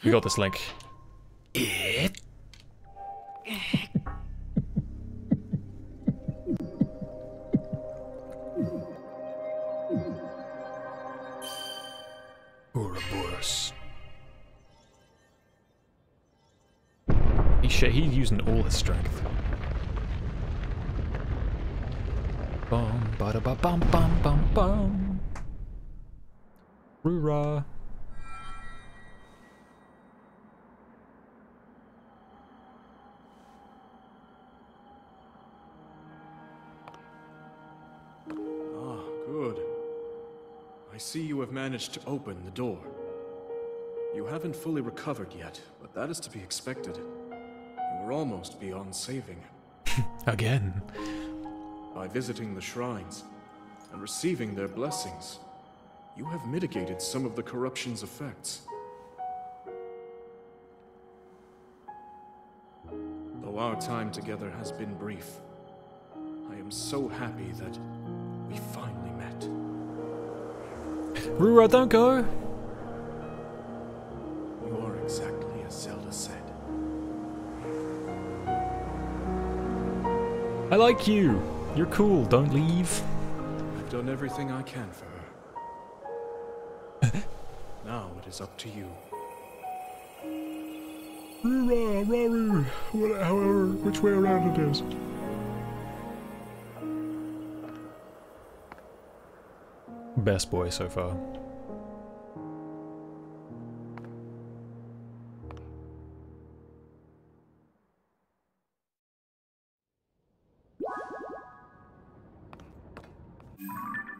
We got this, Link. Ouroboros. He's using all his strength. Bum bada ba bum bum bum bum. Roo-rah. Ah, good. I see you have managed to open the door. You haven't fully recovered yet, but that is to be expected. You were almost beyond saving. Again. By visiting the shrines and receiving their blessings, you have mitigated some of the corruption's effects. Though our time together has been brief, I am so happy that we finally met. Roo-rah, don't go! You are exactly as Zelda said. I like you! You're cool, don't leave. I've done everything I can for her. Now it is up to you. Roo-rah, rah-roo, however, which way around it is. Best boy so far.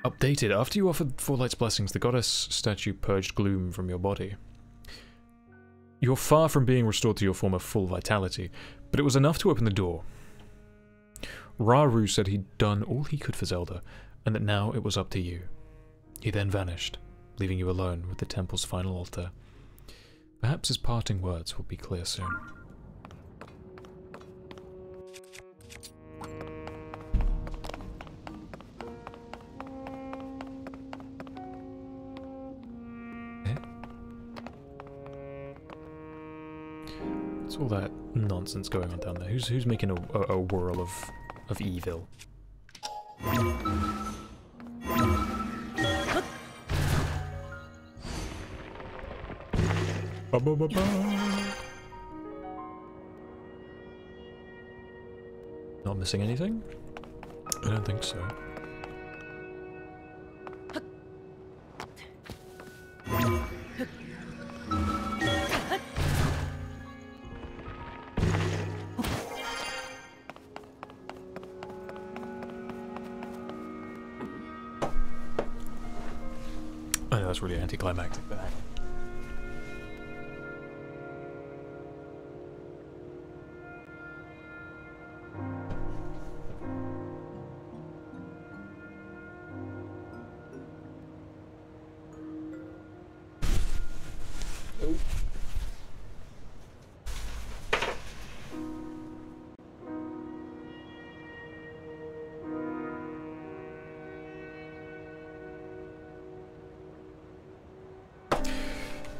Updated. After you offered Four Light's blessings, the goddess statue purged gloom from your body. You're far from being restored to your former full vitality, but it was enough to open the door. Raru said he'd done all he could for Zelda, and that now it was up to you. He then vanished, leaving you alone with the temple's final altar. Perhaps his parting words will be clear soon. What's all that nonsense going on down there? Who's making a whirl of evil? Ba -ba -ba -ba. Not missing anything? I don't think so. I know that's really anticlimactic, but hang on.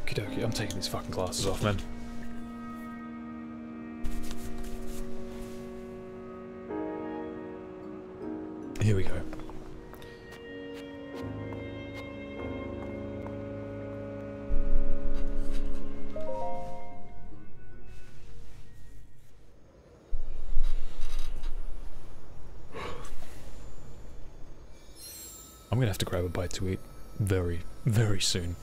Okey-dokey, I'm taking these fucking glasses off, man. Here we go. I'm gonna have to grab a bite to eat very, very soon.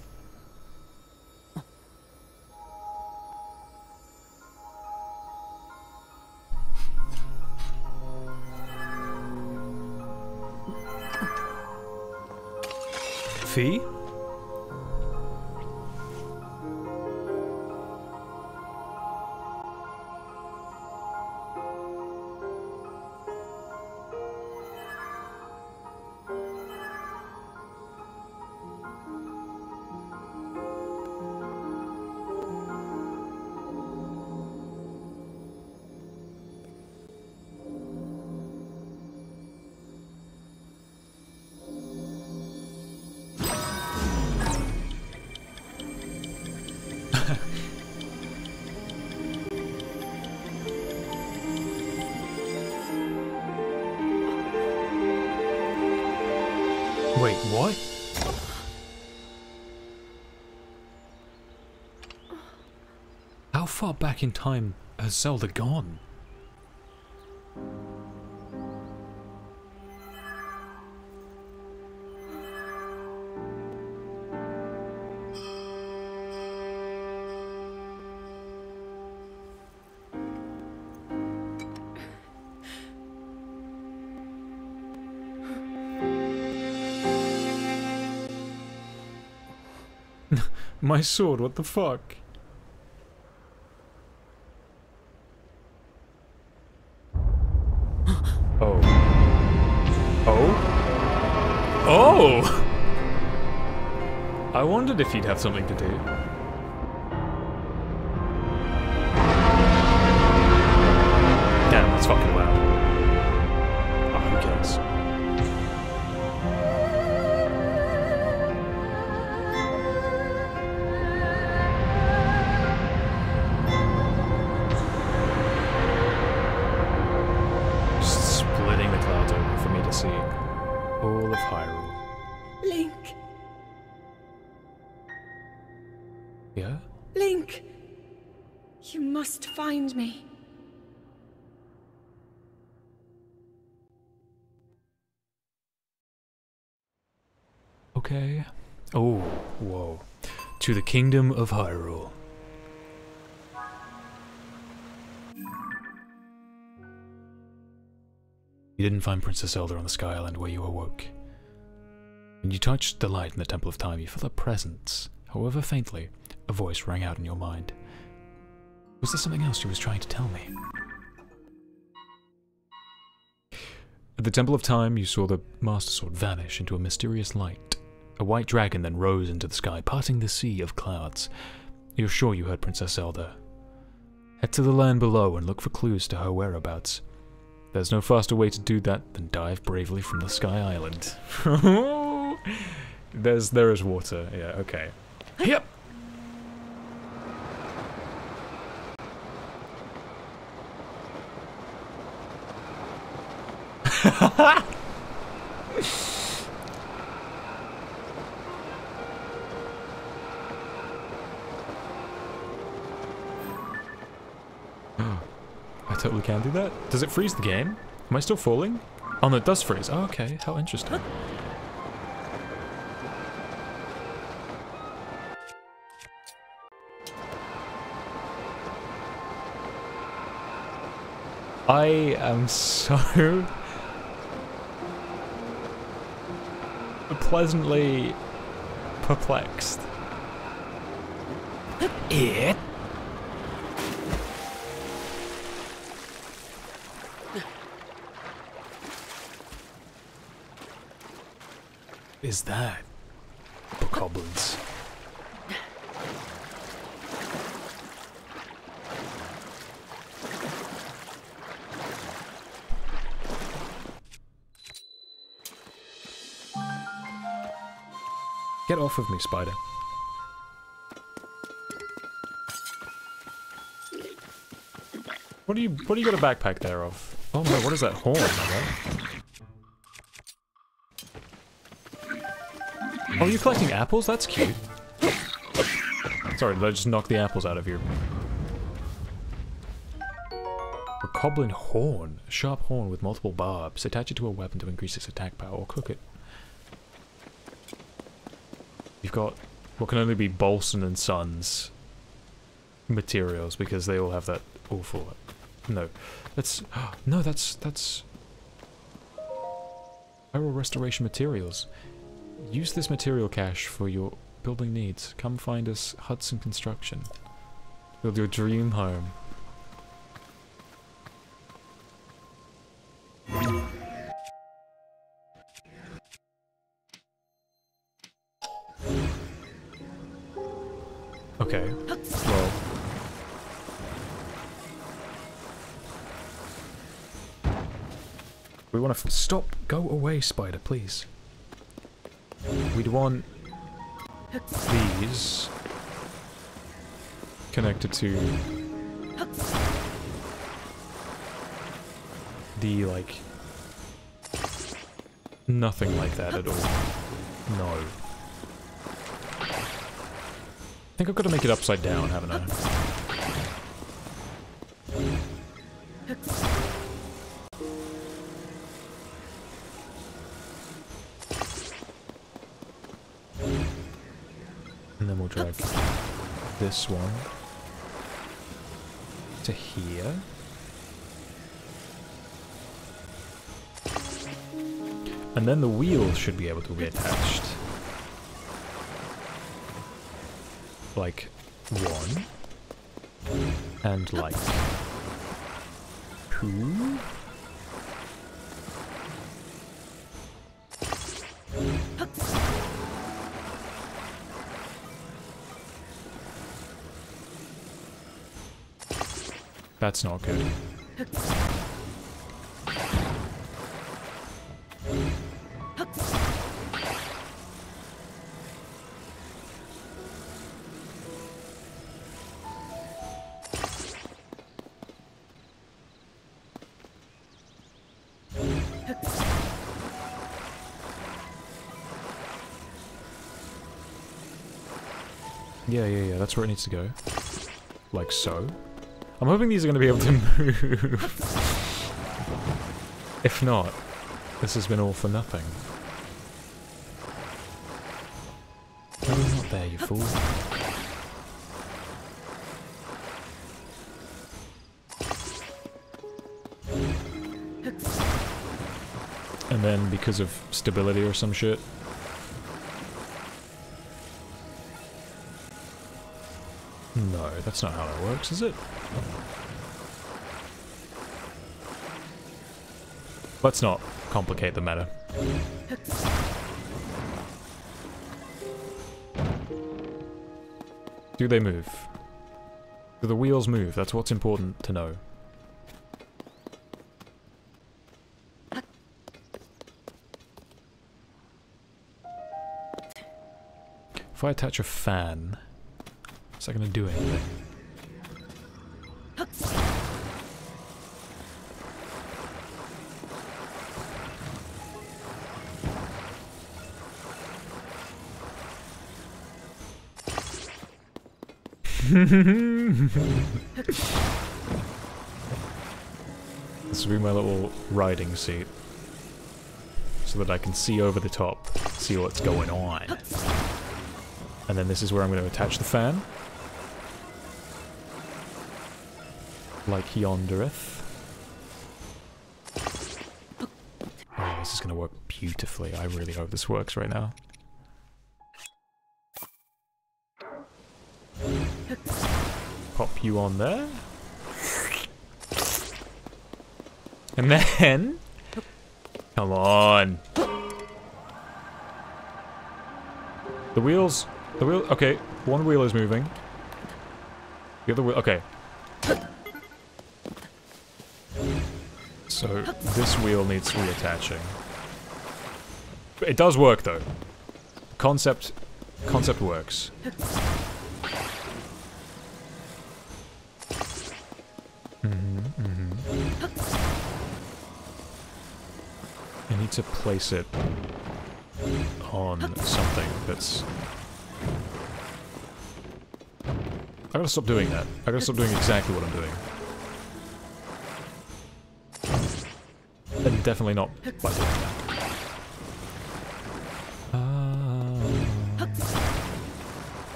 Fee? Wait, what? How far back in time has Zelda gone? My sword, what the fuck? Oh. Oh? Oh! I wondered if he'd have something to do. Damn, that's fucking loud. Oh, who cares? See all of Hyrule. Link! Yeah? Link! You must find me. Okay. Oh, whoa. To the kingdom of Hyrule. You didn't find Princess Zelda on the Sky Island where you awoke. When you touched the light in the Temple of Time, you felt a presence. However faintly, a voice rang out in your mind. Was there something else she was trying to tell me? At the Temple of Time, you saw the Master Sword vanish into a mysterious light. A white dragon then rose into the sky, parting the sea of clouds. You're sure you heard Princess Zelda. Head to the land below and look for clues to her whereabouts. There's no faster way to do that than dive bravely from the Sky Island. There is water. Yeah, okay. Yep. I totally can do that. Does it freeze the game? Am I still falling? Oh no, it does freeze. Oh, okay, how interesting. I am so pleasantly perplexed. It. Is that bokoblins? Get off of me, spider. What do you got a backpack there of? Oh no, what is that horn? Oh, you're collecting apples? That's cute. Sorry, did I just knock the apples out of your... A goblin horn. A sharp horn with multiple barbs. Attach it to a weapon to increase its attack power, or cook it. You've got what can only be Bolson and Sons materials, because they all have that awful... No. That's... No, that's... Viral restoration materials. Use this material cache for your building needs. Come find us, Hudson Construction. Build your dream home. Okay, well... We want to stop. Go away, spider, please. We'd want these connected to the, like, nothing like that at all. No. I think I've got to make it upside down, haven't I? And then we'll drag this one to here. And then the wheels should be able to be attached. Like one. And like two. That's not good. Yeah, that's where it needs to go. Like so. I'm hoping these are going to be able to move. If not, this has been all for nothing. No, you're not there, you fool. And then, because of stability or some shit, no, that's not how that works, is it? Let's not complicate the matter. Do they move? Do the wheels move? That's what's important to know. If I attach a fan, is that going to do anything? This will be my little riding seat. So that I can see over the top, see what's going on. And then this is where I'm going to attach the fan. Like yondereth. Oh, this is going to work beautifully. I really hope this works right now. Pop you on there. And then... Come on. The wheels... Okay, one wheel is moving. The other wheel... Okay. So, this wheel needs reattaching. It does work, though. Concept works. I need to place it on something that's... I gotta stop doing that. I gotta stop doing exactly what I'm doing. And definitely not by doing that.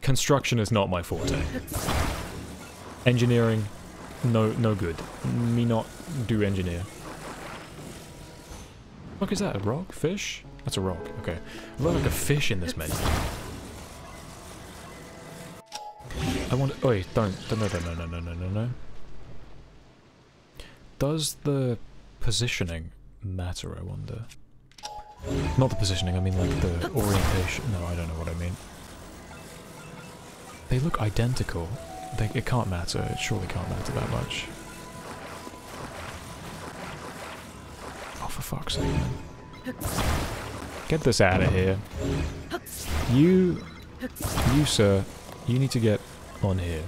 Construction is not my forte. Engineering, no good. Me not do engineer. What is that? A rock? Fish? That's a rock. Okay. I look like a fish in this menu. I want. Oh wait, don't. No. Does the positioning matter? I wonder. Not the positioning. I mean like the orientation. No, I don't know what I mean. They look identical. It can't matter. It surely can't matter that much. Oh, for fuck's sake, man. Get this out of here. You, sir, you need to get on here.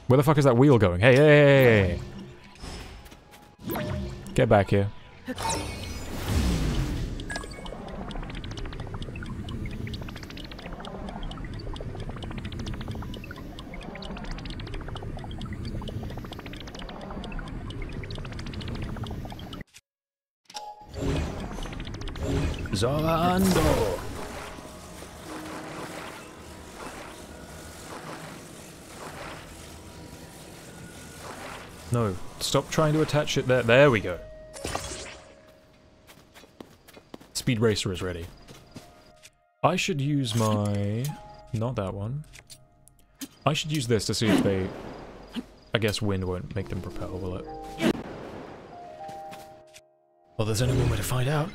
Where the fuck is that wheel going? Hey! Get back here. Zorando! No, stop trying to attach it there. There we go. Speed Racer is ready. I should use my... Not that one. I should use this to see if they... I guess wind won't make them propel, will it? Well, there's only one way to find out.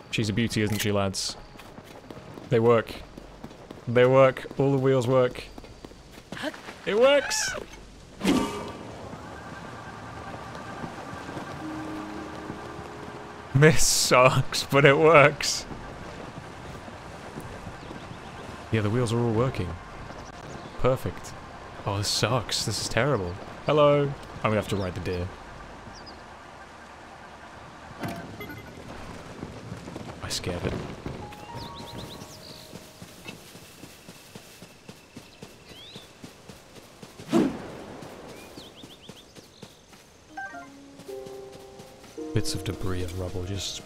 She's a beauty, isn't she, lads? They work. They work. All the wheels work. It works! This sucks, but it works. Yeah, the wheels are all working. Perfect. Oh, this sucks. This is terrible. Hello. I'm gonna have to ride the deer. I scared it. Bits of debris and rubble just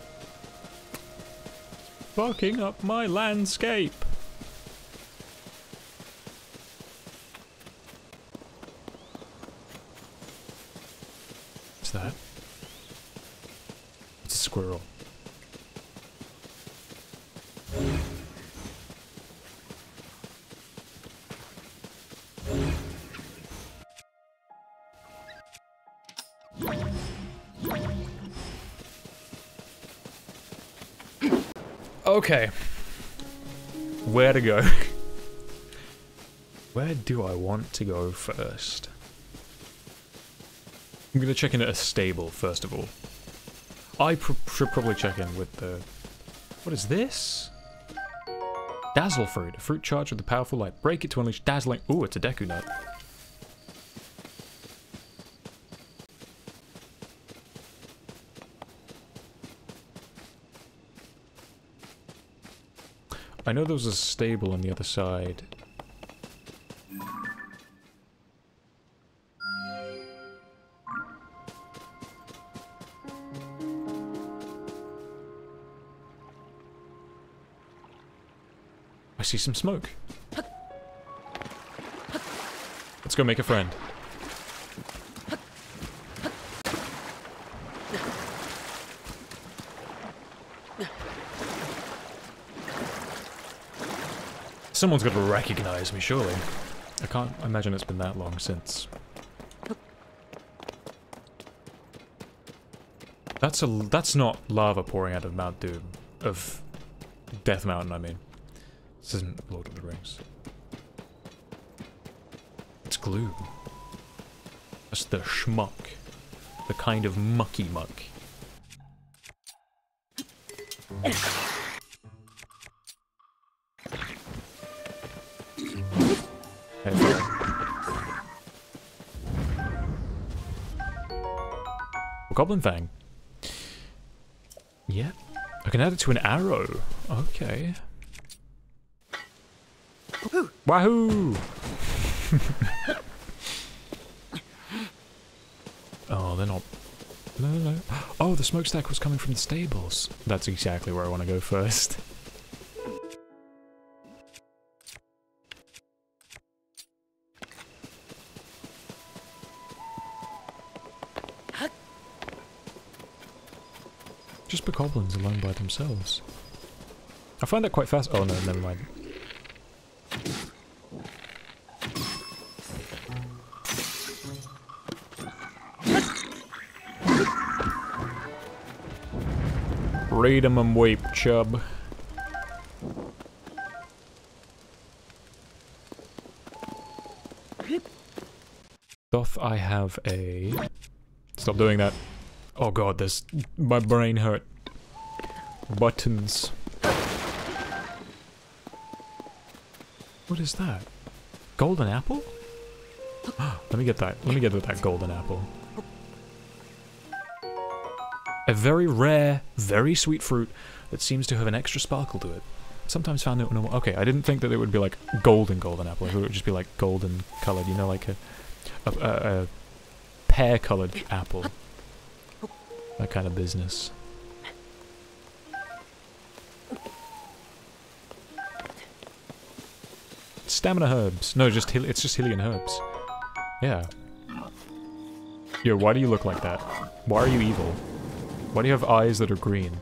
fucking up my landscape. What's that? It's a squirrel. Okay. Where to go? Where do I want to go first? I'm gonna check in at a stable, first of all. I should probably check in with the... What is this? Dazzle fruit. A fruit charged with a powerful light. Break it to unleash dazzling... Ooh, it's a Deku nut. I know there was a stable on the other side. I see some smoke. Let's go make a friend. Someone's got to recognize me, surely. I can't imagine it's been that long since. That's not lava pouring out of Mount Doom. Of Death Mountain, I mean. This isn't Lord of the Rings. It's glue. That's the schmuck. The kind of mucky muck. Goblin Fang. Yeah. I can add it to an arrow. Okay. Wahoo! Oh, they're not... No. Oh, the smokestack was coming from the stables. That's exactly where I want to go first. Just bokoblins alone by themselves. I find that quite fast. Oh no, never mind. Read 'em and weep, chub. Doth I have a... Stop doing that. Oh god, this... My brain hurt. Buttons. What is that? Golden apple? Let me get that. Let me get that golden apple. A very rare, very sweet fruit that seems to have an extra sparkle to it. Sometimes found it normal. Okay, I didn't think that it would be like golden apple. I thought it would just be like golden colored, you know, like a pear colored apple. That kind of business. Stamina herbs. No, just it's just Hylian herbs. Yeah. Yo, why do you look like that? Why are you evil? Why do you have eyes that are green?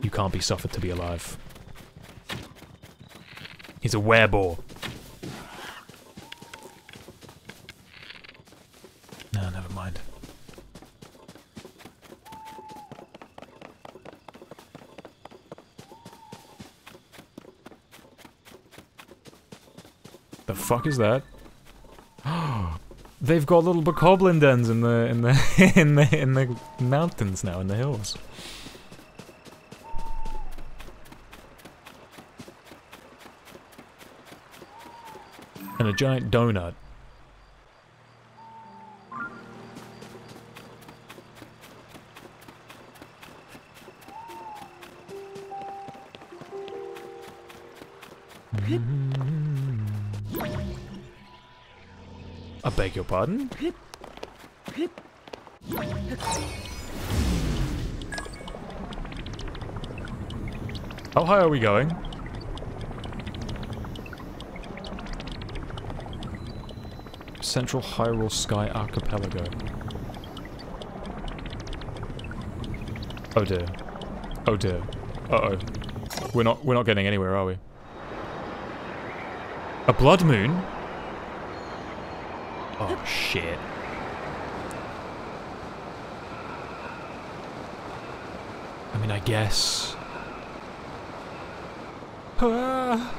You can't be suffered to be alive. He's a werebore. No, never mind. The fuck is that? They've got little bokoblin dens in the in the mountains now, in the hills. And a giant donut. I beg your pardon? How high are we going? Central Hyrule Sky Archipelago. Oh dear. Oh dear. Uh-oh. We're not getting anywhere, are we? A blood moon? Oh shit. I mean, I guess. Ah.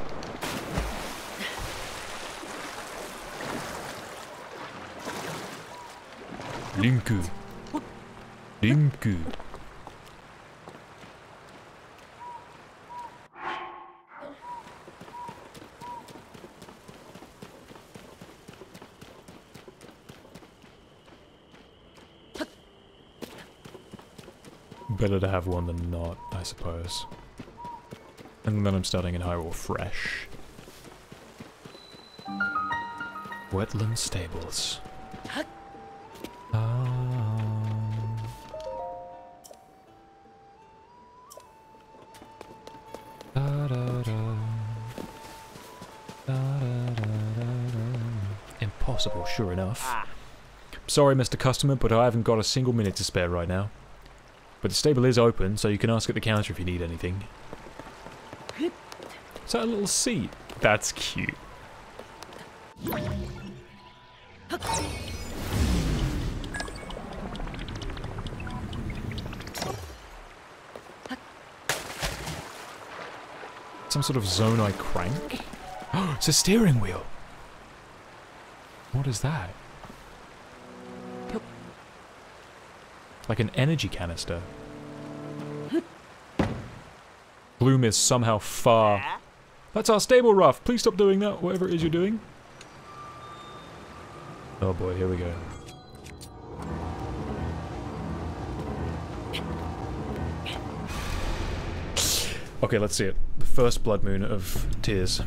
Linku. Linku. Better to have one than not, I suppose. And then I'm starting in Hyrule fresh. Wetland stables. Impossible, sure enough. Sorry, Mr. Customer, but I haven't got a single minute to spare right now. But the stable is open, so you can ask at the counter if you need anything. Is that a little seat? That's cute. Some sort of Zonai crank? Oh, it's a steering wheel! What is that? Like an energy canister. Bloom is somehow far. That's our stable, Ruff! Please stop doing that, whatever it is you're doing. Oh boy, here we go. Okay, let's see it. The first blood moon of tears.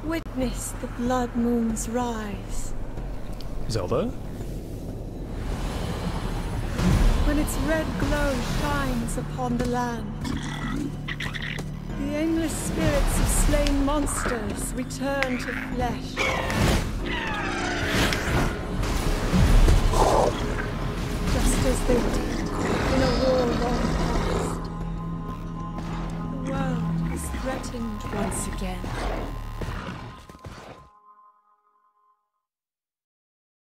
Witness the blood moon's rise. Zelda? When its red glow shines upon the land, the aimless spirits of slain monsters return to flesh. Just as they did in a war long past. The world is threatened once again.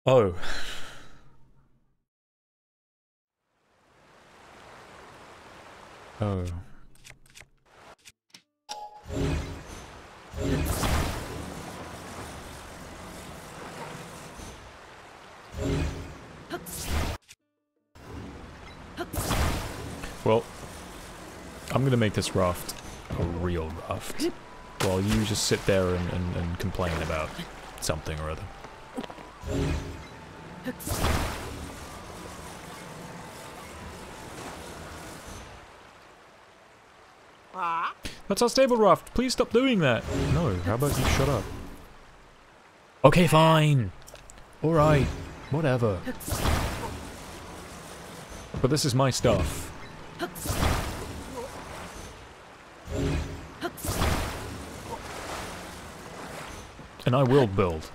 Oh. Oh. Well, I'm gonna make this raft a real raft, while you just sit there and complain about something or other. That's our stable raft. Please stop doing that. No, how about you shut up? Okay, fine. Alright. Whatever. But this is my stuff. And I will build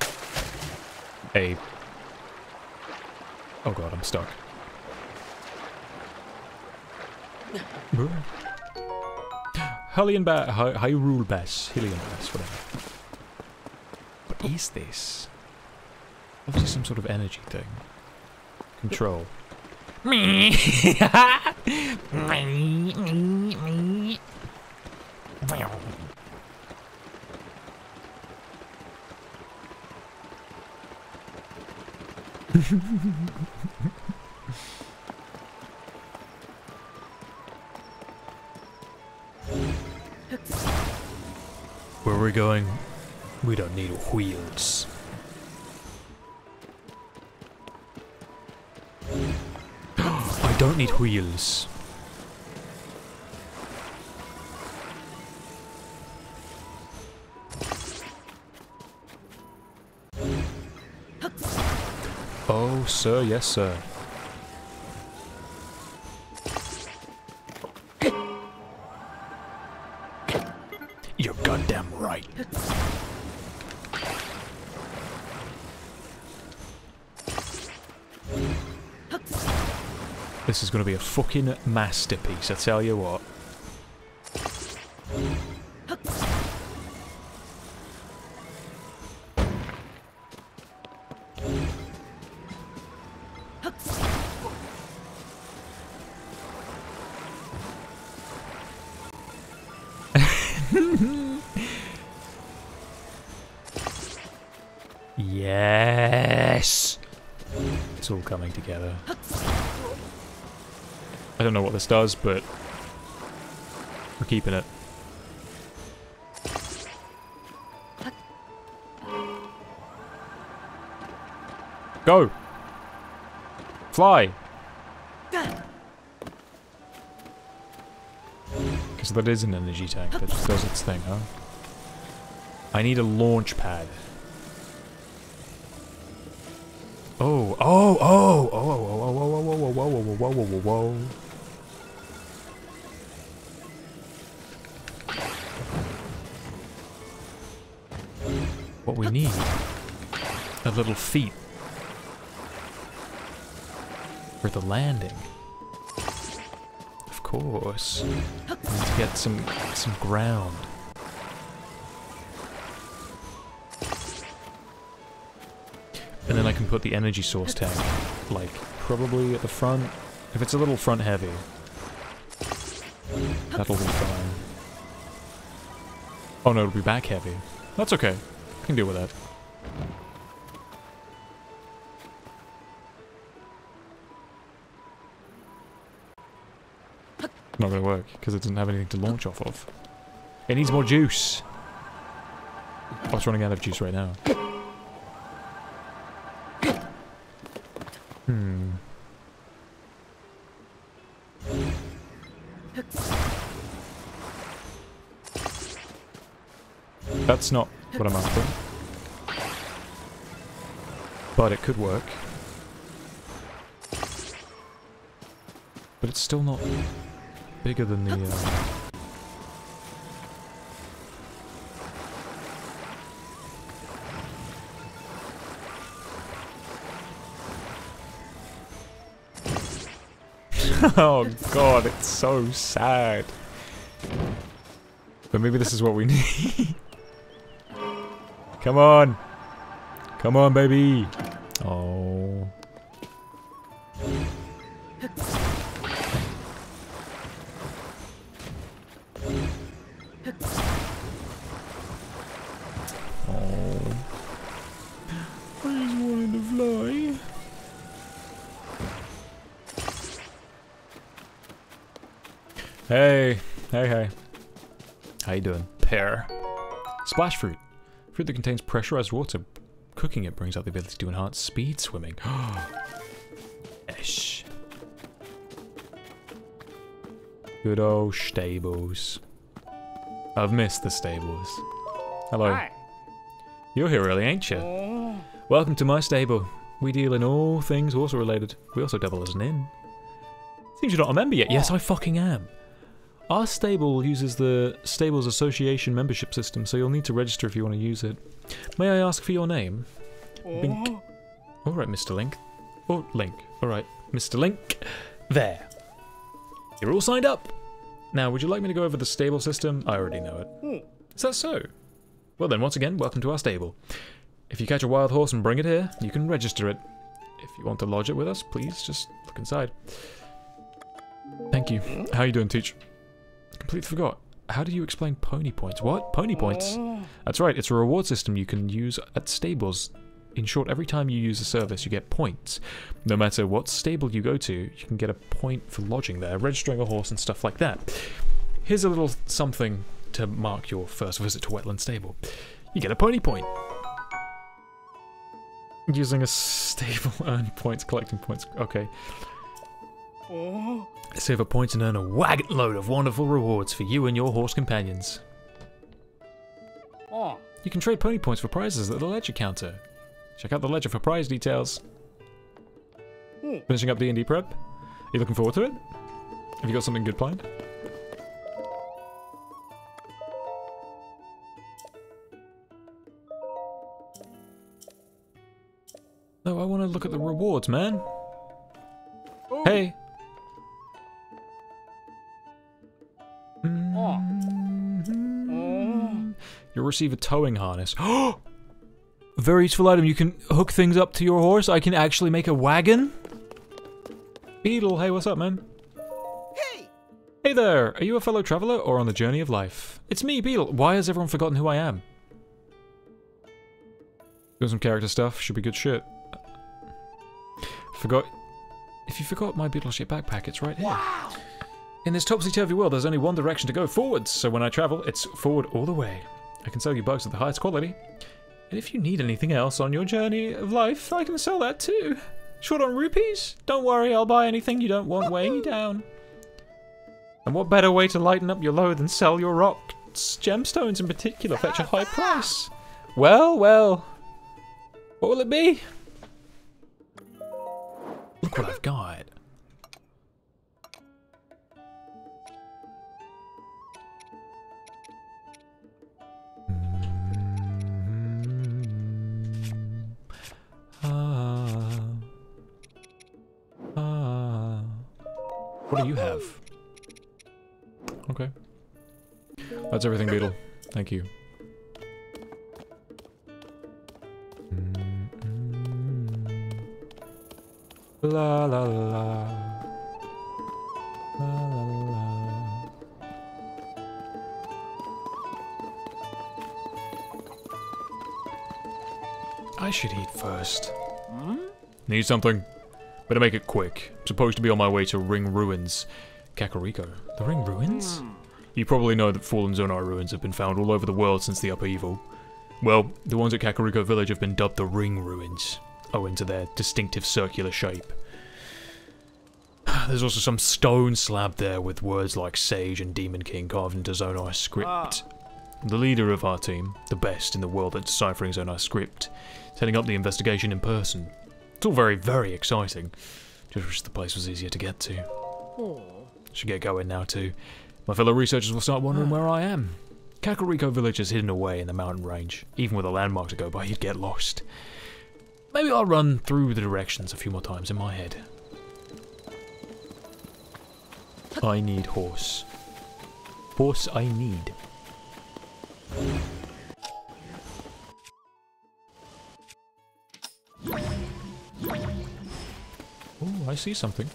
a... Oh god, I'm stuck. Hyrule Bass, Hylian Bass, whatever. What is this? Obviously some sort of energy thing. Control. Where we're going, we don't need wheels. I don't need wheels. Oh, sir, yes, sir. You're goddamn right. This is gonna be a fucking masterpiece, I tell you what. Yes! It's all coming together. I don't know what this does, but we're keeping it. Go! Fly! so that is an energy tank that just does its thing, huh? I need a launch pad. Oh, oh, oh, oh, oh, oh, oh, oh, oh, oh, oh, oh, oh, oh, oh, what we need are little feet for the landing. Of course. We need to get some ground. And then I can put the energy source tank, like, probably at the front. If it's a little front heavy, that'll be fine. Oh no, it'll be back heavy. That's okay. I can deal with that. Not gonna work, because it doesn't have anything to launch off of. It needs more juice. Oh, it's running out of juice right now. That's not what I'm after. But it could work. But it's still not bigger than the... Oh god, it's so sad. But maybe this is what we need. Come on! Come on, baby! Oh. Oh. I just wanted to fly. Hey, hey, hey. How you doing? Pear. Splash fruit. Fruit that contains pressurized water. Cooking it brings out the ability to enhance speed swimming. Esh. Good old stables. I've missed the stables. Hello. Hi. You're here early, ain't you? Welcome to my stable. We deal in all things horse related. We also double as an inn. Seems you're not a member yet. Yes, I fucking am. Our stable uses the Stables Association membership system, so you'll need to register if you want to use it. May I ask for your name? Bink. Alright, Mr. Link. Or Link. Alright, Mr. Link. There. You're all signed up. Now, would you like me to go over the stable system? I already know it. Is that so? Well then, once again, welcome to our stable. If you catch a wild horse and bring it here, you can register it. If you want to lodge it with us, please just look inside. Thank you. How you doing, Teach? Completely forgot. How do you explain pony points? What? Pony points? That's right, it's a reward system you can use at stables. In short, every time you use a service, you get points. No matter what stable you go to, you can get a point for lodging there, registering a horse and stuff like that. Here's a little something to mark your first visit to Wetland Stable. You get a pony point. Using a stable, earn points, collecting points. Okay. Save a point and earn a wagon load of wonderful rewards for you and your horse companions. You can trade pony points for prizes at the ledger counter. Check out the ledger for prize details. Finishing up D&D prep? Are you looking forward to it? Have you got something good planned? No, I want to look at the rewards, man. Hey! You'll receive a towing harness. Very useful item. You can hook things up to your horse. I can actually make a wagon. Beetle, hey, what's up, man? Hey! Hey there. Are you a fellow traveler or on the journey of life? It's me, Beetle. Why has everyone forgotten who I am? Doing some character stuff. Should be good shit. Forgot. If you forgot my Beetle-shaped backpack, it's right here. Wow! In this topsy-turvy world, there's only one direction to go, forwards. So when I travel, it's forward all the way. I can sell you bugs of the highest quality. And if you need anything else on your journey of life, I can sell that too. Short on rupees? Don't worry, I'll buy anything you don't want weighing you down. And what better way to lighten up your load than sell your rocks? Gemstones in particular fetch a high price. Well, well. What will it be? Look what I've got. What do you have? Okay. That's everything, Beetle. Thank you. La la la. La la la. I should eat first. Need something? Better make it quick. I'm supposed to be on my way to Ring Ruins. Kakariko. The Ring Ruins? You probably know that fallen Zonar ruins have been found all over the world since the upheaval. Well, the ones at Kakariko Village have been dubbed the Ring Ruins, owing to their distinctive circular shape. There's also some stone slab there with words like Sage and Demon King carved into Zonar script. The leader of our team, the best in the world at deciphering Zonar script, is heading up the investigation in person. It's all very, very exciting. Just wish the place was easier to get to. Should get going now too. My fellow researchers will start wondering where I am. Kakariko Village is hidden away in the mountain range. Even with a landmark to go by, you'd get lost. Maybe I'll run through the directions a few more times in my head. I need horse. Horse I need. Oh, I see something.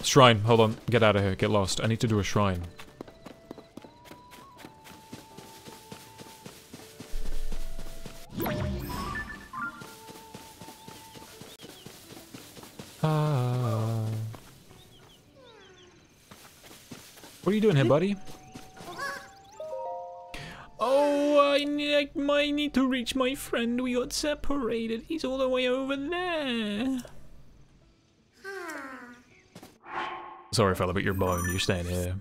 Shrine, hold on. Get out of here, get lost. I need to do a shrine. What are you doing here, buddy? Oh, I need to reach my friend. We got separated. He's all the way over there. Sorry, fella, but you're boned. You're staying here.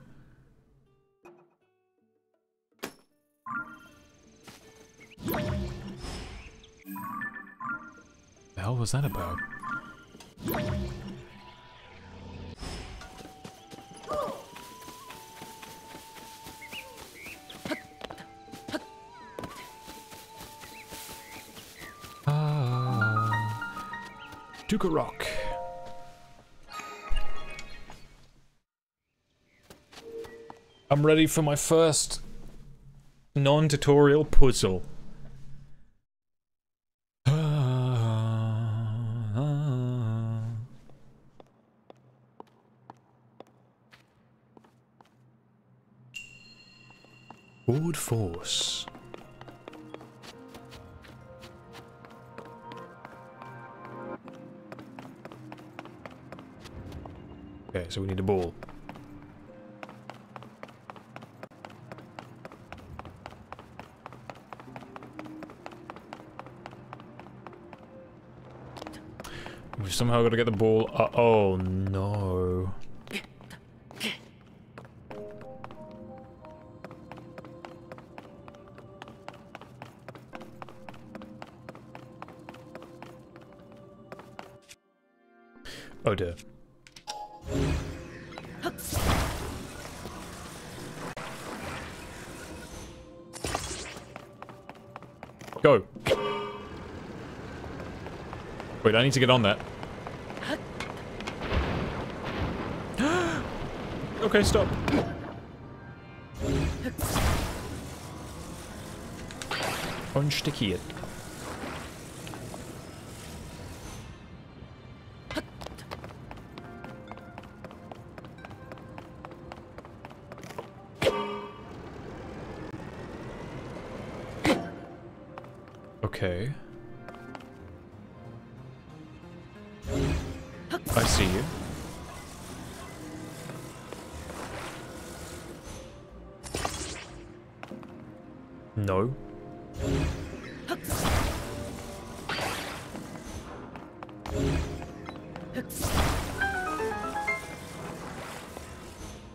The hell was that about? Took a rock. I'm ready for my first non-tutorial puzzle. Forward force. Okay, so we need a ball. We've somehow got to get the ball. Oh no. Oh dear. Go. Wait, I need to get on that. Okay, stop. Unsticky it. Okay. I see you. No.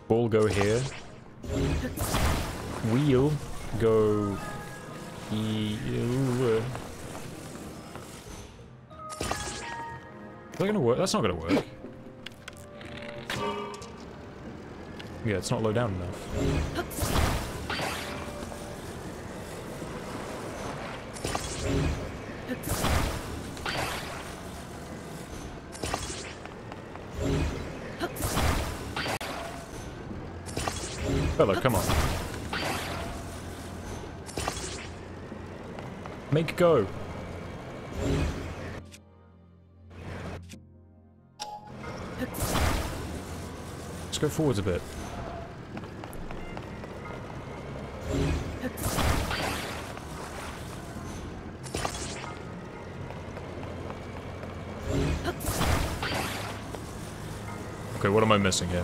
Ball go here. Wheel go here. Is that gonna work? That's not gonna work. Yeah, it's not low down enough. Fella, come on. Make go. Let's go forwards a bit. Okay, what am I missing here?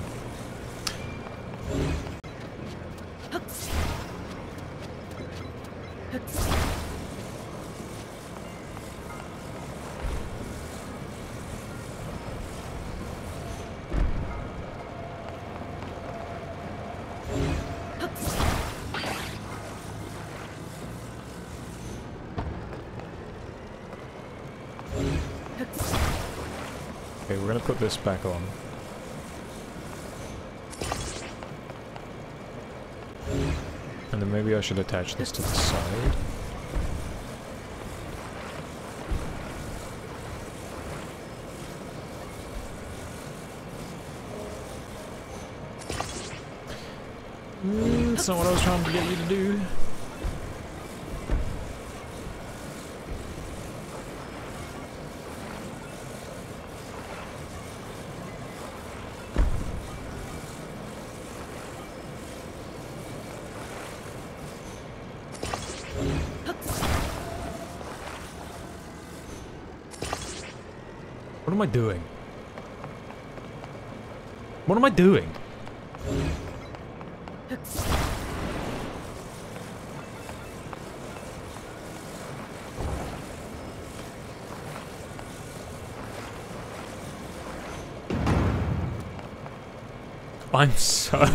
Okay, we're gonna put this back on. And then maybe I should attach this to the side. That's not what I was trying to get you to do. What am I doing? What am I doing? I'm so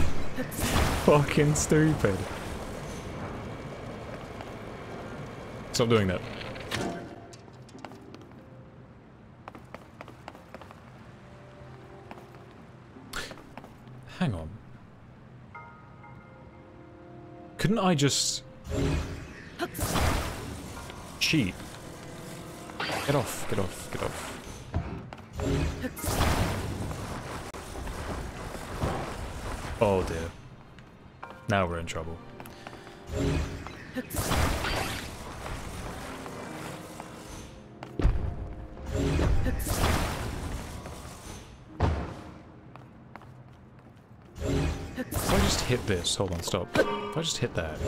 fucking stupid. Stop doing that. Hang on. Couldn't I just cheat? Get off, get off, get off. Oh dear. Now we're in trouble. If I just hit this, hold on, stop. If I just hit that.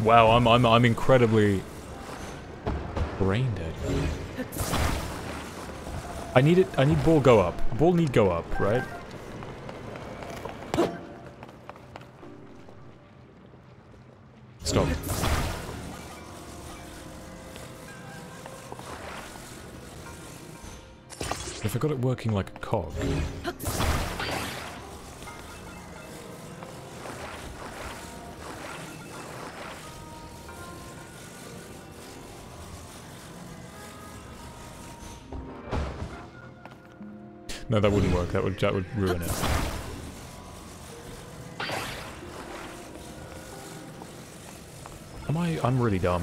Wow, I'm incredibly brain dead. I need ball go up. Ball need go up, right? Stop. If I got it working like a cog. No, that wouldn't work. That would ruin it. I'm really dumb.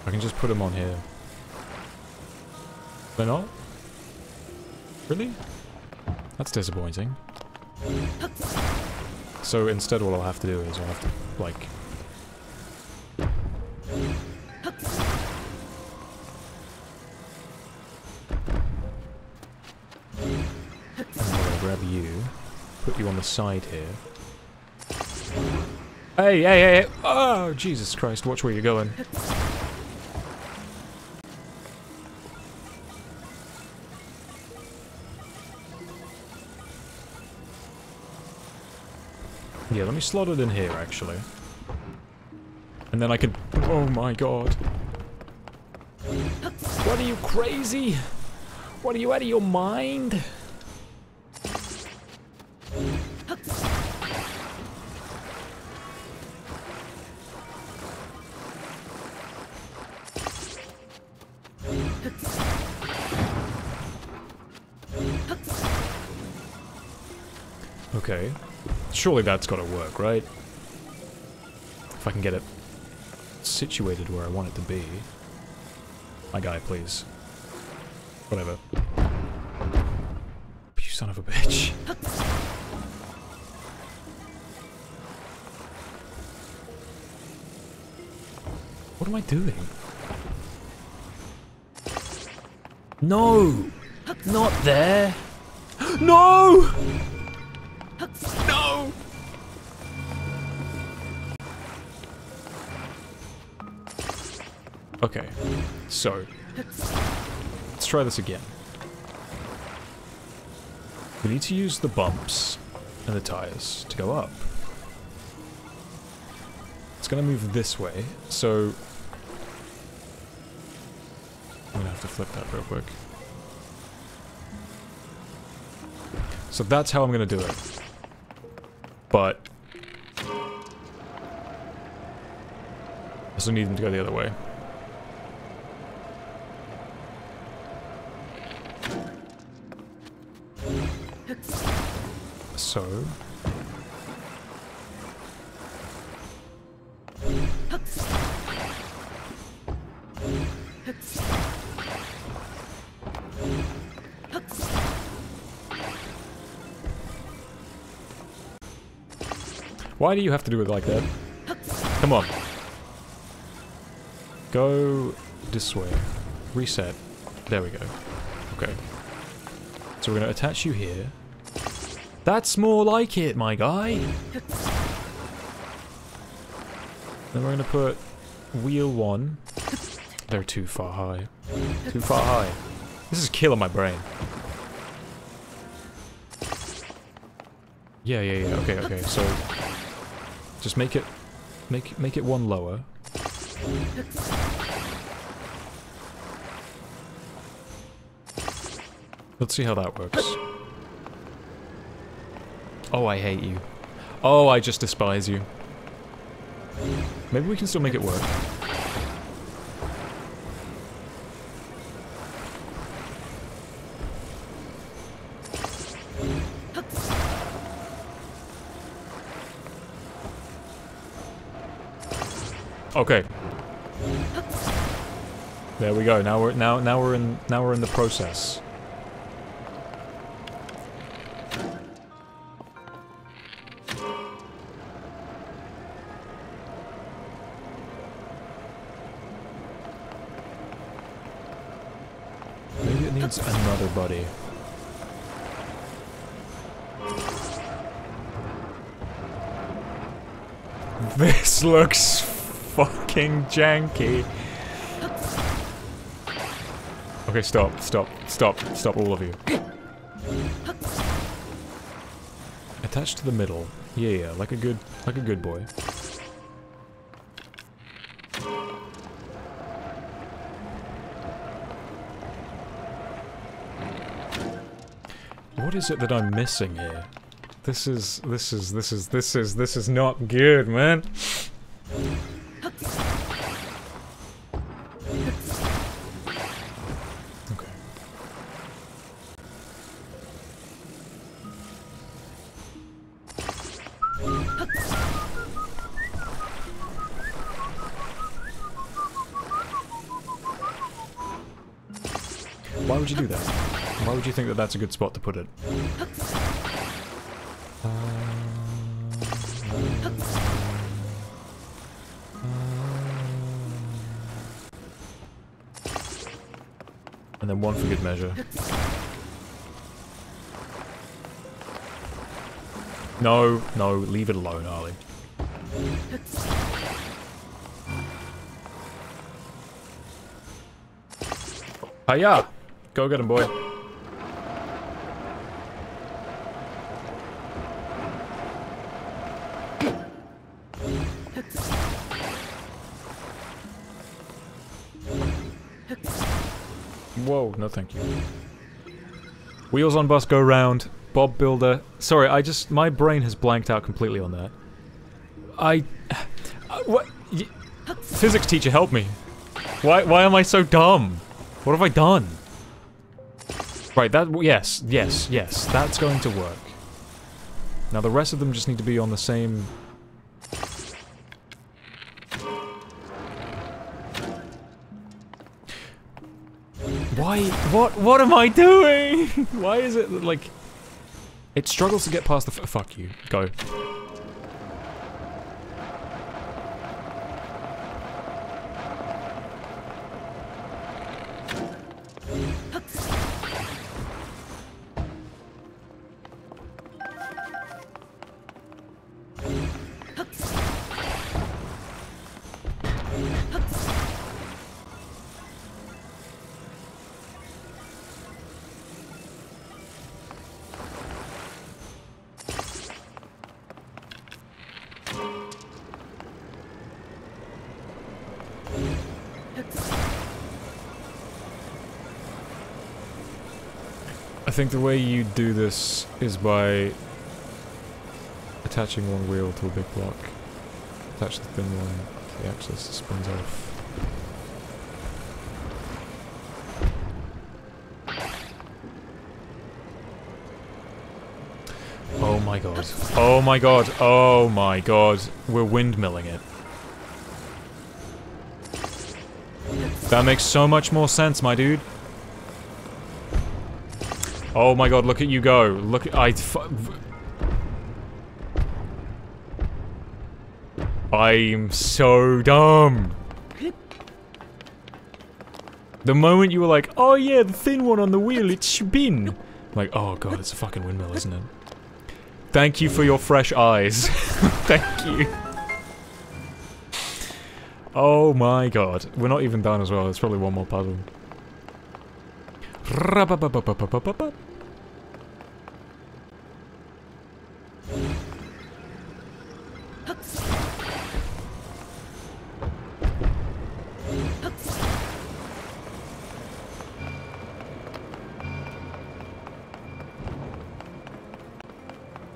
I can just put him on here. They're not? Really? That's disappointing. So instead what I'll have to do is I'll have to, like... I'm gonna grab you, put you on the side here. Hey, hey, hey! Oh, Jesus Christ, watch where you're going. Yeah, let me slot it in here, actually. And then I can... Oh my god. What are you, crazy? What are you, out of your mind? Okay. Surely that's gotta work, right? If I can get it situated where I want it to be. My guy, please. Whatever. You son of a bitch. What am I doing? No! Not there! No! No! Okay, so let's try this again. We need to use the bumps and the tires to go up. It's gonna move this way, so I'm gonna have to flip that real quick. So that's how I'm gonna do it. But I also need them to go the other way. So why do you have to do it like that? Come on. Go this way. Reset. There we go. Okay. So we're going to attach you here. That's more like it, my guy. Then we're going to put wheel 1. They're too far high. Too far high. This is killing my brain. Yeah. Okay. So just make it one lower. Let's see how that works. Oh, I hate you. Oh, I just despise you. Maybe we can still make it work. Okay. There we go. Now we're in the process. Maybe it needs another buddy. This looks fucking janky. Okay, stop, all of you. Attached to the middle. Yeah, like a good boy. What is it that I'm missing here? This is not good, man. Okay. Why would you do that? Why would you think that that's a good spot to put it? And then one for good measure. No, leave it alone, Ollie. Hiya! Go get him, boy. Whoa, no thank you. Wheels on bus go round. Bob Builder. Sorry, my brain has blanked out completely on that. What? Physics teacher, help me. Why am I so dumb? What have I done? Right, yes, that's going to work. Now the rest of them just need to be on the same... Why? What am I doing? Why is it, like... It struggles to get past the fuck you. Go. I think the way you do this is by attaching one wheel to a big block. Attach the thin one to the axis, it spins off. Oh my god. Oh my god. Oh my god. We're windmilling it. That makes so much more sense, my dude. Oh my god, look at you go. Look at... I'm so dumb. The moment you were like, oh yeah, the thin one on the wheel, it's spin. I'm like, oh god, it's a fucking windmill, isn't it? Thank you for your fresh eyes. Thank you. Oh my god. We're not even done as well. There's probably one more puzzle.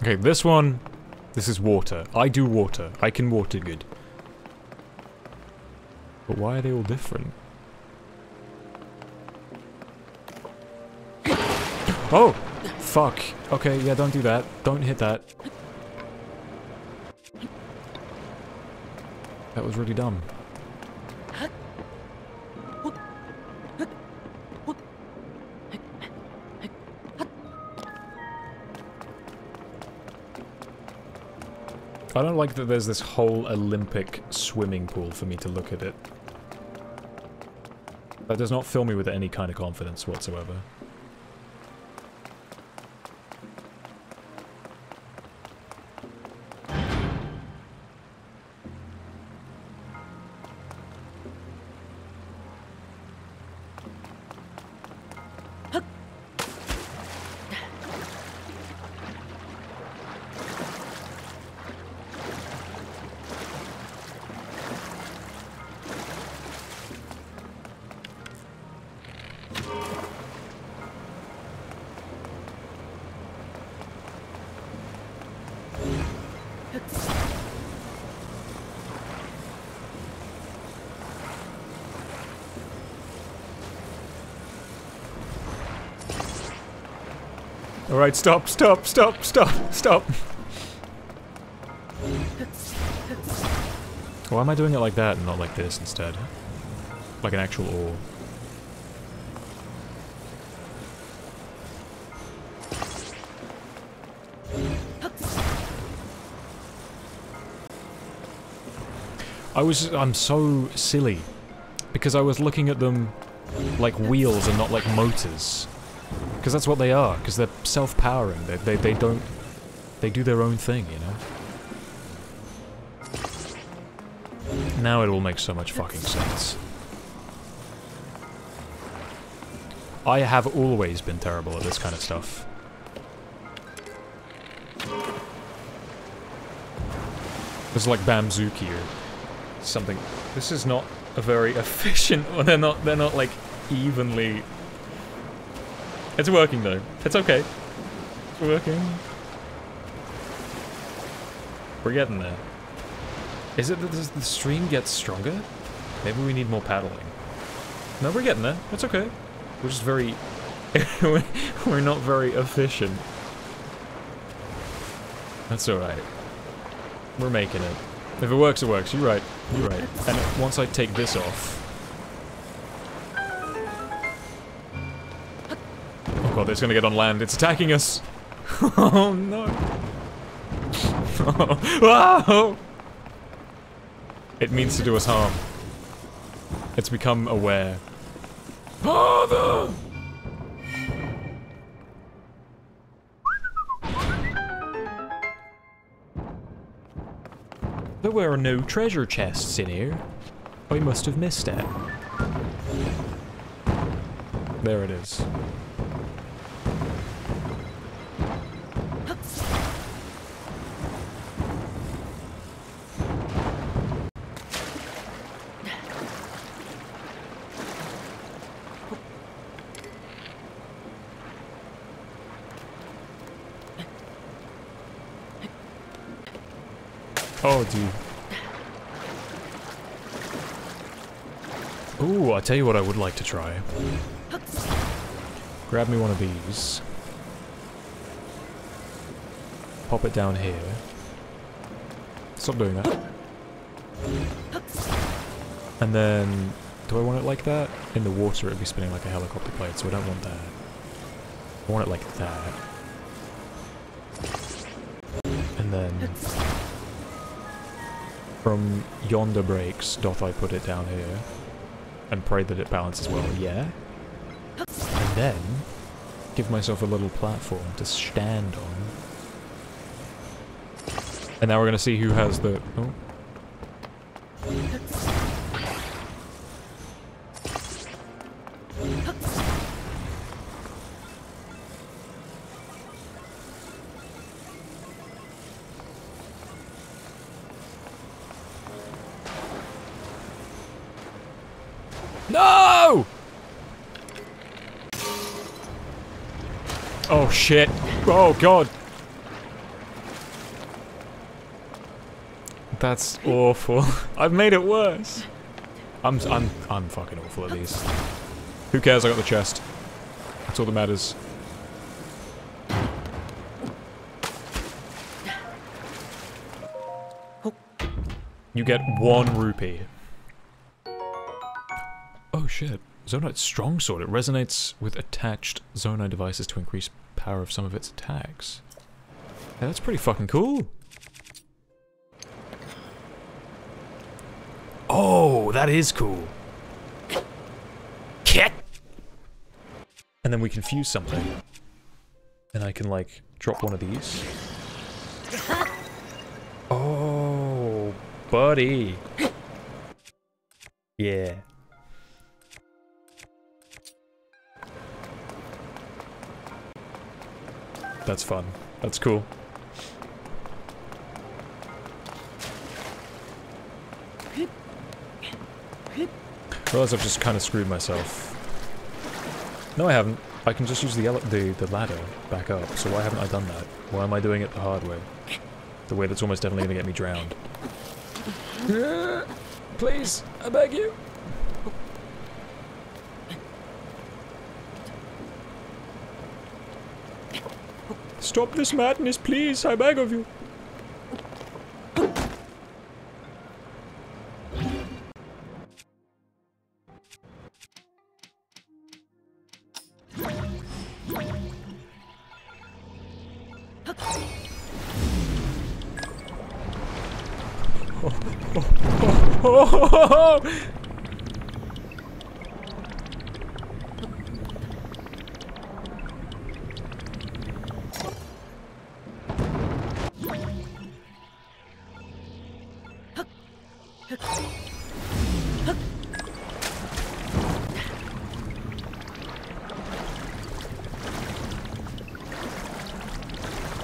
Okay, this one, this is water. I do water. I can water good. But why are they all different? Oh! Fuck. Okay, yeah, don't do that. Don't hit that. That was really dumb. I don't like that there's this whole Olympic swimming pool for me to look at it. That does not fill me with any kind of confidence whatsoever. Alright, stop, stop, stop, stop, stop! Why am I doing it like that and not like this instead? Like an actual ore. I'm so silly. Because I was looking at them like wheels and not like motors. Because that's what they are, because they're self-powering. They don't... They do their own thing, you know? Now it all makes so much fucking sense. I have always been terrible at this kind of stuff. There's like Bamzuki or something. This is not a very efficient, well, they're not like evenly. It's working though. It's okay. It's working. We're getting there. Is it that the stream gets stronger? Maybe we need more paddling. No, we're getting there. It's okay. We're just very... we're not very efficient. That's alright. We're making it. If it works, it works. You're right. You're right. And once I take this off... Oh god, it's gonna get on land. It's attacking us! Oh no! Oh. It means to do us harm. It's become aware. Father! There were no treasure chests in here. I must have missed it. There it is. Oh, dude. Ooh, I tell you what I would like to try. Grab me one of these. Pop it down here. Stop doing that. And then... do I want it like that? In the water it'd be spinning like a helicopter plane, so I don't want that. I want it like that. And then... from yonder breaks, doth I put it down here. And pray that it balances well, yeah? And then, give myself a little platform to stand on. And now we're gonna see who has the... oh. No! Oh shit. Oh god. That's awful. I've made it worse. I'm fucking awful at these. Who cares? I got the chest. That's all that matters. You get 1 rupee. Oh shit. Zonite strong sword. It resonates with attached Zonite devices to increase power of some of its attacks. Yeah, that's pretty fucking cool. Oh, that is cool. Kit. And then we can fuse something. And I can like drop one of these. Oh, buddy. Yeah. That's fun. That's cool. I realize I've just kind of screwed myself. No, I haven't. I can just use the ladder back up, so why haven't I done that? Why am I doing it the hard way? The way that's almost definitely gonna get me drowned. Please, I beg you. Stop this madness, please, I beg of you.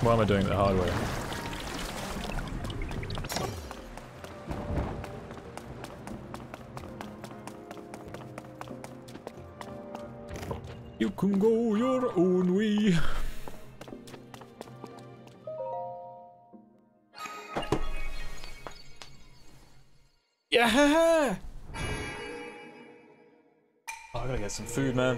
Why am I doing it the hard way? You can go your own way. Yeah! Oh, I gotta get some food, man.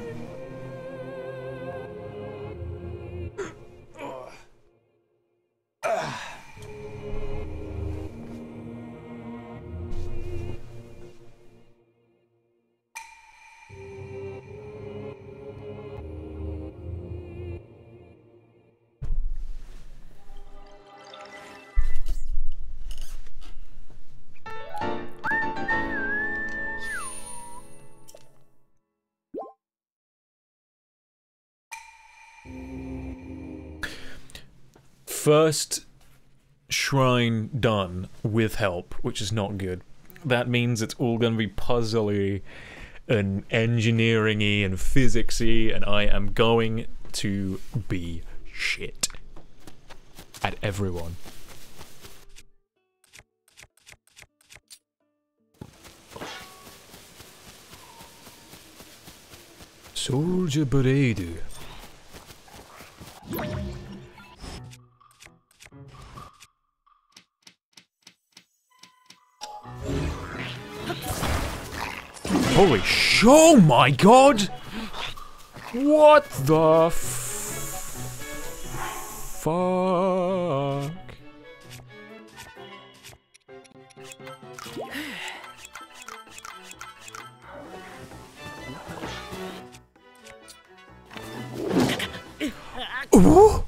First shrine done with help, which is not good. That means it's all gonna be puzzly and engineering-y and physics-y, and I am going to be shit at everyone. Soldier Beredu. Holy sh! Oh my god! What the fuck? Ooh?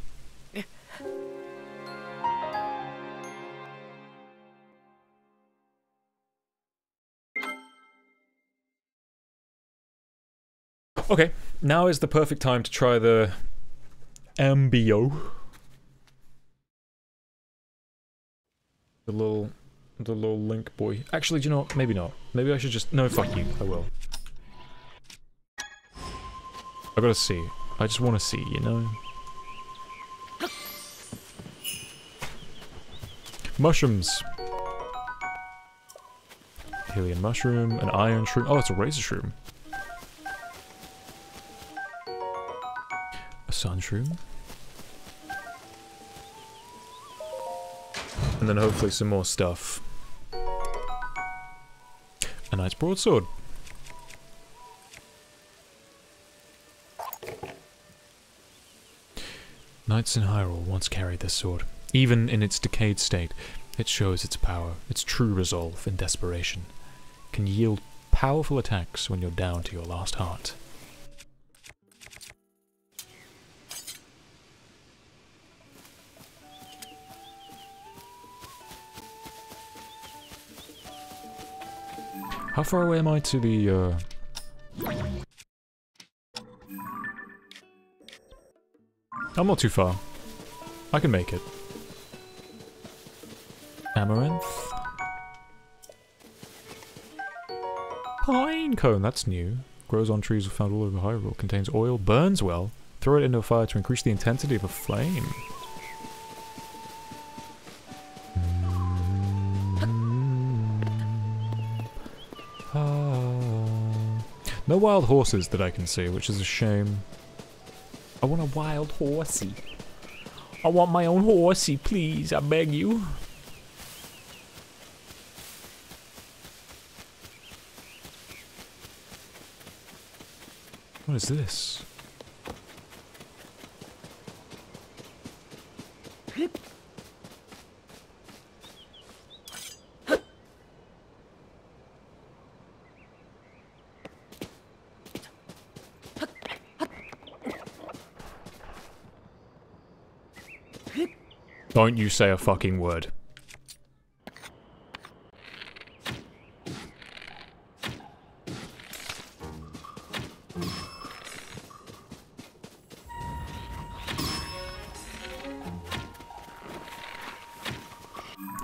Okay, now is the perfect time to try the Ambio. The little Link boy. Actually, do you know what? Maybe not. Maybe I should just... No, fuck you. I will. I gotta see. I just want to see, you know? Mushrooms. Alien mushroom, an iron shroom. Oh, it's a razor shroom. A sun shroom. And then hopefully some more stuff. A knight's broadsword. Knights in Hyrule once carried this sword. Even in its decayed state, it shows its power, its true resolve and desperation. Can yield powerful attacks when you're down to your last heart. How far away am I to the, I'm not too far. I can make it. Amaranth. Pine cone, that's new. Grows on trees found all over Hyrule. Contains oil, burns well. Throw it into a fire to increase the intensity of a flame. No wild horses that I can see, which is a shame. I want a wild horsey. I want my own horsey, please, I beg you. What is this? Don't you say a fucking word.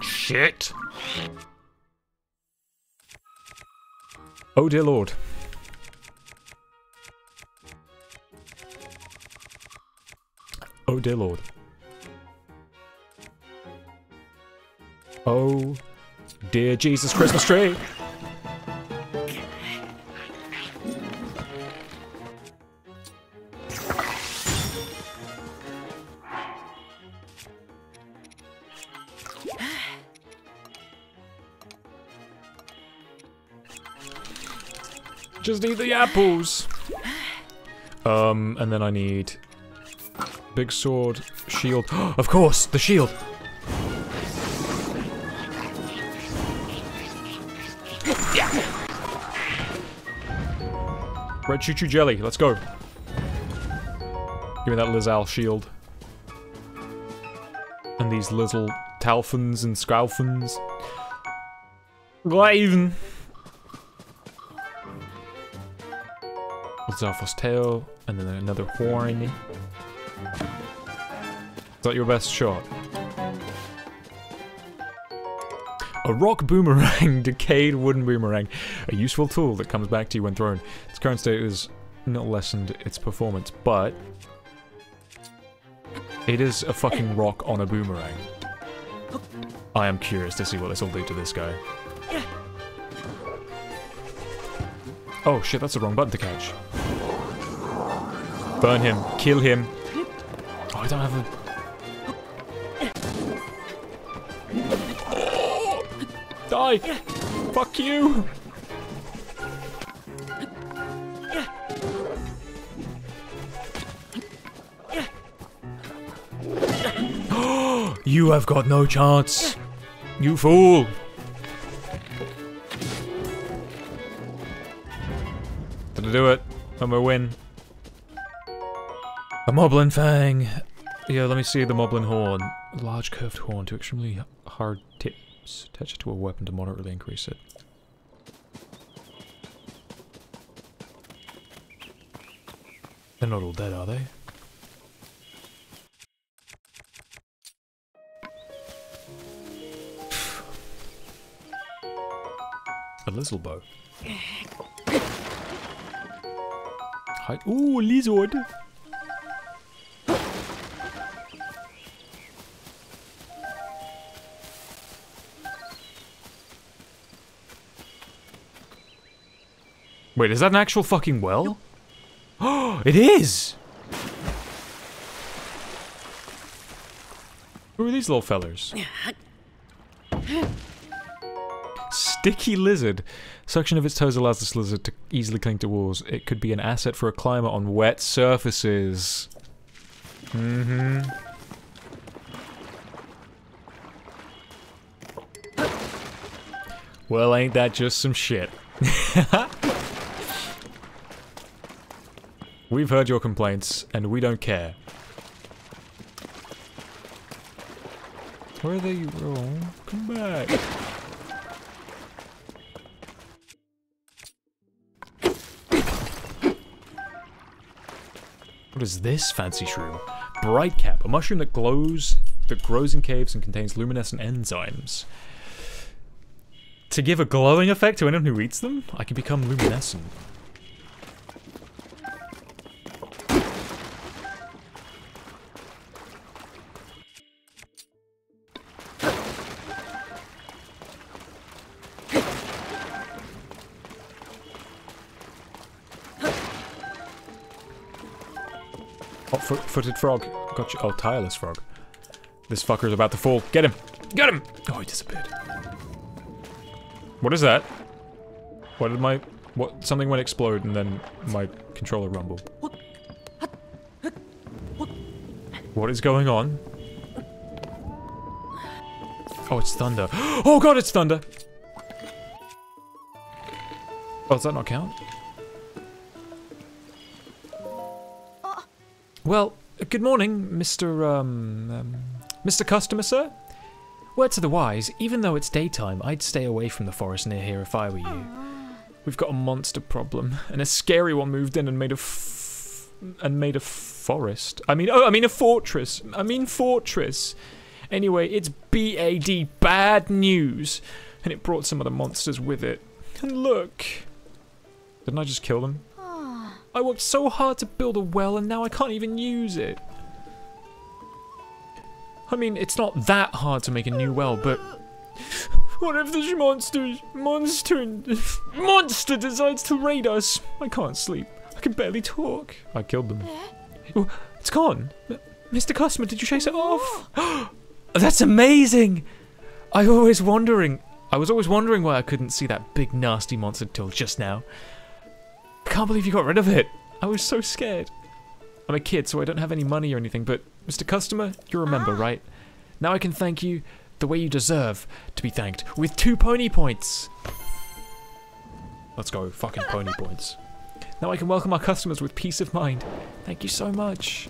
Shit. Oh dear lord. Oh dear lord. Oh dear Jesus Christmas tree. Just eat the apples. And then I need big sword, shield. Of course, the shield. Red choo-choo jelly, let's go. Give me that Lizal shield. And these little Talfons and Scalfons. Glaven. Zalphos tail, and then another horn. Is that your best shot? A rock boomerang, decayed wooden boomerang. A useful tool that comes back to you when thrown. Its current state is not lessened its performance, but it is a fucking rock on a boomerang. I am curious to see what this will do to this guy. Oh shit, that's the wrong button to catch. Burn him. Kill him. Oh, I don't have a... Die! Fuck you! You have got no chance! You fool! Did I do it? I'm gonna win. A Moblin Fang! Yeah, let me see the Moblin Horn. A large curved horn to extremely hard tips. Attach it to a weapon to moderately increase it. They're not all dead, are they? A Lizzlebow. Hi. Ooh, lizard! Wait, is that an actual fucking well? Oh, it is! Who are these little fellers? Sticky lizard. Suction of its toes allows this lizard to easily cling to walls. It could be an asset for a climber on wet surfaces. Mm-hmm. Well, ain't that just some shit? We've heard your complaints, and we don't care. Where are they? Oh, come back. What is this fancy shroom? Bright cap, a mushroom that glows, that grows in caves and contains luminescent enzymes. To give a glowing effect to anyone who eats them, I can become luminescent. Hot-footed frog. Gotcha. Oh, tireless frog. This fucker's about to fall. Get him! Get him! Oh, he disappeared. What is that? What did my... What? Something went explode and then my controller rumbled. What is going on? Oh, it's thunder. Oh god, it's thunder! Oh, does that not count? Well, good morning, Mr. Customer, sir. Word to the wise, even though it's daytime, I'd stay away from the forest near here if I were you. We've got a monster problem, and a scary one moved in and made a forest. I mean a fortress. Fortress. Anyway, it's BAD, bad news, and it brought some of the monsters with it. And look, didn't I just kill them? I worked so hard to build a well, and now I can't even use it. I mean, it's not that hard to make a new well, but what if this monster decides to raid us? I can't sleep. I can barely talk. I killed them. Oh, it's gone. Mr. Customer, did you chase it off? That's amazing! I was always wondering why I couldn't see that big nasty monster till just now. can't believe you got rid of it. I was so scared. I'm a kid, so I don't have any money or anything, but Mr. Customer, you're a member, right? Now I can thank you the way you deserve to be thanked, with 2 pony points. Let's go, fucking pony points. Now I can welcome our customers with peace of mind. Thank you so much.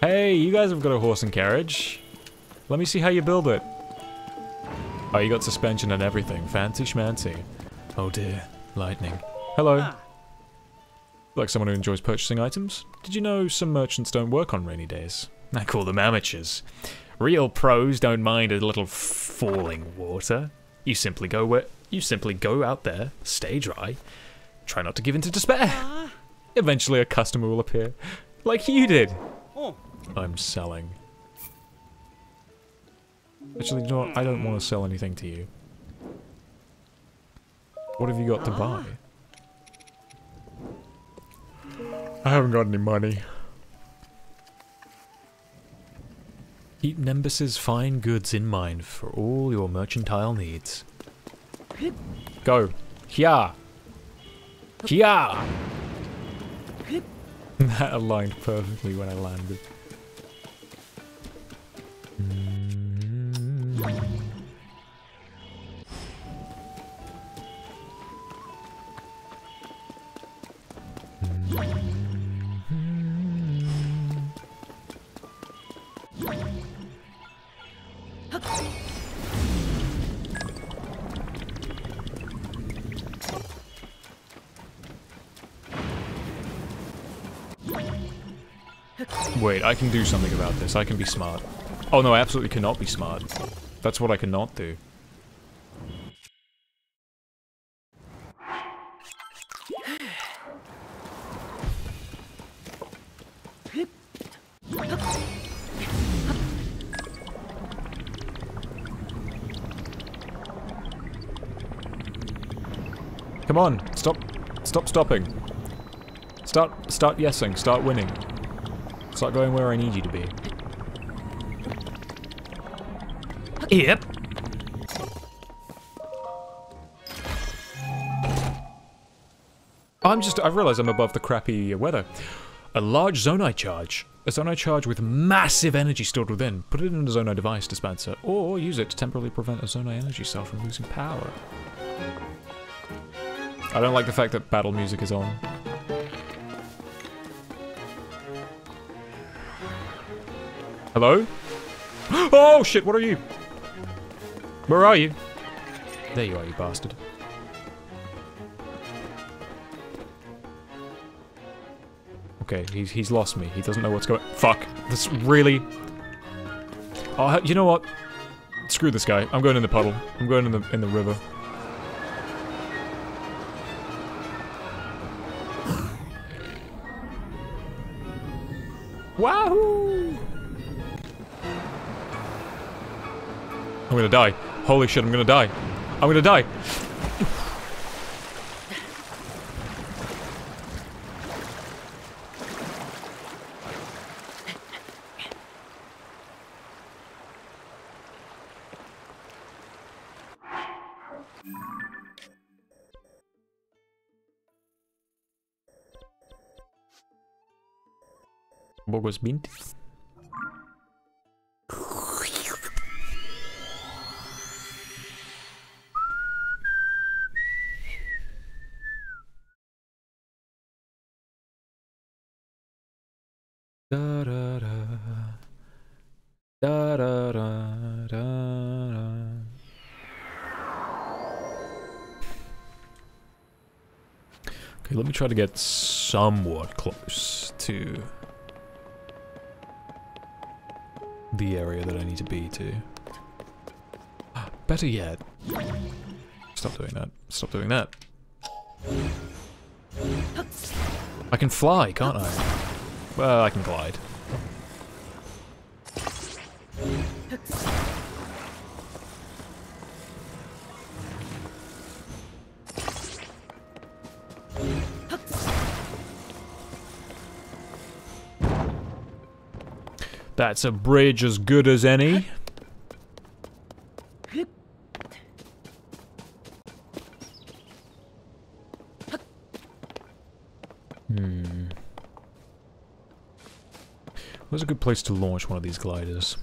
Hey, you guys have got a horse and carriage. Let me see how you build it. Oh, you got suspension and everything. Fancy schmancy. Oh dear. Lightning. Hello. Like someone who enjoys purchasing items? Did you know some merchants don't work on rainy days? I call them amateurs. Real pros don't mind a little falling water. You simply go out there, stay dry, try not to give in to despair. Eventually a customer will appear. Like you did. I'm selling. Actually, you know what? I don't want to sell anything to you. What have you got to buy? I haven't got any money. Keep Nimbus's fine goods in mind for all your mercantile needs. Go. Here. Here. That aligned perfectly when I landed. Wait, I can do something about this. I can be smart. Oh no, I absolutely cannot be smart. That's what I cannot do. Come on, stop stopping. Start yesing, start winning. Start going where I need you to be. Yep. I've realized I'm above the crappy weather. A large zonai charge. A zonai charge with massive energy stored within. Put it in a zonai device dispenser, or use it to temporarily prevent a zonai energy cell from losing power. I don't like the fact that battle music is on. Hello? Oh shit, what are you? Where are you? There you are, you bastard. Okay, he's lost me. He doesn't know what's going. Fuck. This really. Oh, you know what? Screw this guy. I'm going in the puddle. I'm going in the river. Wahoo! I'm gonna die. Holy shit, I'm gonna die. I'm gonna die. Bogos Bint. Da da da da da da da. Okay, let me try to get somewhat close to the area that I need to be to. Better yet. Stop doing that. Stop doing that. I can fly, can't I? Well, I can glide. That's a bridge as good as any. Where's a good place to launch one of these gliders?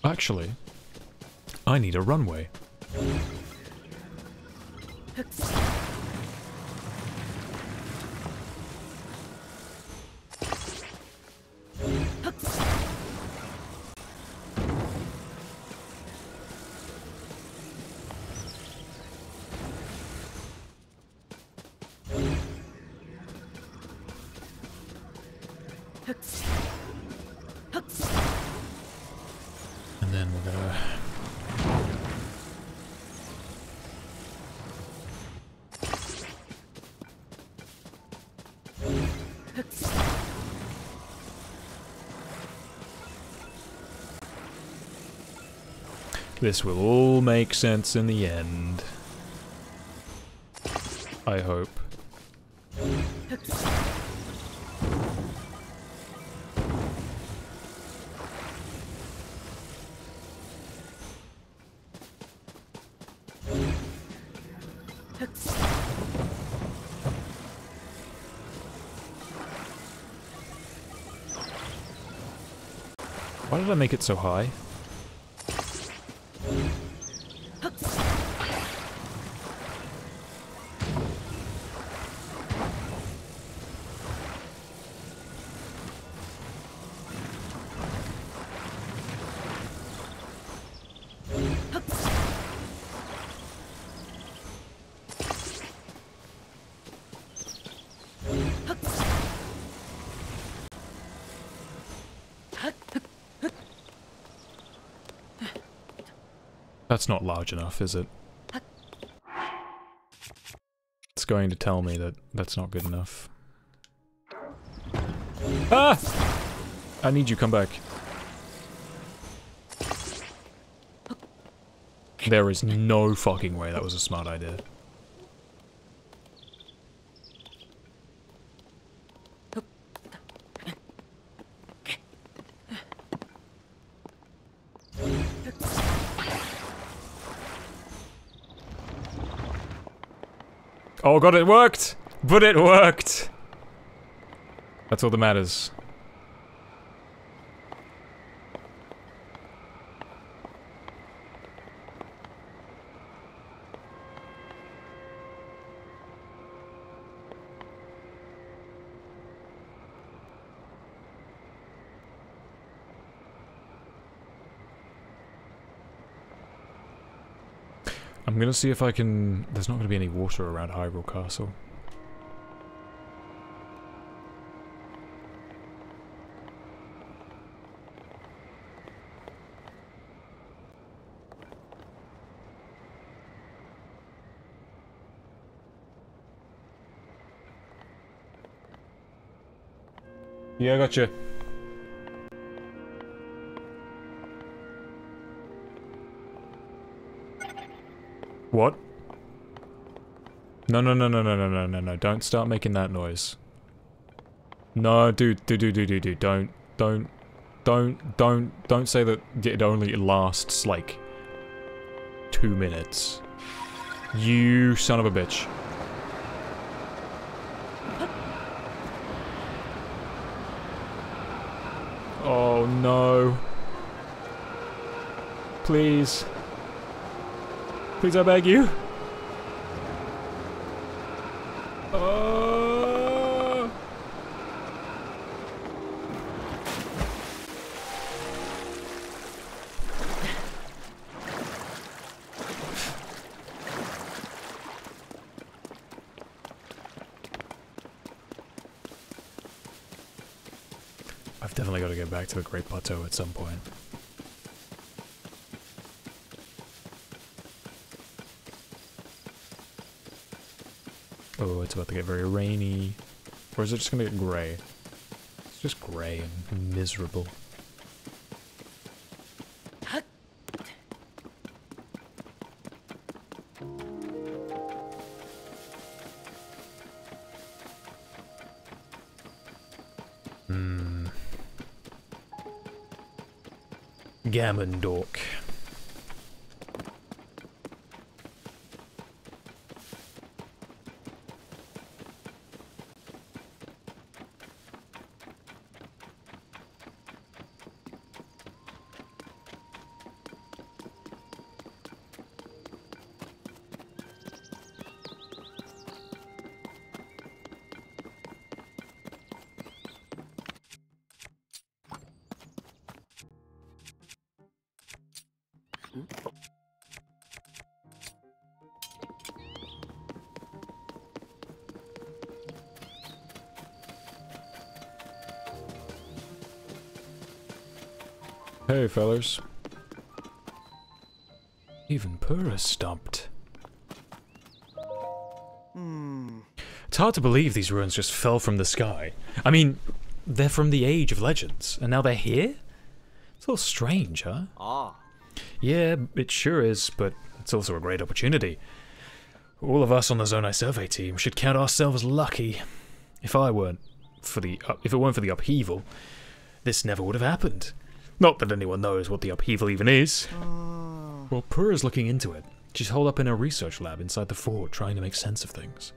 Actually, I need a runway. And then we're gonna... This will all make sense in the end. I hope. Why did I make it so high? That's not large enough, is it? It's going to tell me that that's not good enough. Ah! I need you, come back. There is no fucking way that was a smart idea. Oh god, it worked! But it worked! That's all that matters. I'm gonna see if I can... There's not gonna be any water around Hyrule Castle. Yeah, I gotcha. What? No, no, no, no, no, no, no, no, no, don't start making that noise. No, dude, don't say that it only lasts, like, 2 minutes. You son of a bitch. Oh no. Please. Please, I beg you. I've definitely got to get back to the Great Plateau at some point. Oh, it's about to get very rainy. Or is it just gonna get grey? It's just grey and miserable. Gammon dork. Hey, fellers. Even Purah's stumped. It's hard to believe these ruins just fell from the sky. I mean, they're from the Age of Legends, and now they're here? It's a little strange, huh? Ah. Yeah, it sure is, but it's also a great opportunity. All of us on the Zonai survey team should count ourselves lucky. If it weren't for the upheaval, this never would have happened. Not that anyone knows what the upheaval even is. Well, Purah's looking into it. She's holed up in her research lab inside the fort, trying to make sense of things.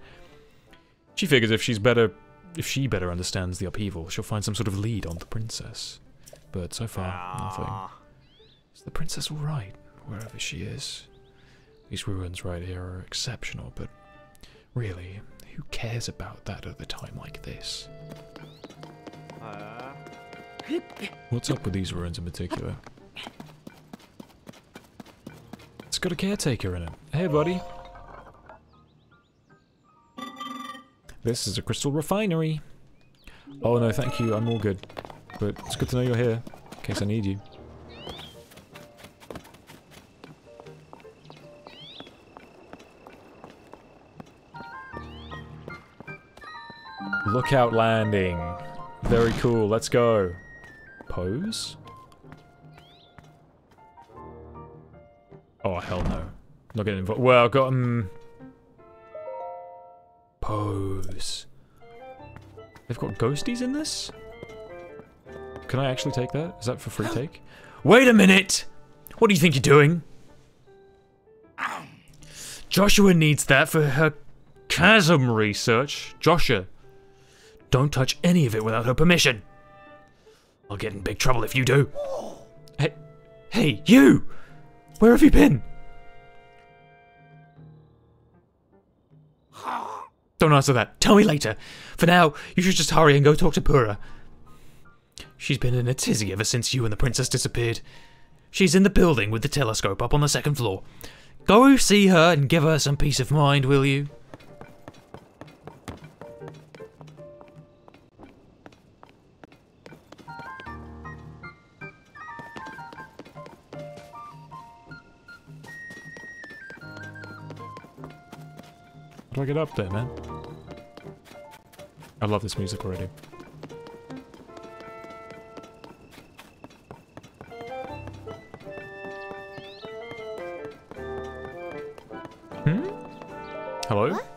She figures if she better understands the upheaval, she'll find some sort of lead on the princess. But so far, nothing. Is the princess alright, wherever she is? These ruins right here are exceptional, but really, who cares about that at a time like this? What's up with these ruins in particular? It's got a caretaker in it. Hey, buddy. This is a crystal refinery. Oh no, thank you, I'm all good. But it's good to know you're here, in case I need you. Lookout landing. Very cool, let's go. Pose? Oh, hell no. Not getting involved. Well, got pose. They've got ghosties in this? Can I actually take that? Is that for free take? Wait a minute! What do you think you're doing? Joshua needs that for her chasm research. Joshua, don't touch any of it without her permission. I'll get in big trouble if you do. Hey, you! Where have you been? Don't answer that. Tell me later. For now, you should just hurry and go talk to Purah. She's been in a tizzy ever since you and the princess disappeared. She's in the building with the telescope up on the second floor. Go see her and give her some peace of mind, will you? How do I get up there, man? I love this music already. Hello? What?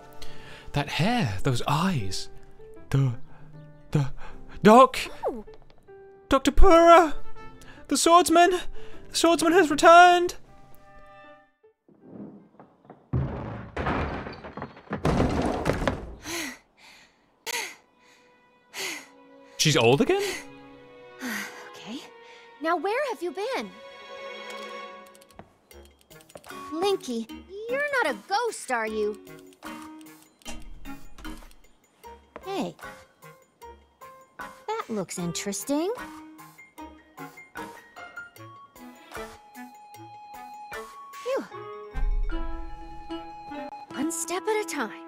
That hair, those eyes. Doc! Oh. Dr. Purah! The swordsman! The swordsman has returned! She's old again? Okay. Now where have you been? Linky, you're not a ghost, are you? Hey. That looks interesting. Phew. One step at a time.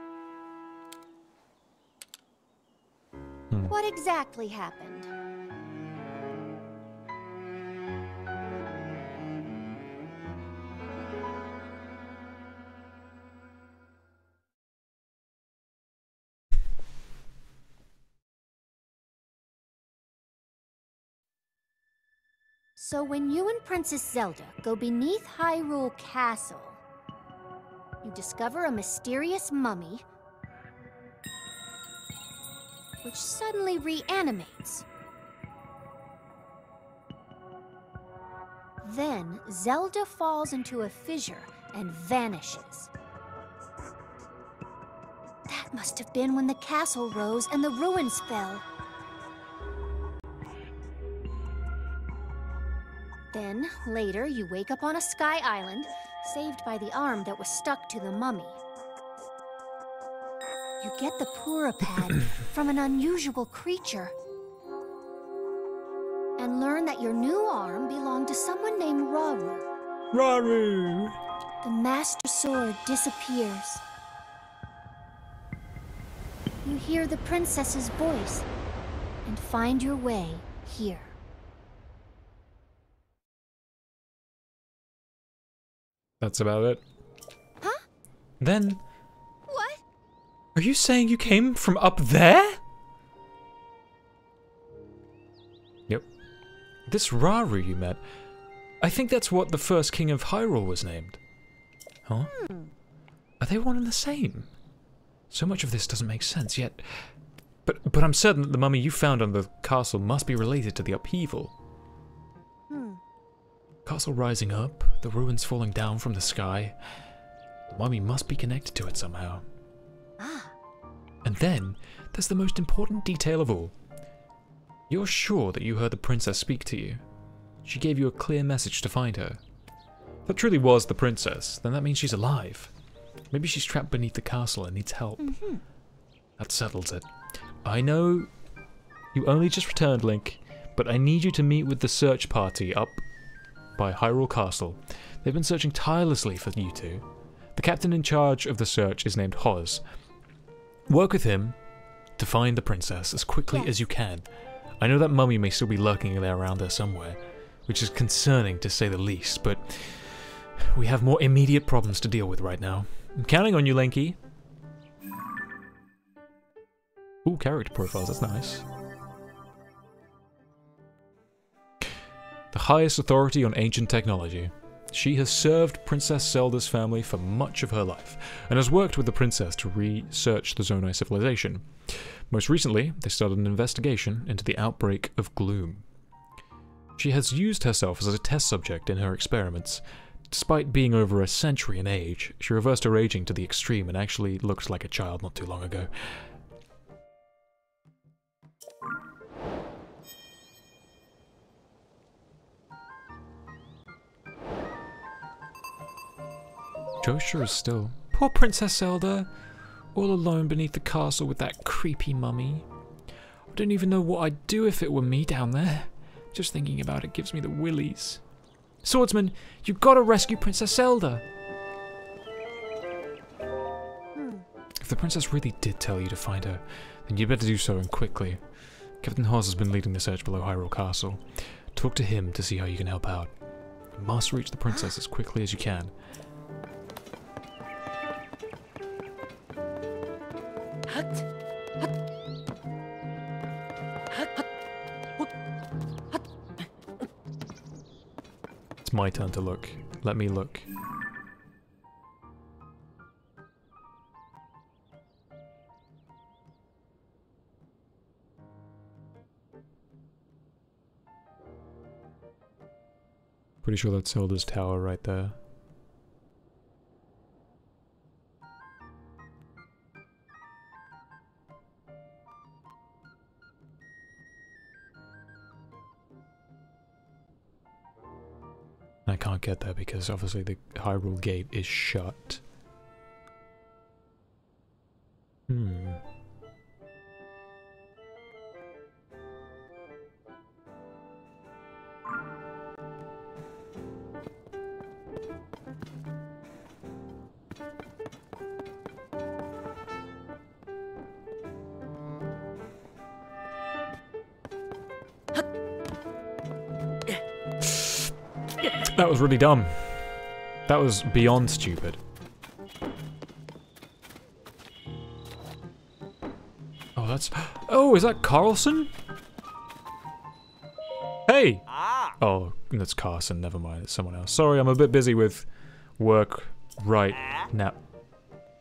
What exactly happened? So when you and Princess Zelda go beneath Hyrule Castle, you discover a mysterious mummy which suddenly reanimates. Then, Zelda falls into a fissure and vanishes. That must have been when the castle rose and the ruins fell. Then, later, you wake up on a sky island, saved by the arm that was stuck to the mummy. You get the Pura pad from an unusual creature, and learn that your new arm belonged to someone named Rauru. Raru! The Master Sword disappears. You hear the princess's voice, and find your way here. That's about it. Huh? Then, What? are you saying you came from up there? Yep. This Raru you met, I think that's what the first king of Hyrule was named. Huh? Are they one and the same? So much of this doesn't make sense yet. But I'm certain that the mummy you found on the castle must be related to the upheaval. Castle rising up, the ruins falling down from the sky. The mummy must be connected to it somehow. Ah. And then, there's the most important detail of all. You're sure that you heard the princess speak to you? She gave you a clear message to find her. If that truly was the princess, then that means she's alive. Maybe she's trapped beneath the castle and needs help. That settles it. I know you only just returned, Link, but I need you to meet with the search party up by Hyrule Castle. They've been searching tirelessly for you two. The captain in charge of the search is named Hoz. Work with him to find the princess as quickly as you can. I know that mummy may still be lurking there around there somewhere, which is concerning to say the least, but we have more immediate problems to deal with right now. I'm counting on you, Linky. Ooh, character profiles, that's nice. The highest authority on ancient technology. She has served Princess Zelda's family for much of her life, and has worked with the princess to research the Zonai civilization. Most recently, they started an investigation into the outbreak of gloom. She has used herself as a test subject in her experiments. Despite being over a century in age, she reversed her aging to the extreme and actually looked like a child not too long ago. Joshua is still... Poor Princess Zelda! All alone beneath the castle with that creepy mummy. I don't even know what I'd do if it were me down there. Just thinking about it gives me the willies. Swordsman, you gotta rescue Princess Zelda! If the princess really did tell you to find her, then you'd better do so and quickly. Captain Hoz has been leading the search below Hyrule Castle. Talk to him to see how you can help out. You must reach the princess as quickly as you can. It's my turn to look. Let me look. Pretty sure that's Zelda's tower right there. I can't get there because obviously the Hyrule Gate is shut. That was really dumb. That was beyond stupid. Oh, that's... Oh, is that Carlson? Hey! Oh, that's Carson, never mind, it's someone else. Sorry, I'm a bit busy with work right now.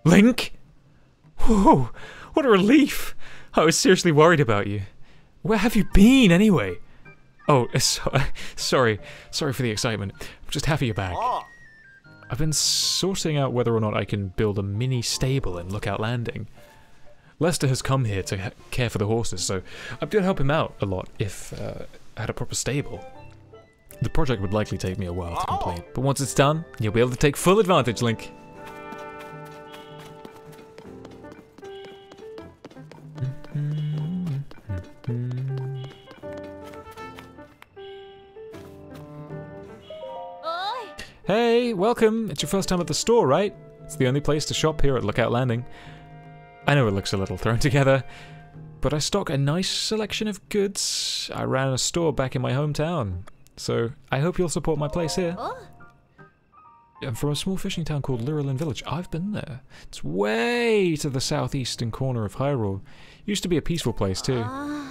Link? Whoa, what a relief! I was seriously worried about you. Where have you been, anyway? Oh, sorry for the excitement. I'm just happy you're back. I've been sorting out whether or not I can build a mini stable in Lookout Landing. Lester has come here to care for the horses, so I'm going to help him out a lot if I had a proper stable. The project would likely take me a while to complete, but once it's done, you'll be able to take full advantage, Link. Hey, welcome! It's your first time at the store, right? It's the only place to shop here at Lookout Landing. I know it looks a little thrown together, but I stock a nice selection of goods. I ran a store back in my hometown, so I hope you'll support my place here. I'm from a small fishing town called Lurelin Village. I've been there. It's way to the southeastern corner of Hyrule. Used to be a peaceful place too.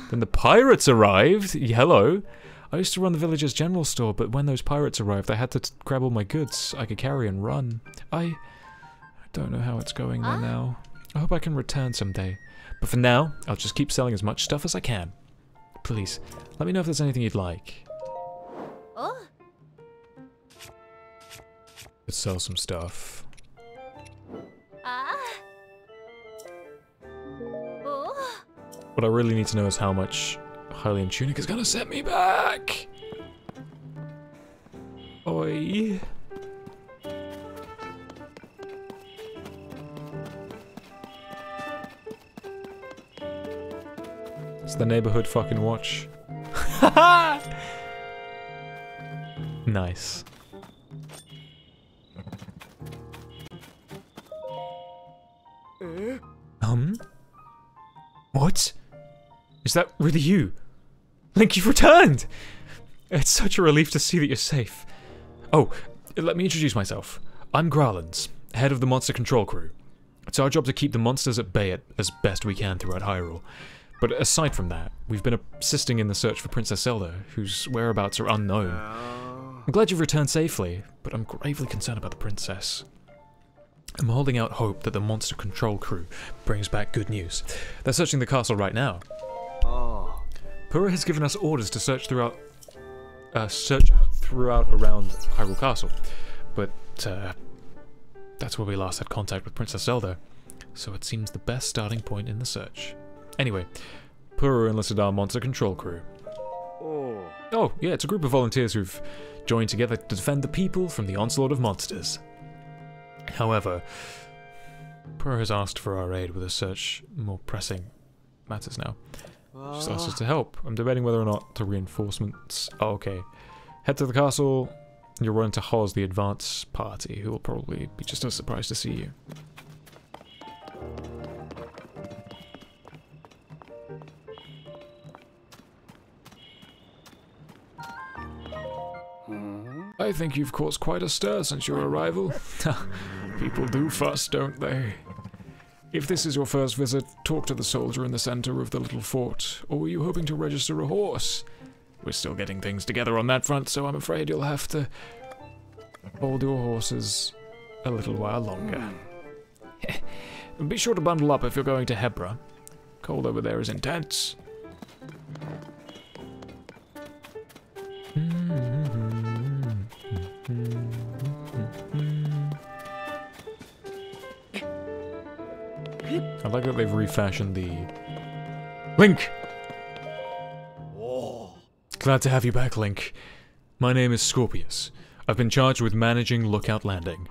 Then the pirates arrived. Hello. I used to run the village's general store, but when those pirates arrived, I had to grab all my goods I could carry and run. I don't know how it's going there now. I hope I can return someday. But for now, I'll just keep selling as much stuff as I can. Please, let me know if there's anything you'd like. Let's sell some stuff. What I really need to know is how much Hylian Tunic is gonna set me back. Oi. It's the neighborhood fucking watch. Nice. What? Is that really you? Link, you've returned! It's such a relief to see that you're safe. Oh, let me introduce myself. I'm Growlins, head of the monster control crew. It's our job to keep the monsters at bay as best we can throughout Hyrule. But aside from that, we've been assisting in the search for Princess Zelda, whose whereabouts are unknown. I'm glad you've returned safely, but I'm gravely concerned about the princess. I'm holding out hope that the monster control crew brings back good news. They're searching the castle right now. Pura has given us orders to search throughout around Hyrule Castle, but that's where we last had contact with Princess Zelda, so it seems the best starting point in the search. Anyway, Pura enlisted our monster control crew. Oh, yeah, it's a group of volunteers who've joined together to defend the people from the onslaught of monsters. However, Pura has asked for our aid with a search more pressing matters now. She's asked us to help. I'm debating whether or not to reinforcements. Oh, okay. Head to the castle. You'll run into Hoz, the advance party, who will probably be just as surprised to see you. I think you've caused quite a stir since your arrival. People do fuss, don't they? If this is your first visit, talk to the soldier in the center of the little fort. Or were you hoping to register a horse? We're still getting things together on that front, so I'm afraid you'll have to hold your horses a little while longer. Be sure to bundle up if you're going to Hebra. Cold over there is intense. I like that they've refashioned the... Link! Glad to have you back, Link. My name is Scorpius. I've been charged with managing Lookout Landing.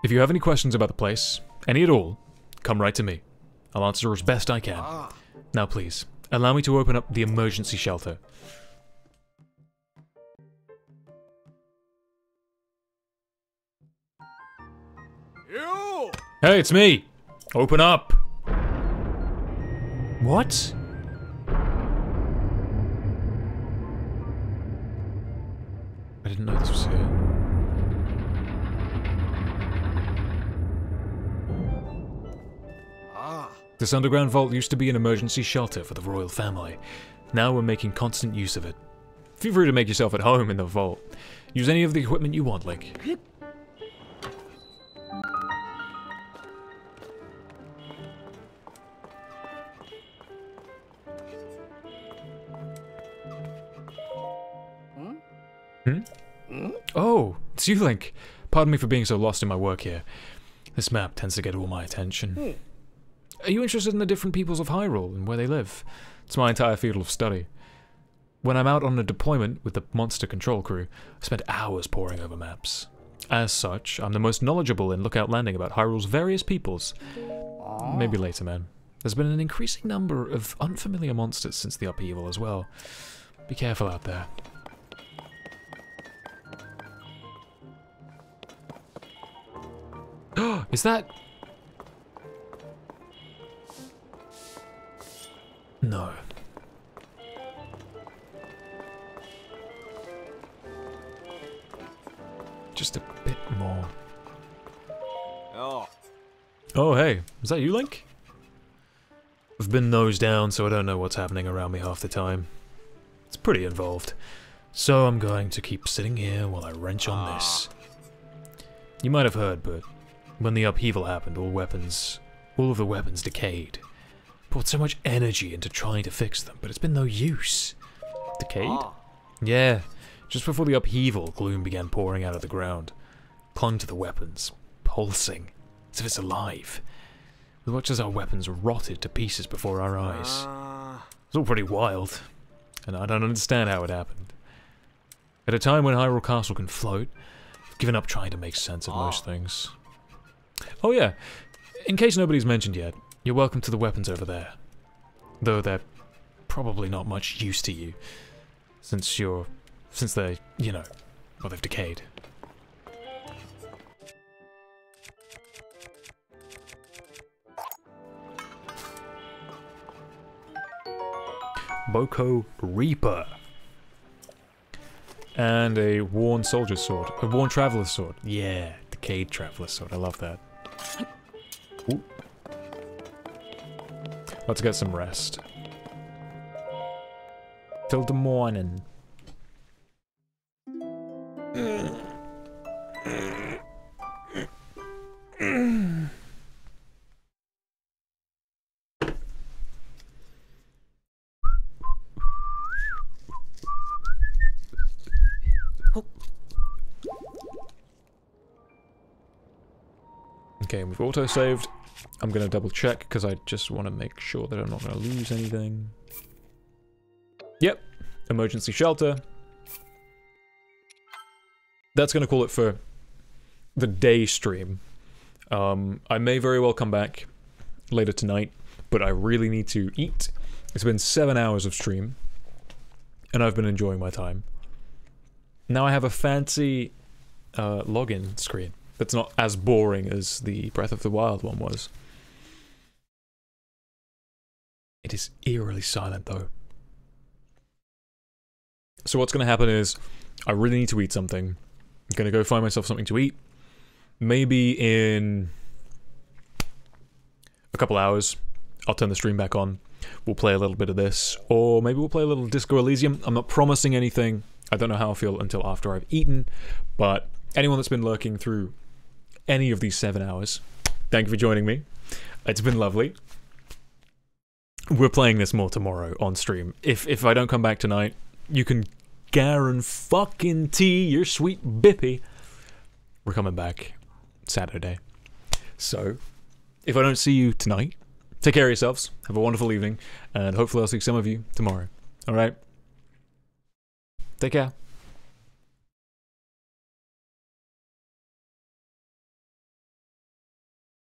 If you have any questions about the place, any at all, come right to me. I'll answer as best I can. Now please, allow me to open up the emergency shelter. Hey, it's me! Open up! What? I didn't know this was here. This underground vault used to be an emergency shelter for the royal family. Now we're making constant use of it. Feel free to make yourself at home in the vault. Use any of the equipment you want, Link. Oh, it's you, Link. Pardon me for being so lost in my work here. This map tends to get all my attention. Are you interested in the different peoples of Hyrule and where they live? It's my entire field of study. When I'm out on a deployment with the monster control crew, I spend hours poring over maps. As such, I'm the most knowledgeable in Lookout Landing about Hyrule's various peoples. Maybe later, man. There's been an increasing number of unfamiliar monsters since the upheaval as well. Be careful out there. Is that... No. Just a bit more. Oh, hey. Is that you, Link? I've been nose down, so I don't know what's happening around me half the time. It's pretty involved. So I'm going to keep sitting here while I wrench on this. You might have heard, but when the upheaval happened, all of the weapons decayed. Poured so much energy into trying to fix them, but it's been no use. Decayed? Yeah. Just before the upheaval, gloom began pouring out of the ground. Clung to the weapons, pulsing, as if it's alive. We watched as our weapons rotted to pieces before our eyes. It's all pretty wild, and I don't understand how it happened. At a time when Hyrule Castle can float, I've given up trying to make sense of most things. Oh yeah, in case nobody's mentioned yet, you're welcome to the weapons over there. Though they're probably not much use to you, since they're, you know, well, they've decayed. Boko Reaper. And a worn soldier's sword. A worn traveler's sword. Yeah, decayed traveler's sword. I love that. Ooh. Let's get some rest. Till the morning. Okay, we've auto-saved. I'm gonna double check because I just want to make sure that I'm not gonna lose anything. Yep, emergency shelter. That's gonna call it for the day stream. I may very well come back later tonight, but I really need to eat. It's been 7 hours of stream, and I've been enjoying my time. Now I have a fancy login screen that's not as boring as the Breath of the Wild one was. It is eerily silent though. So what's going to happen is, I really need to eat something. I'm going to go find myself something to eat. Maybe in a couple hours, I'll turn the stream back on. We'll play a little bit of this, or maybe we'll play a little Disco Elysium. I'm not promising anything. I don't know how I feel until after I've eaten, but anyone that's been lurking through any of these 7 hours, thank you for joining me. It's been lovely. We're playing this more tomorrow on stream. If I don't come back tonight, you can guarantee your sweet bippy we're coming back Saturday. So, if I don't see you tonight, take care of yourselves, have a wonderful evening, and hopefully I'll see some of you tomorrow. Alright? Take care.